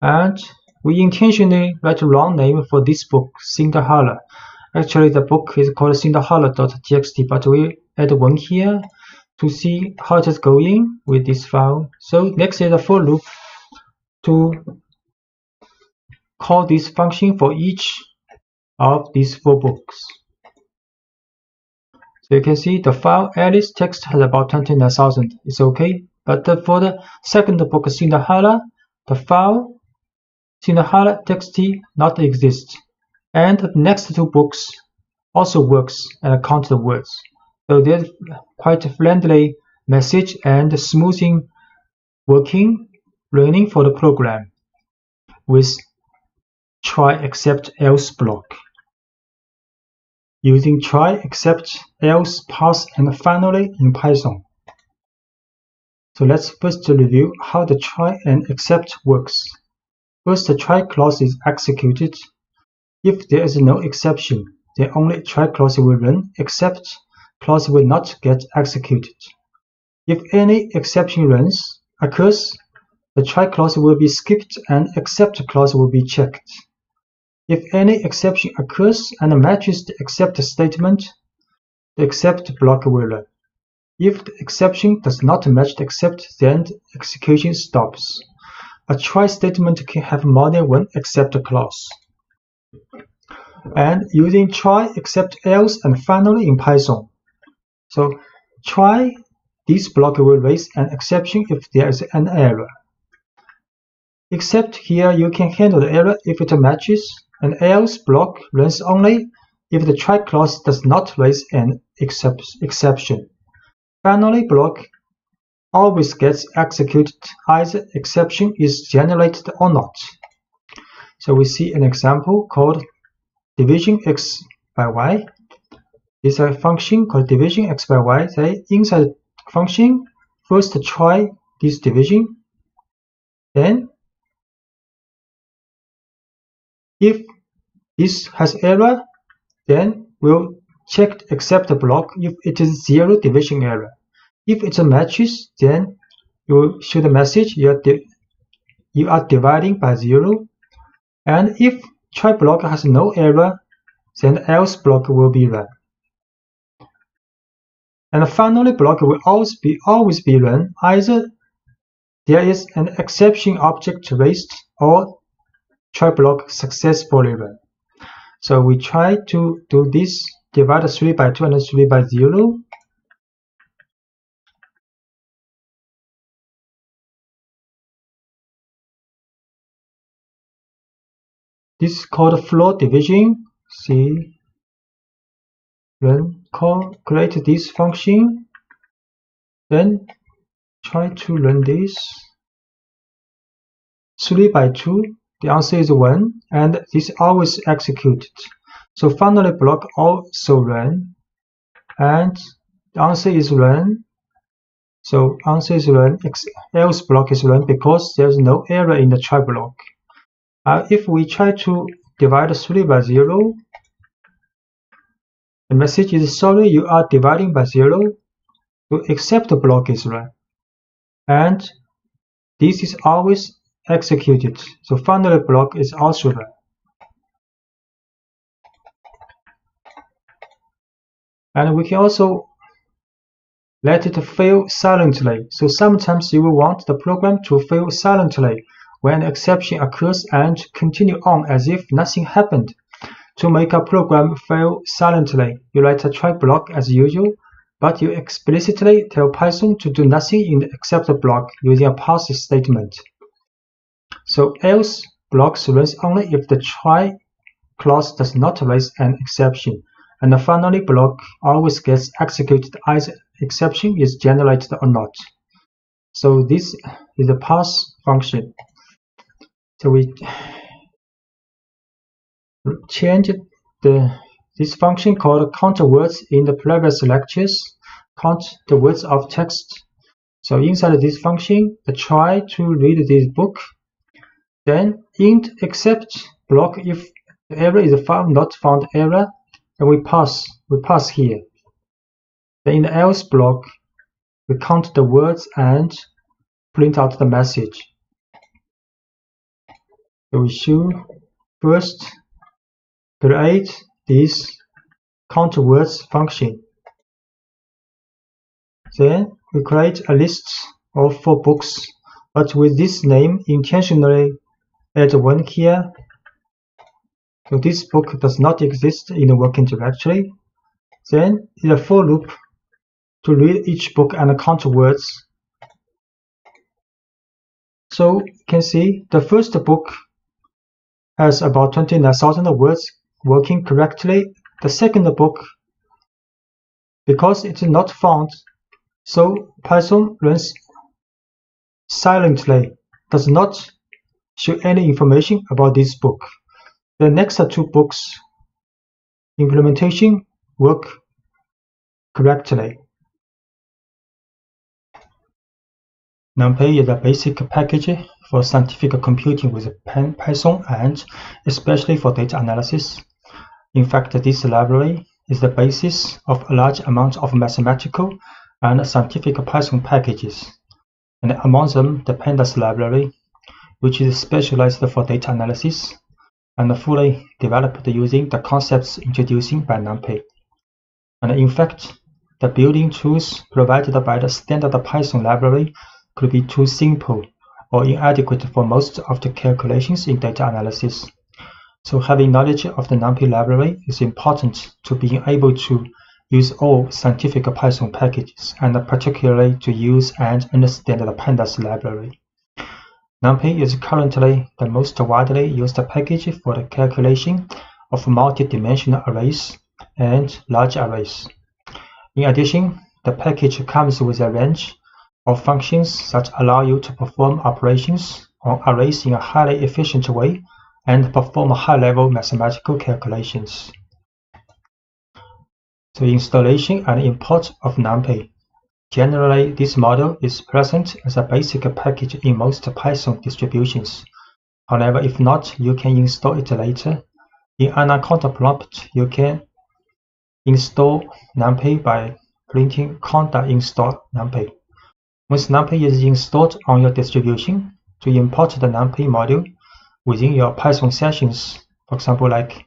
[SPEAKER 1] And we intentionally write a wrong name for this book, Cinderella. Actually, the book is called Cinderella.txt, but we add 1 here to see how it is going with this file. So next is a for loop to call this function for each of these 4 books. So you can see the file Alice text has about 29,000. It's okay. But for the second book, Cinderella, the file Cinderella txt not exist. And the next 2 books also works and count the words. So there's quite a friendly message and smoothing working running for the program with try except else block. Using try except else pass and finally in Python. So let's first review how the try and except works. First, the try clause is executed. If there is no exception, then only try clause will run, except clause will not get executed. If any exception occurs, the try clause will be skipped and except clause will be checked. If any exception occurs and matches the except statement, the except block will run. If the exception does not match the except, then the execution stops. A try statement can have more than 1 except clause. And using try except else and finally in Python. So try this block will raise an exception if there is an error. Except here you can handle the error if it matches, and else block runs only if the try clause does not raise an exception. Finally block always gets executed either exception is generated or not. So we see an example called division x by y. This is a function called division x by y. Say inside the function, first try this division, then if this has error, then we'll check accept the block if it is 0 division error. If it's a matches, then you will show the message you are dividing by 0. And if try block has no error, then else block will be run. And finally block will always be run either there is an exception object raised or try block successfully run. So we try to do this, divide 3 by 2 and 3 by 0. This is called float division. See, create this function, then try to run this. 3 by 2, the answer is 1, and this always executed. So finally block also run, and the answer is run. So answer is run, else block is run because there's no error in the try block. If we try to divide 3 by 0, the message is sorry you are dividing by 0, so except the block is run. And this is always executed, so finally block is also run. And we can also let it fail silently. So sometimes you will want the program to fail silently when an exception occurs and continue on as if nothing happened. To make a program fail silently, you write a try block as usual, but you explicitly tell Python to do nothing in the except block using a pass statement. So else blocks runs only if the try clause does not raise an exception, and the finally block always gets executed either exception is generated or not. So this is a pass function. So we changed this function called count words in the previous lectures, count the words of text. So inside this function, the try to read this book, then int except block if the error is not found error, and we pass here. Then in the else block, we count the words and print out the message. So we should first create this count words function. Then we create a list of 4 books, but with this name intentionally add 1 here. So this book does not exist in the working directory. Then in a for loop to read each book and count words. So you can see the first book has about 29,000 words working correctly. The second book, because it's not found, so Python runs silently, does not show any information about this book. The next 2 books implementation work correctly. NumPy is a basic package for scientific computing with Python and especially for data analysis. In fact, this library is the basis of a large amount of mathematical and scientific Python packages, and among them the pandas library, which is specialized for data analysis and fully developed using the concepts introduced by NumPy. And in fact, the building tools provided by the standard Python library could be too simple or inadequate for most of the calculations in data analysis. So having knowledge of the NumPy library is important to being able to use all scientific Python packages, and particularly to use and understand the pandas library. NumPy is currently the most widely used package for the calculation of multi-dimensional arrays and large arrays. In addition, the package comes with a range of functions that allow you to perform operations on arrays in a highly efficient way and perform high-level mathematical calculations. So installation and import of numpy. Generally, this model is present as a basic package in most Python distributions. However, if not, you can install it later. In Anaconda prompt, you can install numpy by printing conda install numpy. Once numpy is installed on your distribution, to import the numpy module within your Python sessions, for example, like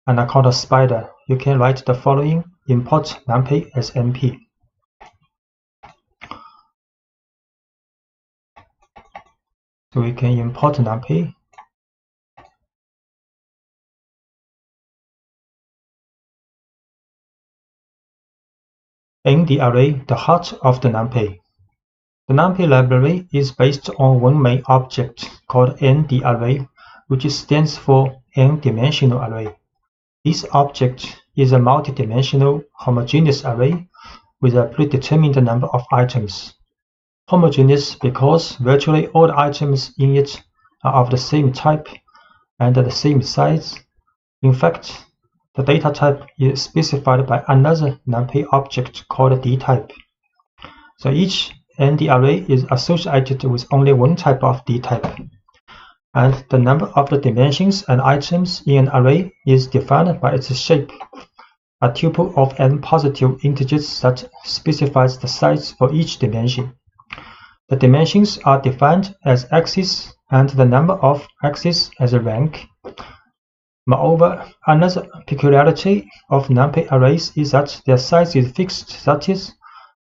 [SPEAKER 1] Anaconda spider, you can write the following: import numpy as np. So we can import numpy. In the array, the heart of the numpy. The numpy library is based on one main object called n-the-array, which stands for n-dimensional array. This object is a multi-dimensional homogeneous array with a predetermined number of items. Homogeneous because virtually all the items in it are of the same type and the same size. In fact, the data type is specified by another numpy object called dtype. So each n-the-array is associated with only one type of dtype, and the number of the dimensions and items in an array is defined by its shape, a tuple of n positive integers that specifies the size for each dimension. The dimensions are defined as axes and the number of axes as a rank. Moreover, another peculiarity of numpy arrays is that their size is fixed. That is,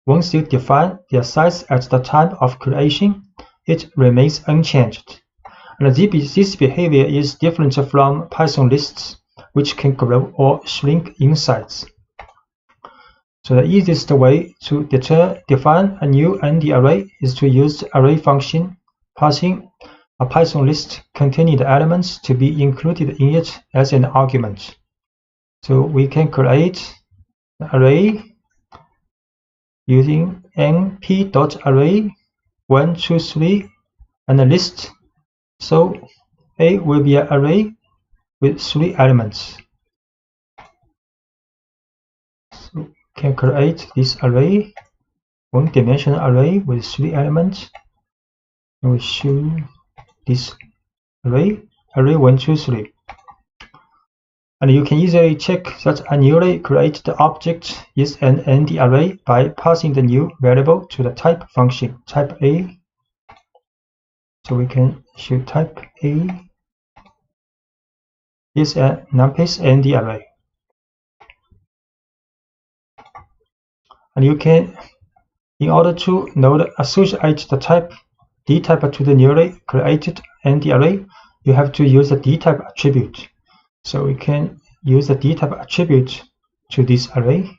[SPEAKER 1] once you define their size at the time of creation, it remains unchanged. And this behavior is different from Python lists, which can grow or shrink in size. So the easiest way to define a new n-the-array is to use the array function, passing a Python list containing the elements to be included in it as an argument. So we can create an array using np.array 1, 2, 3 and a list. So A will be an array with 3 elements. So we can create this array, one-dimensional array with 3 elements. And we show this array 1, 2, 3. And you can easily check that a newly created object is an n-the-array by passing the new variable to the type function, type A. So we can show type A is a numpy's n-the-array. And you can, in order to associate the type dtype to the newly created n-the-array, you have to use the dtype attribute. So we can use the dtype attribute to this array.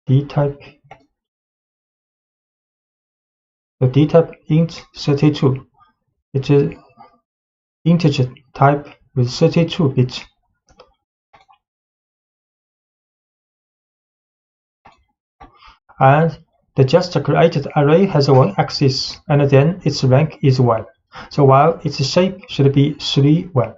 [SPEAKER 1] Dtype. The dtype int 32. It is integer type with 32 bits. And the just created array has one axis, and then its rank is 1. So while its shape should be 3, 1.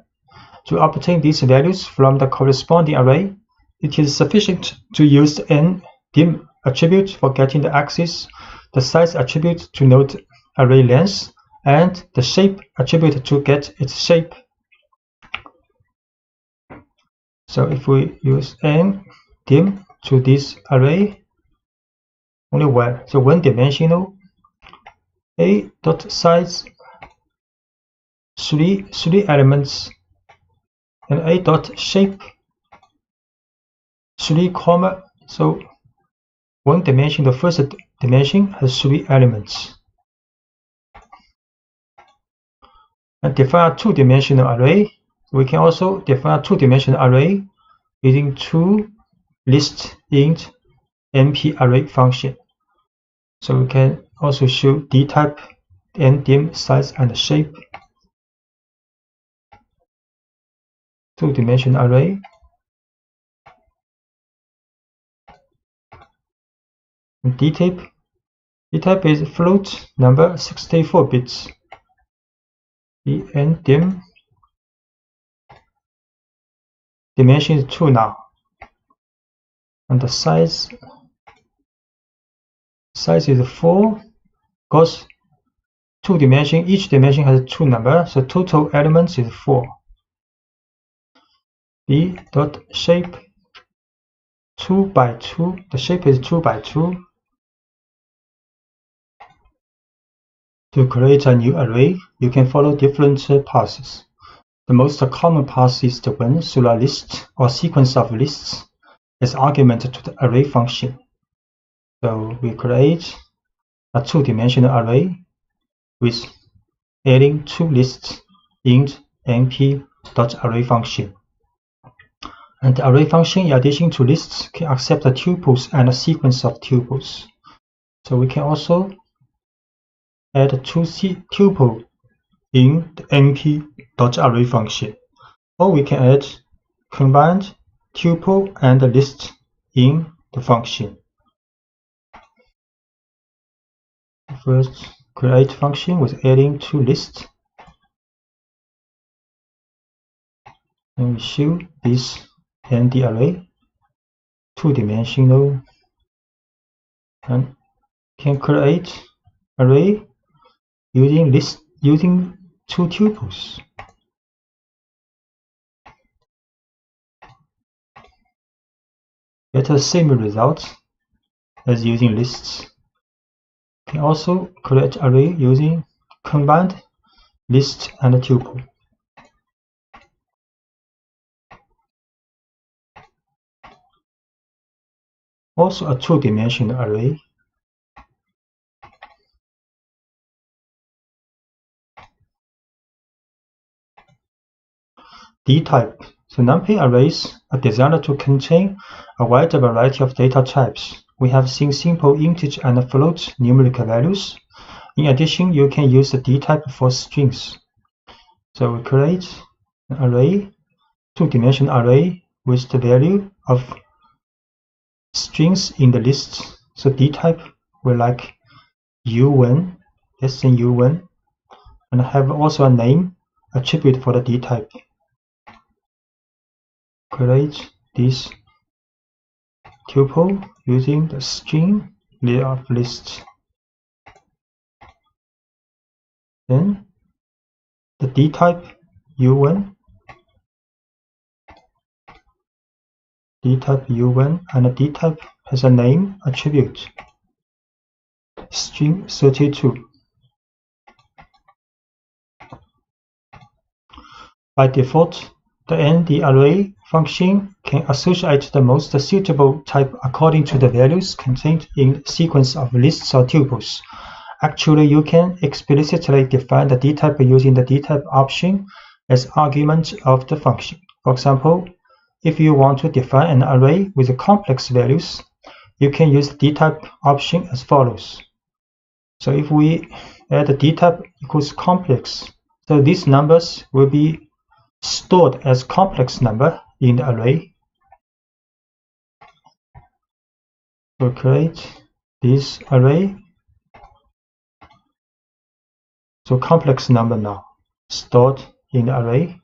[SPEAKER 1] To obtain these values from the corresponding array, it is sufficient to use the n-dim attribute for getting the axis, the size attribute to note array length, and the shape attribute to get its shape. So if we use n-dim to this array, only 1, so one-dimensional, a.size 3 elements, and a.shape 3, so one dimension, the first dimension has 3 elements. And define a 2-dimensional array. We can also define a 2-dimensional array using toList int np array function. So we can also show dtype, n-dim, size, and shape. two-dimensional array. And dtype is float number 64 bits. Dim dimension is 2 now. And the size is 4 because each dimension has 2 numbers, so total elements is 4. B.shape 2 by 2. The shape is 2 by 2. To create a new array, you can follow different paths. The most common path is the one through a list or sequence of lists as argument to the array function. So we create a two-dimensional array with adding two lists in np.array function. And the array function, in addition to lists, can accept the tuples and a sequence of tuples. So we can also add two tuple in the np.array function, or we can add combined tuple and list in the function. First, create function with adding two lists, and we show this nd array, two-dimensional, and can create array using two tuples. Get the same result as using lists. Can also create array using combined list and tuple. Also a two-dimensional array. Dtype. So numpy arrays are designed to contain a wide variety of data types. We have seen simple integer and float numerical values. In addition, you can use the dtype for strings. So we create an array, two-dimensional array with the value of strings in the list. So dtype will like u1, less than u1, and have also a name attribute for the dtype. Create this tuple using the string layer of list. Then the dtype u1, and the dtype has a name attribute string 32. By default, the nd array function can associate the most suitable type according to the values contained in the sequence of lists or tuples. Actually, you can explicitly define the dtype using the dtype option as argument of the function. For example, if you want to define an array with complex values, you can use the dtype option as follows. So if we add the dtype equals complex, so these numbers will be stored as complex number in the array. So create this array. So complex number now stored in the array.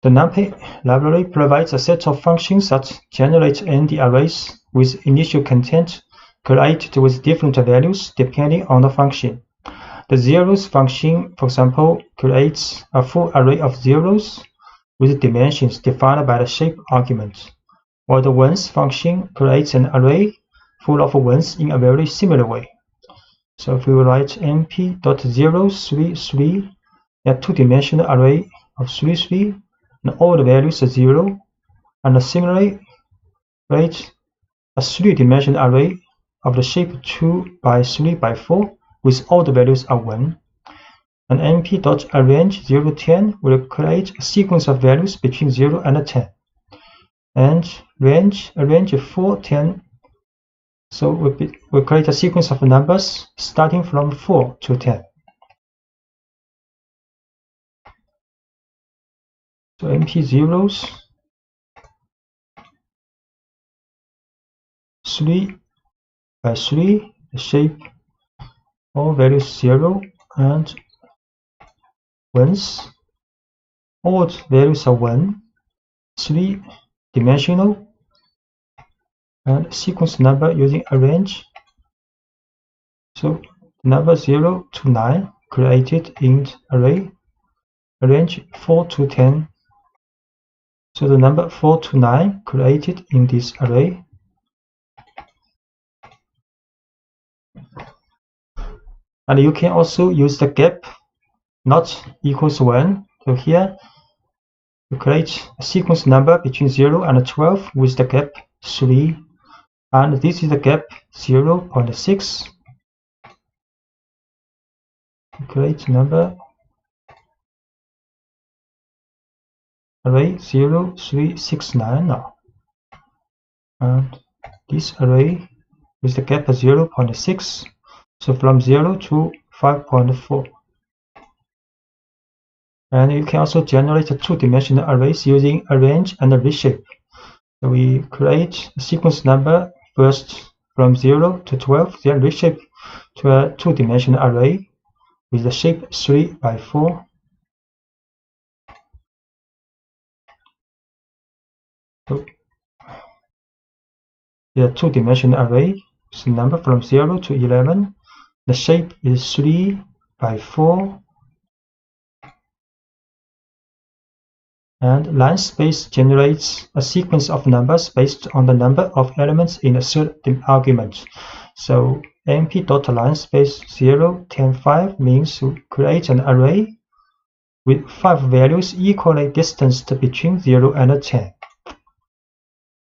[SPEAKER 1] The numpy library provides a set of functions that generate nd arrays with initial content created with different values depending on the function. The zeros function, for example, creates a full array of zeros with dimensions defined by the shape argument, while the ones function creates an array full of ones in a very similar way. So if we write np.033, a two-dimensional array of 33, and all the values are 0, and similarly write a three-dimensional array of the shape 2 by 3 by 4 with all the values are 1. And np.arrange 0 to 10 will create a sequence of values between 0 and 10. And arrange 4, 10. So we'll create a sequence of numbers starting from 4 to 10. So NP zeros, 3 by 3, the shape all values 0 and ones. Odd values are 1, 3-dimensional, and sequence number using arrange. So number 0 to 9 created in array, arrange 4 to 10. So the number 4 to 9 created in this array. And you can also use the gap not equals 1. So here you create a sequence number between 0 and 12 with the gap 3. And this is the gap 0.6. Create number array 0, 3, 6, 9 now. And this array with the gap 0.6. So from 0 to 5.4. And you can also generate two-dimensional arrays using arrange and reshape. So we create a sequence number first from 0 to 12, then reshape to a two-dimensional array with the shape 3 by 4. So the two-dimensional array is the number from 0 to 11. The shape is 3 by 4. And line space generates a sequence of numbers based on the number of elements in a certain argument. So np.linespace 0, 10, 5 means to create an array with 5 values equally distanced between 0 and 10.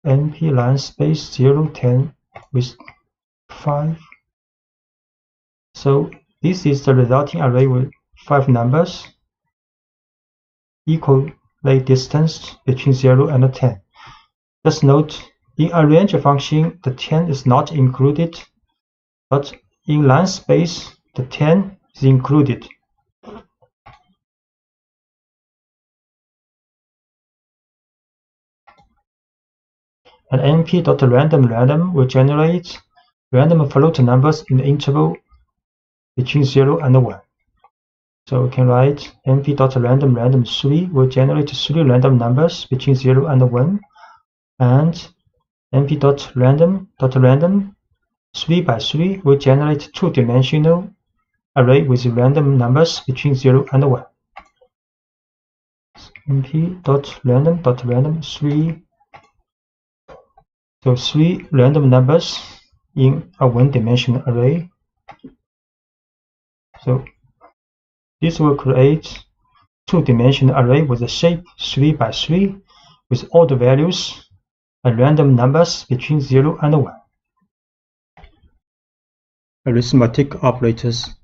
[SPEAKER 1] np linespace 0, 10 with 5. So this is the resulting array with 5 numbers equally distanced between 0 and 10. Just note, in arrange function, the 10 is not included, but in line space, the 10 is included. And np.random will generate random float numbers in the interval between 0 and 1. So we can write np.random3 will generate 3 random numbers between 0 and 1, and np.random 3 by 3 will generate two-dimensional array with random numbers between 0 and 1. np.random3, so 3 random numbers in a one-dimensional array. So this will create two-dimensional array with a shape 3 by 3 with all the values and random numbers between 0 and 1. Arithmetic operators.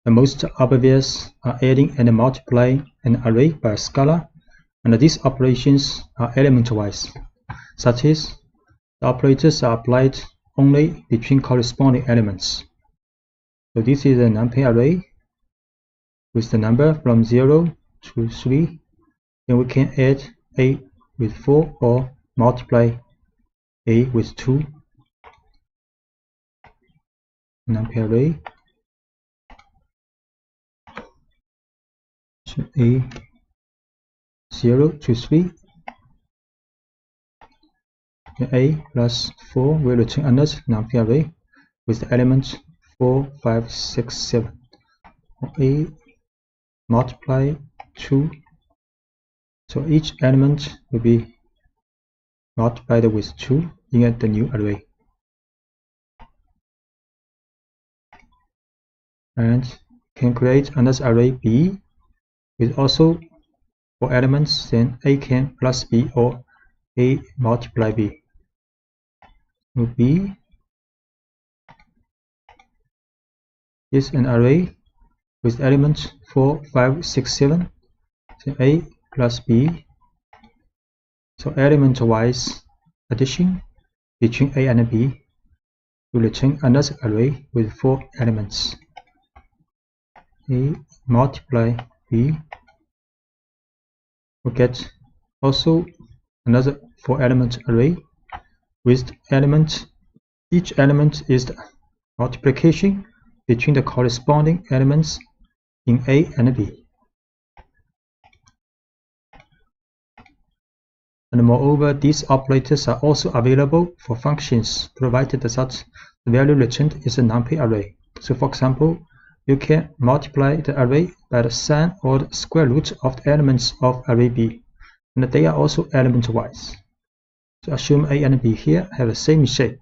[SPEAKER 1] The most obvious are adding and multiplying an array by a scalar, and these operations are element-wise. Such as, the operators are applied only between corresponding elements. So this is a numpy array with the number from 0 to 3. Then we can add a with 4 or multiply a with 2. Numpy array. So a 0 to 3. Then a plus 4 will return another numpy array with the elements 4, 5, 6, 7. A multiply 2. So each element will be multiplied with 2 in the new array. And can create another array B with also 4 elements, then A can plus B or A multiply B. So B is an array with elements 4, 5, 6, 7. So A plus B. So element-wise addition between A and B will return another array with 4 elements. A multiply B will get also another 4-element array with element. Each element is the multiplication between the corresponding elements in A and B. And moreover, these operators are also available for functions provided that the value returned is a numpy array. So for example, you can multiply the array by the sum or the square root of the elements of array B, and they are also element-wise. So assume A and B here have the same shape.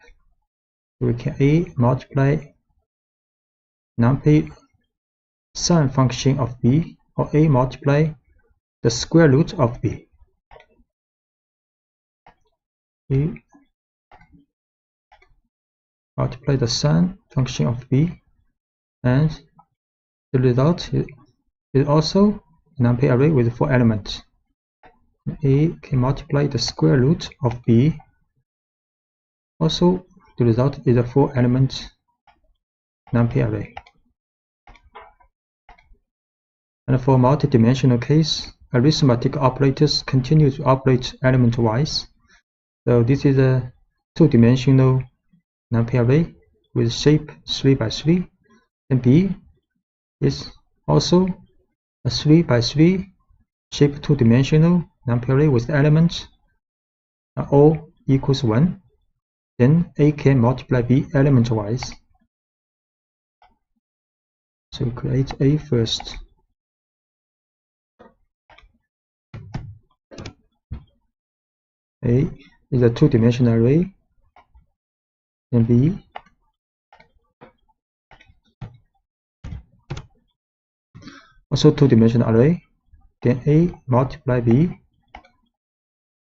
[SPEAKER 1] So we can A multiply numpy sum function of B, or A multiply the square root of B. A multiply the sum function of B, and the result is also a numpy array with 4 elements. A can multiply the square root of B. Also, the result is a 4-element numpy array. And for multidimensional case, arithmetic operators continue to operate element-wise. So this is a 2-dimensional numpy array with shape 3 by 3, and B is also a 3 by 3 shape 2-dimensional numpy array with elements all equals 1. Then A can multiply B element-wise. So create A first. A is a 2-dimensional array, and B also 2-dimensional array. Then A multiply B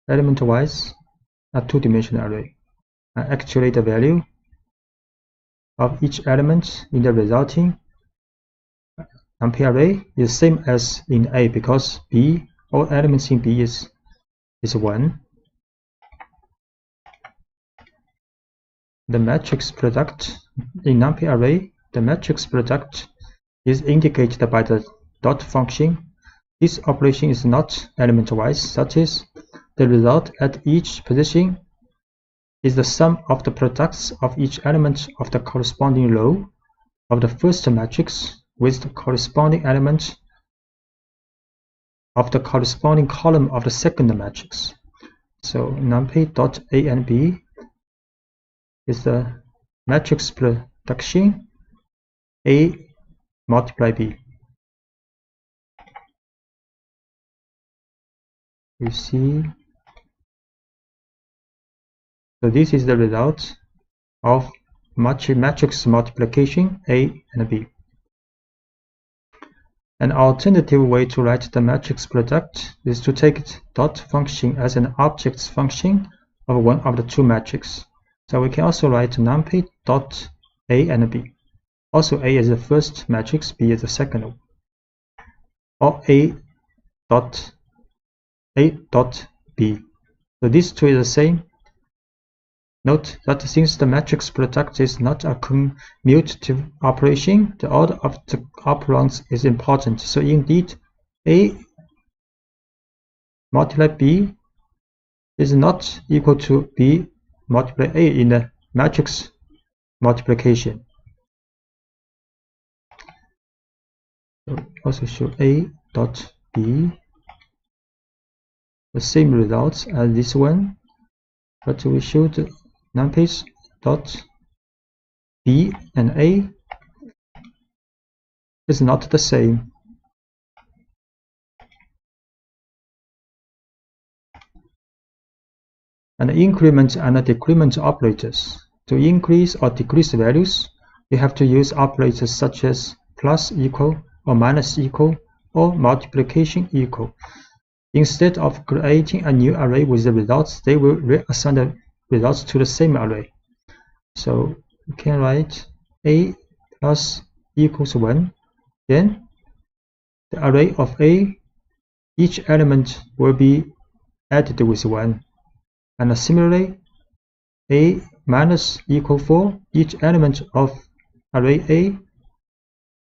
[SPEAKER 1] element-wise, a 2-dimensional array. And actually the value of each element in the resulting numpy array is same as in A, because B, all elements in B is 1. The matrix product in numpy array, the matrix product is indicated by the dot function. This operation is not element-wise, such as the result at each position is the sum of the products of each element of the corresponding row of the first matrix with the corresponding element of the corresponding column of the second matrix. So numpy dot A and B is the matrix production A multiply B. You see, so this is the result of matrix multiplication A and B. An alternative way to write the matrix product is to take dot function as an object function of one of the two matrices. So we can also write numpy dot A and B. Also, A is the first matrix, B is the second one. Or A dot B. So these two is the same. Note that since the matrix product is not a commutative operation, the order of the operands is important. So indeed, A multiply B is not equal to B multiply A in the matrix multiplication. So also show A dot B the same results as this one, but we showed numpy dot B and A is not the same. And increment and decrement operators. To increase or decrease values, we have to use operators such as plus equal or minus equal or multiplication equal. Instead of creating a new array with the results, they will reassign the results to the same array. So we can write A plus equals 1. Then the array of A, each element will be added with 1. And similarly, A minus equal 4, each element of array A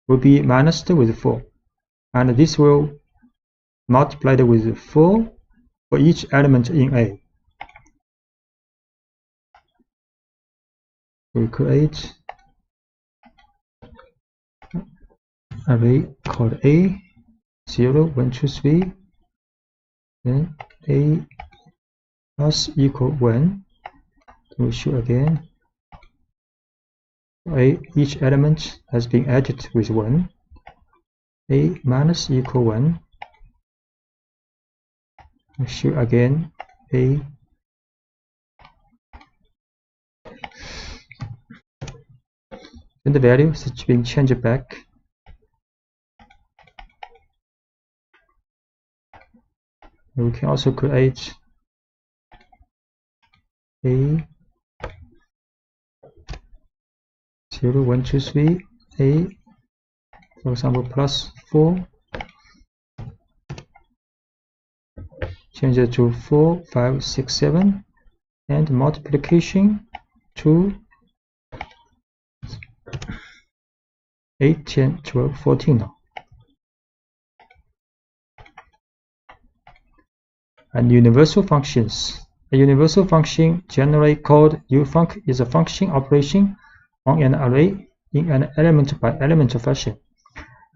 [SPEAKER 1] will be minused with 4. And this will multiply with 4 for each element in A. We create array called A 0, 1, 2, 3, then A plus equal 1. We show again each element has been added with 1. A minus equal 1. We show again A then the value is being changed back. We can also create A 0, 1, 2, 3, A, for example, plus 4, change it to 4, 5, 6, 7, and multiplication to 8, 10, 12, 14 now. And universal functions. A universal function, generally called ufunc, is a function operation on an array in an element-by-element fashion.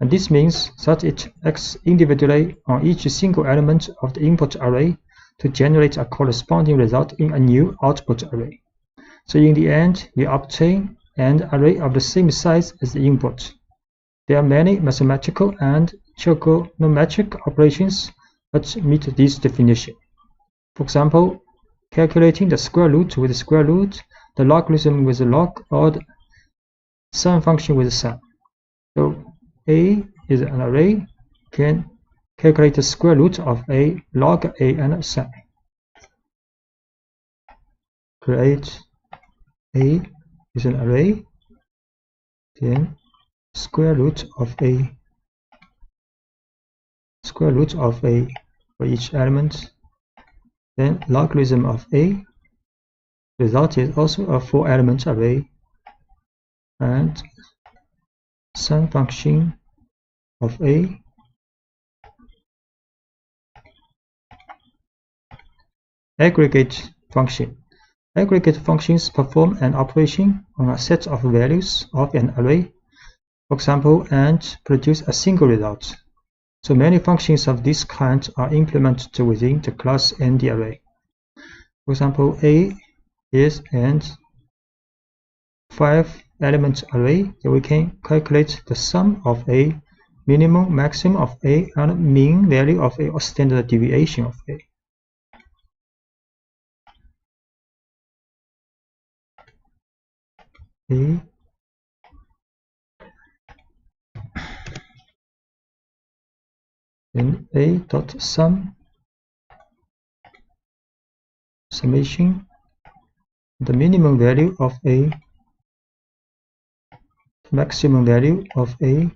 [SPEAKER 1] And this means that it acts individually on each single element of the input array to generate a corresponding result in a new output array. So in the end, we obtain an array of the same size as the input. There are many mathematical and trigonometric operations that meet this definition. For example, calculating the square root with the square root, the logarithm with the log, or the sum function with the sum. So A is an array, can calculate the square root of A, log A, and sum. Create A is an array, then square root of A for each element, then logarithm of A. Result is also a 4-element array, and sum function of A. Aggregate function. Aggregate functions perform an operation on a set of values of an array, for example, and produce a single result. So many functions of this kind are implemented within the class and the array. For example, A is an 5-element array, so we can calculate the sum of A, minimum, maximum of A, and mean value of A, or standard deviation of A. Then A dot sum, summation, the minimum value of A, maximum value of A,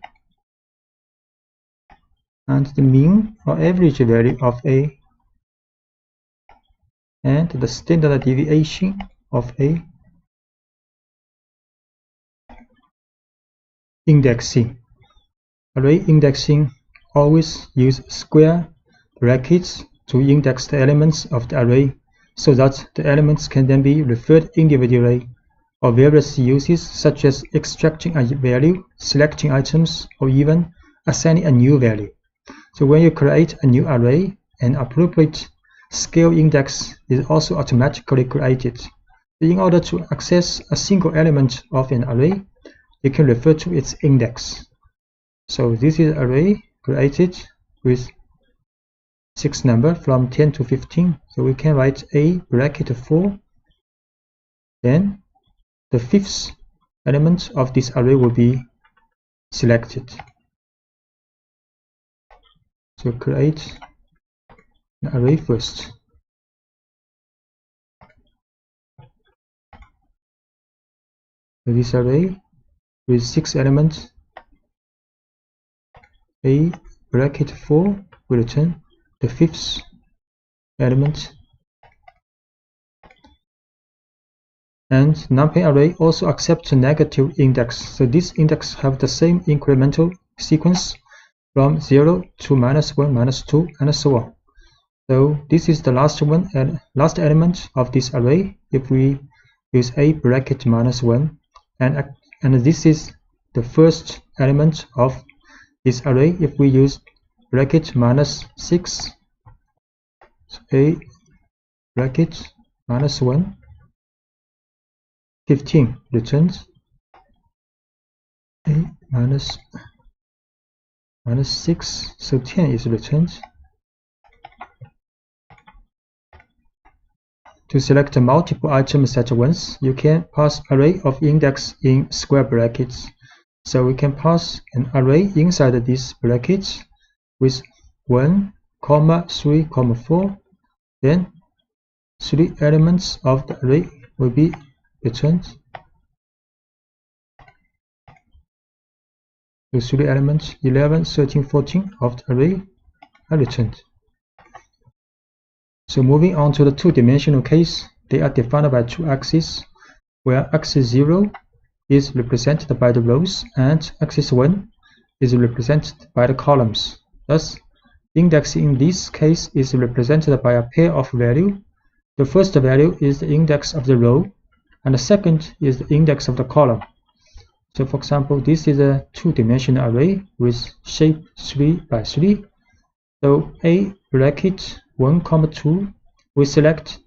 [SPEAKER 1] and the mean or average value of A, and the standard deviation of A. Indexing. Array indexing always use square brackets to index the elements of the array so that the elements can then be referred individually, or various uses such as extracting a value, selecting items, or even assigning a new value. So when you create a new array, an appropriate scale index is also automatically created. In order to access a single element of an array, you can refer to its index. So this is an array created with 6 numbers from 10 to 15. So we can write A bracket 4. Then the 5th element of this array will be selected. So create an array first. This array with 6 elements, A bracket 4 will return the 5th element, and numpy array also accepts a negative index. So this index have the same incremental sequence from 0 to -1, -2, and so on. So this is the last one and last element of this array if we use a bracket minus 1, and this is the first element of this array if we use bracket minus 6. So a bracket minus 1, 15 returns. A minus 6, so 10 is returned. To select multiple items at once, you can pass array of index in square brackets. So we can pass an array inside these brackets with 1, 3, 4. Then 3 elements of the array will be returned. The 3 elements 11, 13, 14 of the array are returned. So moving on to the two-dimensional case, they are defined by two axes, where axis 0 is represented by the rows and axis 1 is represented by the columns. Thus, index in this case is represented by a pair of values. The first value is the index of the row, and the second is the index of the column. So for example, this is a two-dimensional array with shape 3 by 3. So a bracket 1, 2, we select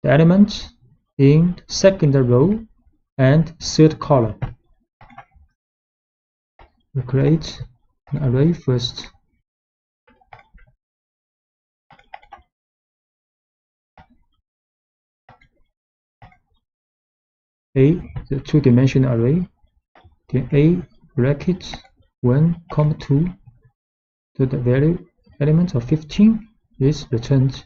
[SPEAKER 1] the element in the second row and third column. We create an array first. A, the two-dimensional array, then a bracket 1, 2, so the value element of 15 is returned.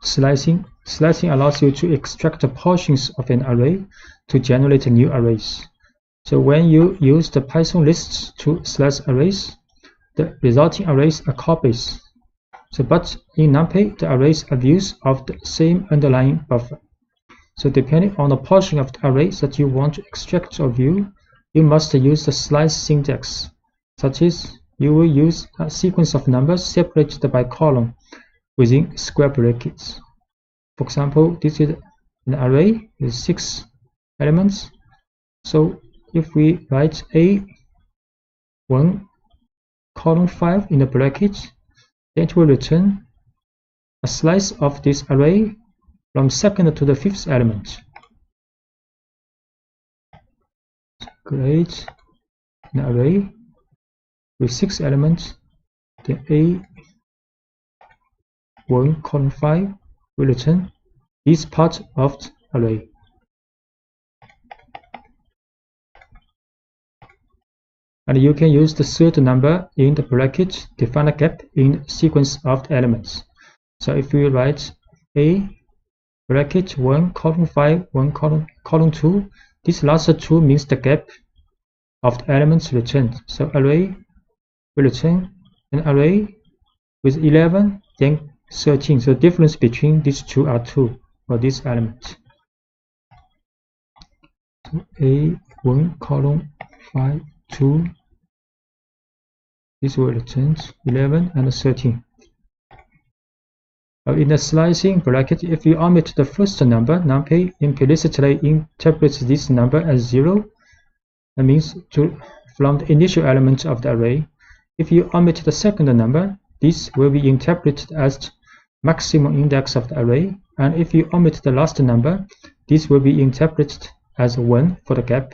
[SPEAKER 1] Slicing allows you to extract portions of an array to generate new arrays. So when you use the Python lists to slice arrays, the resulting arrays are copies. So but in NumPy, the arrays are views of the same underlying buffer. So depending on the portion of the array that you want to extract or view, you must use the slice syntax, such as you will use a sequence of numbers separated by column within square brackets. For example, this is an array with 6 elements. So if we write A1, 5 in the bracket, then it will return a slice of this array from second to the 5th element. Create an array with 6 elements. The A1, 5 will return this part of the array. And you can use the third number in the bracket to find a gap in the sequence of the elements. So if we write A bracket 1, 5, 1, 2, this last 2 means the gap of the elements returned. So array will return an array with 11, then 13. So the difference between these two are 2 for this element. So A1, 5, 2. This will return 11 and 13. In the slicing bracket, if you omit the first number, NumPy implicitly interprets this number as 0. That means from the initial element of the array. If you omit the second number, this will be interpreted as the maximum index of the array. And if you omit the last number, this will be interpreted as 1 for the gap.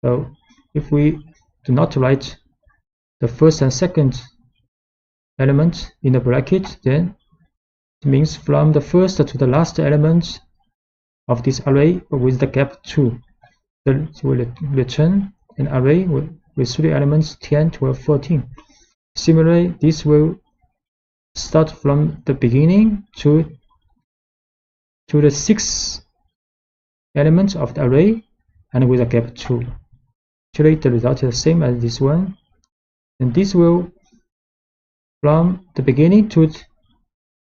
[SPEAKER 1] So if we do not write the first and second element in the bracket, then it means from the first to the last element of this array with the gap 2. Then it will return an array with 3 elements 10, 12, 14. Similarly, this will start from the beginning to the 6th element of the array and with a gap 2. Actually, the result is the same as this one. And this will from the beginning to the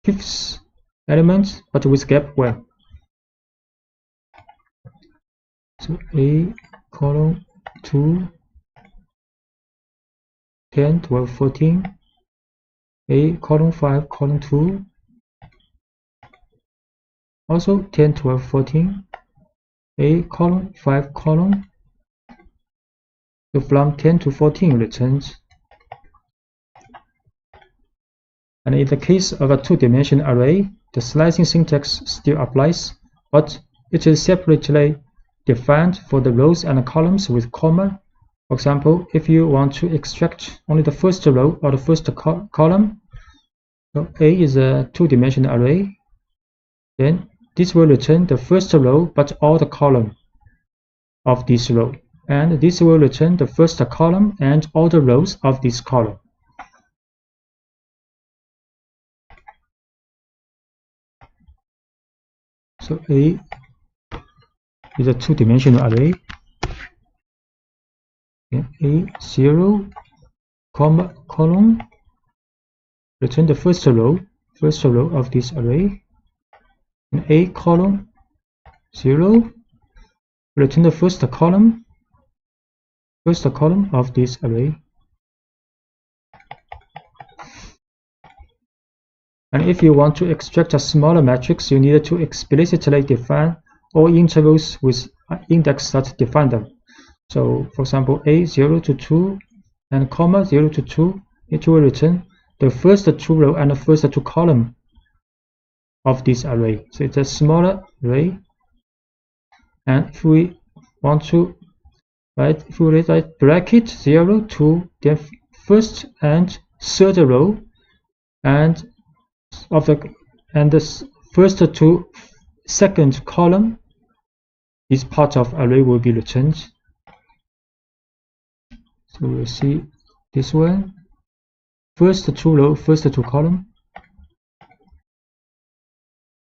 [SPEAKER 1] 5th element, but with gap 1. So A, column 2, 10, 12, 14, A, column 5, column 2, also 10, 12, 14, A, column 5, column. So from 10 to 14 returns. And in the case of a two-dimensional array, the slicing syntax still applies, but it is separately defined for the rows and columns with comma. For example, if you want to extract only the first row or the first column, so A is a two-dimensional array, then this will return the first row but all the column of this row, and this will return the first column and all the rows of this column. So A is a two-dimensional array. A 0, comma, column, return the first row of this array. And A column 0, return the first column of this array. And if you want to extract a smaller matrix, you need to explicitly define all intervals with index that define them. So, for example, A 0 to 2 and comma 0 to 2, it will return the first two row and the first two column of this array. So it's a smaller array. And if we want to write, if we write bracket 0 to the first and third row and the first to second column, this part of array will be returned. So we'll see this one, first two row, first two column,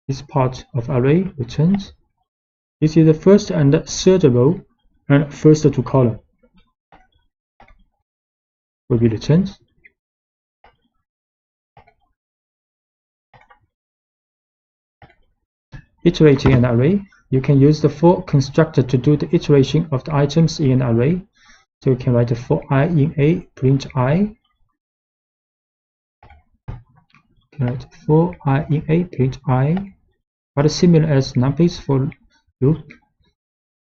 [SPEAKER 1] this part of array returns. This is the first and the third row and first two column will be returned. Iterating an array, you can use the for constructor to do the iteration of the items in an array. So you can write for I in A, print I. You can write for I in A, print I. But similar as numpy's for loop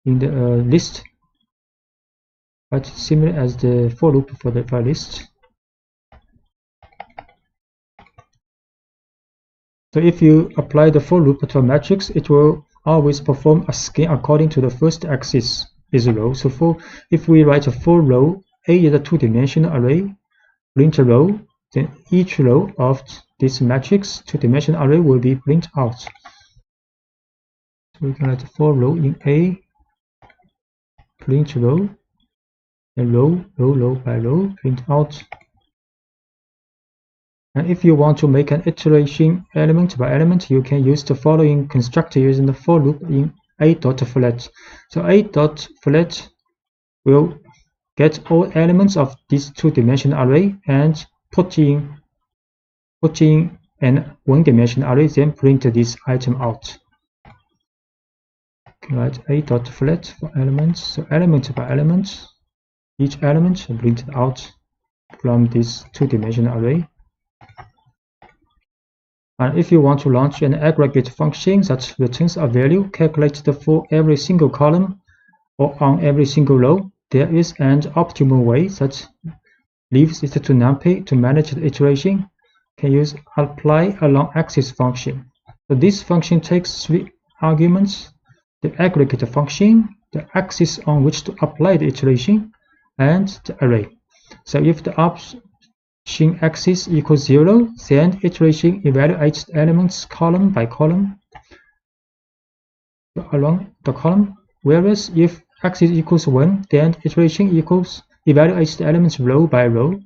[SPEAKER 1] in the list, but similar as the for loop for the file list. So if you apply the for loop to a matrix, it will always perform a scan according to the first axis is a row. So if we write a for row, A is a two-dimensional array, print a row, then each row of this matrix two-dimensional array will be print out. So we can write a for row in A, print row, and row by row, print out. And if you want to make an iteration element by element, you can use the following constructor using the for loop in a.flat. So a.flat will get all elements of this two-dimensional array and put in an one-dimensional array, then print this item out. Okay, write a.flat for elements. So element by element, each element is printed out from this two-dimensional array. And if you want to launch an aggregate function that returns a value calculated for every single column or on every single row, there is an optimal way that leaves it to numpy to manage the iteration. You can use apply along axis function. So this function takes three arguments: the aggregate function, the axis on which to apply the iteration, and the array. So if the option axis equals 0, then iteration evaluates the elements column by column along the column, whereas if axis equals 1, then iteration evaluates the elements row by row.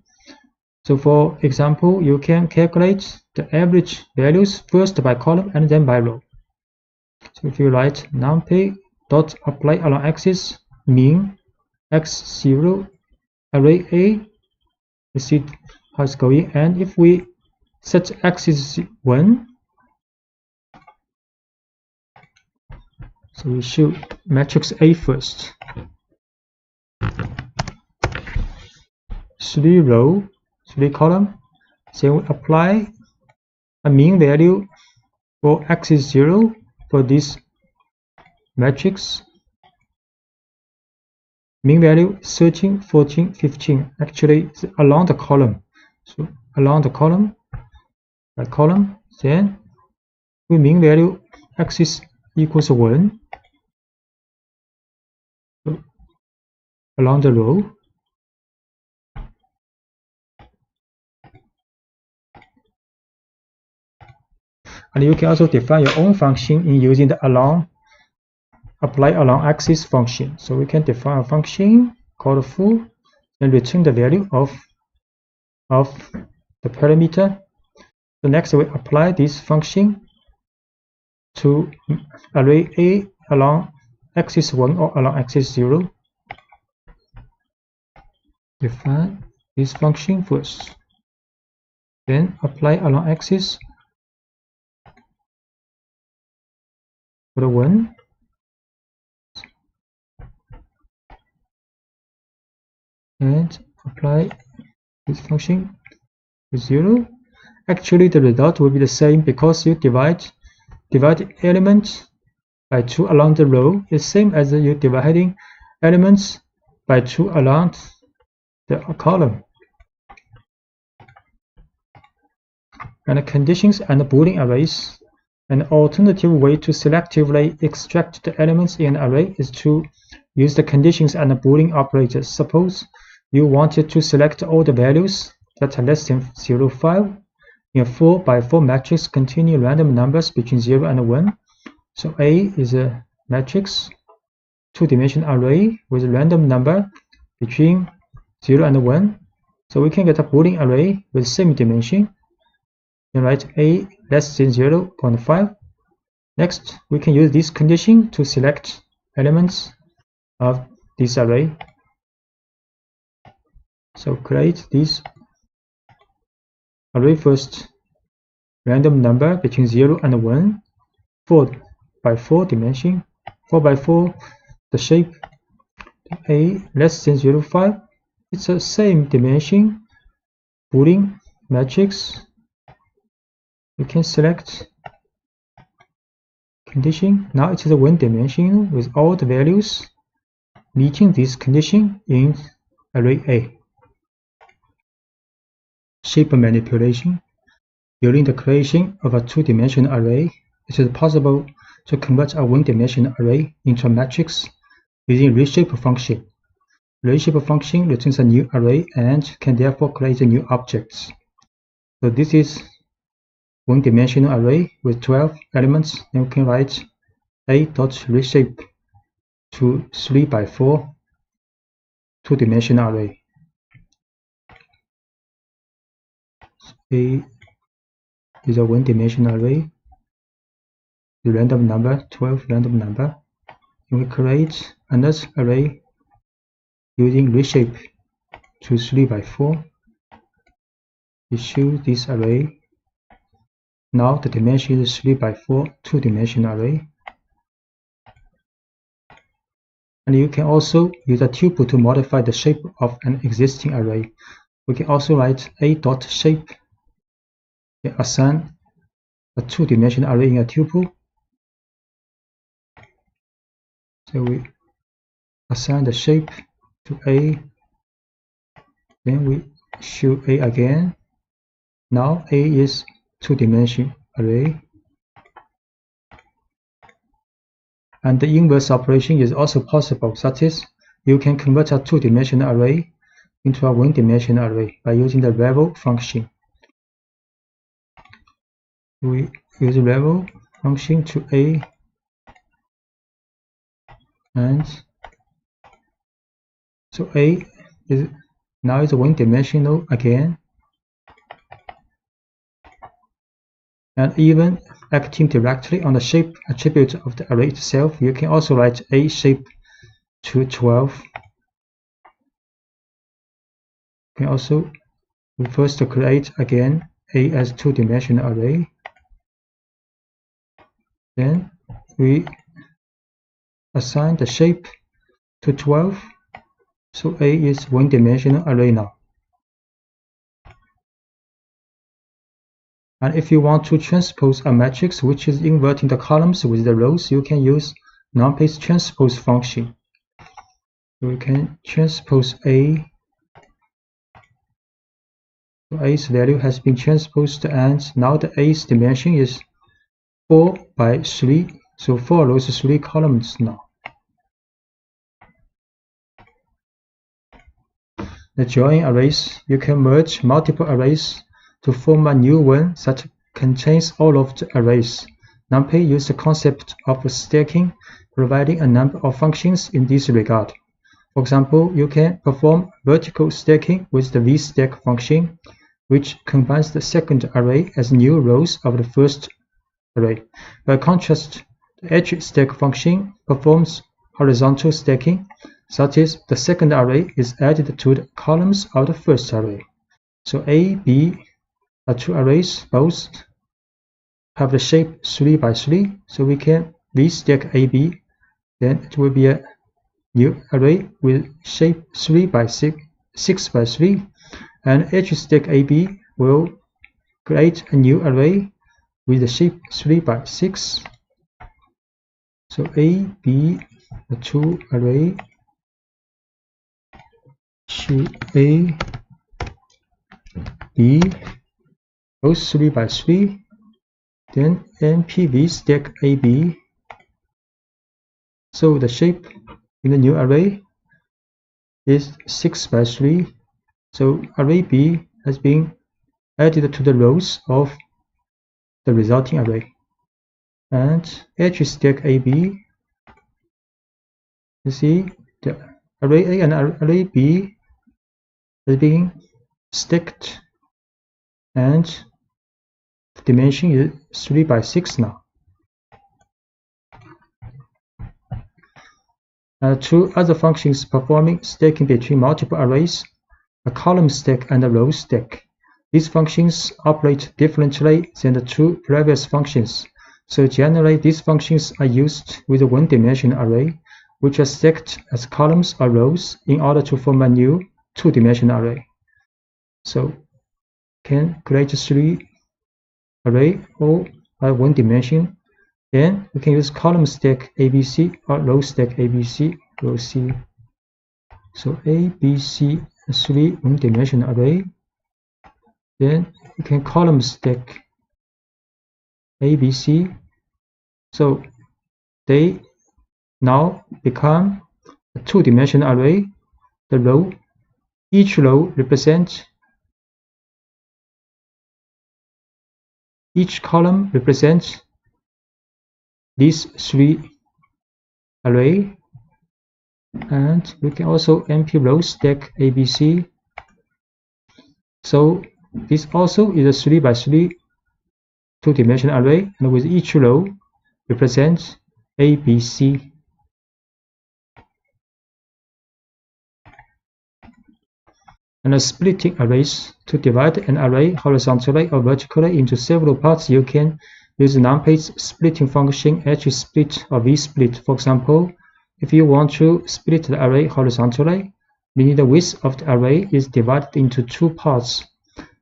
[SPEAKER 1] So for example, you can calculate the average values first by column and then by row. So if you write numpy dot apply along axis mean x0 array A, you see how it's going, and if we set axis 1, so we show matrix A first. 3 row, 3 column. Then we apply a mean value for x is 0 for this matrix. Mean value 13, 14, 15. Actually, it's along the column. So along the column, by column, then we mean value x is equals 1 along the row. And you can also define your own function in using the apply along axis function. So we can define a function called foo and return the value of the parameter. So next we apply this function to array A along axis 1 or along axis 0. Define this function first, then apply along axis for the 1, and apply this function with 0. Actually, the result will be the same because you divide elements by 2 along the row. It's same as you dividing elements by 2 along the column. And conditions and Boolean arrays. An alternative way to selectively extract the elements in an array is to use the conditions and Boolean operators. Suppose you wanted to select all the values that are less than 0, 5 in a 4 by 4 matrix containing random numbers between 0 and 1. So A is a matrix, 2-dimensional array with a random number between 0 and 1. So we can get a Boolean array with same dimension. Then write A less than 0.5. Next, we can use this condition to select elements of this array. So create this array first, random number between 0 and 1, 4 by 4 dimension, 4 by 4, the shape A less than 0.5. It's the same dimension Boolean matrix. We can select condition. Now it is a 1-dimensional with all the values meeting this condition in array A. Shape manipulation. During the creation of a 2-dimensional array, it is possible to convert a 1-dimensional array into a matrix using reshape function. Reshape function returns a new array and can therefore create new objects. So this is 1-dimensional array with 12 elements, and we can write A.reshape to 3 by 4 2-dimensional array. A is a 1-dimensional array, the random number, 12 random number, and we create another array using reshape to 3 by 4. We choose this array. Now the dimension is 3 by 4 2-dimensional array. And you can also use a tuple to modify the shape of an existing array. We can also write A.shape and assign a 2-dimensional array in a tuple. So we assign the shape to A, then we show A again. Now A is 2-dimensional array. And the inverse operation is also possible, such as you can convert a 2-dimensional array into a 1-dimensional array by using the level function. We use the level function to A, and so A is now is 1-dimensional again. And even acting directly on the shape attribute of the array itself, you can also write A shape to 12. You can also first create again A as 2-dimensional array. Then we assign the shape to 12. So A is 1-dimensional array now. And if you want to transpose a matrix which is inverting the columns with the rows, you can use numpy's transpose function. We can transpose A. So A's value has been transposed, and now the A's dimension is 4 by 3. So 4 rows, 3 columns now. The join arrays, you can merge multiple arrays to form a new one that contains all of the arrays. NumPy uses the concept of stacking, providing a number of functions in this regard. For example, you can perform vertical stacking with the vstack function, which combines the second array as new rows of the first array. By contrast, the edge stack function performs horizontal stacking. That is, the second array is added to the columns of the first array. So A, B are two arrays, both have the shape 3 by 3. So we can vstack AB, then it will be a new array with shape 3 by 6 by 3. And edge stack AB will create a new array with the shape 3 by 6. So A, B, the two array. A, B, both 3 by 3, then NPV stack AB. So the shape in the new array is 6 by 3. So array B has been added to the rows of the resulting array. And edge stack AB, you see the array A and array B is being stacked, and the dimension is 3 by 6 now. Two other functions performing stacking between multiple arrays, a column stack and a row stack. These functions operate differently than the two previous functions. So generally, these functions are used with a one-dimensional array, which are stacked as columns or rows in order to form a new two-dimensional array. So can create 3 array all by one dimension. Then we can use column stack ABC or row stack ABC, row C. So ABC, 3 one-dimensional array. Then we can column stack ABC. So they now become a two-dimensional array. The row, each row represents, each column represents these 3 array. And we can also NP row stack ABC. So this also is a 3 by 3 two-dimensional array, and with each row represents ABC. And splitting arrays. To divide an array horizontally or vertically into several parts, you can use NumPy's splitting function hsplit or vsplit. For example, if you want to split the array horizontally, meaning the width of the array is divided into 2 parts.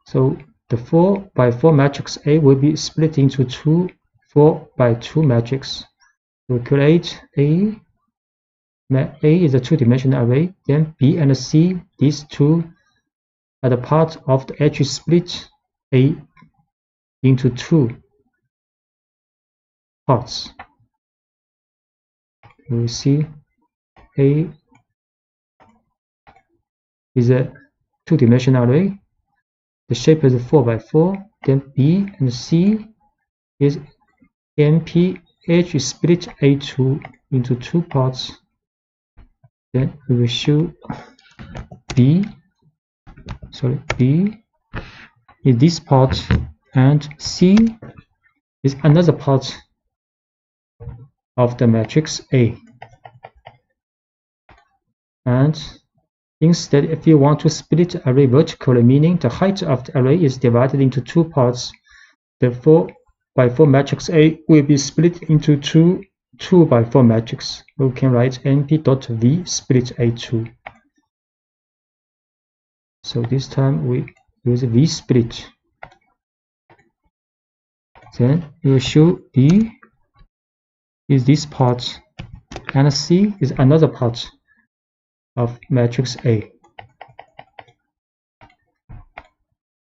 [SPEAKER 1] So the 4 by 4 matrix A will be split into 2 4 by 2 matrix. We create A is a two-dimensional array, then B and C, these two are the part of the edge split A into 2 parts. We see A is a two-dimensional array. The shape is 4 by 4. Then B and C is NP edge split A2 into 2 parts. Then we will show B is this part, and C is another part of the matrix A. And instead, if you want to split the array vertically, meaning the height of the array is divided into 2 parts, the 4 by 4 matrix A will be split into 2 by 4 matrix. We can write np.v split A2. So this time we use vsplit. Then we will show B is this part, and C is another part of matrix A.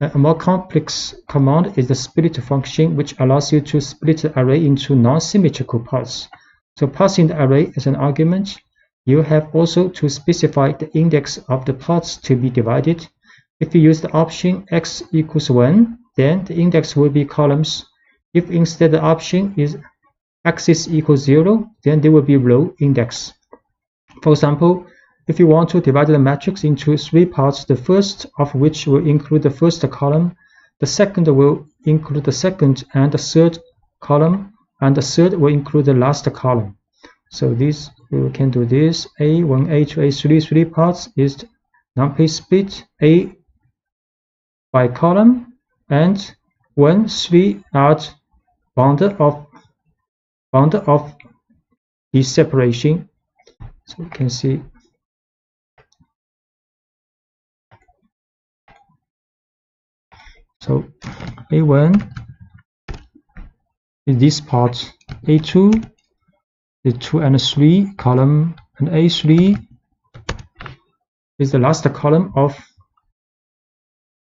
[SPEAKER 1] A more complex command is the split function, which allows you to split the array into non-symmetrical parts. So passing the array as an argument, you have also to specify the index of the parts to be divided. If you use the option x equals 1, then the index will be columns. If instead the option is axis equals 0, then there will be row index. For example, if you want to divide the matrix into 3 parts, the first of which will include the first column, the second will include the second and the third column, and the third will include the last column. So this, we can do this. A1, A2, A3, 3 parts is numpy split A by column, and 1, 3 are bounded of this separation. So we can see. So A1 is this part, A2 is 2 and 3 column, and A3 is the last column of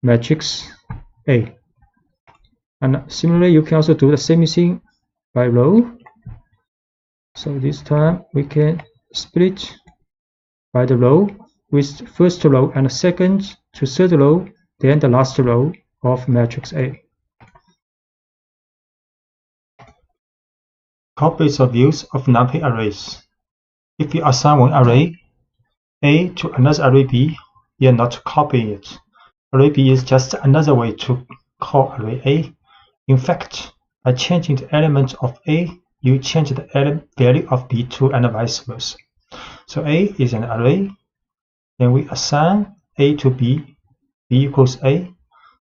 [SPEAKER 1] matrix A. And similarly, you can also do the same thing by row. So this time we can split by the row, with first row and second to third row, then the last row of matrix A. Copies of use of numpy arrays. If you assign one array A to another array B, you are not copying it. Array B is just another way to call array A. In fact, by changing the element of A, you change the value of B too, and vice versa. So A is an array, then we assign A to B, B equals A.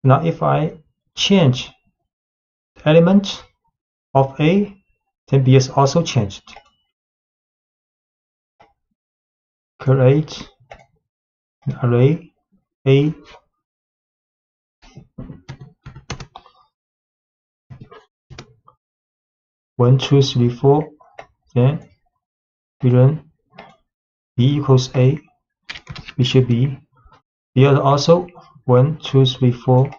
[SPEAKER 1] Now if I change the element of A, then B is also changed. Create an array A (1, 2, 3, 4). Then we run B equals A. We should be B also 1, 2, 3, 4.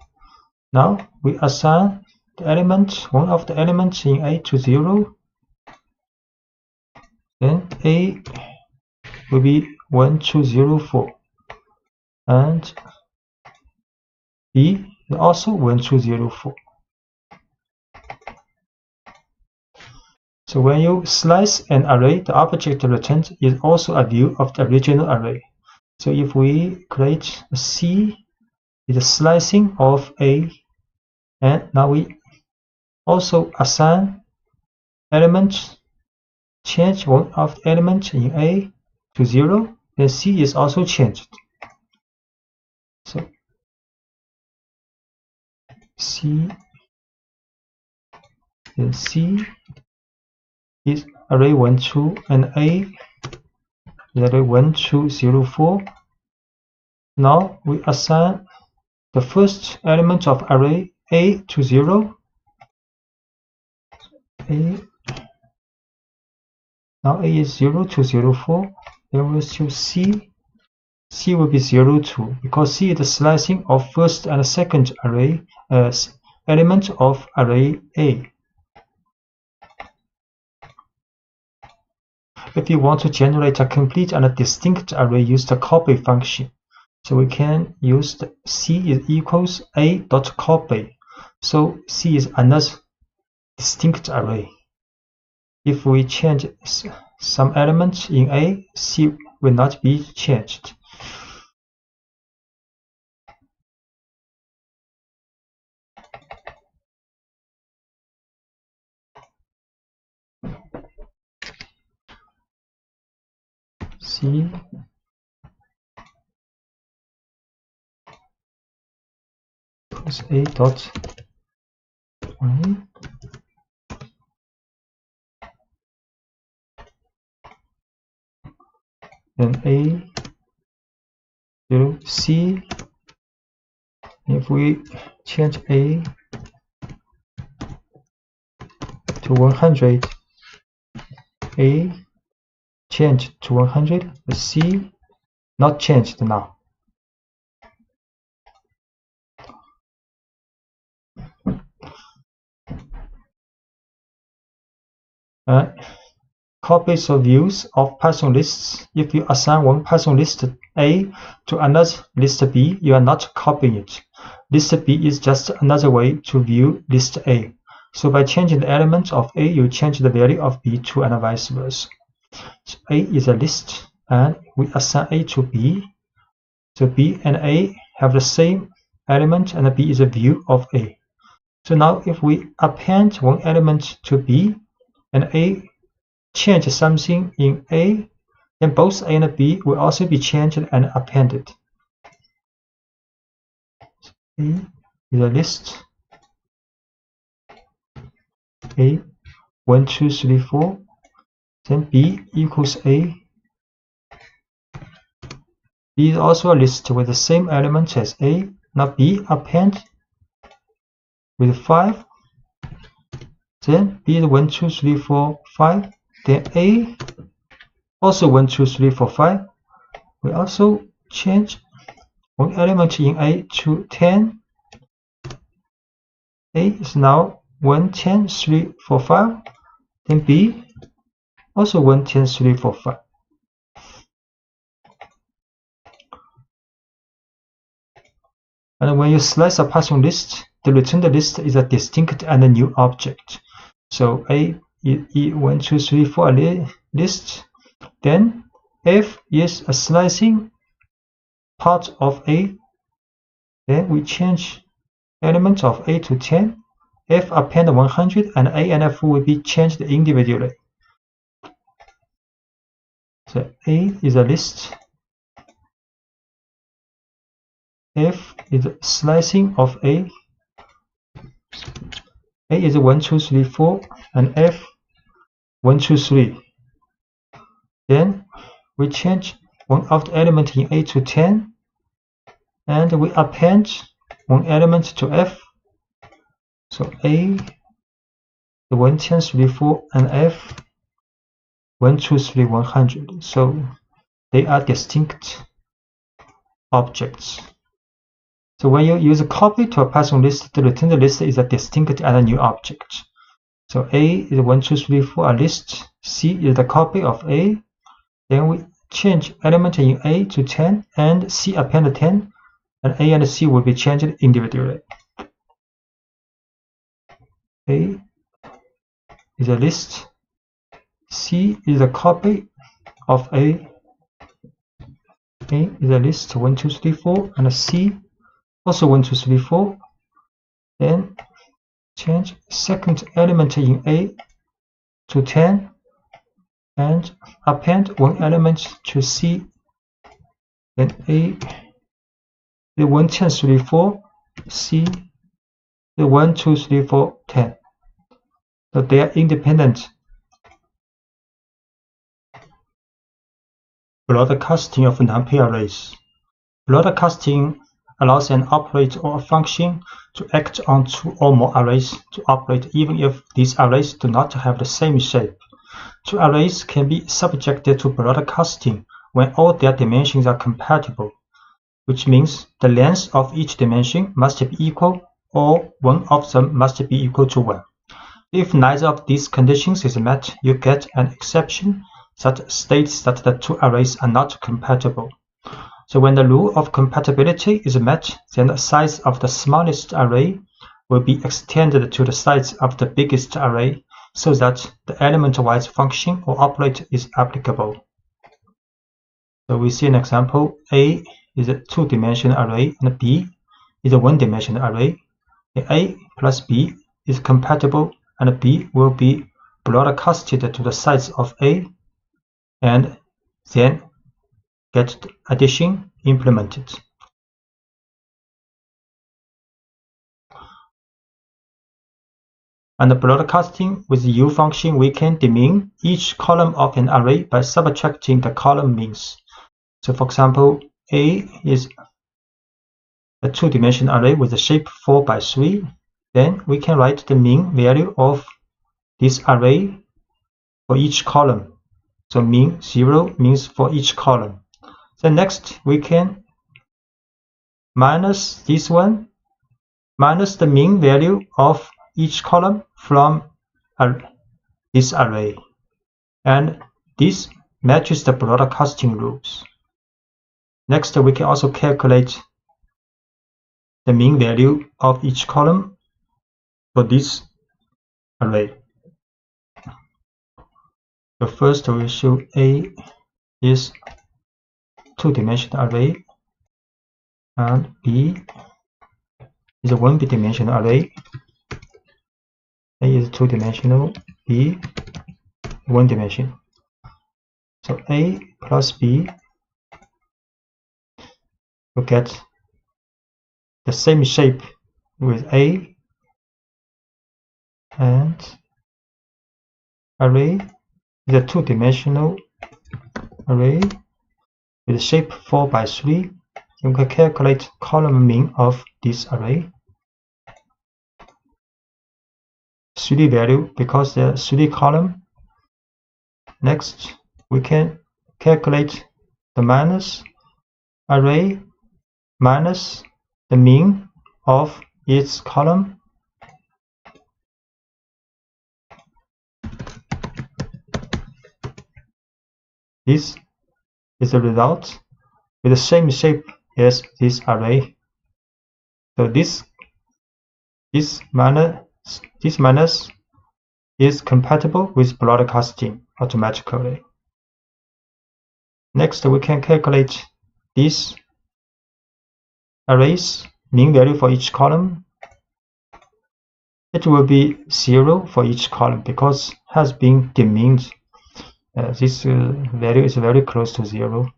[SPEAKER 1] Now we assign the element, one of the elements in A to 0. Then A will be 1, 2, 0, 4, and B is also 1, 2, 0, 4. So when you slice an array, the object returned is also a view of the original array. So if we create a C, it's a slicing of A, and now we also assign elements, change one of the elements in A to 0, then C is also changed. So C, then C is array 1, 2, and A is array 1, 2, 0, 4. Now we assign the first element of array A to 0. A, now A is 0 to 0, 4. Then we'll choose C. C will be 0, 2, because C is the slicing of first and second array as element of array A. If you want to generate a complete and a distinct array, use the copy function. So we can use the C is equals A dot copy. So C is another distinct array. If we change some elements in A, C will not be changed. C equals A dot Y. Then A 0 C. If we change A to 100, A changed to 100, C not changed now. Copies or views of Python lists. If you assign one Python list A to another list B, you are not copying it. List B is just another way to view list A. So by changing the element of A, you change the value of B too, and vice versa. So A is a list, and we assign A to B. So B and A have the same element, and B is a view of A. So now if we append one element to B, and A change something in A, then both A and B will also be changed and appended. So A is a list. A 1, 2, 3, 4. Then B equals A. B is also a list with the same element as A. Now B append with 5. Then B is 1, 2, 3, 4, 5. Then A also 1, 2, 3, 4, 5. We also change one element in A to 10. A is now 1, 10, 3, 4, 5. Then B also 1, 10, 3, 4, 5. And when you slice a Python list, the returned list is a distinct and a new object. So A is 1, 2, 3, 4 list. Then F is a slicing part of A. Then we change element of A to 10. F append 100, and A and F will be changed individually. So A is a list. F is slicing of A. A is 1, 2, 3, 4, and F 1, 2, 3. Then we change one of the element in A to 10, and we append one element to F. So A 1, 10, 3, 4, and F 1, 2, 3, 100. So they are distinct objects. So when you use a copy to a Python list, the returned list is a distinct and a new object. So A is 1, 2, 3, 4 a list. C is the copy of A. Then we change element in A to 10, and C append 10, and A and C will be changed individually. A is a list. C is a copy of A. A is a list 1, 2, 3, 4, and C also 1, 2, 3, 4. Then change second element in A to 10, and append one element to C. Then A the 1, 10, 3, 4, C the 1, 2, 3, 4, 10. So they are independent. Broadcasting of numpy arrays. Broadcasting allows an operator or a function to act on two or more arrays to operate even if these arrays do not have the same shape. Two arrays can be subjected to broadcasting when all their dimensions are compatible, which means the length of each dimension must be equal, or one of them must be equal to 1. If neither of these conditions is met, you get an exception that states that the two arrays are not compatible. So when the rule of compatibility is met, then the size of the smallest array will be extended to the size of the biggest array, so that the element-wise function or operator is applicable. So we see an example. A is a 2-dimensional array, and B is a 1-dimensional array. A plus B is compatible, and B will be broadcasted to the size of A, and then get addition implemented. And broadcasting with the U function, we can demean each column of an array by subtracting the column means. So for example, A is a 2-dimensional array with a shape 4 by 3. Then we can write the mean value of this array for each column. So mean 0 means for each column. So next we can minus this one, minus the mean value of each column from this array. And this matches the broadcasting rules. Next, we can also calculate the mean value of each column for this array. So first we show A is two-dimensional array and B is a one-dimensional array. A is two-dimensional, B one-dimensional. So A plus B will get the same shape with A, and array is a two-dimensional array with shape 4 by 3. You can calculate column mean of this array. 3 value because there are 3 column. Next, we can calculate the minus array minus the mean of its column. This is the result with the same shape as this array. So this minus is compatible with broadcasting automatically. Next, we can calculate this array's mean value for each column. It will be 0 for each column because it has been demeaned. This value is very close to 0.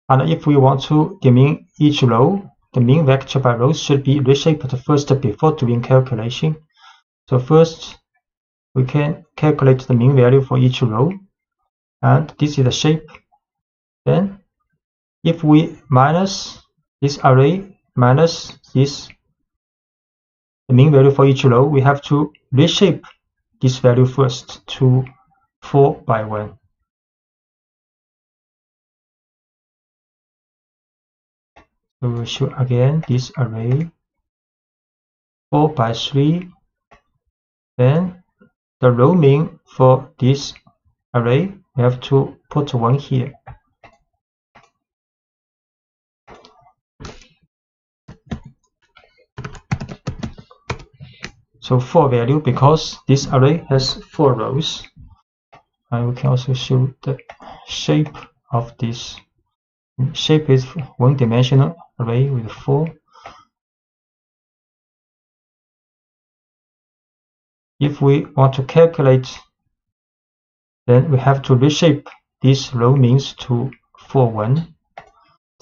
[SPEAKER 1] And if we want to demean each row, the mean vector by rows should be reshaped first before doing calculation. So first, we can calculate the mean value for each row, and this is the shape. Then, if we minus this array minus this, the mean value for each row, we have to reshape this value first to 4 by 1. So we will show again this array 4 by 3. Then the row mean for this array, we have to put 1 here. So 4 value because this array has 4 rows. And we can also show the shape of this. Shape is one-dimensional array with 4. If we want to calculate, then we have to reshape this row means to 4, 1.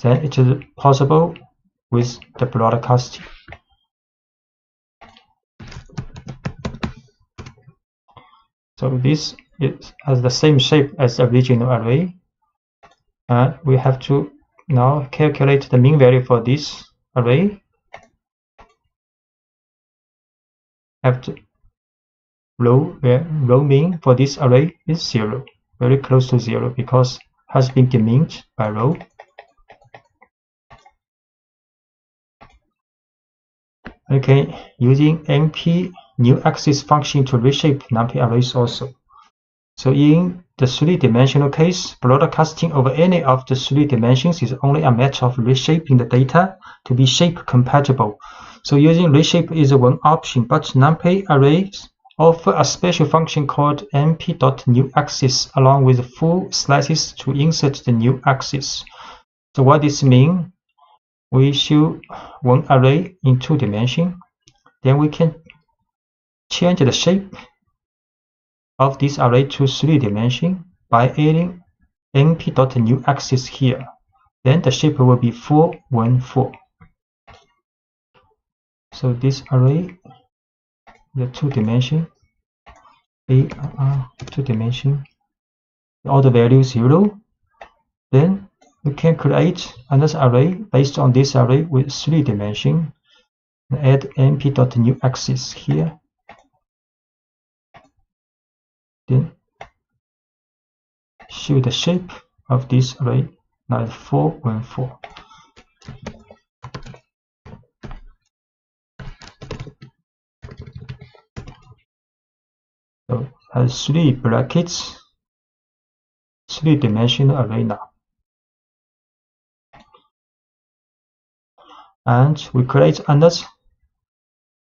[SPEAKER 1] Then it is possible with the broadcasting. So this has the same shape as the original array. And we have to now calculate the mean value for this array. Have to row mean for this array is 0, very close to 0 because it has been demeaned by row. Okay, using NP new axis function to reshape numpy arrays also. So in the 3-dimensional case, broadcasting over any of the 3 dimensions is only a matter of reshaping the data to be shape compatible. So using reshape is one option, but numpy arrays offer a special function called np.newAxis along with full slices to insert the new axis. So what this means? We show one array in 2 dimensions, then we can change the shape of this array to 3 dimensions by adding np.newAxis here. Then the shape will be 4, 1, 4. So this array, the 2 dimension, A 2 dimension, all the values 0. Then we can create another array based on this array with 3 dimensions. Add np.newAxis here. Then show the shape of this array, like 4, 1, 4. So it has 3 brackets, 3-dimensional array now. And we create another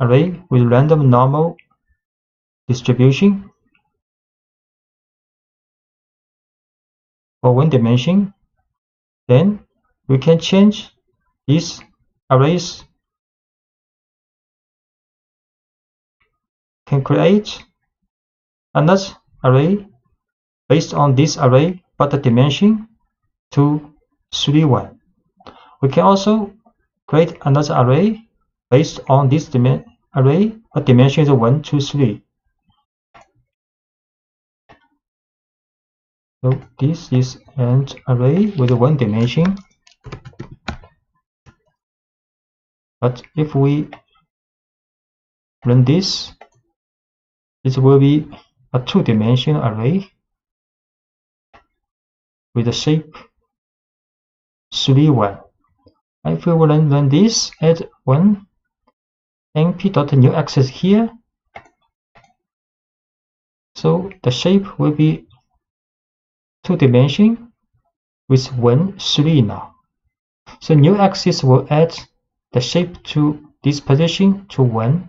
[SPEAKER 1] array with random normal distribution for 1 dimension. Then we can change these arrays, can create another array based on this array, but the dimension to 3, 1. We can also create another array based on this array, but dimension is 1, 2, 3. So this is an array with 1 dimension. But if we run this, it will be a 2-dimensional array with the shape 3, 1. If we will run this, add 1 np.newAxis here. So the shape will be 2-dimension with 1, 3 now. So newAxis will add the shape to this position to 1.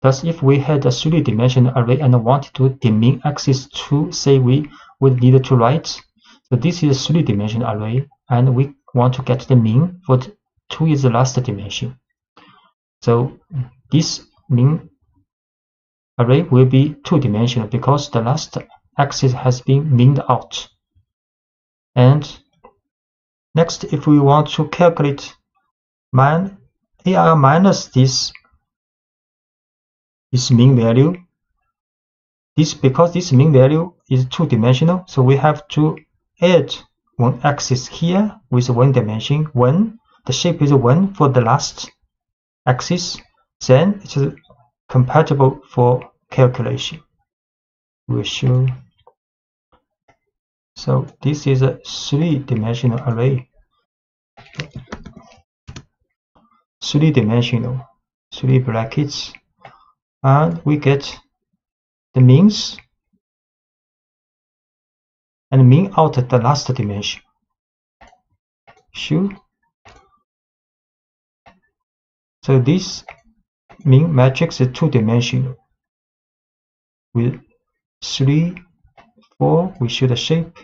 [SPEAKER 1] Thus, if we had a 3-dimensional array and wanted to the min axis to, say we would need to write, so this is a 3-dimensional array, and we want to get the min for 2 is the last dimension. So this min array will be 2-dimensional because the last axis has been mined out. And next, if we want to calculate AR minus this mean value, because this mean value is 2-dimensional, so we have to add 1 axis here with 1 dimension, 1. The shape is 1 for the last axis, then it is compatible for calculation. We'll show. So this is a 3-dimensional array. 3-dimensional, 3 brackets. And we get the means and min out at the last dimension. Sure. So this min matrix is 2-dimensional with 3, 4. We show the shape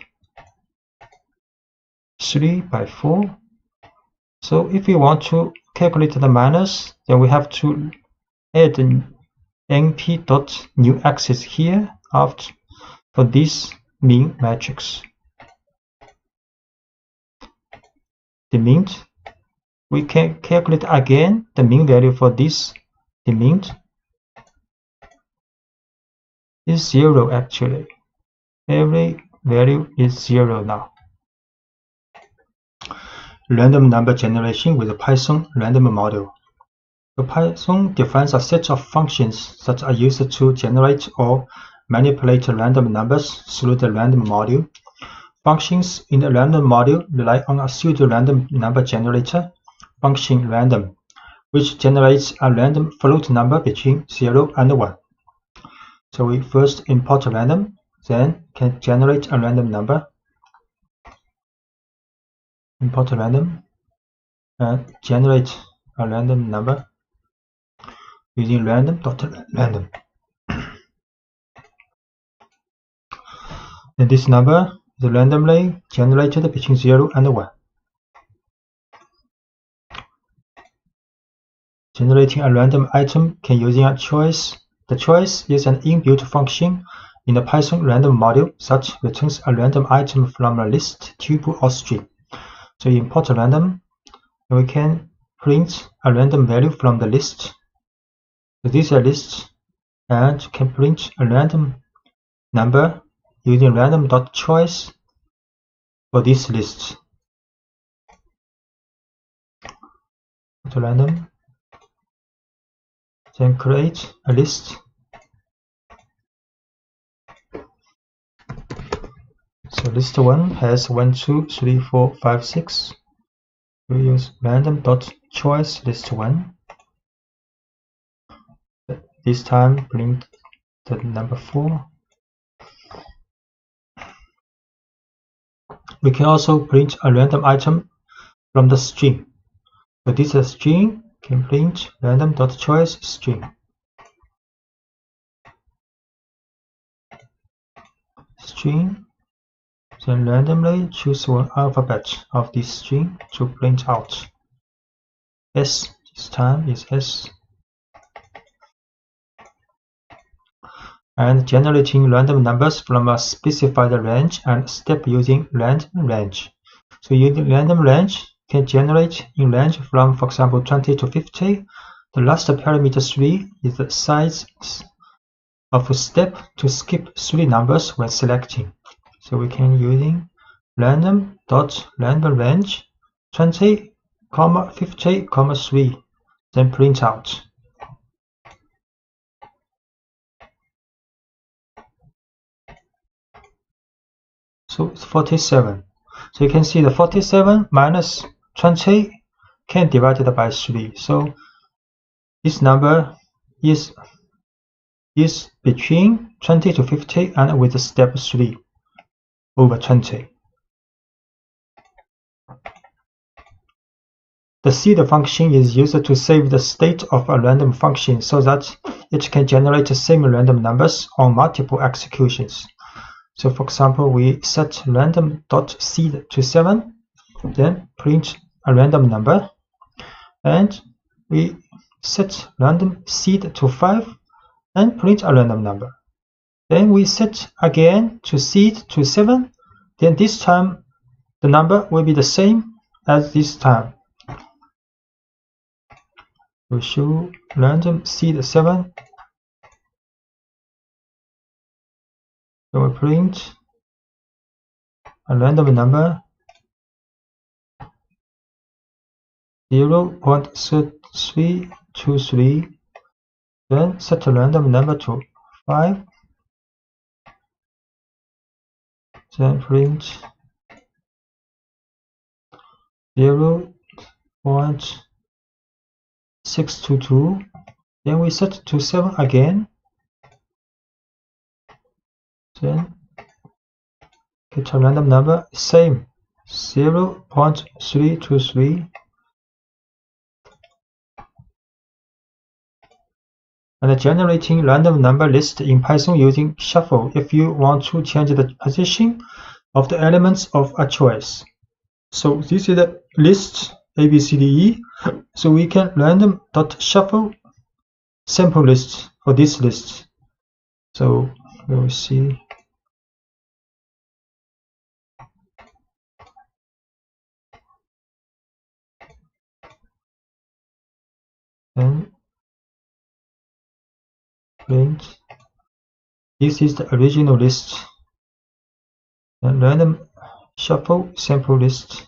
[SPEAKER 1] 3 by 4. So if we want to calculate the minus, then we have to add the np.newAxis here after for this min matrix. The min, we can calculate again the min value for this. The min is 0 actually. Every value is 0 now. Random number generation with a Python random model. The Python defines a set of functions that are used to generate or manipulate random numbers through the random module. Functions in the random module rely on a pseudo-random number generator, function random, which generates a random float number between 0 and 1. So we first import random, then can generate a random number. Import random and generate a random number using random.random. And this number is randomly generated between 0 and 1. Generating a random item can using a choice. The choice is an inbuilt function in the Python random module that returns a random item from a list, tuple, or string. So you import random, and we can print a random value from the list. So this is a list, and can print a random number using random.choice for this list. Go to random, then create a list. So list 1 has 1, 2, 3, 4, 5, 6. We use random.choice list 1. This time print the number 4. We can also print a random item from the string. So this is a string, can print random.choice string. String, then randomly choose one alphabet of this string to print out. S, this time is S. And generating random numbers from a specified range and step using random range. So using random range can generate in range from, for example, 20 to 50. The last parameter 3 is the size of a step to skip 3 numbers when selecting. So we can using random.random range 20, 50, 3, then print out. So it's 47. So you can see the 47 minus 20 can divide it by 3. So this number is between 20 to 50 and with step 3 over 20. The seed function is used to save the state of a random function so that it can generate the same random numbers on multiple executions. So for example, we set random.seed to 7, then print a random number, and we set random seed to 5 and print a random number. Then we set again to seed to 7, then this time the number will be the same as this time. We show random seed 7. So we print a random number 0.3323, then set a random number to 5, then print 0.622, then we set to 7 again, then get a random number, same 0.323, and generating random number list in Python using shuffle if you want to change the position of the elements of a choice. So this is the list A, B, C, D, E. So we can random.shuffle sample list for this list. So we will see. Then print. This is the original list. And random shuffle sample list.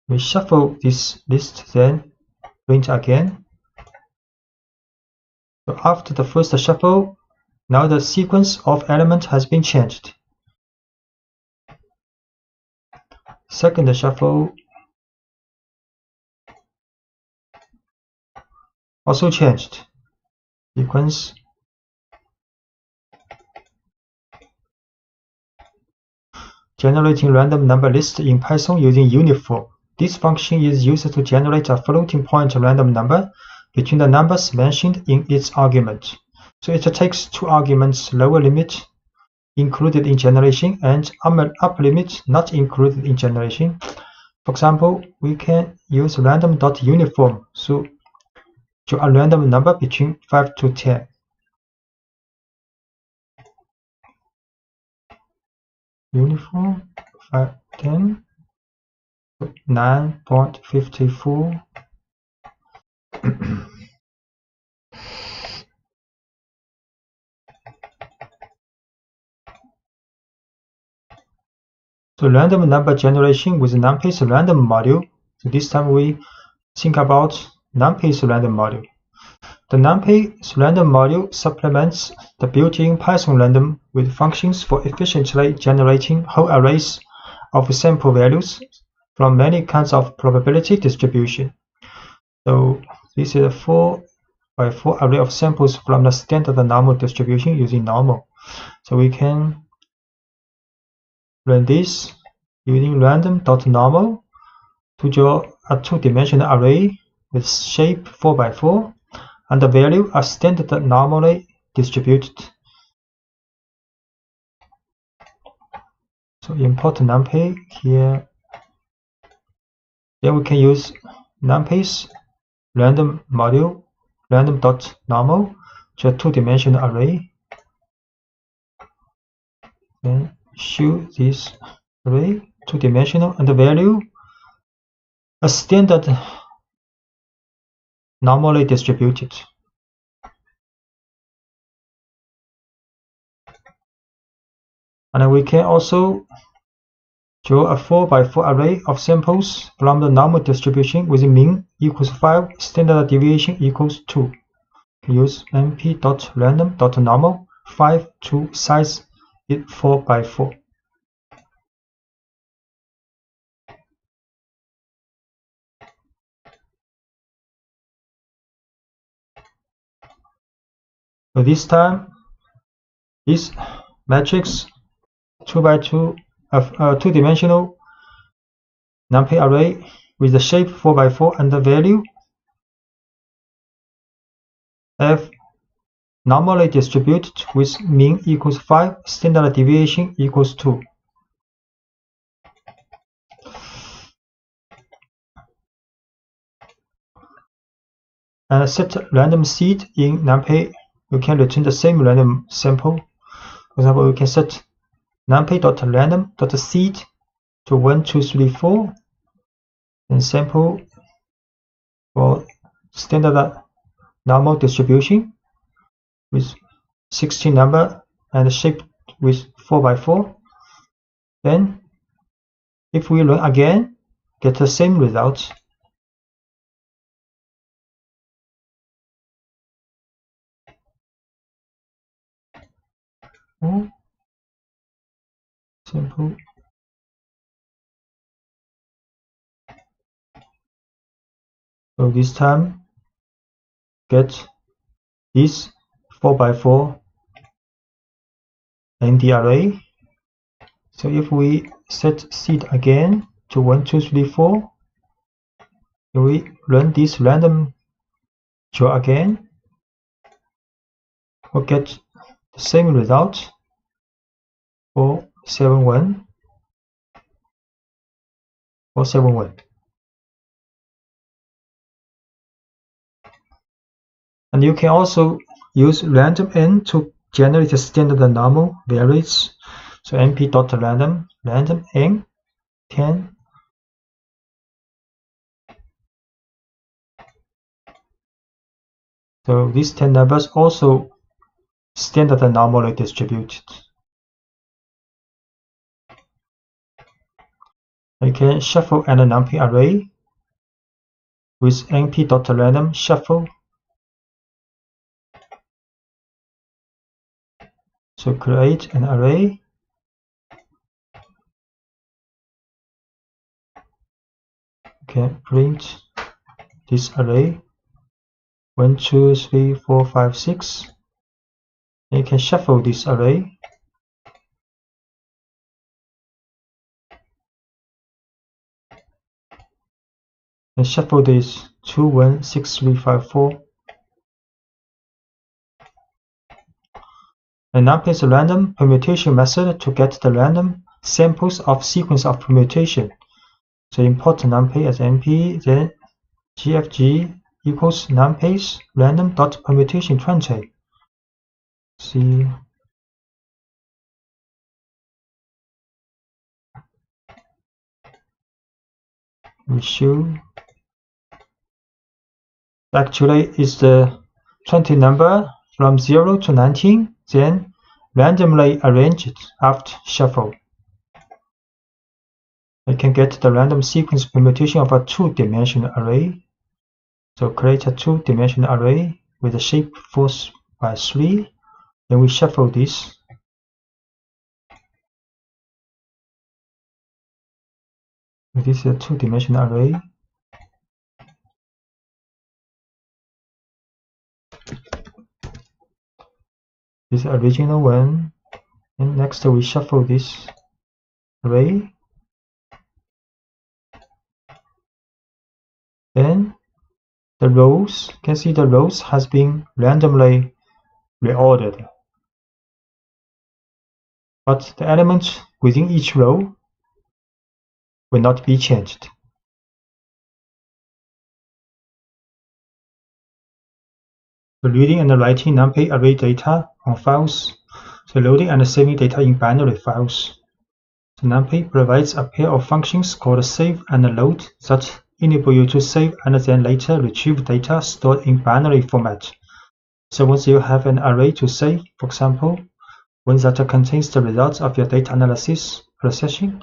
[SPEAKER 1] We shuffle this list, then print again. So after the first shuffle, now the sequence of elements has been changed. Second shuffle also changed. Sequence. Generating random number list in Python using uniform. This function is used to generate a floating point random number between the numbers mentioned in its argument. So it takes 2 arguments, lower limit included in generation and upper limit not included in generation. For example, we can use random.uniform to a random number between 5 to 10. Uniform 5, 10, 9.54. So random number generation with numpy's random module. So this time we think about numpy's random module. The numpy's random module supplements the built-in Python random with functions for efficiently generating whole arrays of sample values from many kinds of probability distribution. So this is a 4x4 array of samples from the standard normal distribution using normal. So we can run this using random.normal to draw a two-dimensional array with shape 4x4 and the value are standard normally distributed. So import numpy here. Then we can use numpy's random module random.normal to a two-dimensional array. Then show this array two-dimensional and the value a standard normally distributed. And we can also draw a 4x4 array of samples from the normal distribution with mean equals 5, standard deviation equals 2. Use np.random.normal 5 to size it 4x4. So this time, this matrix 2x2 two-dimensional numpy array with the shape 4x4 and the value f normally distributed with mean equals 5, standard deviation equals 2. And set random seed in numpy, you can return the same random sample. For example, we can set numpy.random.seed to 1, 2, 3, 4, and sample for standard normal distribution with 16 number and shape with 4x4. Then, if we run again, get the same result. Simple. So this time, get this 4x4 in the array. So if we set seed again to 1, 2, 3, 4, we run this random draw again, we'll get the same result for 7, 1. And you can also use random n to generate the standard normal values. So np.random random n 10. So these 10 numbers also standard normally distributed. You can shuffle an numpy array with np.random shuffle. So create an array. Okay, print this array 1, 2, 3, 4, 5, 6. And you can shuffle this array. And shuffle this 2, 1, 6, 3, 5, 4. And numpy's random permutation method to get the random samples of sequence of permutation. So import numpy as np, then gfg equals numpy's random.permutation 20. See. We show. Actually, it's the 20 number from 0 to 19, then randomly arranged after shuffle. I can get the random sequence permutation of a two-dimensional array. So create a two-dimensional array with a shape 4 by 3. Then we shuffle this. This is a two-dimensional array. This is the original one. And next we shuffle this array. Then the rows, you can see the rows has been randomly reordered. But the elements within each row will not be changed. So reading and writing numpy array data on files. So loading and saving data in binary files. So numpy provides a pair of functions called save and load that enable you to save and then later retrieve data stored in binary format. So once you have an array to save, for example, one that contains the results of your data analysis processing,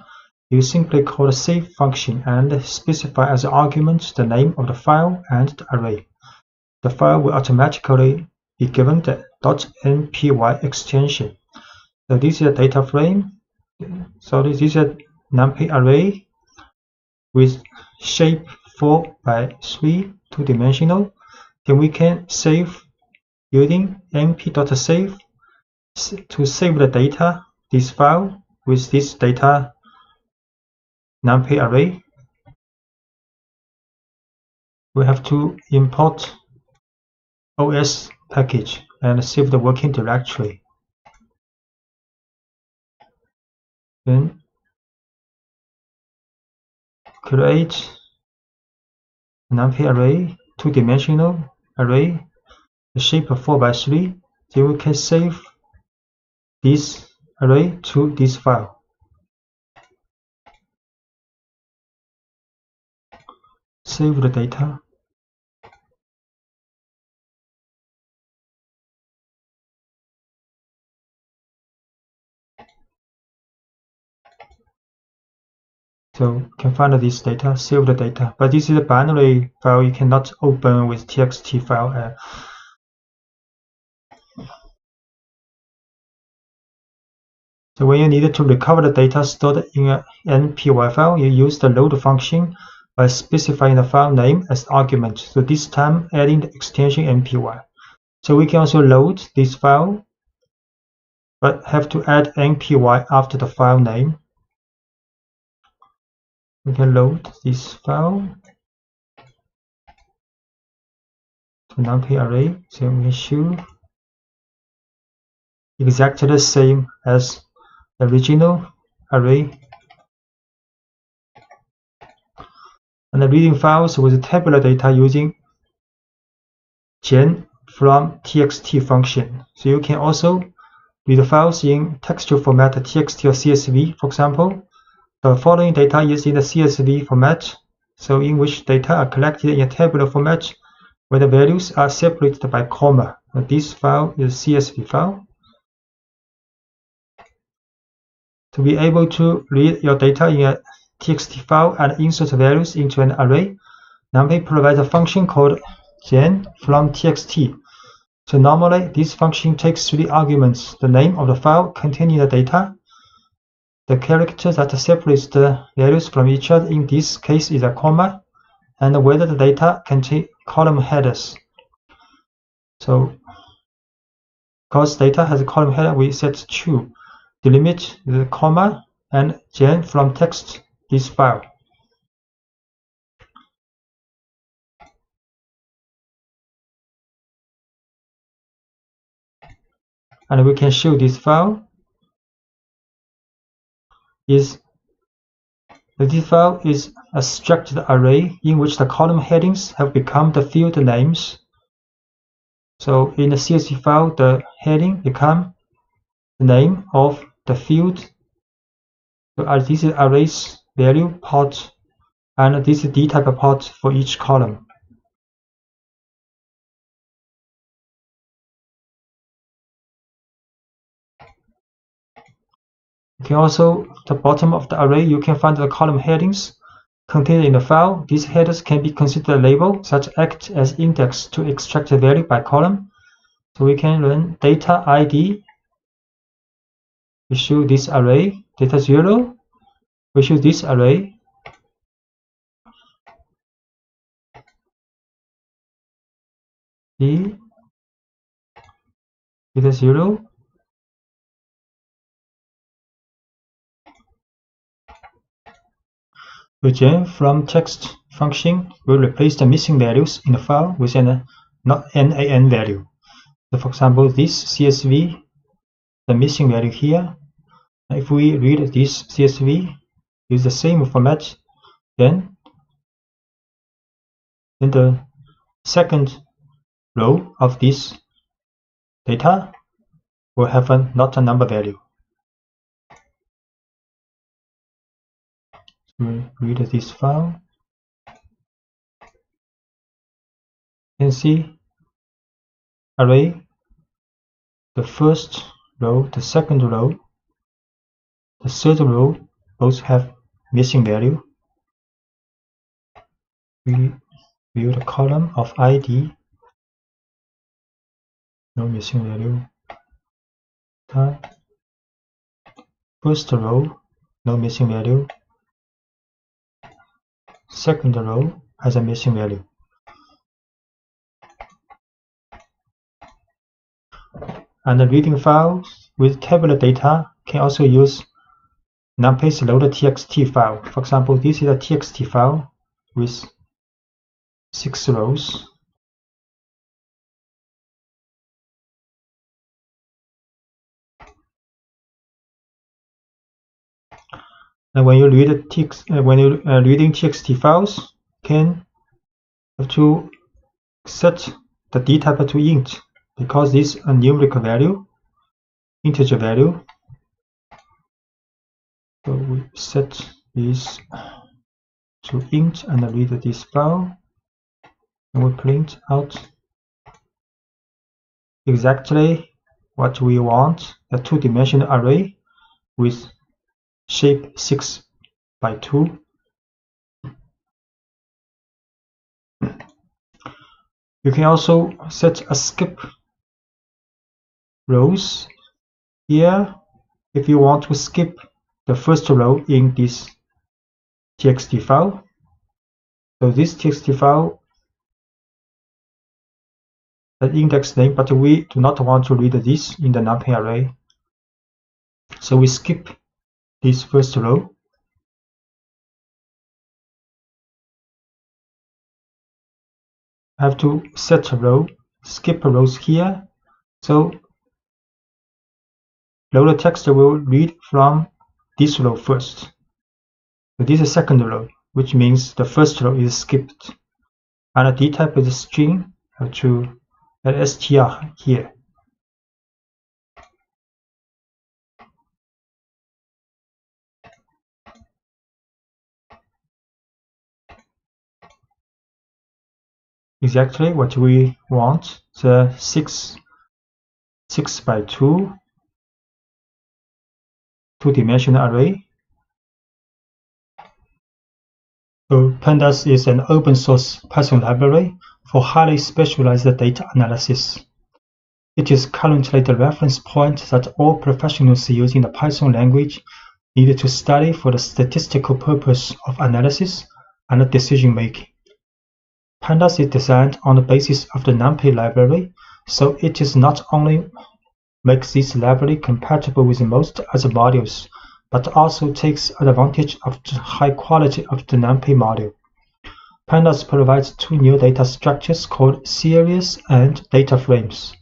[SPEAKER 1] you simply call the save function and specify as an argument the name of the file and the array. The file will automatically be given the .npy extension. So this is a data frame. So this is a numpy array with shape 4 by 3, two-dimensional. Then we can save using np.save to save the data, this file with this data numpy array. We have to import OS package and save the working directory. Then create numpy array, two-dimensional array, the shape of 4 by 3. Then we can save this array to this file. Save the data. So you can find this data, save the data. But this is a binary file, you cannot open with txt file. So when you need to recover the data stored in an npy file, you use the load function by specifying the file name as argument. So this time adding the extension npy. So we can also load this file, but have to add npy after the file name. We can load this file to numpy array. So we show exactly the same as the original array. And the reading files with tabular data using gen from txt function. So you can also read files in textual format, txt or csv. For example, the following data is in the csv format, so in which data are collected in a tabular format where the values are separated by comma. This file is csv file. To be able to read your data in a txt file and insert values into an array, numpy provides a function called gen from txt. So normally this function takes 3 arguments: the name of the file containing the data, the character that separates the values from each other, in this case is a comma, and whether the data contain column headers. So because data has a column header, we set true. Delimit the comma and gen from text this file. And we can show this file is a structured array in which the column headings have become the field names. So in the CSV file, the heading become the name of the field. So this is arrays value part, and this is dtype part for each column. You can also, at the bottom of the array, you can find the column headings contained in the file. These headers can be considered a label that act as index to extract the value by column. So we can run data ID, issue this array, data 0, issue this array, D, data 0, the gen from text function will replace the missing values in the file with an NaN value. So for example, this CSV, the missing value here, if we read this CSV, use the same format, then in the second row of this data will have not a number value. We read this file. You can see array, the first row, the second row, the third row both have missing value. We view the column of ID, no missing value. First row, no missing value. Second row has a missing value. And the reading files with tabular data can also use numpy's loader.txt file. For example, this is a txt file with 6 rows. And when you read text, reading txt files, can have to set the d type to int, because this is a numerical value, integer value. So we set this to int and read this file, and we print out exactly what we want, a two-dimensional array with shape 6 by 2. You can also set a skip rows here if you want to skip the first row in this txt file. So this txt file, the index name, but we do not want to read this in the numpy array. So we skip this first row. I have to set a row, skip rows here. So loader text will read from this row first. So this is the second row, which means the first row is skipped. And the d type is a string. I have to add str here. Exactly what we want, the 6 by 2 two-dimensional array. So pandas is an open source Python library for highly specialized data analysis. It is currently the reference point that all professionals using the Python language need to study for the statistical purpose of analysis and decision making. Pandas is designed on the basis of the NumPy library, so it is not only makes this library compatible with most other modules, but also takes advantage of the high quality of the NumPy module. Pandas provides two new data structures called series and data frames,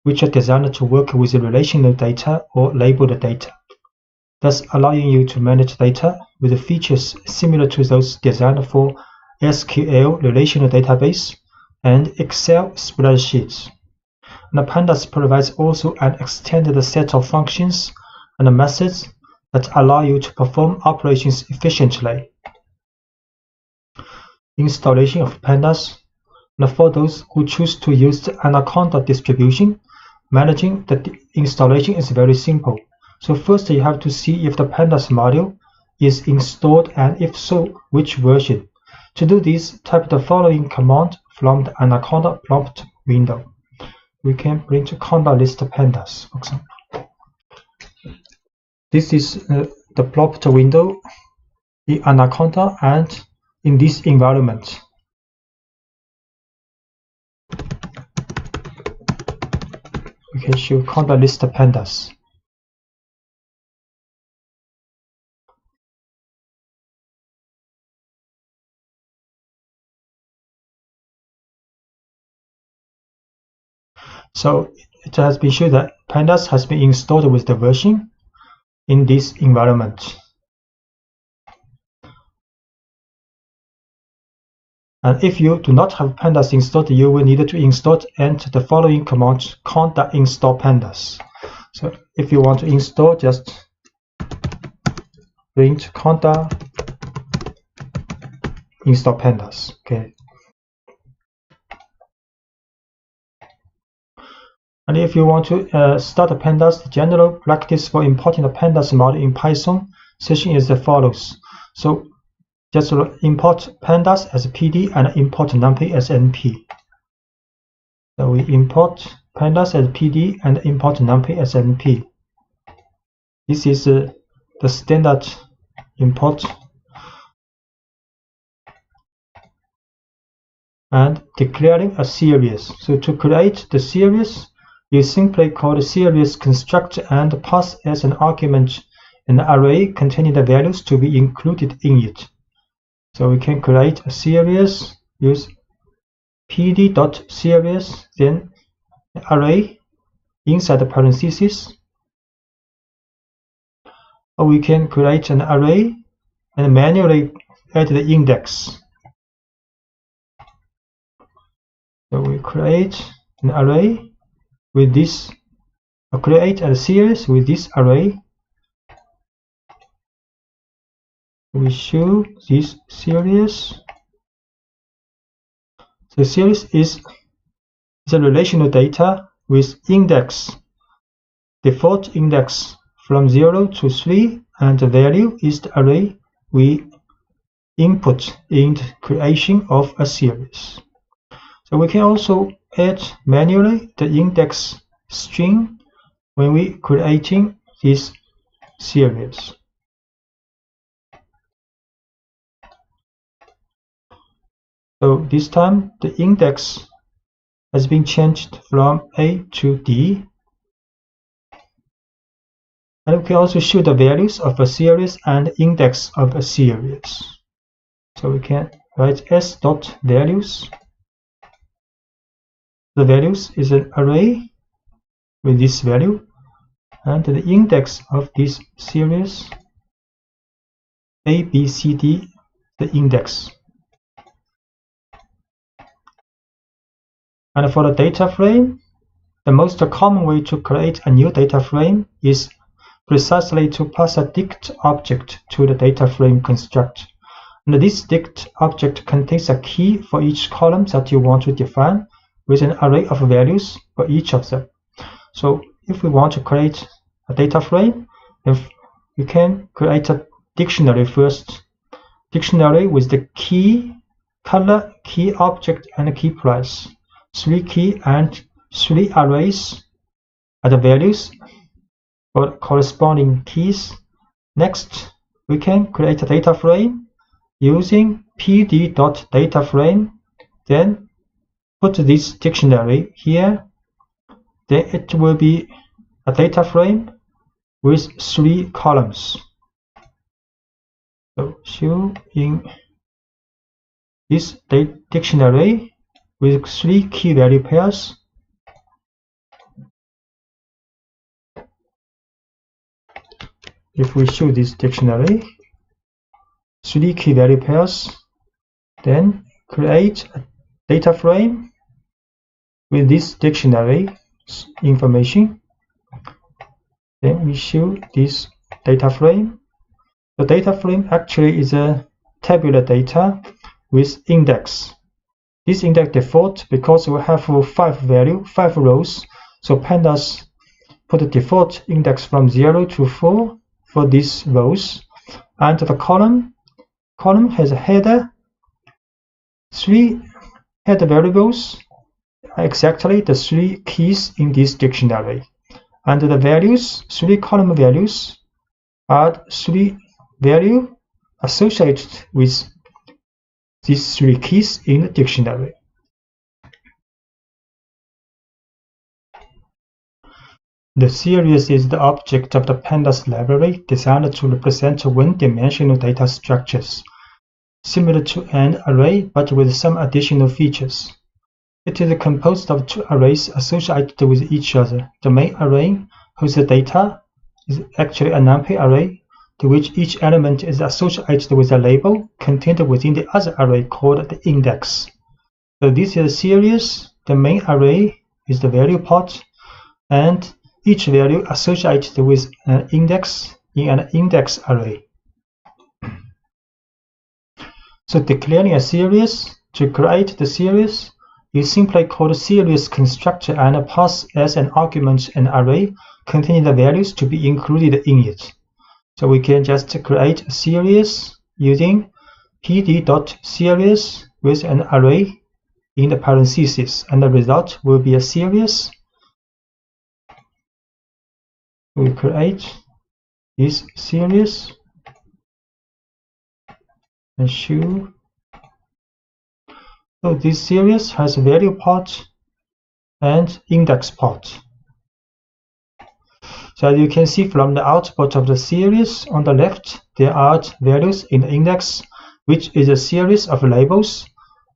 [SPEAKER 1] which are designed to work with relational data or labeled data, thus allowing you to manage data with features similar to those designed for SQL relational database and Excel spreadsheets. And Pandas provides also an extended set of functions and methods that allow you to perform operations efficiently. Installation of Pandas. And for those who choose to use the Anaconda distribution, managing the installation is very simple. So first you have to see if the pandas module is installed, and if so, which version. To do this, type the following command from the Anaconda prompt window. We can print Conda list pandas, for example. This is the prompt window in Anaconda and in this environment. We can show Conda list pandas. So it has been shown that pandas has been installed with the version in this environment. And if you do not have pandas installed, you will need to install and the following command, conda install pandas. So if you want to install, just print conda install pandas. Okay. And if you want to start pandas, the general practice for importing the pandas module in Python session is as follows. So just import pandas as PD and import numpy as NP. So we import pandas as PD and import numpy as NP. This is the standard import. And declaring a series. So to create the series, you simply call the series construct and pass as an argument an array containing the values to be included in it. So we can create a series, use pd.series, then array inside the parentheses. Or we can create an array and manually add the index. So we create an array with this, or create a series with this array. We show this series. The series is the relational data with index, default index from 0 to 3, and the value is the array we input in the creation of a series. So we can also add manually the index string when we creating this series. So this time the index has been changed from A to D. And we can also show the values of a series and index of a series. So we can write s.values. The values is an array with this value, and the index of this series A, B, C, D, the index. And for the data frame, the most common way to create a new data frame is precisely to pass a dict object to the data frame construct. And this dict object contains a key for each column that you want to define, with an array of values for each of them. So if we want to create a data frame, we can create a dictionary first. Dictionary with the key, color, key object, and key price. 3 key and 3 arrays are the values for corresponding keys. Next, we can create a data frame using pd.dataframe, then put this dictionary here, then it will be a data frame with 3 columns. So show in this dictionary with 3 key value pairs. If we show this dictionary, 3 key value pairs, then create a data frame with this dictionary information. Then we show this data frame. The data frame actually is a tabular data with index. This index default because we have 5 rows. So pandas put the default index from 0 to 4 for these rows, and the column has a header, 3 header variables, exactly the 3 keys in this dictionary, and the values, 3 column values, are 3 value associated with these 3 keys in the dictionary. The series is the object of the pandas library designed to represent one-dimensional data structures, similar to an array but with some additional features. It is composed of 2 arrays associated with each other. The main array, whose data is actually a numpy array, to which each element is associated with a label contained within the other array called the index. So this is a series. The main array is the value part, and each value associated with an index in an index array. So declaring a series, to create the series, you simply call the series constructor and pass as an argument an array containing the values to be included in it. So we can just create a series using pd.series with an array in the parentheses, and the result will be a series. We create this series and show. So this series has value part and index part. So as you can see from the output of the series, on the left there are values in the index, which is a series of labels,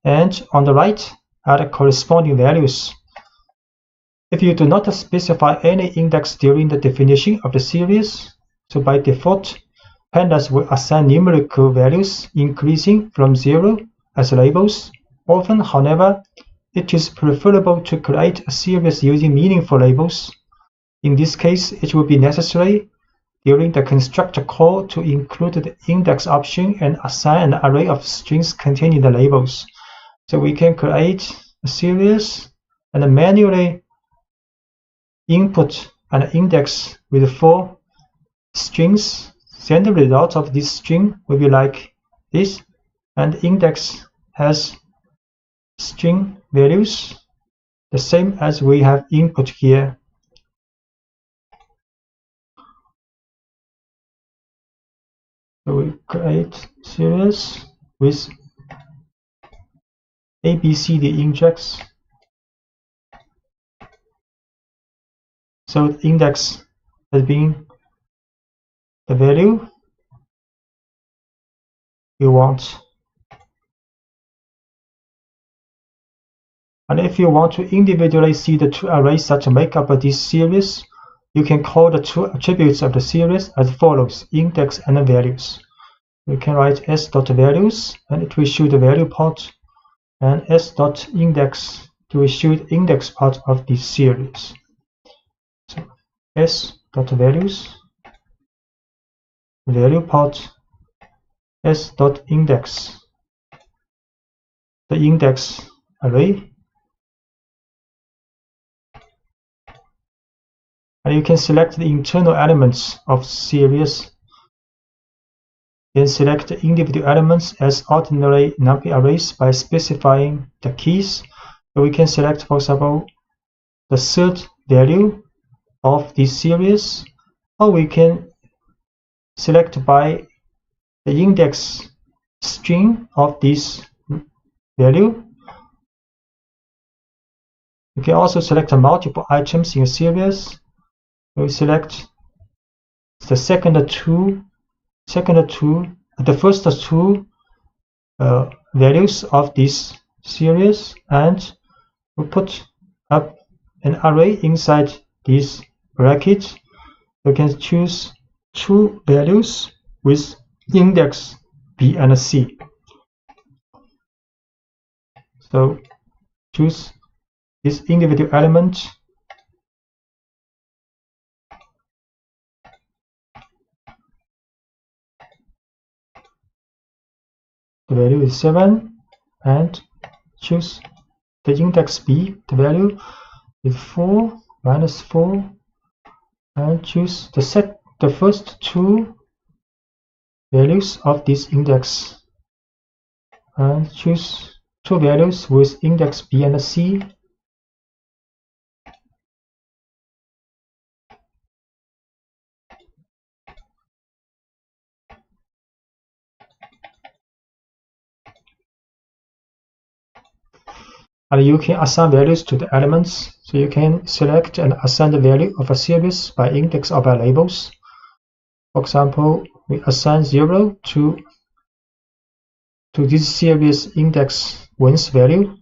[SPEAKER 1] and on the right are the corresponding values. If you do not specify any index during the definition of the series, so by default, pandas will assign numerical values increasing from 0 as labels. Often, however, it is preferable to create a series using meaningful labels. In this case, it will be necessary during the constructor call to include the index option and assign an array of strings containing the labels. So we can create a series and manually input an index with 4 strings. Then the result of this string will be like this, and the index has string values the same as we have input here. So we create series with ABCD index. So the index has been the value you want. And if you want to individually see the 2 arrays that make up this series, you can call the 2 attributes of the series as follows: index and values. We can write s.values, and it will show the value part, and s.index to show the index part of this series. So s.values, value part, s.index, the index array. And you can select the internal elements of series, then select the individual elements as ordinary numpy arrays by specifying the keys. So we can select, for example, the 3rd value of this series, or we can select by the index string of this value. You can also select multiple items in a series. We select the the first 2 values of this series, and we put up an array inside this bracket. You can choose 2 values with index B and C. So choose this individual element. The value is 7, and choose the index B. The value is 4 minus 4, and choose the first two values of this index, and choose two values with index B and C. And you can assign values to the elements. So you can select and assign the value of a series by index or by labels. For example, we assign 0 to this series index 1's value.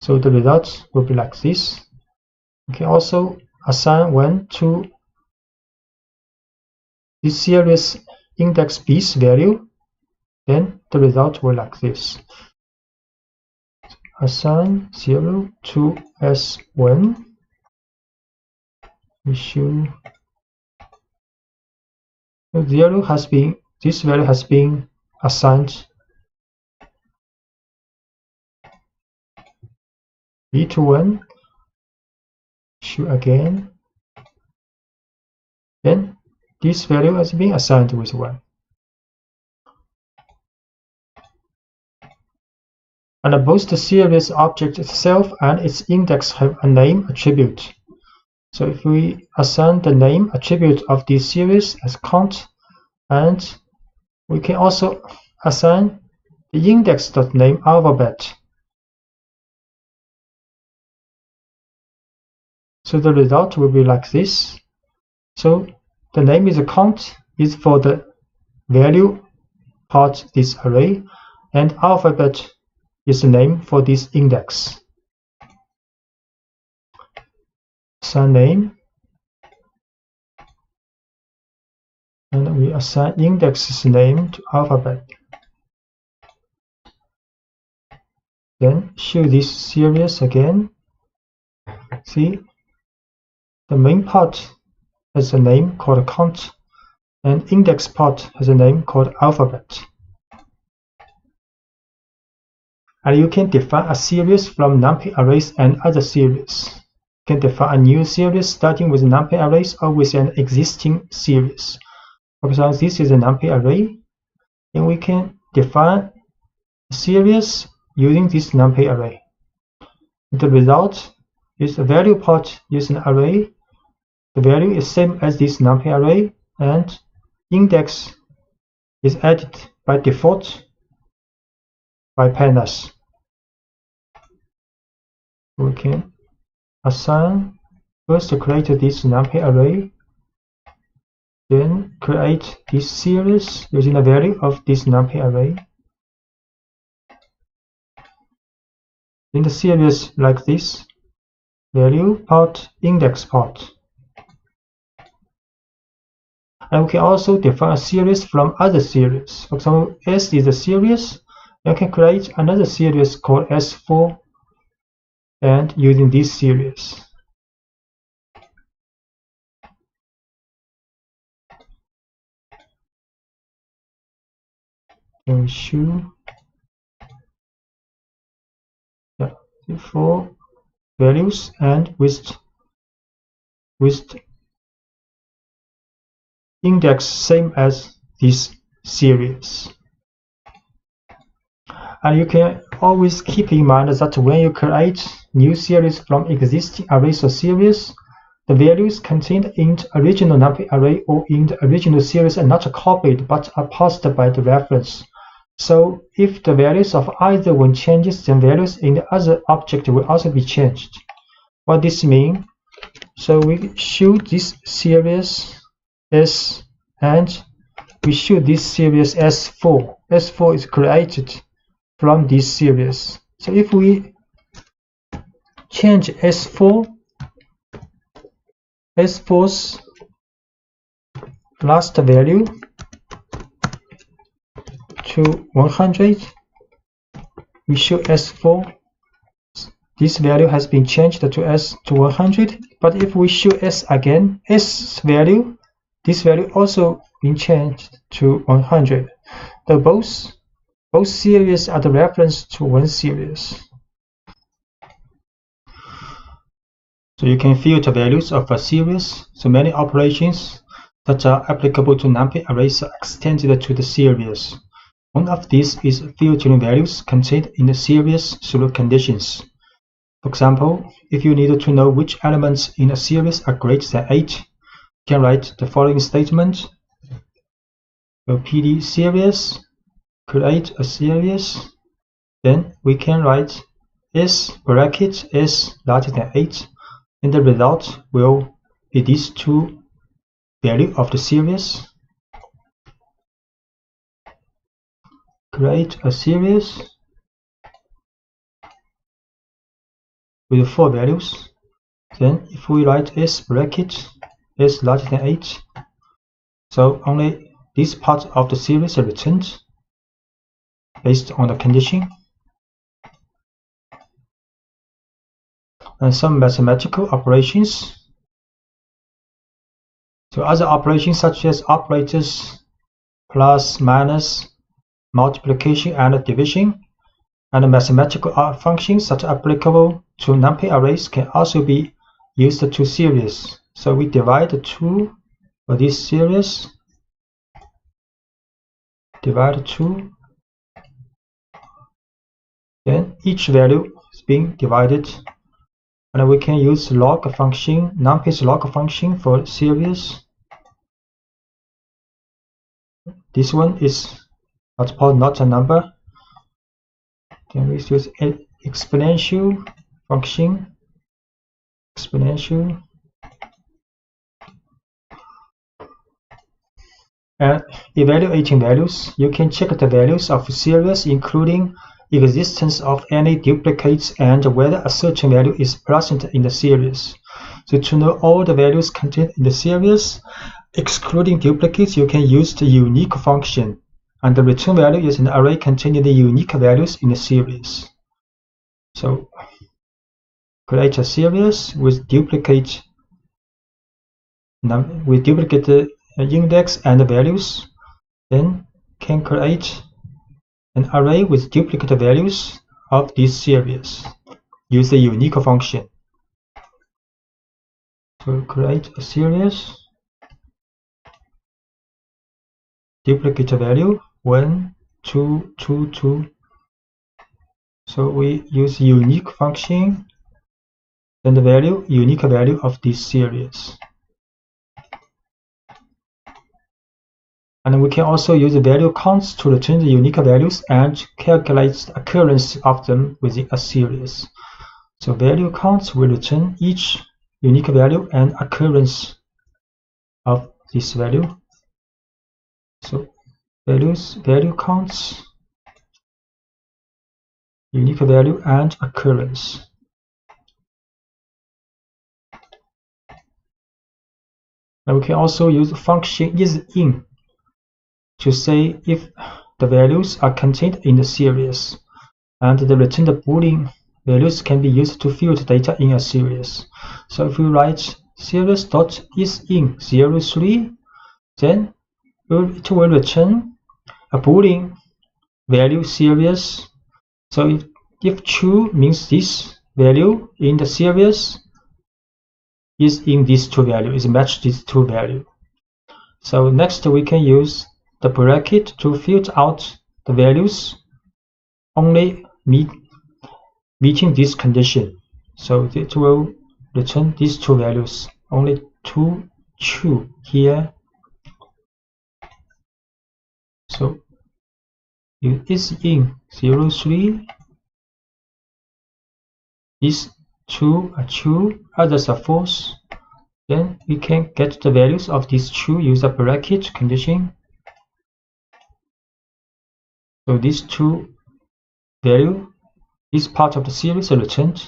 [SPEAKER 1] So the result will be like this. You can also assign 1 to this series index B's value. Then the result will like this. Assign 0 to S1. We show this value has been assigned B to 1. Show again. Then this value has been assigned with 1. And both the series object itself and its index have a name attribute. So if we assign the name attribute of this series as count, and we can also assign the index.name alphabet. So the result will be like this. So the name is a count is for the value part this array, and alphabet is the name for this index. Assign name, and we assign index's name to alphabet. Then show this series again. See, the main part has a name called count, and index part has a name called alphabet. And you can define a series from numpy arrays and other series. You can define a new series starting with numpy arrays or with an existing series. For example, this is a numpy array, and we can define a series using this numpy array. The result is the value part is an array. The value is same as this numpy array, and index is added by default by pandas. We can assign first to create this numpy array, then create this series using the value of this numpy array. In the series like this, value part, index part. And we can also define a series from other series. For example, S is a series. You can create another series called S4, and using this series. And show the 4 values and with index same as this series. And you can always keep in mind that when you create new series from existing arrays or series, the values contained in the original numpy array or in the original series are not copied but are passed by the reference. So if the values of either one changes, then values in the other object will also be changed. What this means? So we show this series S, and we show this series S4. S4 is created from this series. So if we change S4, S4's last value to 100, we show S4. This value has been changed to S to 100. But if we show S again, S value, this value also been changed to 100. So both series are the reference to one series. So you can filter values of a series. So many operations that are applicable to numpy arrays are extended to the series. One of these is filtering values contained in the series through conditions. For example, if you need to know which elements in a series are greater than 8, you can write the following statement. PD series, create a series, then we can write s bracket s larger than 8, and the result will be these two values of the series. Create a series with 4 values. Then if we write s bracket s larger than 8, so only this part of the series is returned based on the condition. And some mathematical operations. So other operations such as operators, plus, minus, multiplication, and division, and mathematical functions that are applicable to numpy arrays can also be used to series. So we divide the 2 for this series. Divide 2. Then each value is being divided. And we can use log function, numpy's log function for series. This one is not a number. Then we use exponential function. Exponential. And evaluating values, you can check the values of series, including existence of any duplicates and whether a certain value is present in the series. So to know all the values contained in the series, excluding duplicates, you can use the unique function, and the return value is an array containing the unique values in the series. So create a series with duplicate index and values, then can create an array with duplicate values of this series. Use the unique function. So create a series, duplicate value 1, 2, 2, 2. So we use unique function, then the unique value of this series. And we can also use the value counts to return the unique values and calculate the occurrence of them within a series. So value counts will return each unique value and occurrence of this value. So value counts, unique value and occurrence. And we can also use function isIn to say if the values are contained in the series, and the returned Boolean values can be used to filter data in a series. So if we write series.isIn03, then it will return a Boolean value series. So if true means this value in the series is in these two values, is matched these two values. So next we can use the bracket to filter out the values only meeting this condition. So it will return these two values, only two true here. So isIn 03, these two are true, others are false. Then we can get the values of these true, use a bracket condition. So these two value, this part of the series are returned,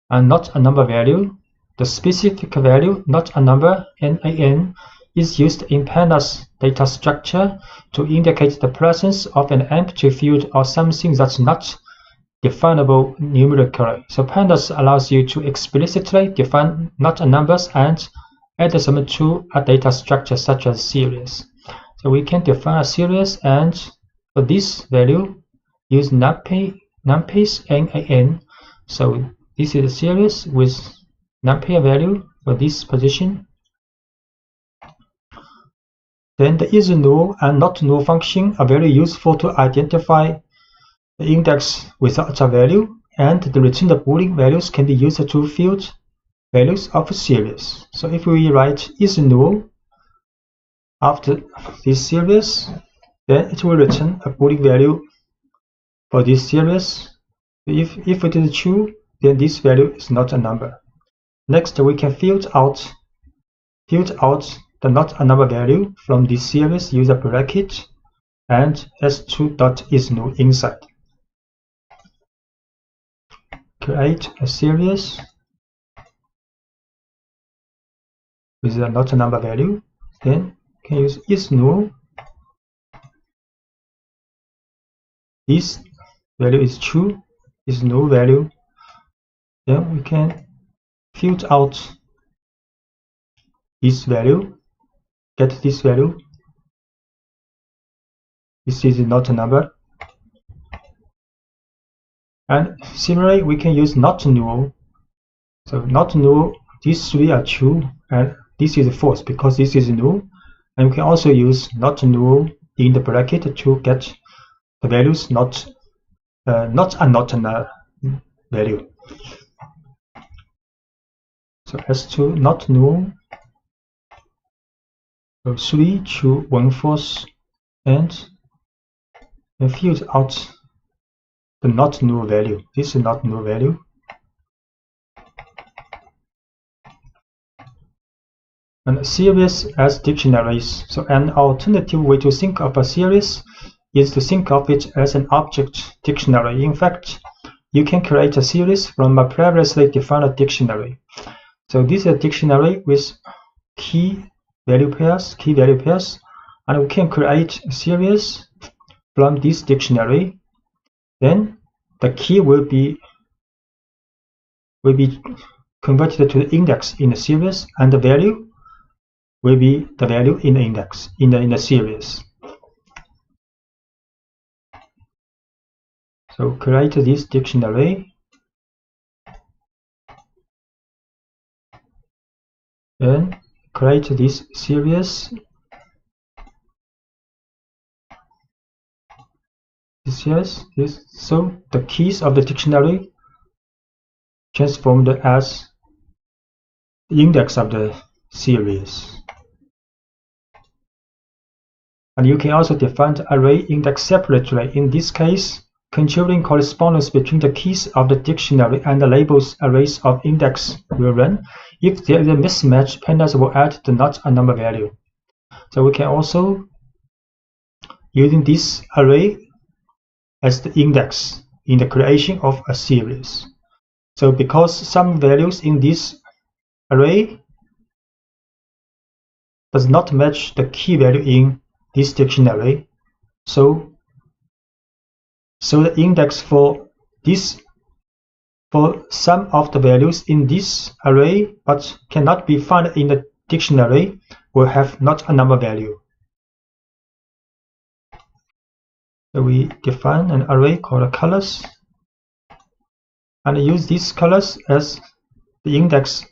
[SPEAKER 1] and not a number value. The specific value, not a number, NaN, is used in pandas data structure to indicate the presence of an empty field or something that's not definable numerically. So pandas allows you to explicitly define not a numbers and add them to a data structure such as series. So we can define a series, and for this value use numpy numpys NaN. So this is a series with numpy value for this position. Then the isNull and notNull function are very useful to identify the index without a value, and the returned Boolean values can be used to field values of a series. So if we write isNull after this series, then it will return a Boolean value for this series. If it is true, then this value is not a number. Next, we can field out the not a number value from this series, use a bracket and s2.isNull inside. Create a series with a not a number value. Then can use isNull. This value is true, isNull value. Then we can field out this value, get this value. This is not a number. And similarly, we can use notNull. So notNull, these three are true, and this is false because this is null. And we can also use notNull in the bracket to get the values not a value. So S2 notNull. So 3 true, 1 false, and field out the not null value. This is not null value. And a series as dictionaries. So an alternative way to think of a series is to think of it as an object dictionary. In fact, you can create a series from a previously defined dictionary. So this is a dictionary with key value pairs, and we can create a series from this dictionary. Then the key will be converted to the index in the series, and the value will be the value in the index in the series. So create this dictionary, then create this series. So the keys of the dictionary transformed as the index of the series. And you can also define the array index separately. In this case, controlling correspondence between the keys of the dictionary and the labels arrays of index will run. If there is a mismatch, pandas will add the not a number value. So we can also using this array as the index in the creation of a series. So because some values in this array does not match the key value in this dictionary, so the index for some of the values in this array but cannot be found in the dictionary will have not a number value. So we define an array called colors and use these colors as the index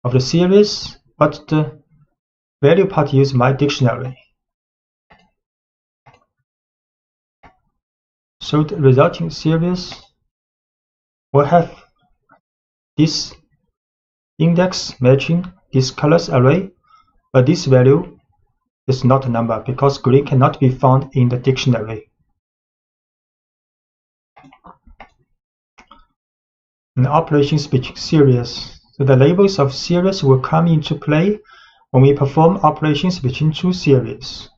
[SPEAKER 1] of the series, but the value part use my dictionary. So the resulting series will have this index matching this colors array, but this value is not a number because green cannot be found in the dictionary. And operations between series. So the labels of series will come into play when we perform operations between two series.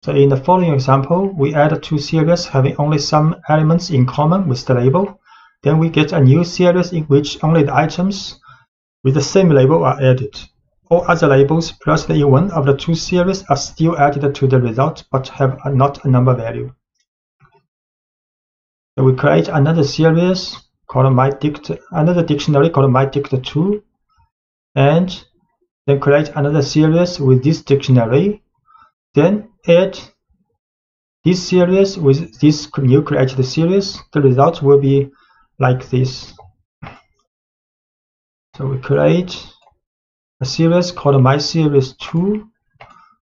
[SPEAKER 1] So in the following example, we add two series having only some elements in common with the label. Then we get a new series in which only the items with the same label are added. All other labels present in one of the two series are still added to the result but have not a number value. So we create another series called another dictionary called mydict2, and then create another series with this dictionary. Then add this series with this new created series, the result will be like this. So we create a series called mySeries2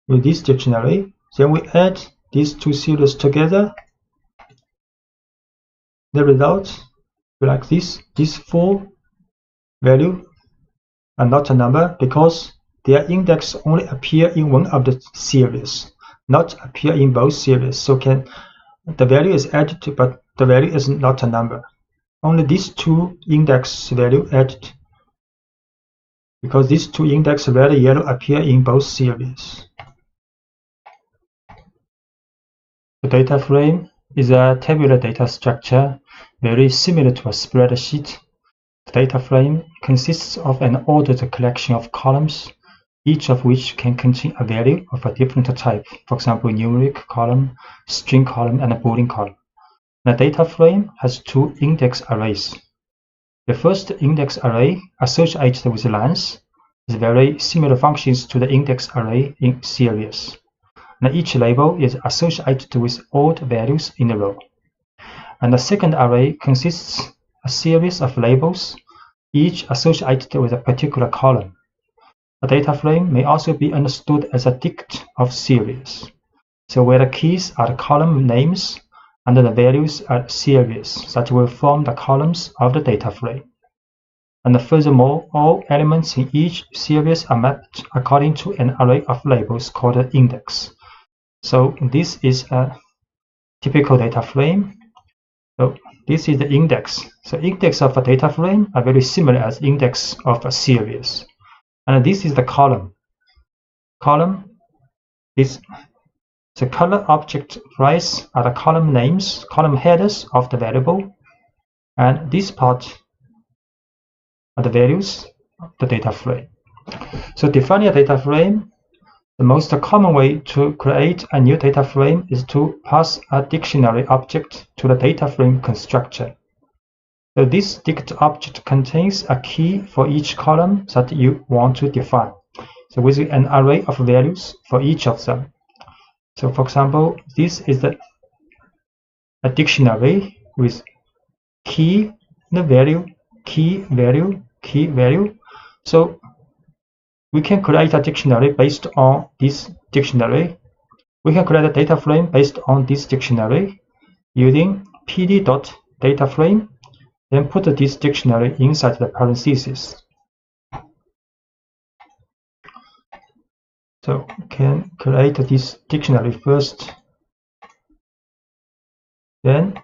[SPEAKER 1] with this dictionary. Then we add these two series together. The result will be like this. These four values are not a number because their index only appear in one of the series, not appear in both series. So the value is added, but the value is not a number. Only these two index value added, because these two index red and yellow appear in both series. The data frame is a tabular data structure very similar to a spreadsheet. The data frame consists of an ordered collection of columns, each of which can contain a value of a different type, for example, numeric column, string column, and a Boolean column. The data frame has two index arrays. The first index array, associated with lines, is very similar functions to the index array in series. And each label is associated with odd values in a row. And the second array consists of a series of labels, each associated with a particular column. A data frame may also be understood as a dict of series, so where the keys are the column names and the values are series that will form the columns of the data frame. And furthermore, all elements in each series are mapped according to an array of labels called an index. So this is a typical data frame. So this is the index. So index of a data frame are very similar as index of a series. And this is the column. Column is the color object price are the column names, column headers of the variable, and this part are the values of the data frame. So defining a data frame, the most common way to create a new data frame is to pass a dictionary object to the data frame constructor. So this dict object contains a key for each column that you want to define, so with an array of values for each of them. So for example, this is a dictionary with key, the value, key, value, key, value. So we can create a dictionary based on this dictionary. We can create a data frame based on this dictionary using pd.dataframe, then put this dictionary inside the parentheses. So we can create this dictionary first, then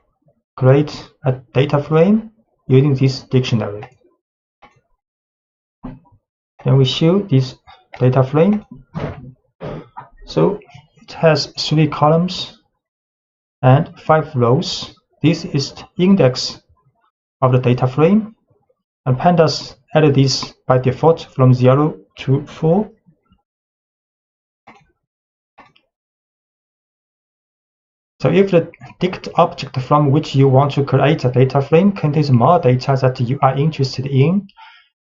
[SPEAKER 1] create a data frame using this dictionary. Then we show this data frame. So it has 3 columns and 5 rows. This is the index of the data frame, and pandas add this by default from 0 to 4. So if the dict object from which you want to create a data frame contains more data that you are interested in,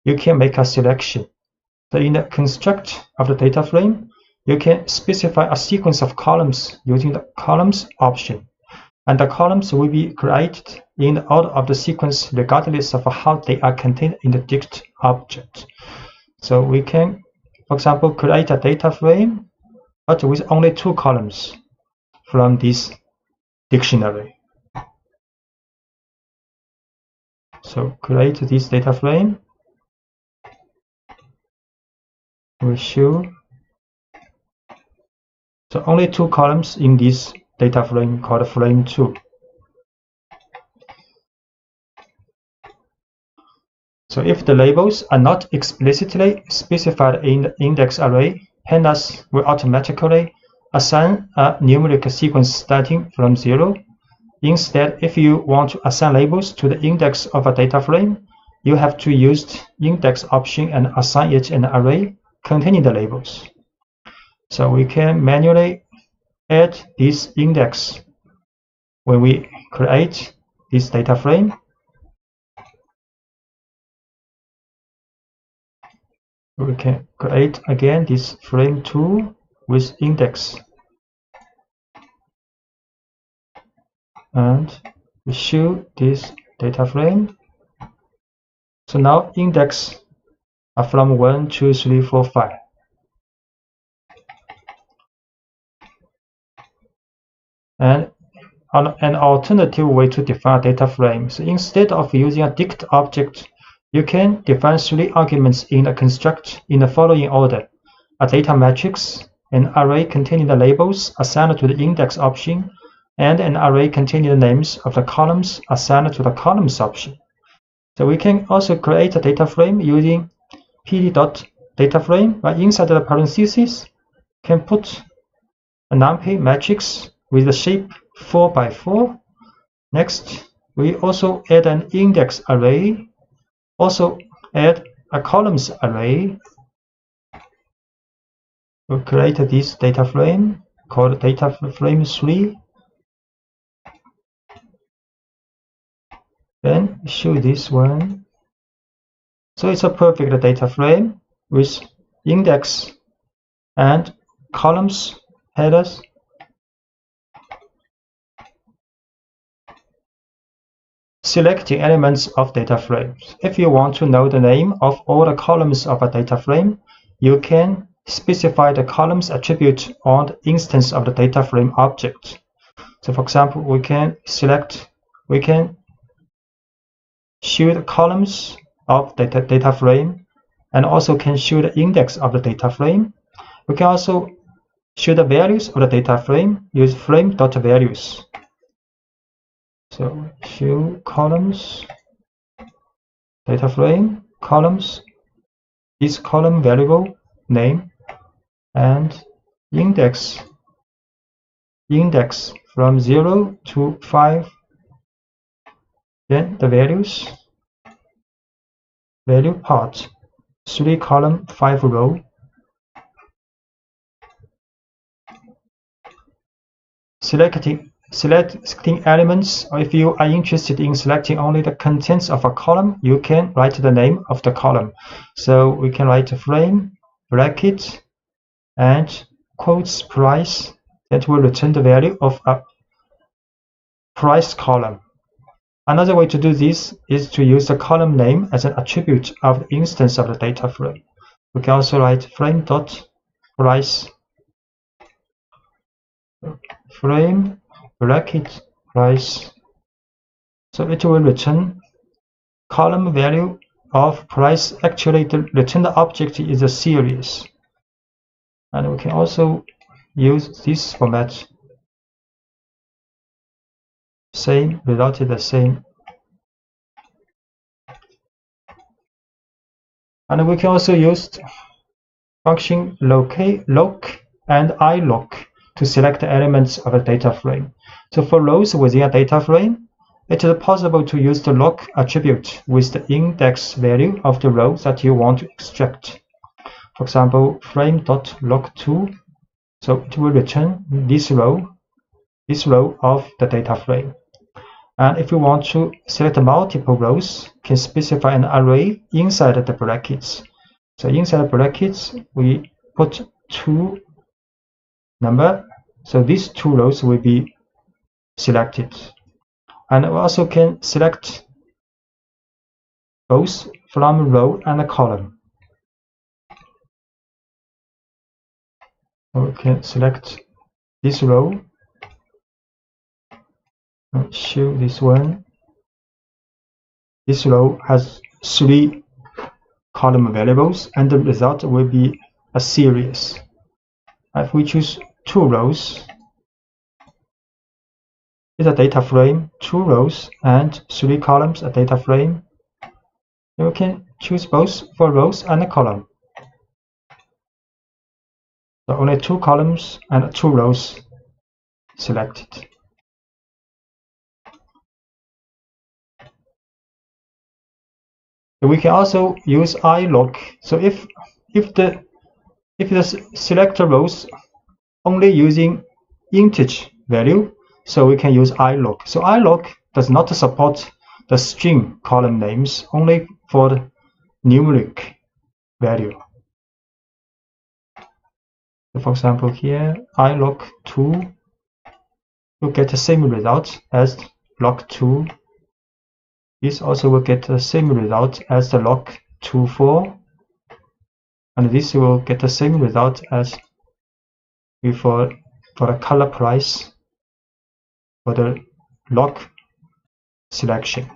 [SPEAKER 1] you can make a selection. So in the construct of the data frame, you can specify a sequence of columns using the columns option. And the columns will be created in the order of the sequence regardless of how they are contained in the dict object. So we can, for example, create a data frame, but with only 2 columns from this dictionary. So create this data frame. We show so only 2 columns in this data frame called frame 2. So if the labels are not explicitly specified in the index array, pandas will automatically assign a numeric sequence starting from 0. Instead, if you want to assign labels to the index of a data frame, you have to use the index option and assign it an array containing the labels. So we can manually add this index when we create this data frame. We can create again this frame 2 with index. and we show this data frame. So now index are from 1, 2, 3, 4, 5. And an alternative way to define a data frame. So instead of using a dict object, you can define 3 arguments in a construct in the following order: a data matrix, an array containing the labels assigned to the index option, and an array containing the names of the columns assigned to the columns option. So we can also create a data frame using pd.dataframe, but inside the parentheses can put a numpy matrix with the shape 4 by 4. Next, we also add an index array, also add a columns array. We'll create this data frame called data frame 3. Then show this one. So it's a perfect data frame with index and columns headers. Selecting elements of data frames. If you want to know the name of all the columns of a data frame, you can specify the columns attribute on the instance of the data frame object. So for example, we can show the columns of the data frame and also can show the index of the data frame. We can also show the values of the data frame, use frame.values. So show columns, data frame, columns, this column variable name, and index from 0 to 5. Then the values, value part, 3 column, 5 row. Selecting elements. If you are interested in selecting only the contents of a column, you can write the name of the column. So we can write a frame, bracket, and quotes price. That will return the value of a price column. Another way to do this is to use the column name as an attribute of the instance of the data frame. We can also write frame.price, frame, bracket, price. So it will return column value of price. Actually, the returned object is a series. And we can also use this format. Same, result is the same. And we can also use function loc and iloc to select the elements of a data frame. So for rows within a data frame, it is possible to use the loc attribute with the index value of the row that you want to extract. For example, frame.loc2. So it will return this row of the data frame. And if you want to select multiple rows, can specify an array inside the brackets. So inside the brackets, we put 2 number. So these 2 rows will be selected. And we also can select both from row and a column. So we can select this row. Show this one. This row has 3 column variables, and the result will be a series. If we choose 2 rows, it's a data frame, 2 rows and 3 columns, a data frame. You can choose both for rows and a column. So only 2 columns and 2 rows selected. We can also use iloc. So if the selector rows only using integer value, so we can use iloc. So iloc does not support the string column names, only for the numeric value. So for example, here iloc2 will get the same result as log 2. This also will get the same result as the log 2,4. And this will get the same result as before for the color price for the log selection.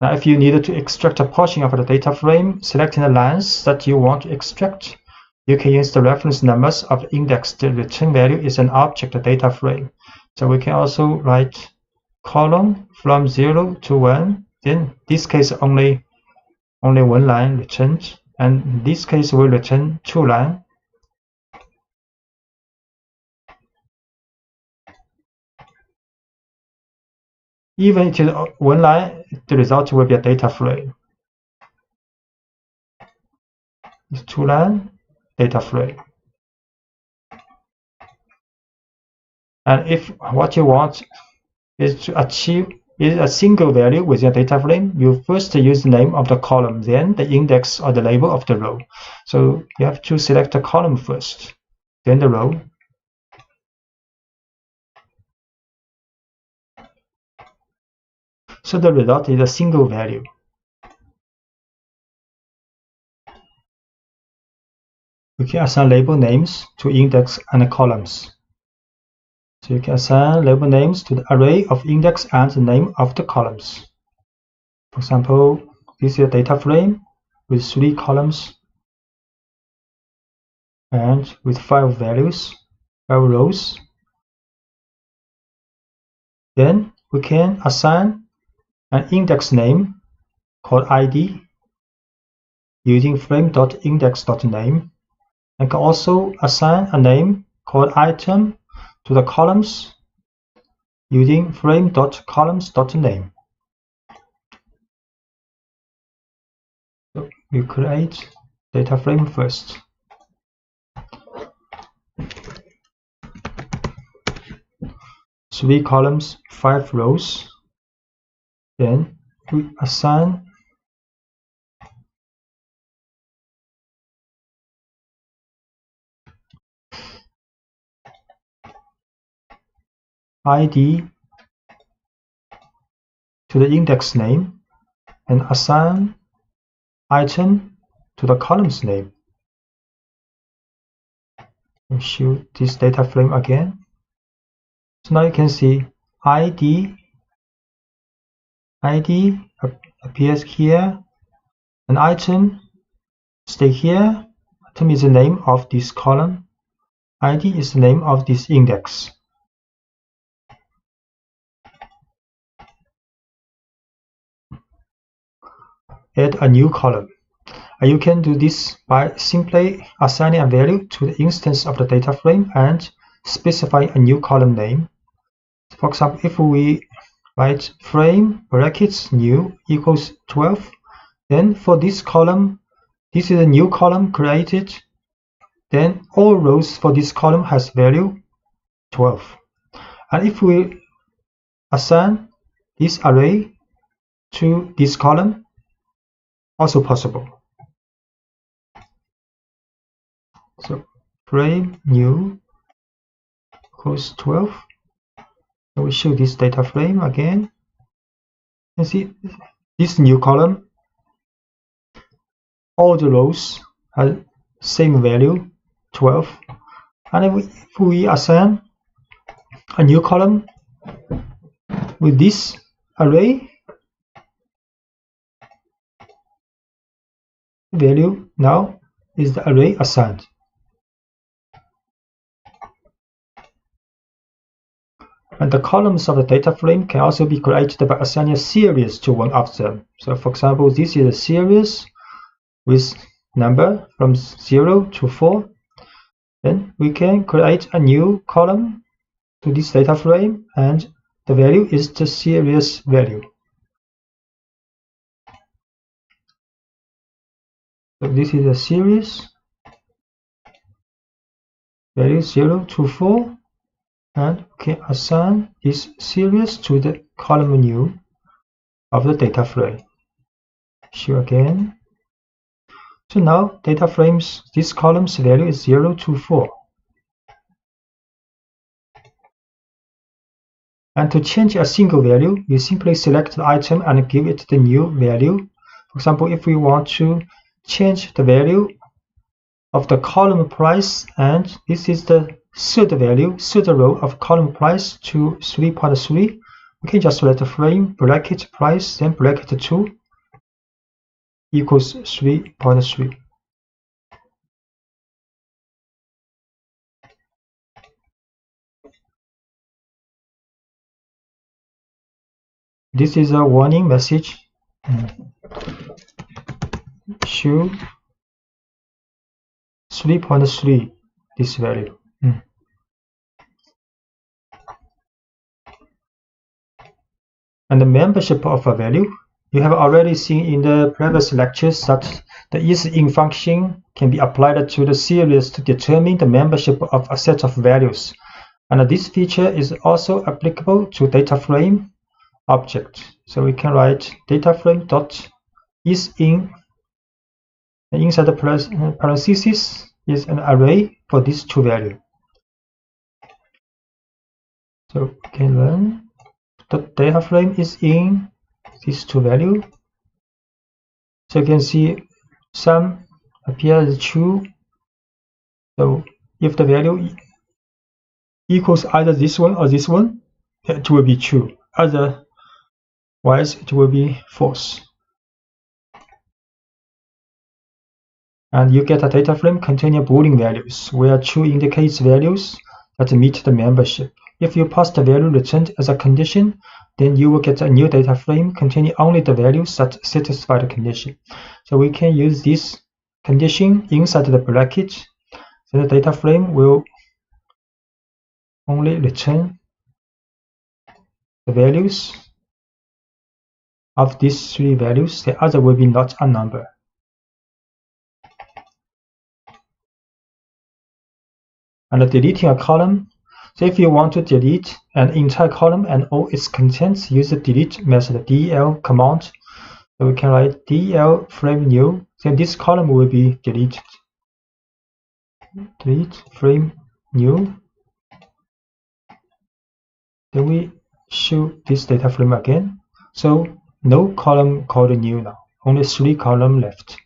[SPEAKER 1] Now, if you needed to extract a portion of the data frame, selecting the lines that you want to extract, you can use the reference numbers of the index. The return value is an object data frame. So we can also write column from 0 to 1. In this case, only one line returned, and in this case, we'll return 2 lines. Even if it is one line, the result will be a data frame. It's 2 line data frame. And if what you want is to achieve is a single value within a data frame, you first use the name of the column, then the index or the label of the row. So you have to select the column first, then the row. So the result is a single value. We can assign label names to index and columns. So you can assign label names to the array of index and the name of the columns. For example, this is a data frame with 3 columns and with 5 values, 5 rows. Then we can assign an index name called ID using frame.index.name, and can also assign a name called item to the columns using frame.columns.name. So we create data frame first. Three columns, 5 rows. Then we assign ID to the index name and assign item to the column's name. And show this data frame again. So now you can see ID appears here, an item stay here. Item is the name of this column. ID is the name of this index. Add a new column. And you can do this by simply assigning a value to the instance of the data frame and specifying a new column name. For example, if we write frame brackets new equals 12, then for this column, this is a new column created, then all rows for this column has value 12. And if we assign this array to this column, also possible. So frame new equals 12. So we show this data frame again. You see this new column, all the rows have same value 12. And if we assign a new column with this array, value now is the array assigned. And the columns of the data frame can also be created by assigning a series to one of them. So for example, this is a series with number from 0 to 4. Then we can create a new column to this data frame, and the value is the series value. So this is a series, value 0 to 4, and we can assign this series to the column new of the data frame. Show again. So now data frames, this column's value is 0 to 4. And to change a single value, you simply select the item and give it the new value. For example, if we want to change the value of the column price, and this is the third value, third row of column price to 3.3, we can just write the frame bracket price, then bracket 2 equals 3.3. This is a warning message. Show 3.3 this value. And the membership of a value, you have already seen in the previous lectures that the is-in function can be applied to the series to determine the membership of a set of values. And this feature is also applicable to data frame object. So we can write data frame dot is-in, and inside the parentheses is an array for these two values. So we can learn the data frame is in these two values. So you can see some appear as true. So if the value equals either this one or this one, it will be true. Otherwise, it will be false. And you get a data frame containing Boolean values, where true indicates values that meet the membership. If you pass the value returned as a condition, then you will get a new data frame containing only the values that satisfy the condition. So we can use this condition inside the bracket. So the data frame will only return the values of these three values. The other will be not a number. And deleting a column. So if you want to delete an entire column and all its contents, use the delete method, del command. So we can write del frame new, then this column will be deleted. Delete frame new. Then we show this data frame again. So no column called new now, only 3 columns left.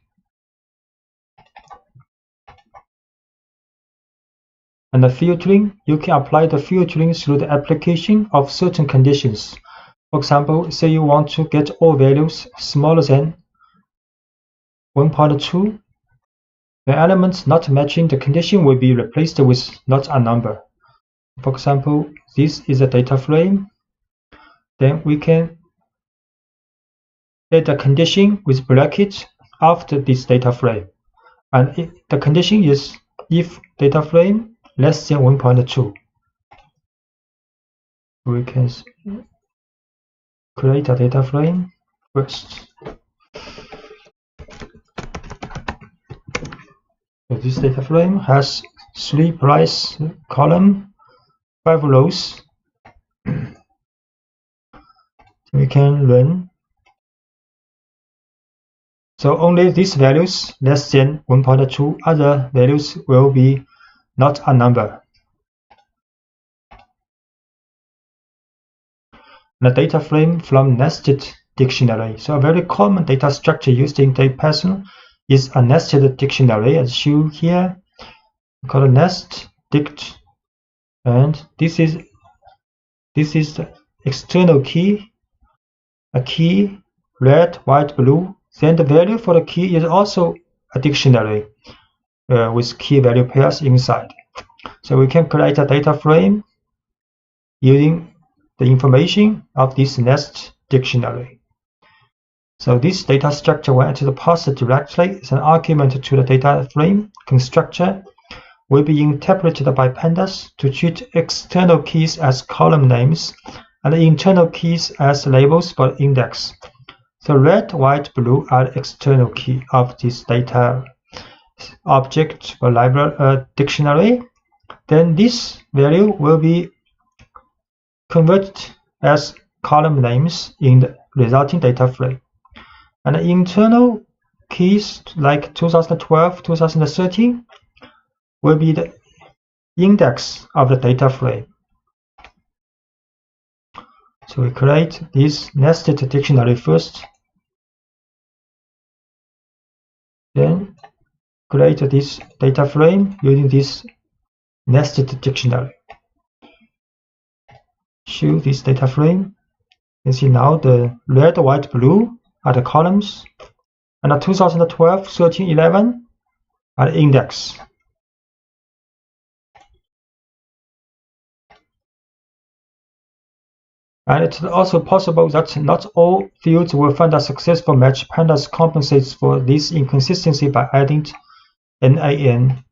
[SPEAKER 1] And the filtering, you can apply the filtering through the application of certain conditions. For example, say you want to get all values smaller than 1.2. The elements not matching the condition will be replaced with not a number. For example, this is a data frame. Then we can add a condition with brackets after this data frame. And the condition is if data frame less than 1.2. We can create a data frame first. So this data frame has 3 price column, 5 rows. We can run. So only these values less than 1.2, other values will be not a number. The data frame from nested dictionary. So a very common data structure used in Python is a nested dictionary, as shown here, called nest dict. And this is the external key, a key, red, white, blue. Then the value for the key is also a dictionary with key value pairs inside. So we can create a data frame using the information of this nest dictionary. So this data structure, when it is passed directly as an argument to the data frame constructor, will be interpreted by pandas to treat external keys as column names and internal keys as labels for index. So red, white, blue are external key of this data object or library dictionary. Then this value will be converted as column names in the resulting data frame. And the internal keys like 2012, 2013 will be the index of the data frame. So we create this nested dictionary first, then create this data frame using this nested dictionary. Show this data frame. You can see now the red, white, blue are the columns, and the 2012, 13, 11 are the index. And it's also possible that not all fields will find a successful match. Pandas compensates for this inconsistency by adding NaN. You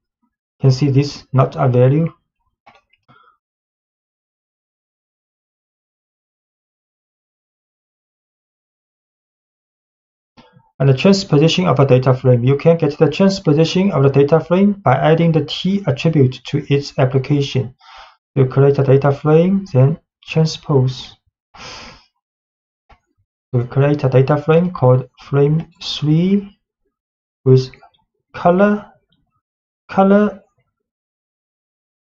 [SPEAKER 1] can see this not a value. And the transposition of a data frame. You can get the transposition of the data frame by adding the T attribute to its application. You create a data frame, then transpose. We create a data frame called frame3 with color. Color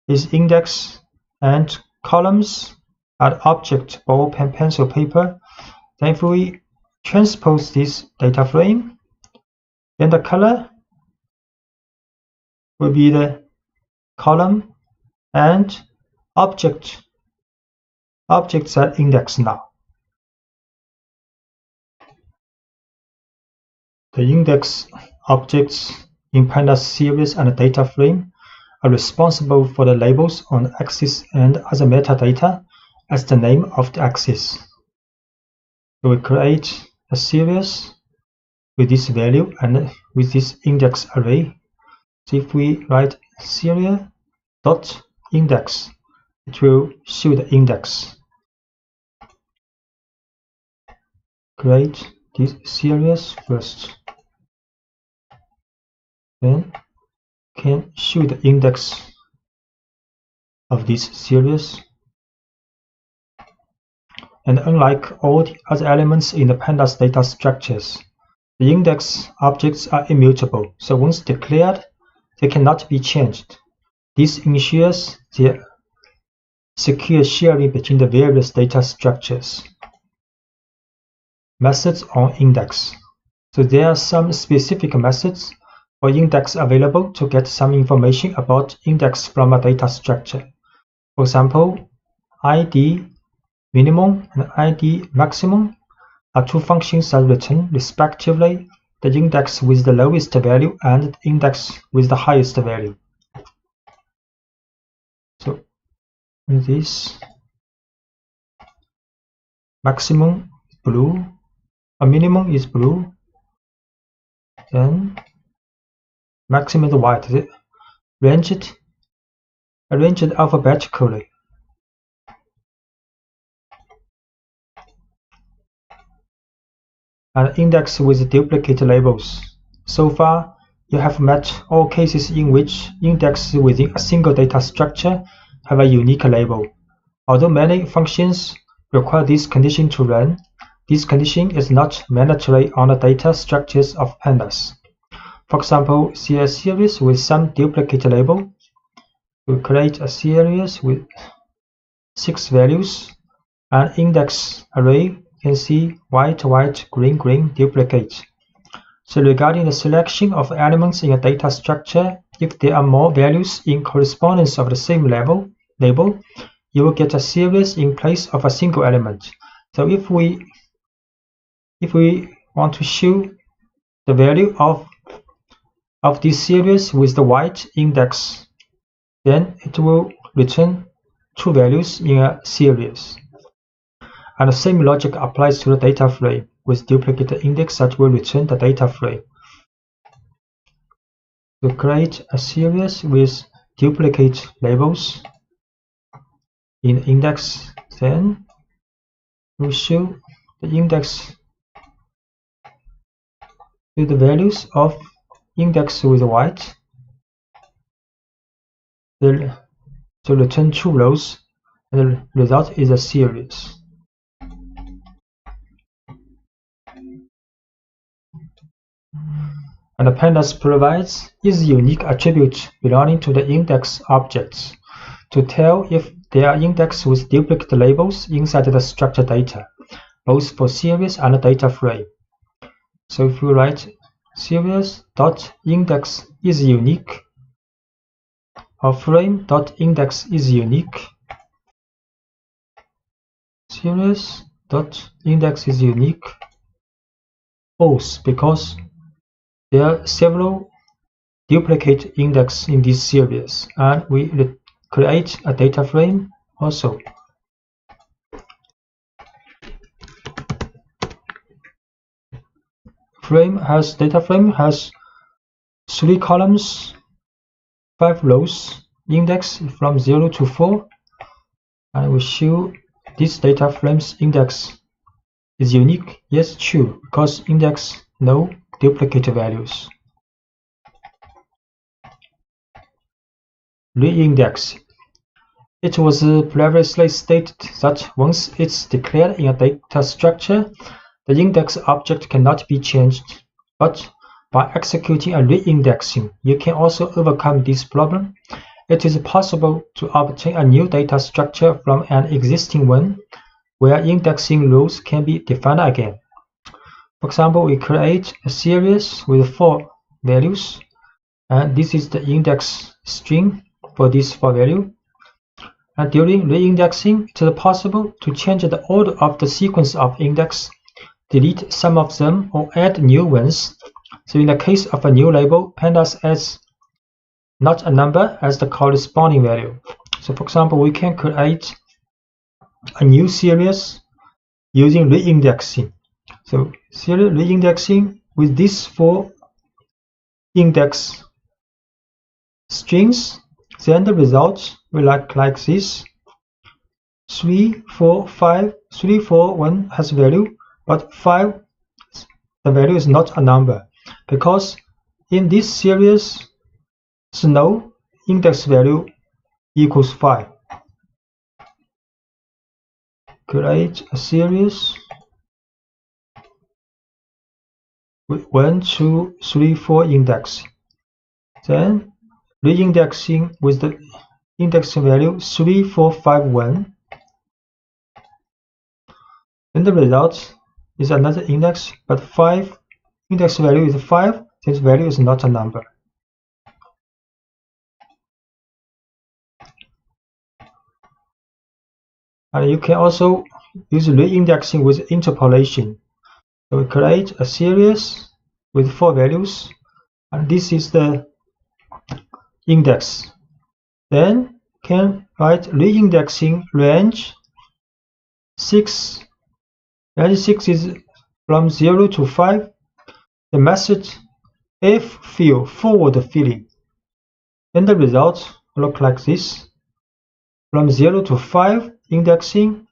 [SPEAKER 1] is index and columns are object, ball, pen, pencil, paper. Then if we transpose this data frame, then the color will be the column and objects are indexed now. The index objects in pandas series and data frame are responsible for the labels on the axis and other metadata as the name of the axis. So we create a series with this value and with this index array. So if we write serial.index, it will show the index. Create this series first. Then can show the index of this series. And unlike all the other elements in the pandas data structures, the index objects are immutable. So once declared, they cannot be changed. This ensures the secure sharing between the various data structures. Methods on index. So there are some specific methods for index available to get some information about index from a data structure. For example, ID minimum and ID maximum are two functions that return respectively the index with the lowest value and the index with the highest value. So this maximum is blue, a minimum is blue, then maximum is white. Arranged alphabetically. And index with duplicate labels. So far, you have met all cases in which index within a single data structure have a unique label. Although many functions require this condition to run, this condition is not mandatory on the data structures of pandas. For example, see a series with some duplicate label. We create a series with 6 values. An index array, you can see white, white, green, green, duplicate. So regarding the selection of elements in a data structure, if there are more values in correspondence of the same label, you will get a series in place of a single element. So if we want to show the value of this series with the white index, then it will return 2 values in a series. And the same logic applies to the data frame with duplicate index that will return the data frame. To create a series with duplicate labels in index, then we show the index with the values of index with white. To return 2 rows, and the result is a series. And the pandas provides is a unique attribute belonging to the index objects. to tell if they are indexed with duplicate labels inside the structured data, both for series and data frame. So if we write series.index is unique or frame.index is unique, series.index is unique, false, because there are several duplicate index in this series, and we create a data frame also. Data frame has 3 columns, 5 rows, index from 0 to 4, and we show this data frame's index is unique. Yes, true, because index no duplicate values. Reindex. It was previously stated that once it's declared in a data structure, the index object cannot be changed, but by executing a reindexing, you can also overcome this problem. It is possible to obtain a new data structure from an existing one, where indexing rules can be defined again. For example, we create a series with 4 values, and this is the index string for this 4 value. And during reindexing, it is possible to change the order of the sequence of index, delete some of them, or add new ones. So in the case of a new label, pandas adds not a number as the corresponding value. So for example, we can create a new series using reindexing. So series reindexing with these 4 index strings, then the result will look like this. 3, 4, 5, 3, 4, 1 has value, but 5, the value is not a number, because in this series, no index value equals 5. Create a series with 1, 2, 3, 4 index. Then reindexing with the index value 3, 4, 5, 1. Then the result is another index, but 5 index value is 5. This value is not a number. And you can also use reindexing with interpolation. So we create a series with 4 values, and this is the index. Then can write reindexing range 6. Range 6 is from 0 to 5. The method ffill forward filling. Then the result will look like this. From 0 to 5 indexing.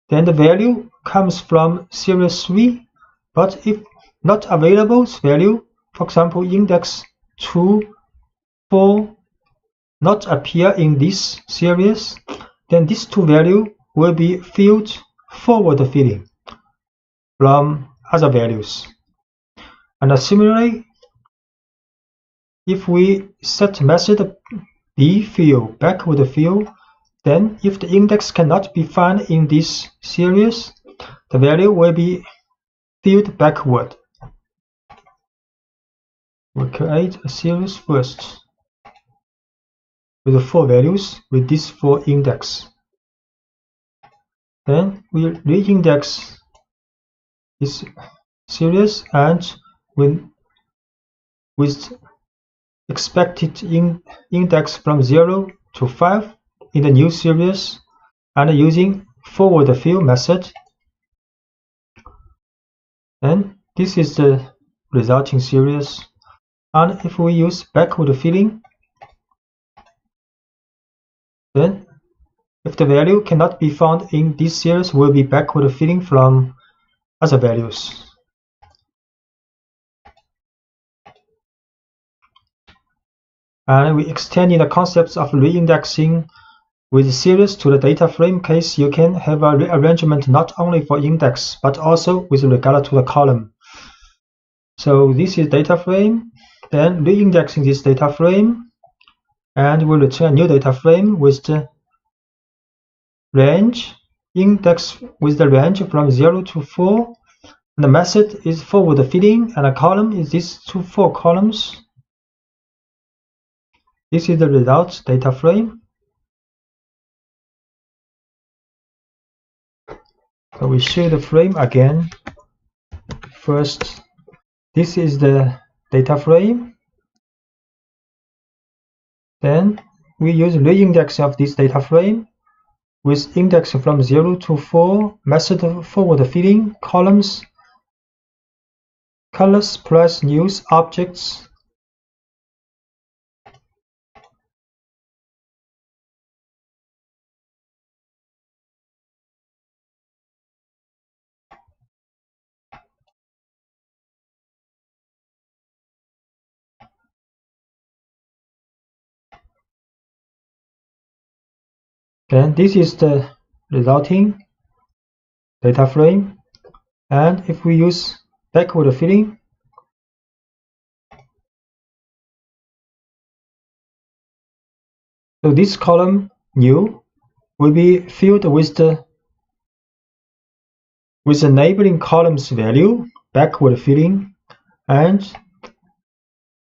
[SPEAKER 1] Then the value comes from series 3, but if not available value, for example, index 2, 4 not appear in this series, then these 2 values will be filled forward filling from other values. And similarly, if we set method bfill backward fill, then if the index cannot be found in this series, the value will be filled backward. We'll create a series first with 4 values with these 4 index. Then we reindex this series and with expected index from 0 to 5 in the new series, and using forward fill method. And this is the resulting series. And if we use backward filling, then if the value cannot be found in this series, will be backward filling from other values. And we extending the concepts of reindexing with series to the data frame case. You can have a rearrangement not only for index, but also with regard to the column. So this is data frame, then reindexing this data frame, and we'll return a new data frame with the range index with the range from 0 to 4. And the method is forward feeding, and a column is these 4 columns. This is the result data frame. So we show the frame again. First, this is the data frame. Then we use reindex of this data frame with index from 0 to 4, method forward feeding, columns, colors plus news objects. Then this is the resulting data frame. And if we use backward feeding, so this column new will be filled with the neighboring column's value, backward feeding, and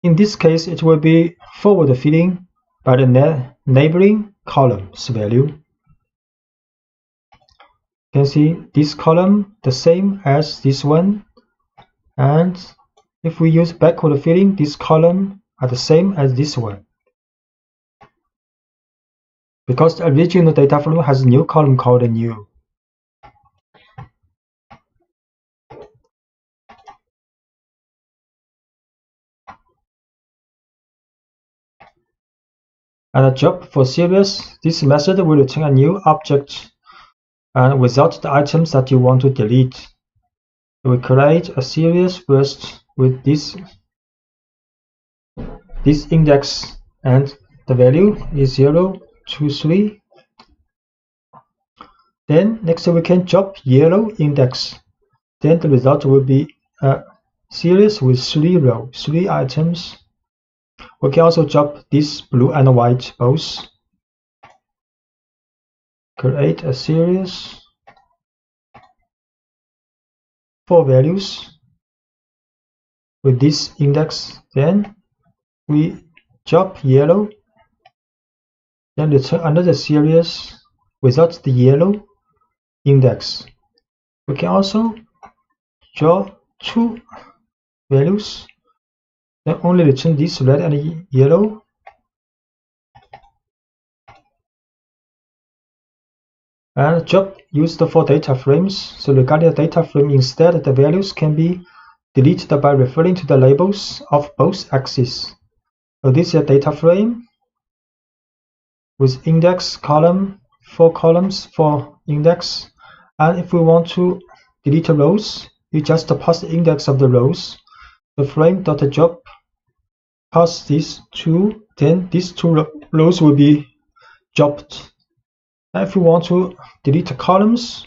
[SPEAKER 1] in this case it will be forward feeding by the neighboring column's value. You can see this column the same as this one, and if we use backward feeding, this column are the same as this one. Because the original data frame has a new column called new. And a job for series, this method will return a new object and without the items that you want to delete. We create a series first with this index, and the value is 0, 2, 3. Then next we can drop yellow index. Then the result will be a series with 3 rows, 3 items. We can also drop this blue and white both. Create a series, 4 values with this index. Then we drop yellow, then return another series without the yellow index. We can also draw 2 values, then only return this red and yellow. And job used for data frames. So regarding the data frame, instead the values can be deleted by referring to the labels of both axes. So this is a data frame with index column, 4 columns for index. And if we want to delete rows, you just pass the index of the rows. The frame.job pass these 2, then these 2 rows will be dropped. And if we want to delete the columns,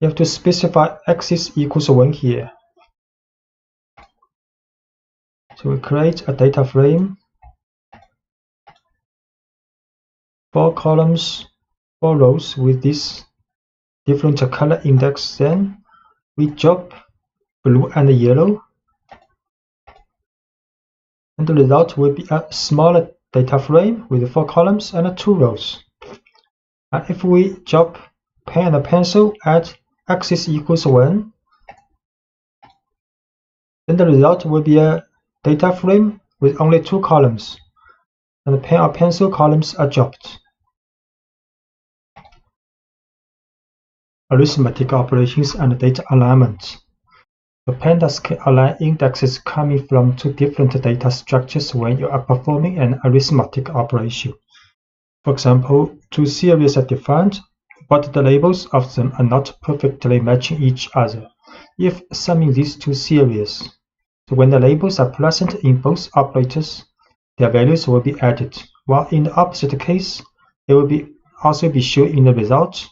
[SPEAKER 1] you have to specify axis equals 1 here. So we create a data frame, 4 columns, 4 rows with this different color index. Then we drop blue and yellow, and the result will be a smaller data frame with 4 columns and 2 rows. And if we drop pen and pencil at axis equals 1, then the result will be a data frame with only 2 columns, and the pen or pencil columns are dropped. Arithmetic operations and data alignment. The pandas can align indexes coming from 2 different data structures when you are performing an arithmetic operation. For example, 2 series are defined, but the labels of them are not perfectly matching each other. If summing these 2 series, so when the labels are present in both operators, their values will be added, while in the opposite case, they will also be shown in the result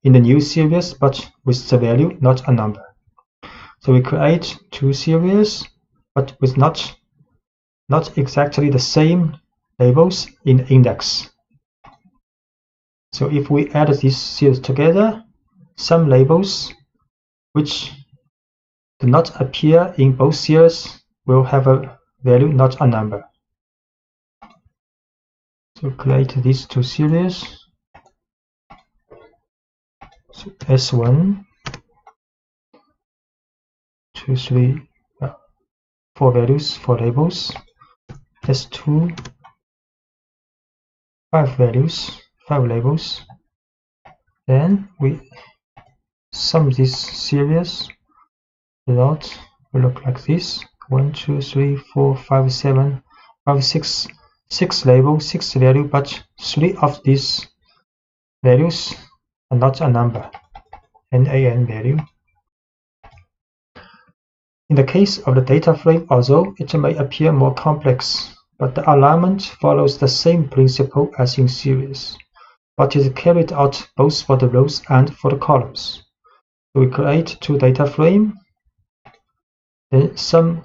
[SPEAKER 1] in the new series, but with the value not a number. So we create 2 series, but with not exactly the same labels in the index. So if we add these series together, some labels which do not appear in both series will have a value, not a number. So create these two series. So S1, 2, 3, 4 values, 4 labels. S2, 5 values, 5 labels. Then we sum this series. Result will look like this: 1, 2, 3, 4, 5, 7, 5, 6, 6 labels, 6 values, but 3 of these values are not a number, NaN value. In the case of the data frame, although it may appear more complex, but the alignment follows the same principle as in series, but is carried out both for the rows and for the columns. So we create two data frames, then sum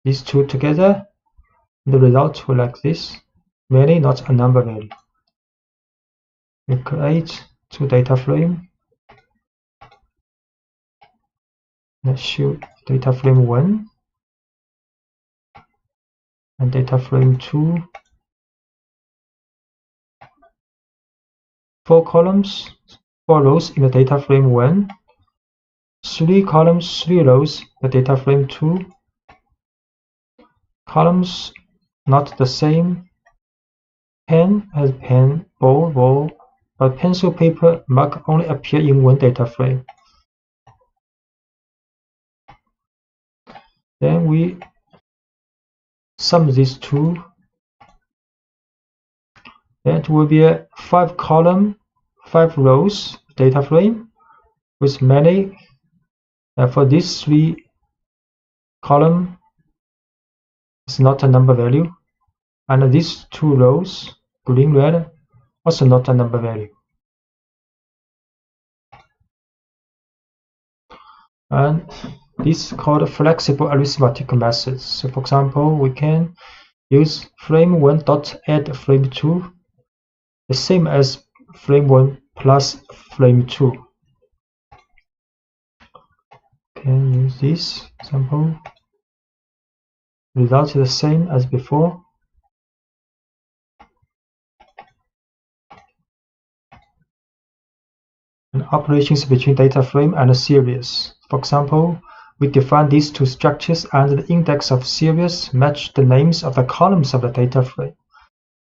[SPEAKER 1] these two together. The result will like this: many, not a number value. We create two data frames. Let's show data frame 1 and data frame 2. 4 columns, 4 rows in the data frame 1. 3 columns, 3 rows, the data frame 2. Columns not the same. Pen has pen, ball, but pencil, paper, mug only appear in one data frame. Then we sum these two. That will be a 5 column, 5 rows data frame with many. For these 3 column is not a number value, and these 2 rows, green, red, also not a number value. And this is called flexible arithmetic methods. So for example, we can use frame 1 dot add frame 2, the same as frame 1 plus frame 2. Can use this example. Result is the same as before. And operations between data frame and a series. For example, we define these two structures, and the index of series match the names of the columns of the data frame.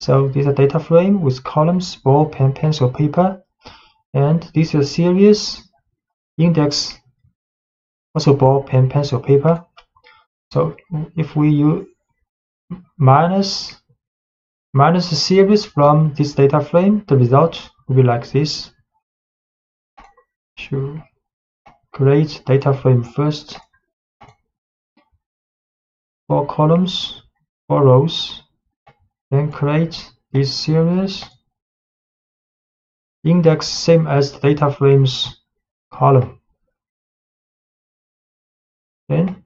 [SPEAKER 1] So this is a data frame with columns, ball, pen, pencil, paper, and this is a series, index also ball, pen, pencil, paper. So if we use minus the series from this data frame, the result will be like this. To create data frame first, 4 columns, 4 rows, then create this series, index same as the data frame's column, then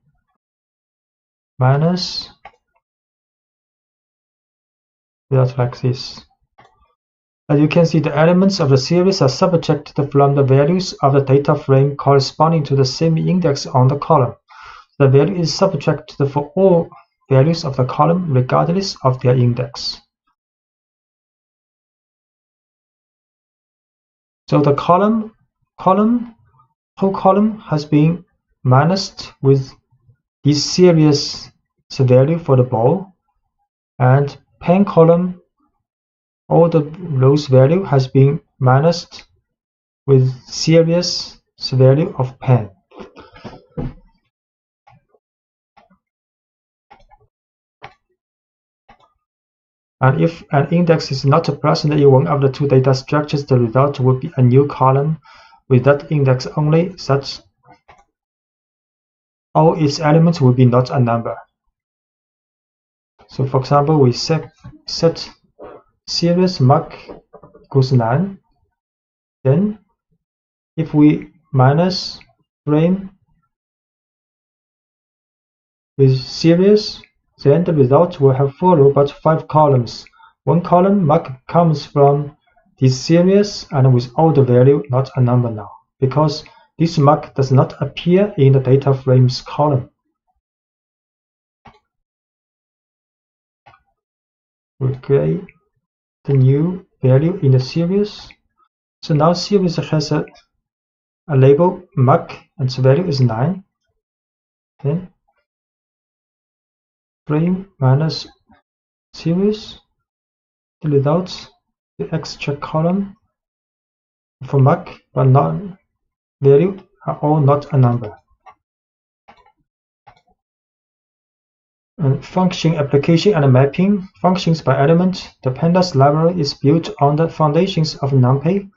[SPEAKER 1] minus, result like this. As you can see, the elements of the series are subtracted from the values of the data frame corresponding to the same index on the column. The value is subtracted for all values of the column regardless of their index. So the whole column has been minused with this series value for the ball, and pen column, all the rows value has been minused with series value of pen. And if an index is not present in one of the two data structures, the result will be a new column with that index only, such all its elements will be not a number. So for example, we set series mark equals none. Then if we minus frame with series, then the result will have 4 rows but 5 columns. One column mark comes from this series and without the value, not a number now, because this mark does not appear in the data frames column. We create the new value in the series. So now series has a label mark and the value is 9. Then frame minus series, the results, the extra column for mark but not value are all not a number. And function application and mapping functions by element. The pandas library is built on the foundations of numpy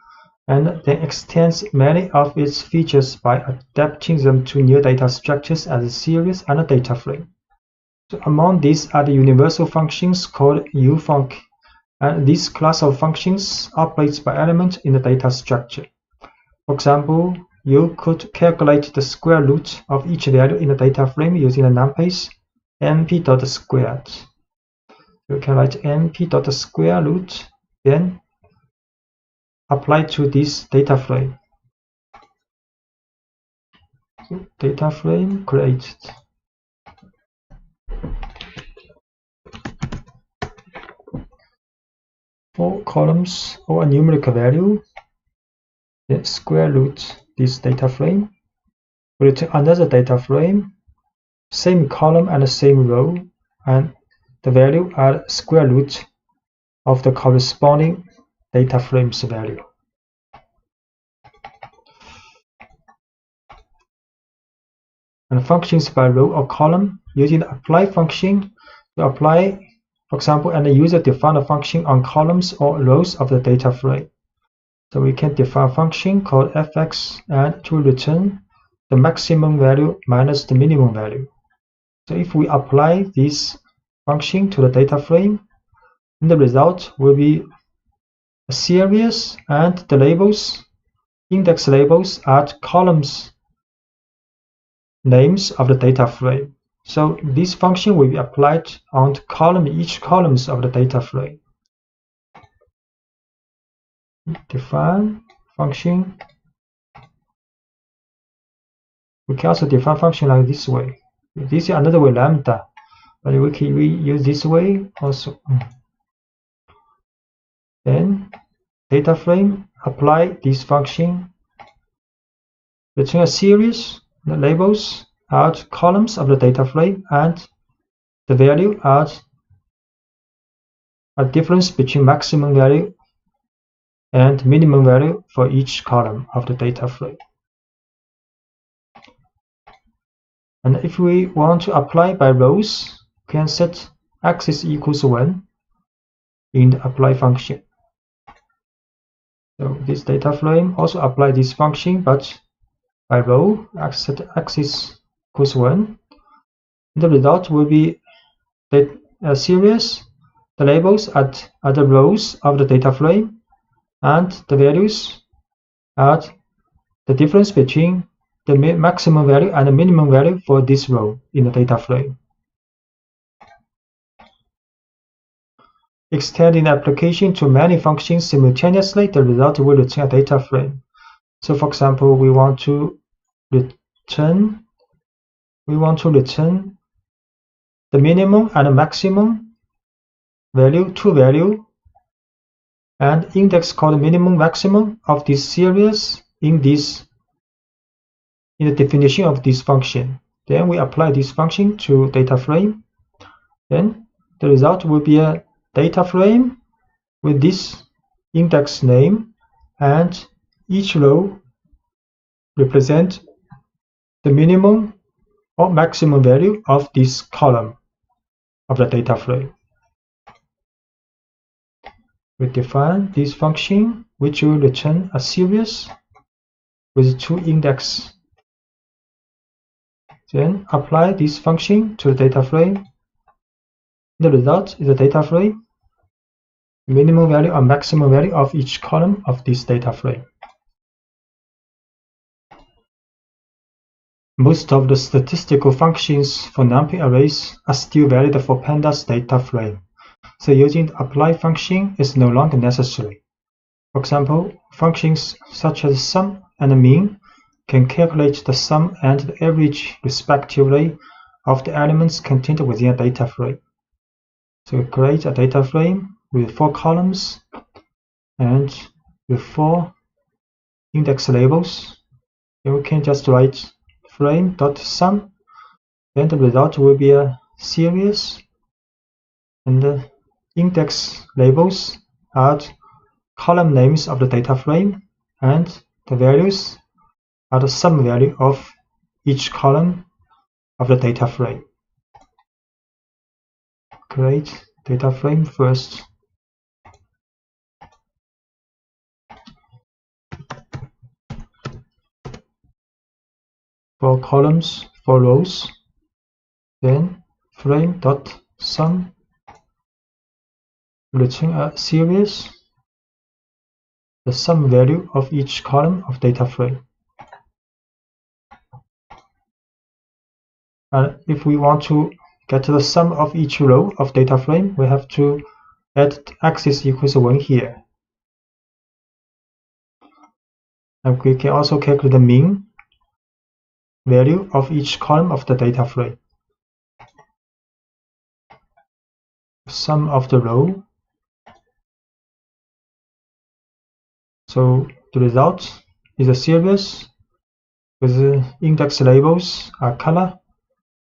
[SPEAKER 1] and then extends many of its features by adapting them to new data structures as a series and a data frame. So among these are the universal functions called ufunc, and this class of functions operates by element in the data structure. For example, you could calculate the square root of each value in the data frame using the numpy's np.squared. You can write np.square root, then apply to this data frame. So data frame created. Four columns or a numerical value, then square root this data frame, return another data frame, same column and the same row, and the value are square root of the corresponding data frame's value. And functions by row or column, using the apply function to apply, for example, and the user define a function on columns or rows of the data frame. So we can define a function called fx and to return the maximum value minus the minimum value. So if we apply this function to the data frame, then the result will be a series and the labels, index labels are columns names of the data frame. So this function will be applied on each columns of the data frame. Define function. We can also define function like this way. This is another way, lambda, but we use this way also. Then data frame, apply this function, return a series. The labels are columns of the data frame and the value are a difference between maximum value and minimum value for each column of the data frame. And if we want to apply by rows, we can set axis equals 1 in the apply function. So this data frame also apply this function, but by row, set axis equals 1. The result will be a series. The labels are the rows of the data frame, and the values are the difference between the maximum value and the minimum value for this row in the data frame. Extending the application to many functions simultaneously, the result will return a data frame. So for example, we want to return the minimum and the maximum value, two value, and index called minimum maximum of this series in the definition of this function. Then we apply this function to data frame. Then the result will be a data frame with this index name, and each row represent the minimum or maximum value of this column of the data frame. We define this function which will return a series with two indexes. Then apply this function to the data frame. The result is a data frame, minimum value or maximum value of each column of this data frame. Most of the statistical functions for numpy arrays are still valid for pandas data frame, so using the apply function is no longer necessary. For example, functions such as sum and mean can calculate the sum and the average respectively of the elements contained within a data frame. So create a data frame with 4 columns and with 4 index labels. And we can just write frame.sum, then the result will be a series, and the index labels are column names of the data frame, and the values are the sum value of each column of the data frame. Create data frame first. For columns, 4 rows, then frame.sum return a series, the sum value of each column of data frame. And if we want to get the sum of each row of data frame, we have to add axis equals 1 here. And we can also calculate the mean value of each column of the data frame. Sum of the row. So the result is a series with the index labels are color,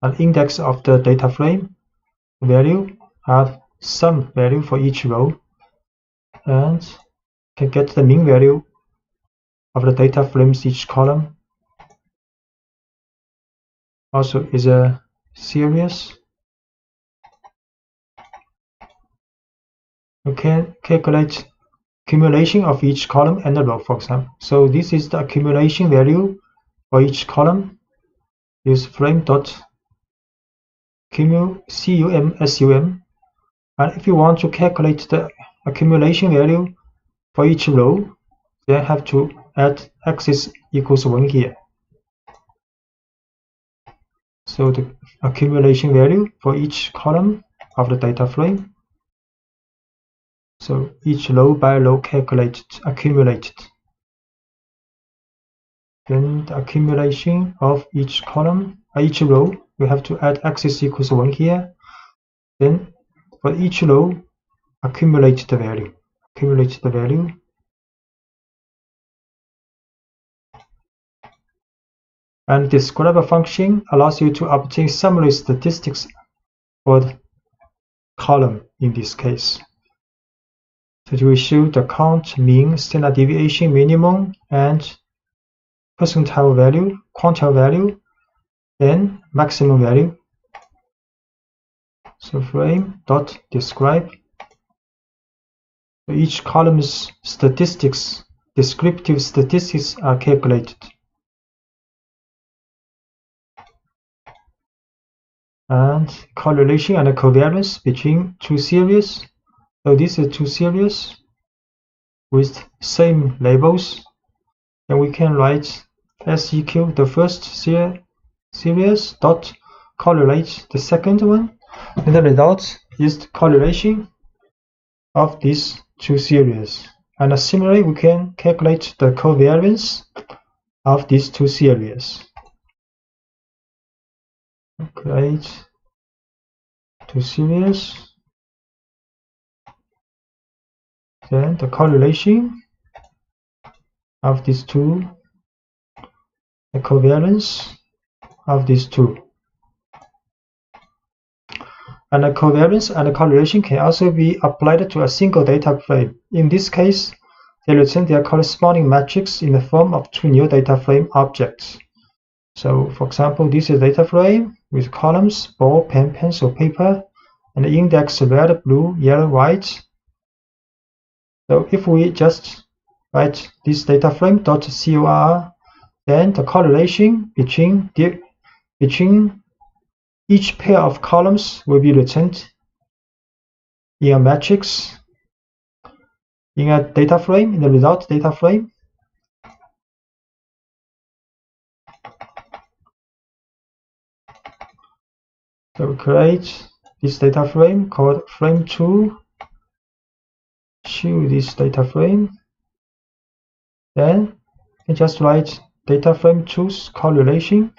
[SPEAKER 1] and index of the data frame value are sum value for each row, and can get the mean value of the data frames each column. Also is a series. You can calculate accumulation of each column and the row, for example. So this is the accumulation value for each column. Use frame.cum, and if you want to calculate the accumulation value for each row, then have to add axis equals 1 here. So the accumulation value for each column of the data frame. So each row by row calculated, accumulated. Then the accumulation of each column, each row, we have to add axis equals 1 here. Then for each row, accumulate the value. Accumulate the value. And describe a function allows you to obtain summary statistics for the column in this case. So it will show the count, mean, standard deviation, minimum, and percentile value, quantile value, and maximum value. So frame.describe. Each column's statistics, descriptive statistics are calculated. And correlation and covariance between 2 series. So this is 2 series with same labels. And we can write SEQ the first series dot correlate the second one. And the result is the correlation of these 2 series. And similarly, we can calculate the covariance of these 2 series. Create 2 series, then the correlation of these 2, the covariance of these 2. And the covariance and the correlation can also be applied to a single data frame. In this case, they return their corresponding metrics in the form of 2 new data frame objects. So, for example, this is a data frame with columns, ball, pen, pencil, paper, and the index red, blue, yellow, white. So if we just write this data frame .cor, then the correlation between each pair of columns will be returned in a matrix in a data frame, in the result data frame. So we create this data frame called frame2, choose this data frame, then you just write data frame choose correlation.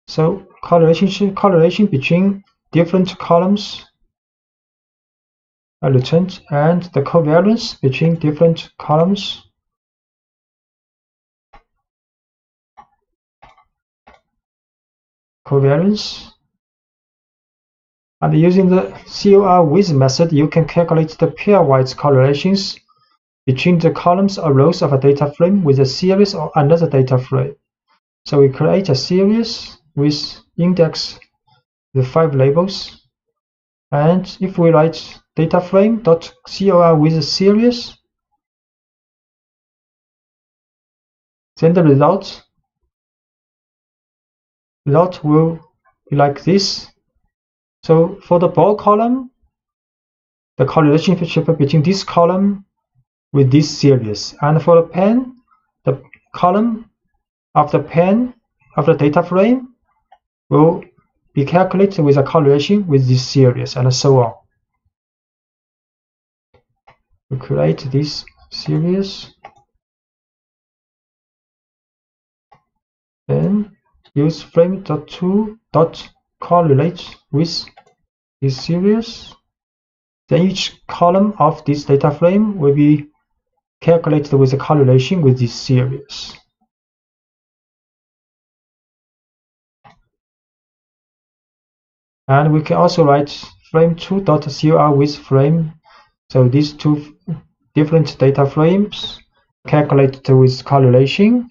[SPEAKER 1] So correlation between different columns are returned, and the covariance between different columns And using the COR-with method, you can calculate the pairwise correlations between the columns or rows of a data frame with a series or another data frame. So we create a series with index with 5 labels, and if we write data frame.cor with series, then the result will be like this. So for the ball column, the correlation between this column with this series, and for the pen, the column of the pen of the data frame will be calculated with a correlation with this series, and so on. We create this series, then use frame.to.correlate with this series. Then each column of this data frame will be calculated with a correlation with this series. And we can also write frame2.cor with frame. So these two different data frames calculated with correlation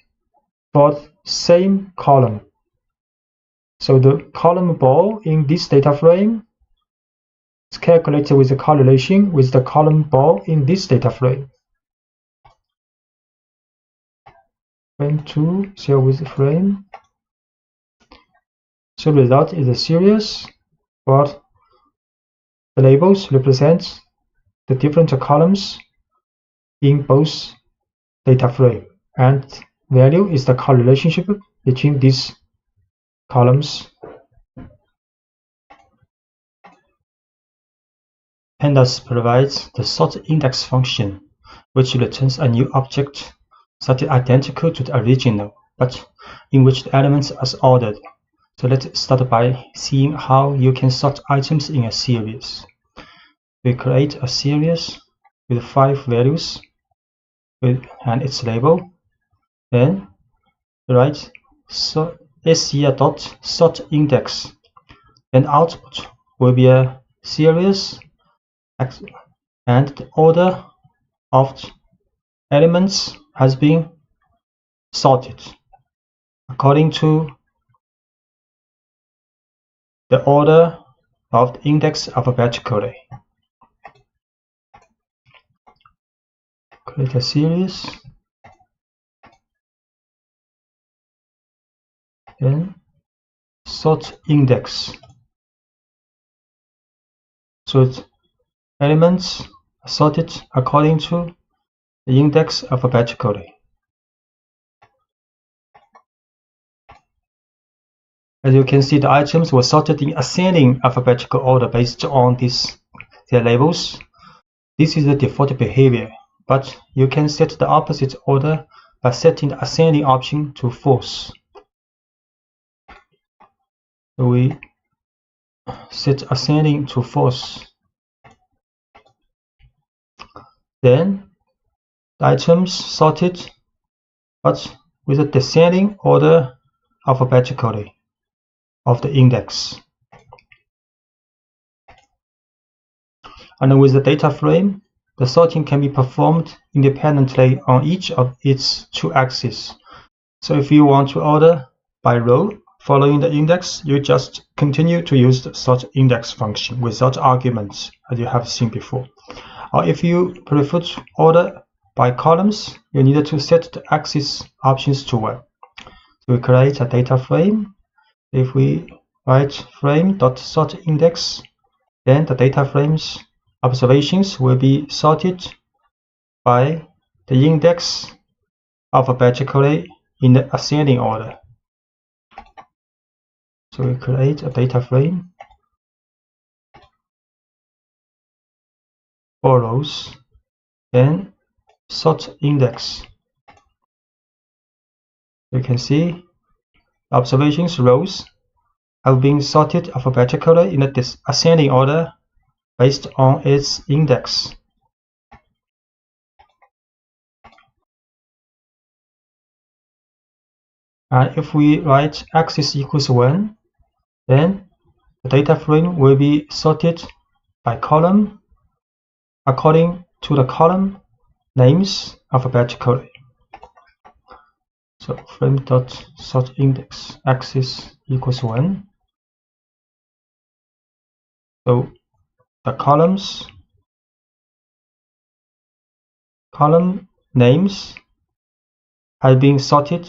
[SPEAKER 1] for same column. So the column ball in this data frame is calculated with the correlation with the column ball in this data frame. Frame2 CR with frame. So the result is a series, but the labels represent the different columns in both data frame, and value is the correlation between these columns. Pandas provides the sort index function, which returns a new object that is identical to the original, but in which the elements are ordered. So let's start by seeing how you can sort items in a series. We create a series with 5 values and its label. Then write SCR.sortIndex. Then output will be a series, and the order of elements has been sorted according to the order of the index alphabetically. Create a series, then sort index. So its elements are sorted according to the index alphabetically. As you can see, the items were sorted in ascending alphabetical order based on their labels. This is the default behavior, but you can set the opposite order by setting the ascending option to false. So we set ascending to false. Then the items sorted, but with a descending order alphabetically of the index. And with the data frame, the sorting can be performed independently on each of its 2 axes. So if you want to order by row following the index, you just continue to use the sort index function without arguments, as you have seen before. Or if you prefer to order by columns, you need to set the axis options to 1. So we create a data frame. If we write frame.sortIndex, then the data frame's observations will be sorted by the index alphabetically in the ascending order. So we create a data frame, 4 rows, then sort index. You can see observations rows have been sorted alphabetically in the ascending order based on its index. And if we write axis equals 1, then the data frame will be sorted by column according to the column names alphabetically. So frame.sortIndex axis equals 1. So the column names have been sorted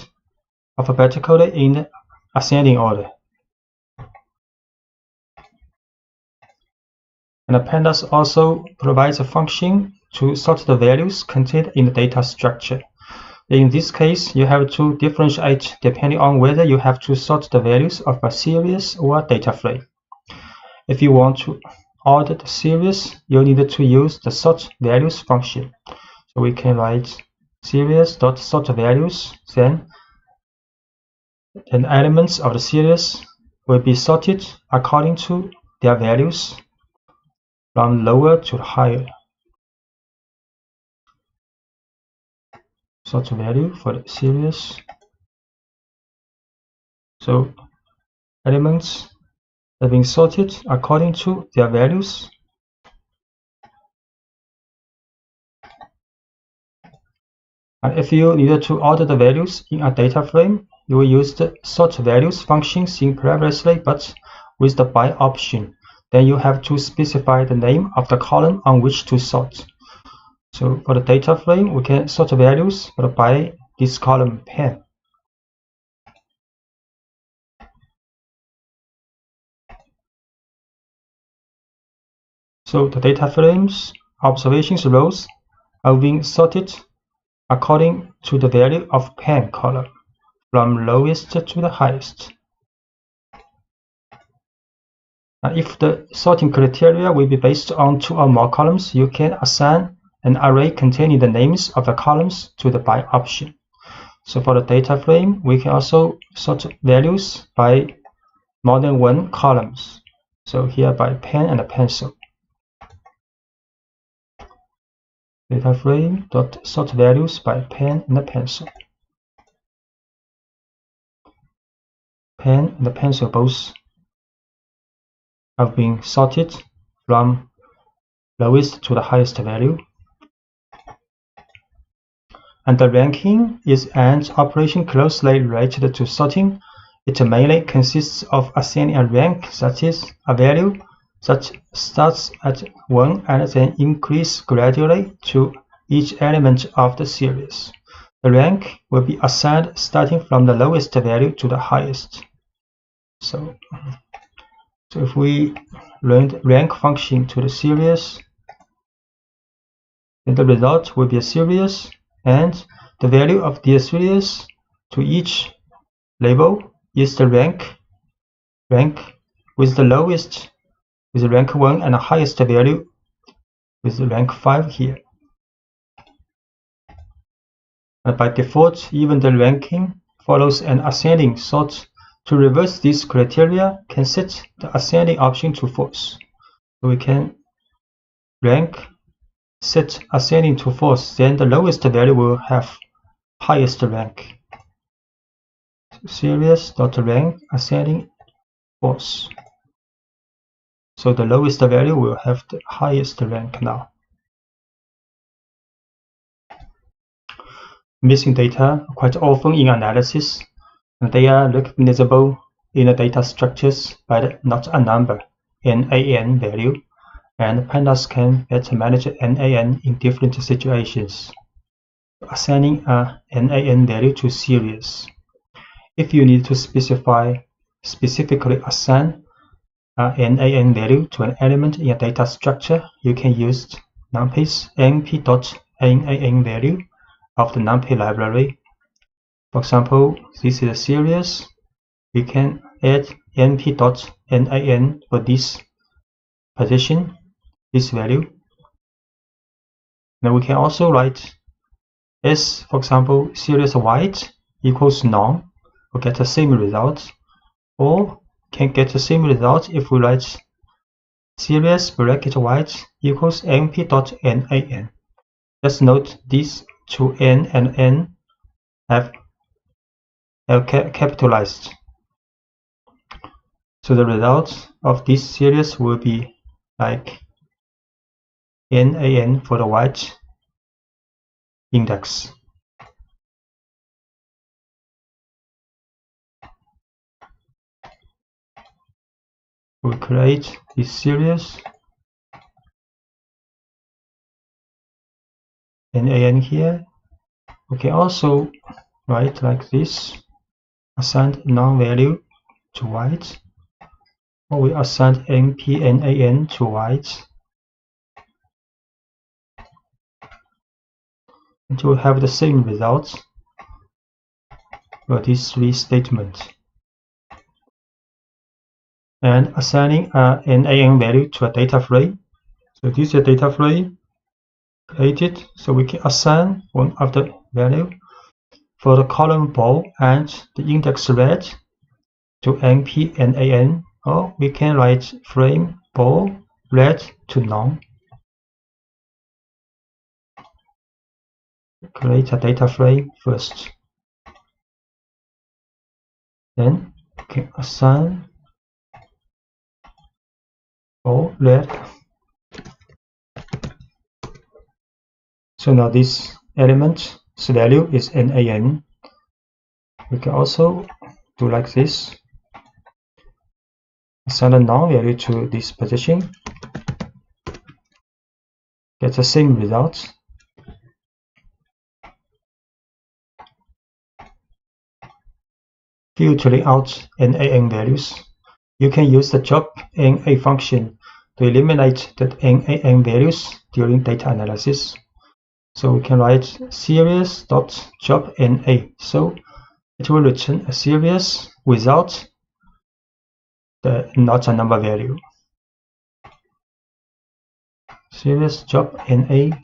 [SPEAKER 1] alphabetically in ascending order. And the pandas also provides a function to sort the values contained in the data structure. In this case, you have to differentiate depending on whether you have to sort the values of a series or data frame. If you want to order the series, you need to use the sort values function. So we can write series.sortValues, then elements of the series will be sorted according to their values from lower to higher. Sort value for the series. So elements have been sorted according to their values. And if you needed to order the values in a data frame, you will use the sort values function seen previously, but with the by option. Then you have to specify the name of the column on which to sort. So for the data frame, we can sort values by this column pen. So the data frames observations rows are being sorted according to the value of pen column, from lowest to the highest. And if the sorting criteria will be based on 2 or more columns, you can assign an array containing the names of the columns to the by option. So for the data frame, we can also sort values by more than 1 columns. So here by pen and a pencil. Data frame dot sort values by pen and a pencil. Pen and the pencil both have been sorted from lowest to the highest value. And the ranking is an operation closely related to sorting. It mainly consists of assigning a rank, that is, a value that starts at 1 and then increases gradually to each element of the series. The rank will be assigned starting from the lowest value to the highest. So if we run the rank function to the series, then the result will be a series, and the value of the series to each label is the rank with the lowest with rank 1 and the highest value with rank 5 here. And by default, even the ranking follows an ascending sort. To reverse this criteria, can set the ascending option to false. So we can rank set ascending to false, then the lowest value will have highest rank. So series.rank ascending false. So the lowest value will have the highest rank now. Missing data quite often in analysis. They are recognizable in the data structures by the not a number, NaN value, and pandas can better manage NaN in different situations. Assigning a NaN value to series. If you need to specifically assign a NaN value to an element in a data structure, you can use numpy's np.nan value of the numpy library. For example, this is a series. We can add np.nan for this position, this value. Now we can also write s, for example, series white equals none, or get the same result, or can get the same result if we write series bracket white equals np.nan. Just note these two n and n have capitalized. So the result of this series will be like nan for the white index. We create this series nan here. We can also write like this, assign non-value to white, or we assign np.nan to white, and to have the same result for these three statements. And assigning an nan value to a data frame. So this is a data frame created, so we can assign one of the value for the column ball and the index red to np.nan, or we can write frame ball red to none. Create a data frame first. Then we can assign ball red. So now this element's value is nan. We can also do like this. Assign a non-value to this position. Get the same result. Filtering out nan values. You can use the job na function to eliminate the nan values during data analysis. So we can write series.jobNA. So it will return a series without the not a number value. Series.jobNA.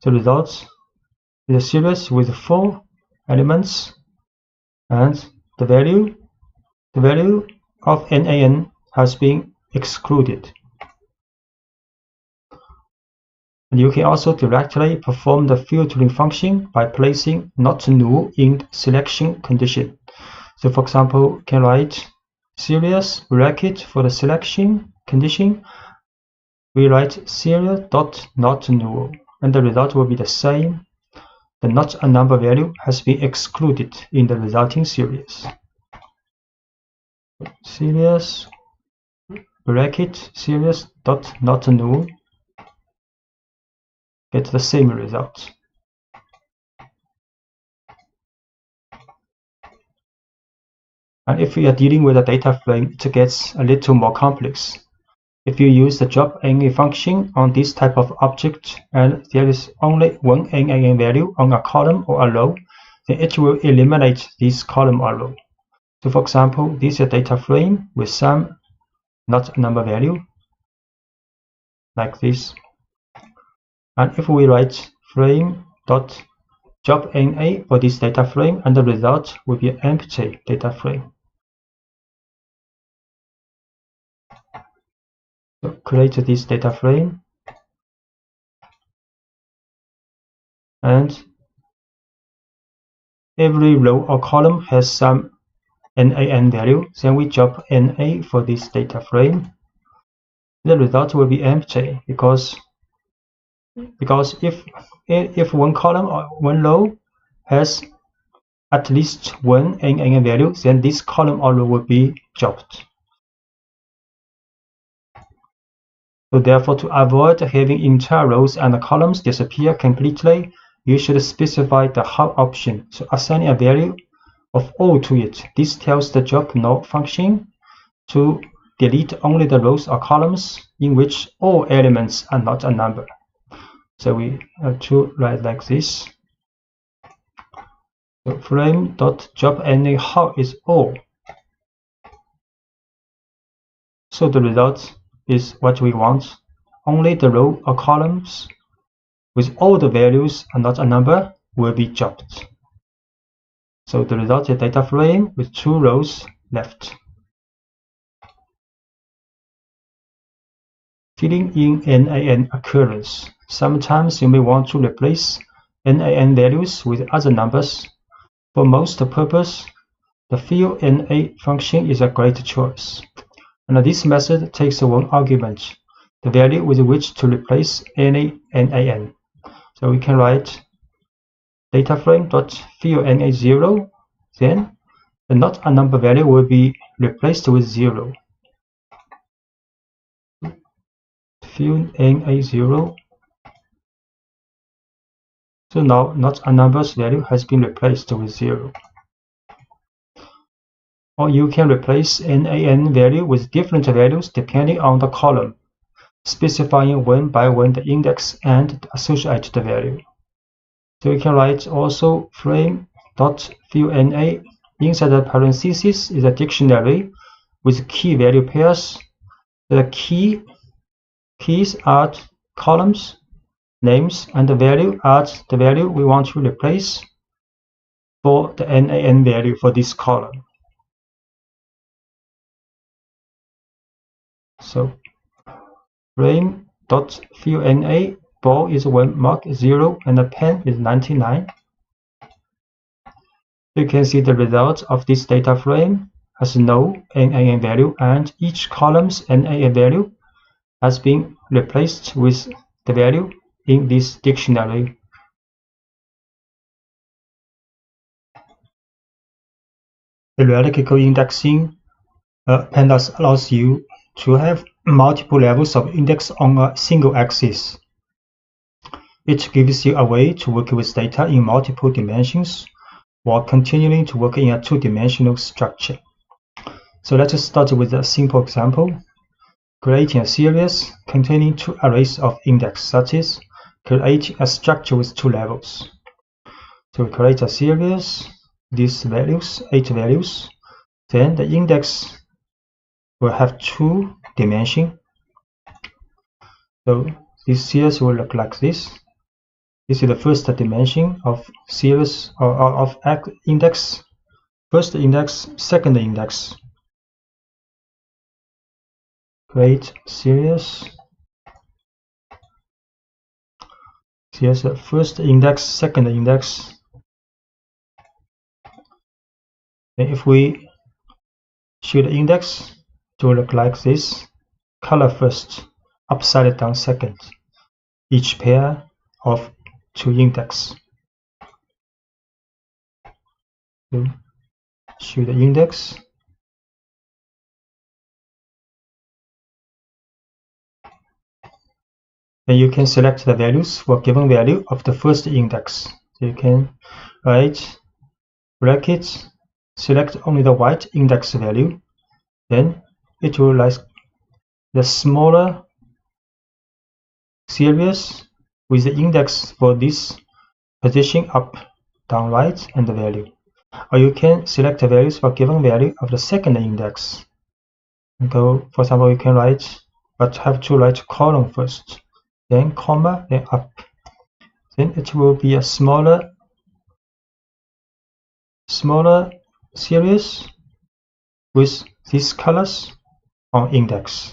[SPEAKER 1] The result is a series with 4 elements, and the value of nan has been excluded. And you can also directly perform the filtering function by placing not null in the selection condition. So for example, you can write series bracket for the selection condition. We write series.not null, and the result will be the same. The not a number value has been excluded in the resulting series. Series bracket series.not null. Get the same result. And if we are dealing with a data frame, it gets a little more complex. If you use the jobNA function on this type of object and there is only one nan value on a column or a row, then it will eliminate this column or row. So for example, this is a data frame with some not number value, like this. And if we write frame.jobNA for this data frame, and the result will be an empty data frame. So create this data frame, and every row or column has some nan value. Then we job na for this data frame. The result will be empty because if one column or one row has at least one nan value, then this column or row will be jobbed. So therefore, to avoid having entire rows and columns disappear completely, you should specify the how option. So assigning a value of all to it. This tells the job no function to delete only the rows or columns in which all elements are not a number. So we have to write like this. So frame.jobNA how is all. So the result is what we want. Only the row or columns with all the values and not a number will be dropped. So the result is a data frame with 2 rows left. Filling in NaN occurrence. Sometimes you may want to replace NaN values with other numbers. For most purposes, the fill NA function is a great choice. And this method takes one argument, the value with which to replace any NaN. So we can write data frame.fill NA0, then the not a number value will be replaced with 0. Fill NA0. So now not a number's value has been replaced with 0. Or you can replace NaN value with different values depending on the column, specifying one by one the index and the associated value. So you can write also frame.fillNA. Inside the parentheses is a dictionary with key value pairs. The keys are columns, names, and the value are the value we want to replace for the NaN value for this column. So frame.fillNA, ball is 1, mark 0, and the pen is 99. You can see the result of this data frame has no NaN value, and each column's NaN value has been replaced with the value in this dictionary. Hierarchical indexing pandas allows you to have multiple levels of index on a single axis. It gives you a way to work with data in multiple dimensions while continuing to work in a 2-dimensional structure. So let's start with a simple example. Creating a series containing 2 arrays of index, that is, creating a structure with 2 levels. So we create a series, these values, 8 values, then the index will have 2 dimensions. So this series will look like this. This is the first dimension of series of index. First index, second index. Create series. Here's the first index, second index. And if we show the index, it will look like this. Color first, upside down second. Each pair of 2 index. So show the index. Then you can select the values for given value of the first index. So you can write brackets, select only the white index value. Then it will like the smaller series with the index for this position up, down, right, and the value. Or you can select the values for given value of the second index. For example, you can write, but have to write column first, then comma, then up. Then it will be a smaller series with these colors on index.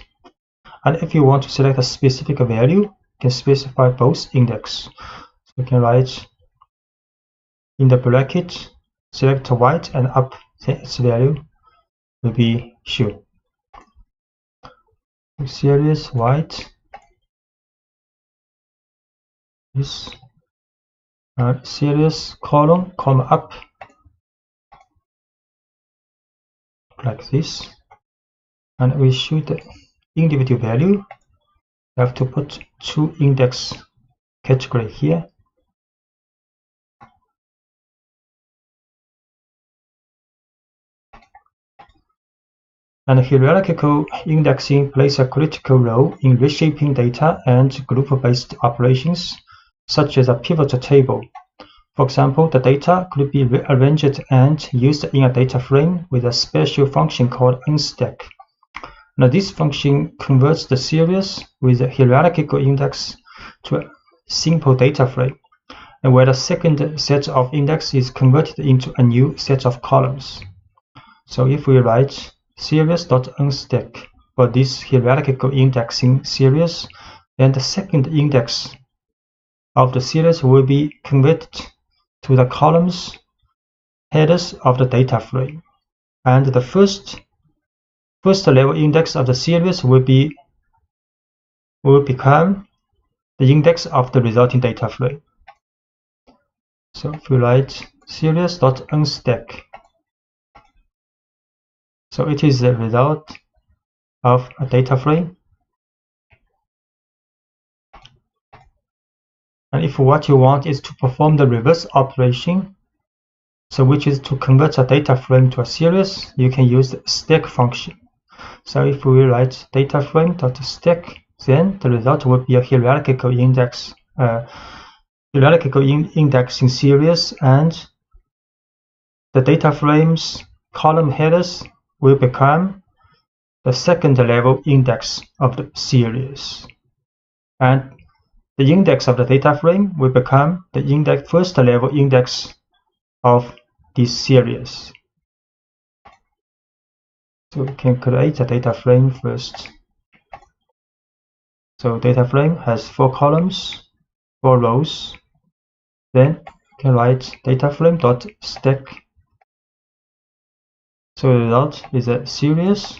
[SPEAKER 1] And if you want to select a specific value, you can specify both index. So you can write in the bracket, select white and up, then its value will be shown. Series white, this series column, comma up, like this. And we should the individual value. You have to put 2 index category here. And hierarchical indexing plays a critical role in reshaping data and group-based operations, such as a pivot table. For example, the data could be rearranged and used in a data frame with a special function called unstack. Now this function converts the series with a hierarchical index to a simple data frame, and where the second set of index is converted into a new set of columns. So if we write series.unstack for this hierarchical indexing series, then the second index of the series will be converted to the columns headers of the data frame, and the first level index of the series will become the index of the resulting data frame. So if we write series.unstack, so it is the result of a data frame. And if what you want is to perform the reverse operation, so which is to convert a data frame to a series, you can use the stack function. So if we write data frame.stack, then the result will be a hierarchical indexing series, and the data frame's column headers will become the second level index of the series, and the index of the data frame will become the first level index of this series. So we can create a data frame first. So data frame has 4 columns, 4 rows. Then you can write data frame.stack. So the result is a series,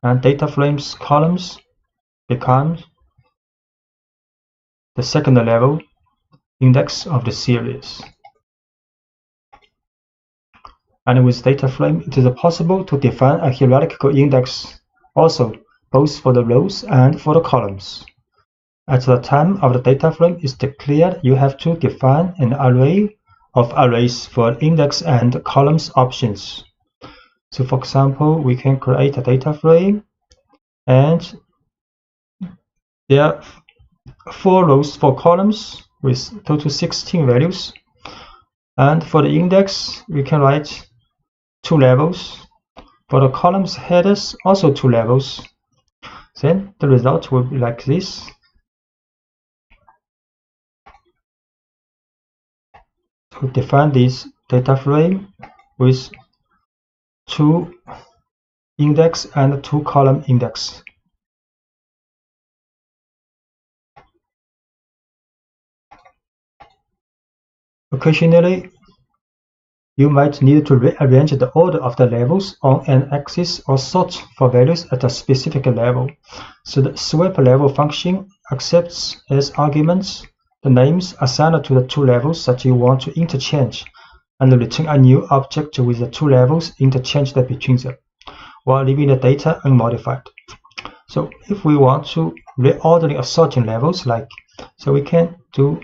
[SPEAKER 1] and data frame's columns becomes the second level index of the series. And with data frame, it is possible to define a hierarchical index also, both for the rows and for the columns. At the time of the data frame is declared, you have to define an array of arrays for index and columns options. So for example, we can create a data frame, and there are 4 rows, 4 columns with total 16 values. And for the index, we can write 2 levels. For the columns headers, also 2 levels. Then the result will be like this. To define this data frame with 2 index and 2 column index. Occasionally, you might need to rearrange the order of the levels on an axis or sort for values at a specific level. So the swap level function accepts as arguments the names assigned to the 2 levels that you want to interchange, and return a new object with the 2 levels interchanged between them, while leaving the data unmodified. So if we want to reordering assorting levels, so we can do,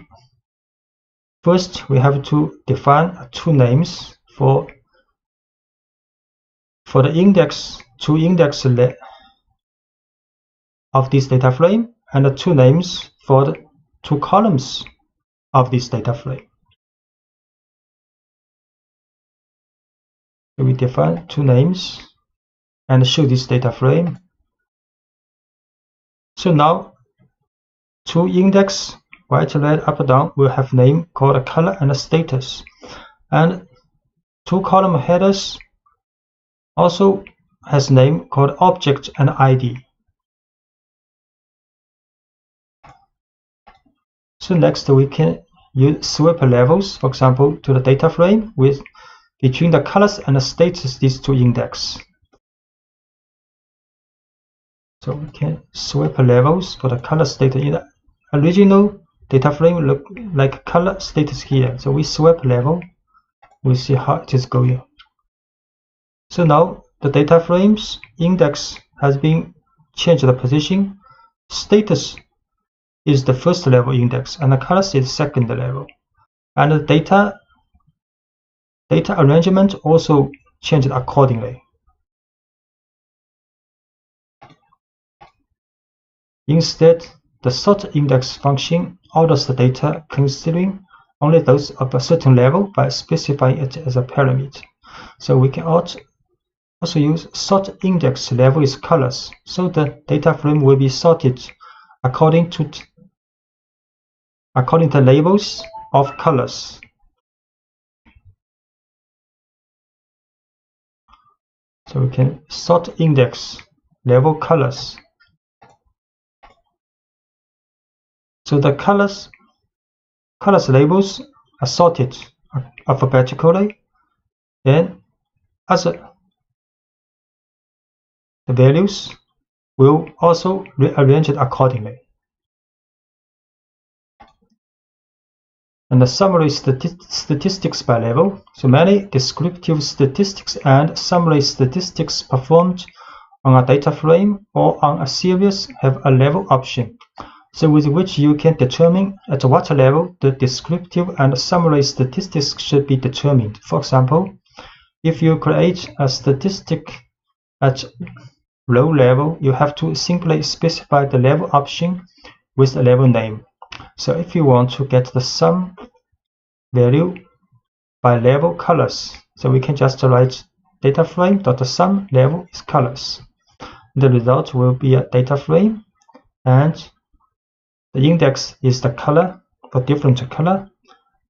[SPEAKER 1] first we have to define 2 names for the index, 2 index of this data frame, and 2 names for the 2 columns of this data frame. So we define 2 names and show this data frame. So now 2 index, right, red, up, down, will have name called color and status, and 2 column headers also has name called object and ID. So next we can use swap levels, for example, to the data frame with between the colors and the status, these 2 index. So we can swap levels for the color status. In the original data frame look like color status here. So we swap level, we'll see how it is going. So now the data frame's index has been changed the position. Status is the first level index, and the colors is second level. And the data arrangement also changed accordingly. Instead, the sort index function orders the data considering only those of a certain level by specifying it as a parameter. So we can Also use sort index level is colors, so the data frame will be sorted according to labels of colors. So we can sort index level colors. So the colors labels are sorted alphabetically, then the values will also rearrange it accordingly. And the summary statistics by level. So many descriptive statistics and summary statistics performed on a data frame or on a series have a level option, so with which you can determine at what level the descriptive and summary statistics should be determined. For example, if you create a statistic at row level, you have to simply specify the level option with the level name. So if you want to get the sum value by level colors, so we can just write data frame.sum level is colors. The result will be a data frame, and the index is the color for different color,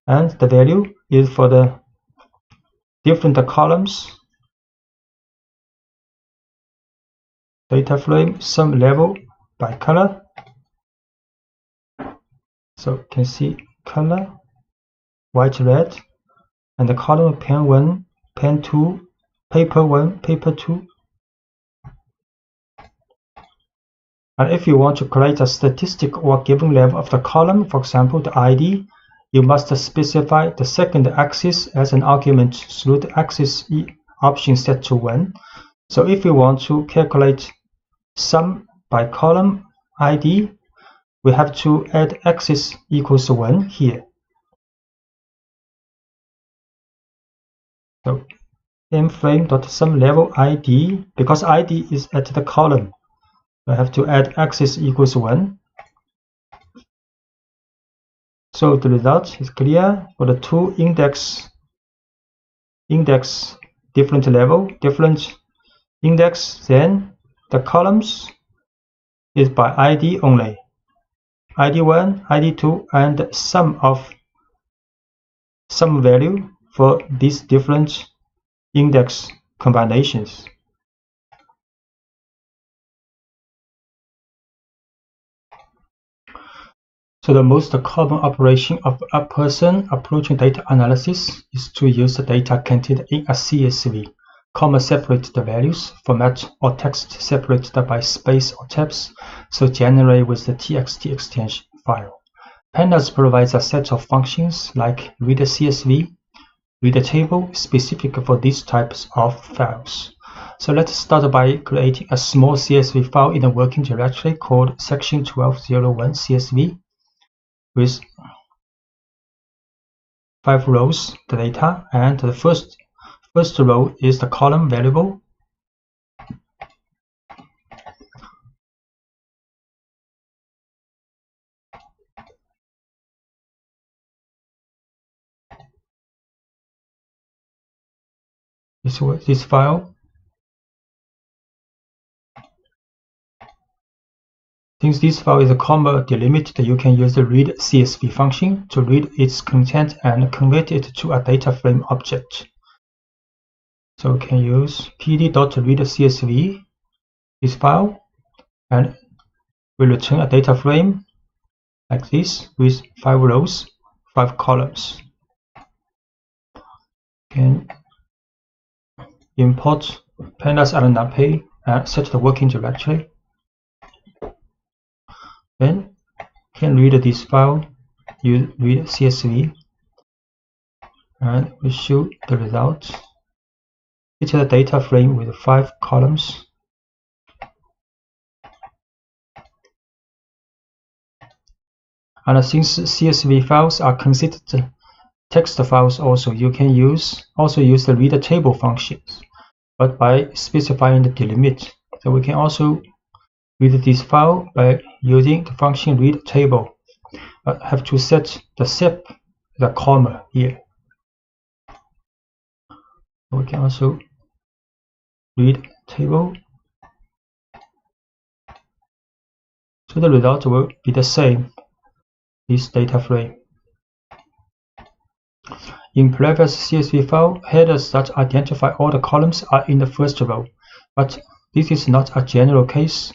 [SPEAKER 1] and the value is for the different columns. Data frame sum level by color. So you can see color, white, red, and the column pen 1, pen 2, paper 1, paper 2. And if you want to create a statistic or given level of the column, for example, the ID, you must specify the second axis as an argument through the axis option set to 1. So if we want to calculate sum by column ID, we have to add axis equals 1 here. So mFrame.sum level ID, because ID is at the column, I have to add axis equals 1. So the result is clear for the two index different level, different index, then the columns is by ID only. ID1, ID2, and sum value for these different index combinations. So the most common operation of a person approaching data analysis is to use the data contained in a CSV, comma separate the values, format or text separated by space or tabs, so generate with the txt extension file. Pandas provides a set of functions like read a CSV, read a table specific for these types of files. So let's start by creating a small CSV file in a working directory called section 1201 CSV with 5 rows, the data, and the first row is the column variable. This file. Since this file is a comma delimited, you can use the read CSV function to read its content and convert it to a data frame object. So we can use pd.readCSV, this file, and we return a data frame like this with 5 rows, 5 columns. Can import pandas and numpy and set the working directory. Then can read this file, use read CSV, and we show the result. It's a data frame with 5 columns. And since CSV files are considered text files also, you can also use the read table functions, but by specifying the delimit. So we can also read this file by using the function read table, but have to set the sep, the comma here. We can also read table. So the result will be the same, this data frame. In previous CSV file, headers that identify all the columns are in the first row, but this is not a general case.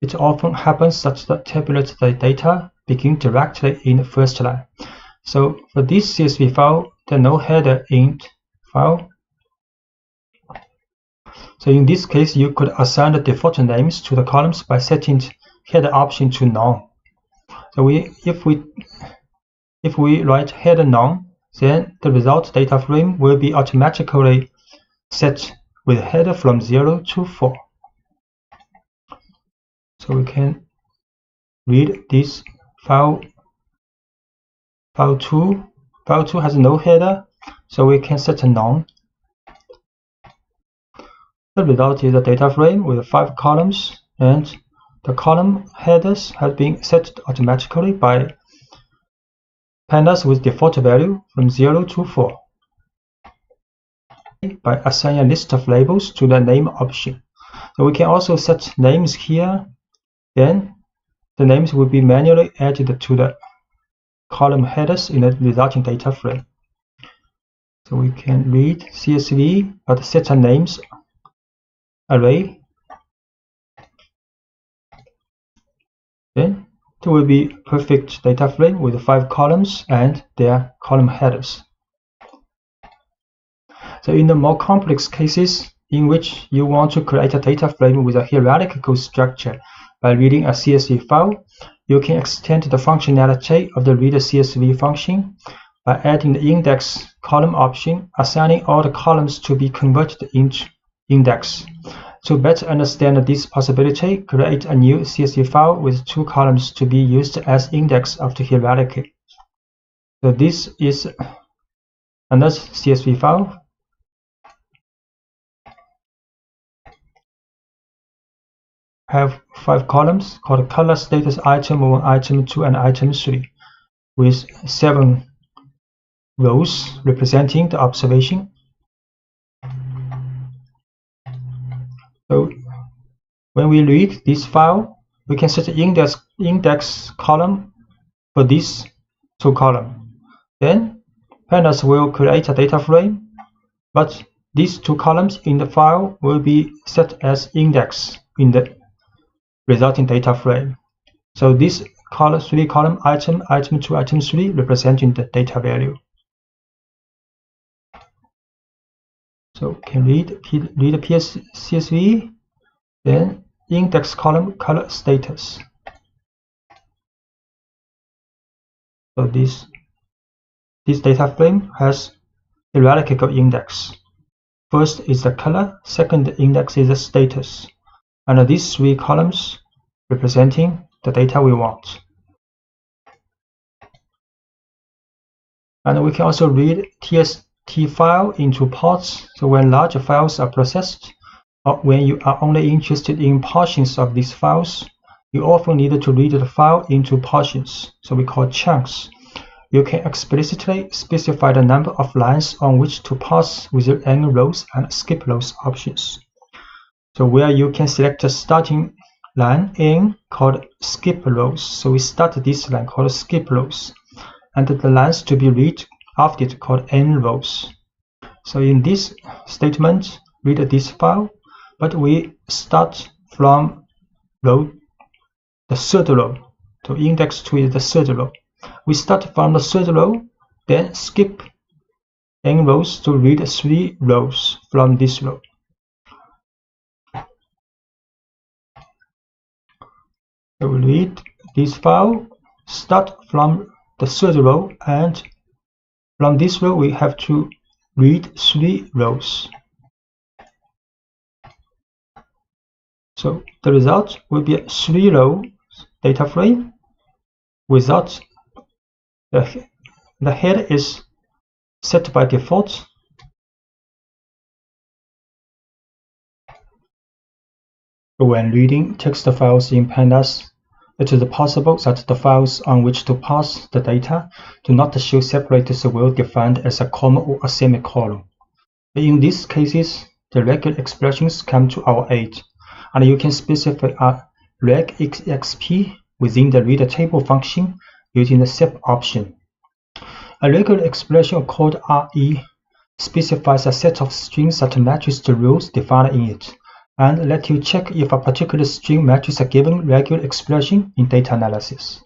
[SPEAKER 1] It often happens that the tabulated data begin directly in the first line. So for this CSV file, there are no header in file. So in this case, you could assign the default names to the columns by setting header option to none. So if we write header none, then the result data frame will be automatically set with header from 0 to 4. So we can read this file 2. File 2 has no header, so we can set a none. The result is a data frame with 5 columns, and the column headers have been set automatically by pandas with default value from 0 to 4 by assigning a list of labels to the name option. So we can also set names here, then the names will be manually added to the column headers in the resulting data frame. So we can read CSV but set a names array. Then it will be perfect data frame with 5 columns and their column headers. So in the more complex cases in which you want to create a data frame with a hierarchical structure by reading a CSV file, you can extend the functionality of the read CSV function by adding the index column option, assigning all the columns to be converted into index. To better understand this possibility, create a new CSV file with 2 columns to be used as index of the hierarchy. So this is another CSV file. Have 5 columns called color status item 1, item 2, and item 3, with 7 rows representing the observation. So when we read this file, we can set the index column for these 2 columns. Then pandas will create a data frame, but these 2 columns in the file will be set as index in the resulting data frame. So this 3 column item 2, item 3 representing the data value. So can read the CSV, then index column color status. So this data frame has hierarchical index. First is the color, second index is the status, and these 3 columns representing the data we want. And we can also read TST file into parts. So when larger files are processed, or when you are only interested in portions of these files, you often need to read the file into portions, so we call chunks. You can explicitly specify the number of lines on which to parse with your end rows and skip rows options. So where you can select a starting line n called skip rows. So we start this line called skip rows, and the lines to be read after it called n rows. So in this statement, read this file, but we start from the 3rd row. So index 2 is the 3rd row. We start from the 3rd row, then skip n rows to read 3 rows from this row. So we read this file, start from the 3rd row, and from this row we have to read 3 rows. So the result will be a 3-row data frame without the head is set by default. When reading text files in pandas, it is possible that the files on which to parse the data do not show separators well defined as a comma or a semicolon. In these cases, the regular expressions come to our aid, and you can specify a regexp within the reader table function using the sep option. A regular expression called RE specifies a set of strings that matches the rules defined in it, and let you check if a particular string matches a given regular expression in data analysis.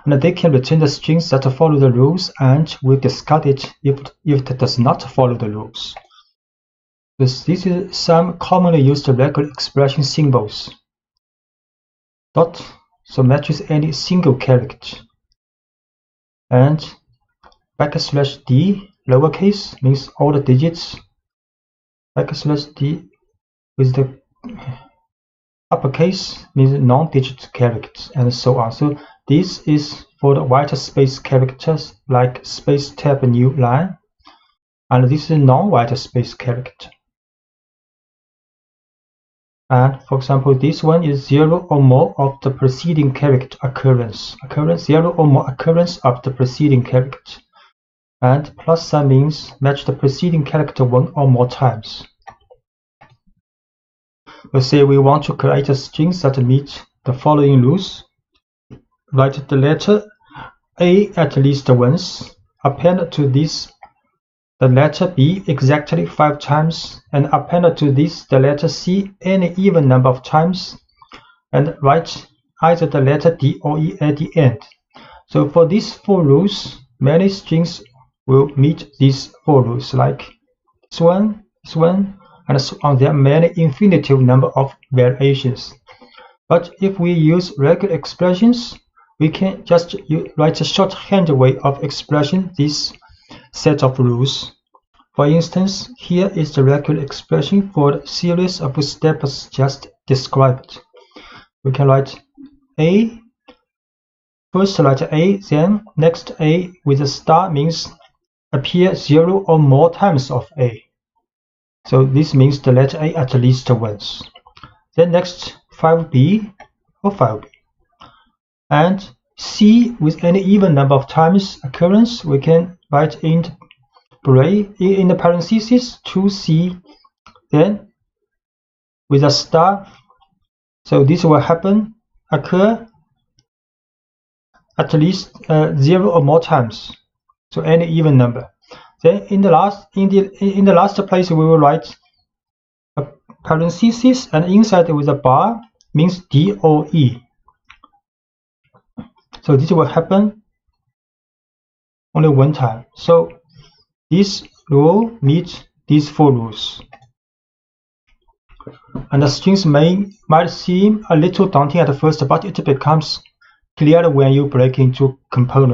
[SPEAKER 1] And they can return the strings that follow the rules, and will discard it if it does not follow the rules. This is some commonly used regular expression symbols. Dot, so matches any single character. And \d, lowercase, means all the digits. \d with the uppercase means non-digit characters, and so on. So this is for the white space characters like space tab new line, and this is non-white space character. And for example, this one is 0 or more of the preceding character occurrence. 0 or more occurrence of the preceding character. And plus sign means match the preceding character 1 or more times. Let's say we want to create a string that meet the following rules. Write the letter A at least once, append to this the letter B exactly 5 times, and append to this the letter C any even number of times, and write either the letter D or E at the end. So for these 4 rules, many strings will meet these 4 rules, like this one, and so on. There are many infinitive number of variations. But if we use regular expressions, we can just write a shorthand way of expressing this set of rules. For instance, here is the regular expression for the series of steps just described. We can write A, first write A, then next A with a star means appear 0 or more times of A. So this means the letter A at least once. Then next 5B or 5B. And C with any even number of times occurrence, we can write in the parentheses 2C, then with a star. So this will occur at least 0 or more times. So any even number. Then in the last place we will write a parenthesis, and inside with a bar means D or E. So this will happen only one time. So this rule meets these 4 rules. And the strings might seem a little daunting at first, but it becomes clear when you break into components.